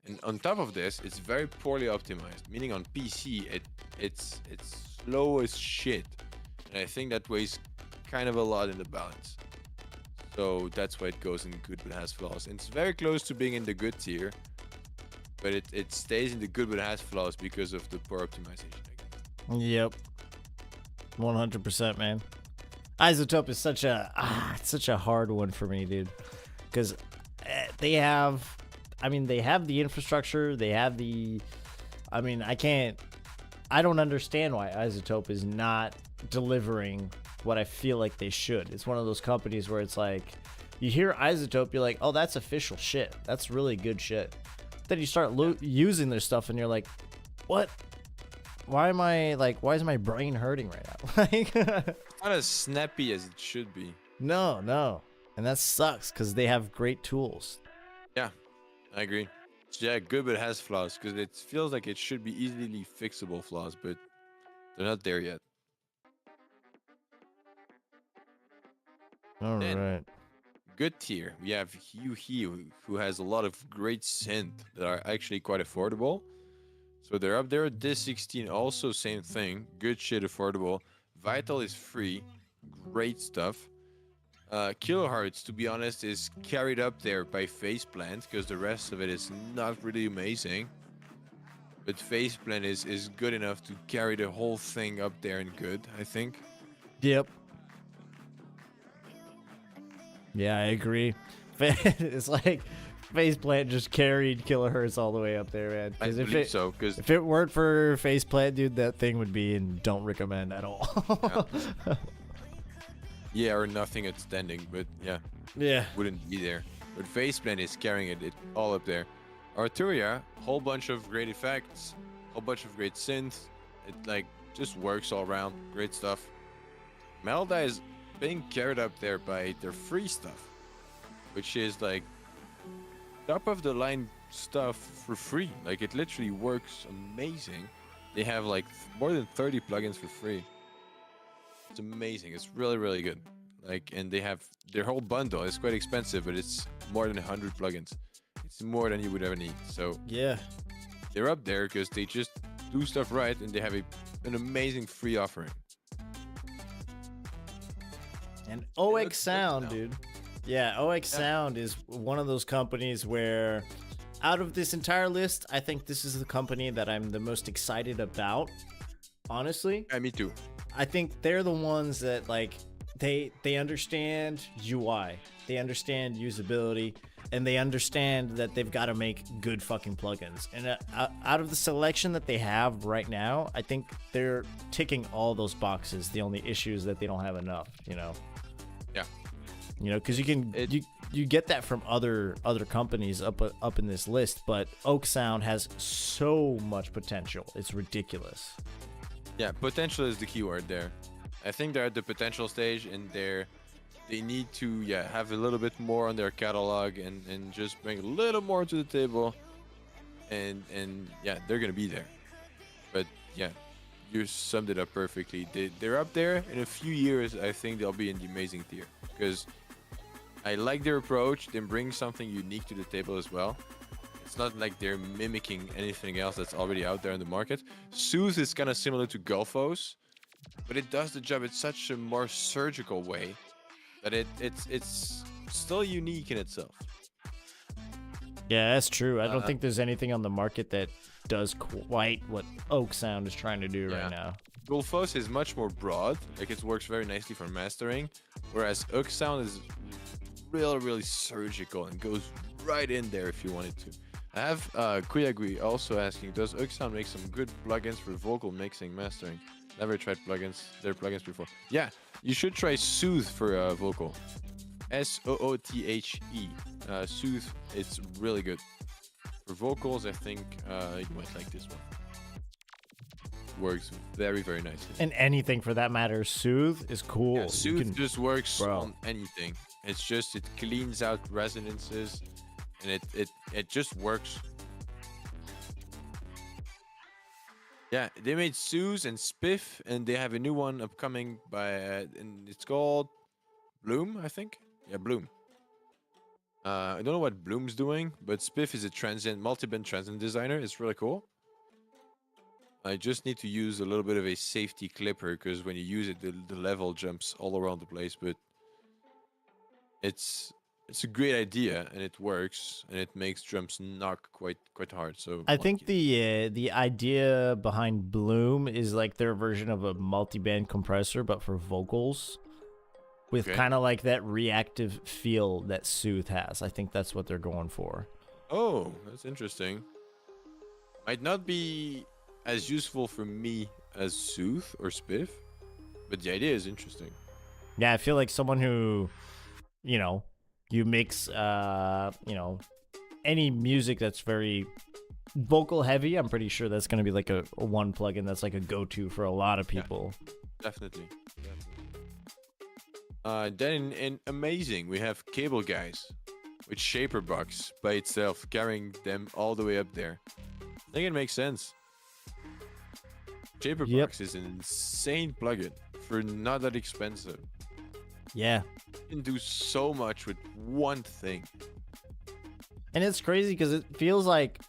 S3: And on top of this, it's very poorly optimized, meaning on PC, it's slow as shit. And I think that weighs kind of a lot in the balance. So that's why it goes in good but has flaws. And it's very close to being in the good tier, but it stays in the good but has flaws because of the poor optimization, I guess.
S1: Yep. 100%, man. Isotope is such a hard one for me, dude, because they have the infrastructure, they have the, I don't understand why Isotope is not delivering what I feel like they should. It's one of those companies where it's like, you hear Isotope, you're like, oh, that's official shit, that's really good shit. Then you start using their stuff and you're like, what? Why is my brain hurting right now? Like,
S3: Not as snappy as it should be.
S1: no. And that sucks because they have great tools.
S3: Yeah, I agree. So yeah, good but has flaws because it feels like it should be easily fixable flaws, but they're not there yet.
S1: All
S3: Then-
S1: right.
S3: Good tier. We have Hugh who has a lot of great synth that are actually quite affordable. So they're up there. This 16 also same thing. Good shit, affordable. Vital is free. Great stuff. Kilohertz, to be honest, is carried up there by Faceplant because the rest of it is not really amazing. But Faceplant is good enough to carry the whole thing up there and good, I think.
S1: Yep. Yeah, I agree. It's like Faceplant just carried Kilohertz all the way up there, man.
S3: I believe so, because
S1: If it weren't for Faceplant, dude, that thing would be in don't recommend at all.
S3: yeah, or nothing outstanding, but yeah,
S1: Yeah.
S3: wouldn't be there. But Faceplant is carrying it all up there. Arturia, whole bunch of great effects, whole bunch of great synths. It like just works all around. Great stuff. Melda is being carried up there by their free stuff, which is like top of the line stuff for free. Like it literally works amazing. They have like more than 30 plugins for free. It's amazing. It's really, really good. Like, and they have their whole bundle. It's quite expensive, but it's more than 100 plugins. It's more than you would ever need. So
S1: Yeah.
S3: they're up there because they just do stuff right, and they have an amazing free offering.
S1: And
S3: looks
S1: OX
S3: good
S1: Sound,
S3: now.
S1: dude. Yeah, OX Sound is one of those companies where, out of this entire list, I think this is the company that I'm the most excited about. Honestly,
S3: Yeah, me too.
S1: I think they're the ones that like they understand UI, they understand usability, and they understand that they've got to make good fucking plugins. And out of the selection that they have right now, I think they're ticking all those boxes. The only issue is that they don't have enough, you know.
S3: Yeah.
S1: You know, because you get that from other companies up in this list, but Oak Sound has so much potential. It's ridiculous.
S3: Yeah, potential is the keyword there. I think they're at the potential stage, and they need to have a little bit more on their catalog and just bring a little more to the table, and yeah, they're gonna be there. But yeah, you summed it up perfectly. They're up there. In a few years, I think they'll be in the amazing tier, because I like their approach. They bring something unique to the table as well. It's not like they're mimicking anything else that's already out there in the market. Soothe is kind of similar to Golfos, but it does the job in such a more surgical way that it's still unique in itself.
S1: Yeah, that's true. I don't think there's anything on the market that does quite what Oak Sound is trying to do right now.
S3: Golfos is much more broad, like it works very nicely for mastering, whereas Oak Sound is really surgical and goes right in there if you wanted to. I have Kuyagui also asking, does Oak Sound make some good plugins for vocal mixing, mastering? Never tried their plugins before. Yeah, you should try Soothe for vocal. SOOTHE. Soothe, it's really good. For vocals, I think you might like this one. Works very nicely.
S1: And anything for that matter, Soothe is cool.
S3: Yeah, Soothe just works
S1: Bro.
S3: on anything. It's just, it cleans out resonances, and it just works. Yeah, they made Soothe and Spiff, and they have a new one upcoming and it's called Bloom, I think. Yeah, Bloom. I don't know what Bloom's doing, but Spiff is a multi-band transient designer. It's really cool. I just need to use a little bit of a safety clipper, because when you use it, the level jumps all around the place. But it's a great idea, and it works, and it makes drums knock quite hard. So
S1: I think the idea behind Bloom is like their version of a multi-band compressor, but for vocals, with kind of like that reactive feel that Soothe has. I think that's what they're going for.
S3: Oh, that's interesting. Might not be as useful for me as Soothe or Spiff, but the idea is interesting.
S1: Yeah, I feel like someone who, you know, you mix, any music that's very vocal heavy, I'm pretty sure that's going to be like a one plugin that's like a go-to for a lot of people.
S3: Yeah, definitely. Then in Amazing, we have Cable Guys with Shaper Box by itself, carrying them all the way up there. I think it makes sense. Shaper Box is an insane plugin for not that expensive.
S1: Yeah.
S3: You can do so much with one thing.
S1: And it's crazy because it feels like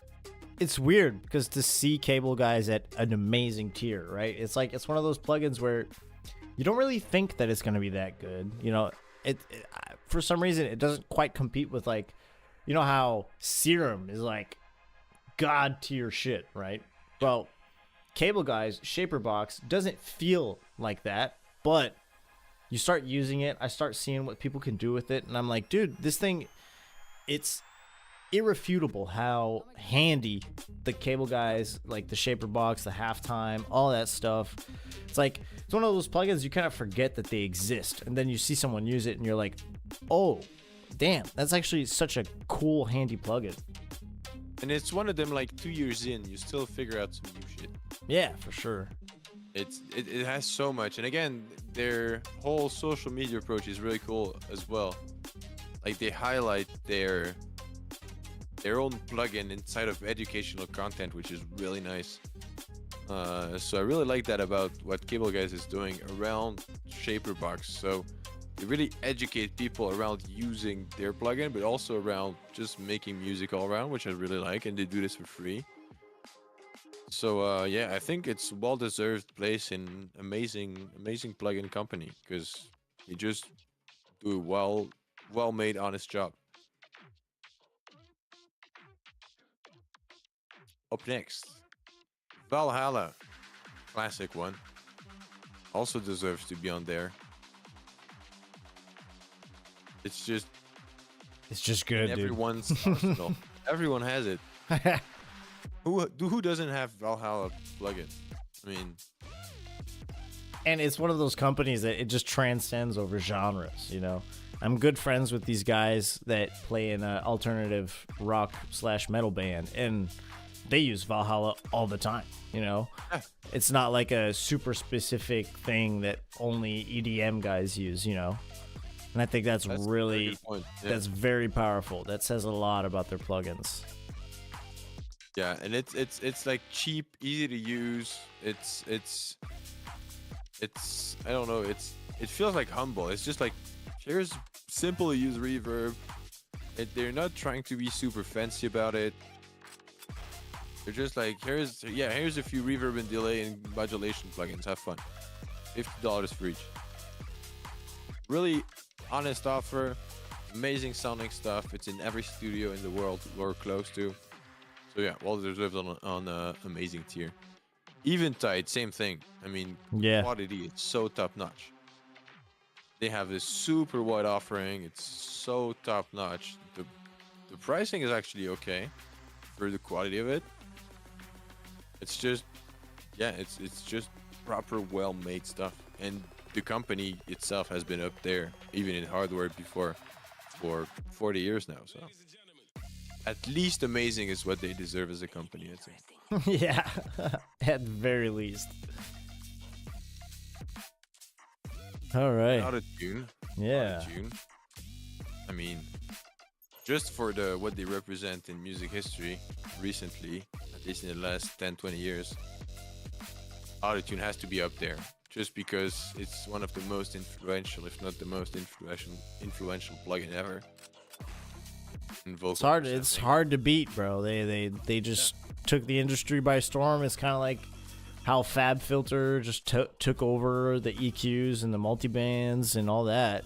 S1: it's weird because to see Cable Guys at an amazing tier, right? It's like it's one of those plugins where you don't really think that it's going to be that good. You know, it for some reason it doesn't quite compete with, like, you know how Serum is like god tier shit, right? Well, Cable Guys Shaper Box doesn't feel like that, but you start using it, I start seeing what people can do with it, and I'm like, dude, this thing, it's irrefutable how handy the Cable Guys, like the Shaper Box, the Halftime, all that stuff. It's like, it's one of those plugins you kind of forget that they exist, and then you see someone use it and you're like, oh damn, that's actually such a cool, handy plugin.
S3: And it's one of them, like 2 years in, you still figure out some new shit.
S1: Yeah, for sure.
S3: It has so much, and again, their whole social media approach is really cool as well. Like, they highlight their own plugin inside of educational content, which is really nice. So I really like that about what Cable Guys is doing around Shaper Box. So They really educate people around using their plugin, but also around just making music all around, which I really like, and they do this for free. So yeah, I think it's well-deserved place in amazing plugin company because they just do a well-made, honest job. Up next, Valhalla, classic one, also deserves to be on there. It's just
S1: It's just
S3: in
S1: good, dude.
S3: everyone's arsenal. Everyone has it. Who doesn't have Valhalla plugin? I mean,
S1: And it's one of those companies that it just transcends over genres, you know. I'm good friends with these guys that play in an alternative rock / metal band, and they use Valhalla all the time, you know.
S3: Yeah.
S1: It's not like a super specific thing that only EDM guys use, you know. And I think that's
S3: a very
S1: really
S3: good point. Yeah.
S1: that's very powerful. That says a lot about their plugins.
S3: Yeah, and it's like cheap, easy to use. It's I don't know. It feels like humble. It's just like here's simple to use reverb. They're not trying to be super fancy about it. They're just like here's a few reverb and delay and modulation plugins. Have fun. $50 for each. Really honest offer. Amazing sounding stuff. It's in every studio in the world we're close to. So yeah, well deserved on amazing tier. Eventide, same thing. I mean,
S1: Yeah.
S3: quality is so top notch. They have this super wide offering. It's so top notch. The pricing is actually okay for the quality of it. It's just, yeah, it's just proper, well made stuff. And the company itself has been up there, even in hardware before, for 40 years now. So at least amazing is what they deserve as a company, I'd say.
S1: Yeah, at very least. All right.
S3: Out of tune.
S1: Yeah.
S3: Tune. I mean, just for what they represent in music history recently, at least in the last 10-20 years, autotune has to be up there just because it's one of the most influential, if not the most influential plugin ever.
S1: It's hard. It's hard to beat, bro. They just took the industry by storm. It's kind of like how Fab Filter just took over the EQs and the multibands and all that.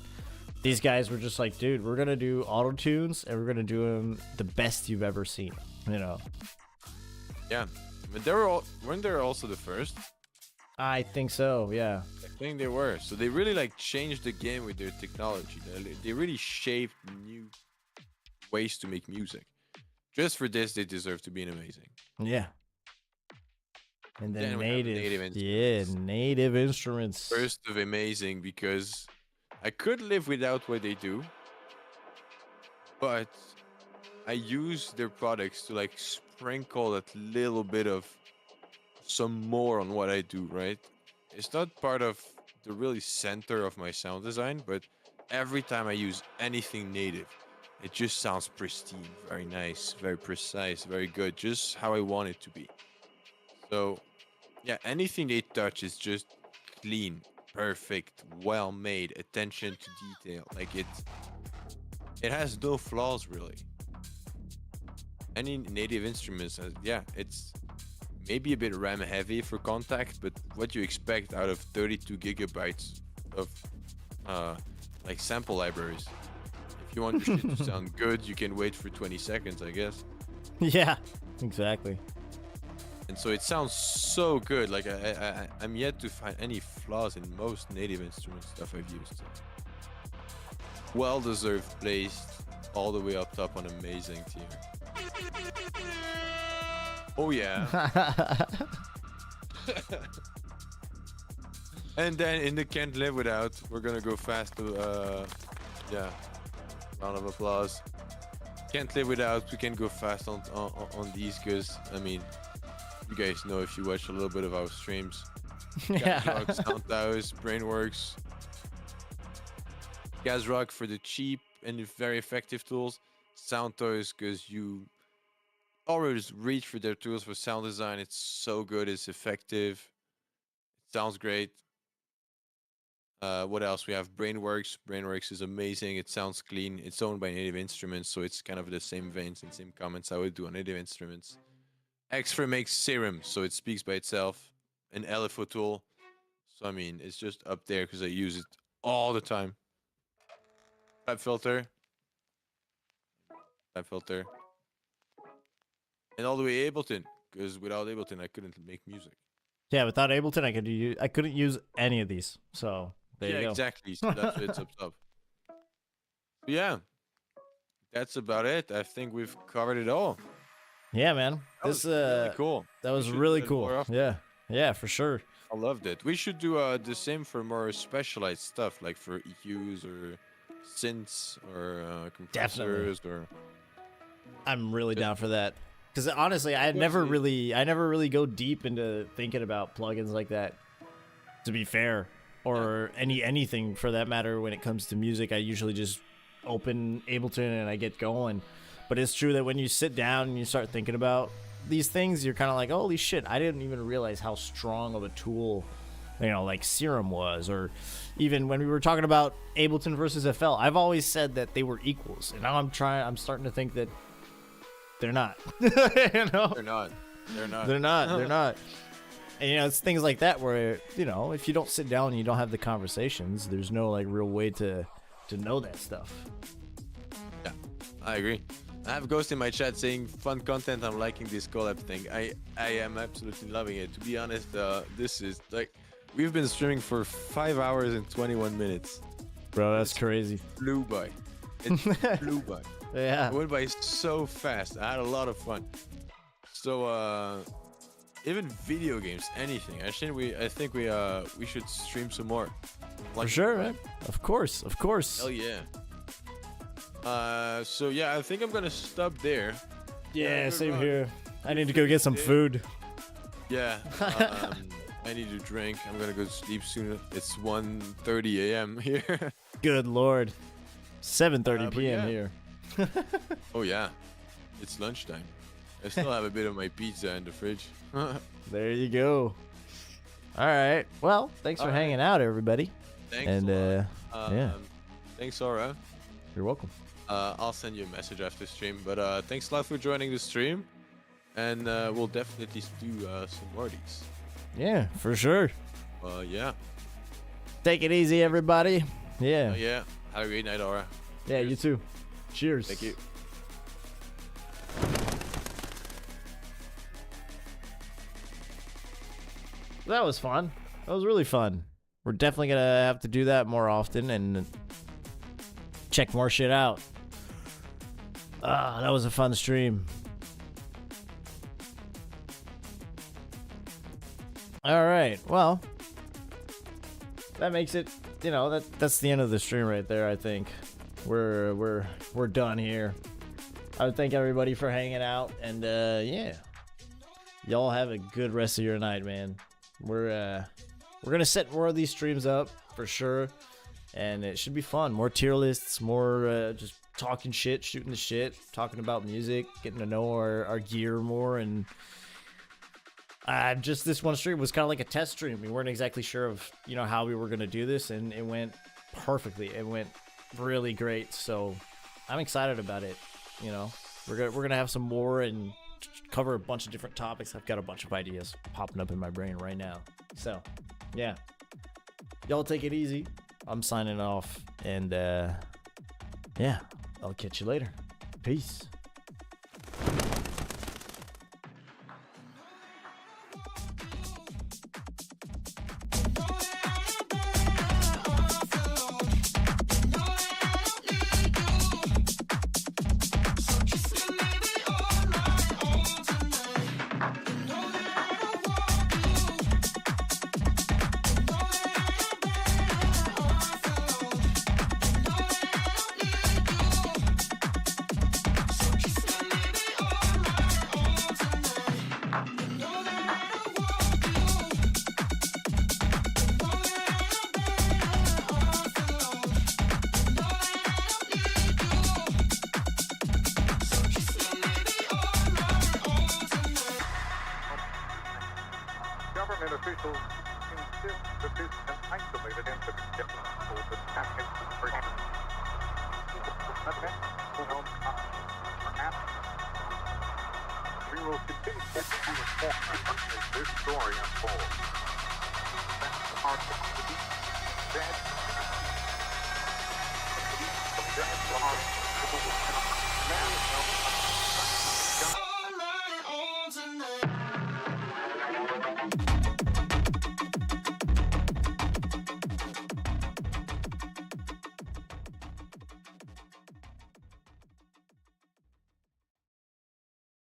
S1: These guys were just like, dude, we're gonna do auto tunes and we're gonna do them the best you've ever seen. You know.
S3: Yeah, but weren't they also the first?
S1: I think so. Yeah.
S3: I think they were. So they really like changed the game with their technology. They really shaped new ways to make music. Just for this, they deserve to be amazing.
S1: Yeah. And then
S3: Then we have native instruments.
S1: native instruments.
S3: First of amazing because I could live without what they do, but I use their products to like sprinkle that little bit of some more on what I do, right? It's not part of the really center of my sound design, but every time I use anything native, it just sounds pristine, very nice, very precise, very good, just how I want it to be. So, yeah, anything they touch is just clean, perfect, well made, attention to detail. Like it has no flaws really. Any native instruments, yeah, it's maybe a bit RAM heavy for contact, but what you expect out of 32 gigabytes of like sample libraries. If you want your shit to sound good, you can wait for 20 seconds, I guess.
S1: Yeah, exactly.
S3: And so it sounds so good. Like I'm yet to find any flaws in most native instrument stuff I've used. Well deserved place, all the way up top on amazing tier. Oh yeah. And then in the can't live without, we're gonna go fast to yeah. Round of applause. Can't live without. We can go fast on these because I mean, you guys know if you watch a little bit of our streams.
S1: Yeah.
S3: Rock, Sound Towers, Brainworks, Gas Rock for the cheap and very effective tools. Sound Toys because you always reach for their tools for sound design. It's so good. It's effective. It sounds great. What else? We have Brainworks. Brainworks is amazing. It sounds clean. It's owned by Native Instruments, so it's kind of the same veins and same comments I would do on Native Instruments. X-Ray makes Serum, so it speaks by itself. An LFO tool. So I mean, it's just up there because I use it all the time. Pipe filter. Pipe filter. And all the way Ableton, because without Ableton I couldn't make music.
S1: Yeah, without Ableton, I couldn't use any of these. So there you go.
S3: Exactly. So that's what it's up. Yeah, that's about it. I think we've covered it all.
S1: Yeah, man.
S3: That
S1: This
S3: was really cool.
S1: That was
S3: We should
S1: really
S3: do that
S1: cool.
S3: more often.
S1: Yeah. Yeah, for sure.
S3: I loved it. We should do the same for more specialized stuff, like for EQs or synths or compressors or.
S1: I'm really
S3: Yeah.
S1: down for that. Because honestly, I never really go deep into thinking about plugins like that. To be fair, or anything for that matter, when it comes to music, I usually just open Ableton and I get going. But it's true that when you sit down and you start thinking about these things, you're kind of like, holy shit, I didn't even realize how strong of a tool, like Serum was. Or even when we were talking about Ableton versus FL, I've always said that they were equals, and now I'm starting to think that they're not.
S3: They're not. They're not.
S1: They're not. And it's things like that where if you don't sit down and you don't have the conversations, there's no like real way to know that stuff.
S3: Yeah, I agree. I have Ghost in my chat saying fun content. I'm liking this collab thing. I am absolutely loving it. To be honest, this is like we've been streaming for 5 hours and 21 minutes.
S1: Bro, that's crazy.
S3: Flew by. It flew by.
S1: Yeah.
S3: It went by so fast. I had a lot of fun. So even video games, anything. I think we should stream some more.
S1: For sure, man. Of course.
S3: Hell yeah. So yeah, I think I'm gonna stop there.
S1: Yeah,
S3: good
S1: same
S3: run.
S1: here. I need to go get some food.
S3: Yeah. I need to drink. I'm gonna go to sleep soon. It's 1:30 a.m. here.
S1: Good lord. 7:30
S3: but
S1: p.m.
S3: yeah.
S1: here.
S3: Oh yeah, it's lunchtime. I still have a bit of my pizza in the fridge.
S1: There you go. All right. Well, thanks for
S3: All right.
S1: hanging out, everybody.
S3: Thanks.
S1: And
S3: a lot.
S1: yeah.
S3: Thanks, Sora.
S1: You're welcome.
S3: I'll send you a message after stream. But thanks a lot for joining the stream, and we'll definitely do some more of these.
S1: Yeah, for sure.
S3: Yeah.
S1: Take it easy, everybody. Yeah.
S3: Yeah. Have a great night, Aura.
S1: Yeah, you too. Cheers.
S3: Thank you.
S1: That was fun. That was really fun. We're definitely gonna have to do that more often and check more shit out. That was a fun stream. All right. Well, that makes it. That's the end of the stream right there. I think we're done here. I would thank everybody for hanging out, and yeah, y'all have a good rest of your night, man. We're gonna set more of these streams up for sure, and it should be fun. More tier lists, more just talking shit, shooting the shit, talking about music, getting to know our gear more, and just this one stream was kind of like a test stream. We weren't exactly sure of how we were gonna do this, and it went perfectly. It went really great, so I'm excited about it. We're gonna have some more and cover a bunch of different topics. I've got a bunch of ideas popping up in my brain right now. So, yeah. Y'all take it easy. I'm signing off, and yeah, I'll catch you later. Peace.
S5: Government officials this an isolated incident that will attack it for him. Okay? Well, perhaps we will continue to inform you as this story unfolds. That's the part of the dead. The dead are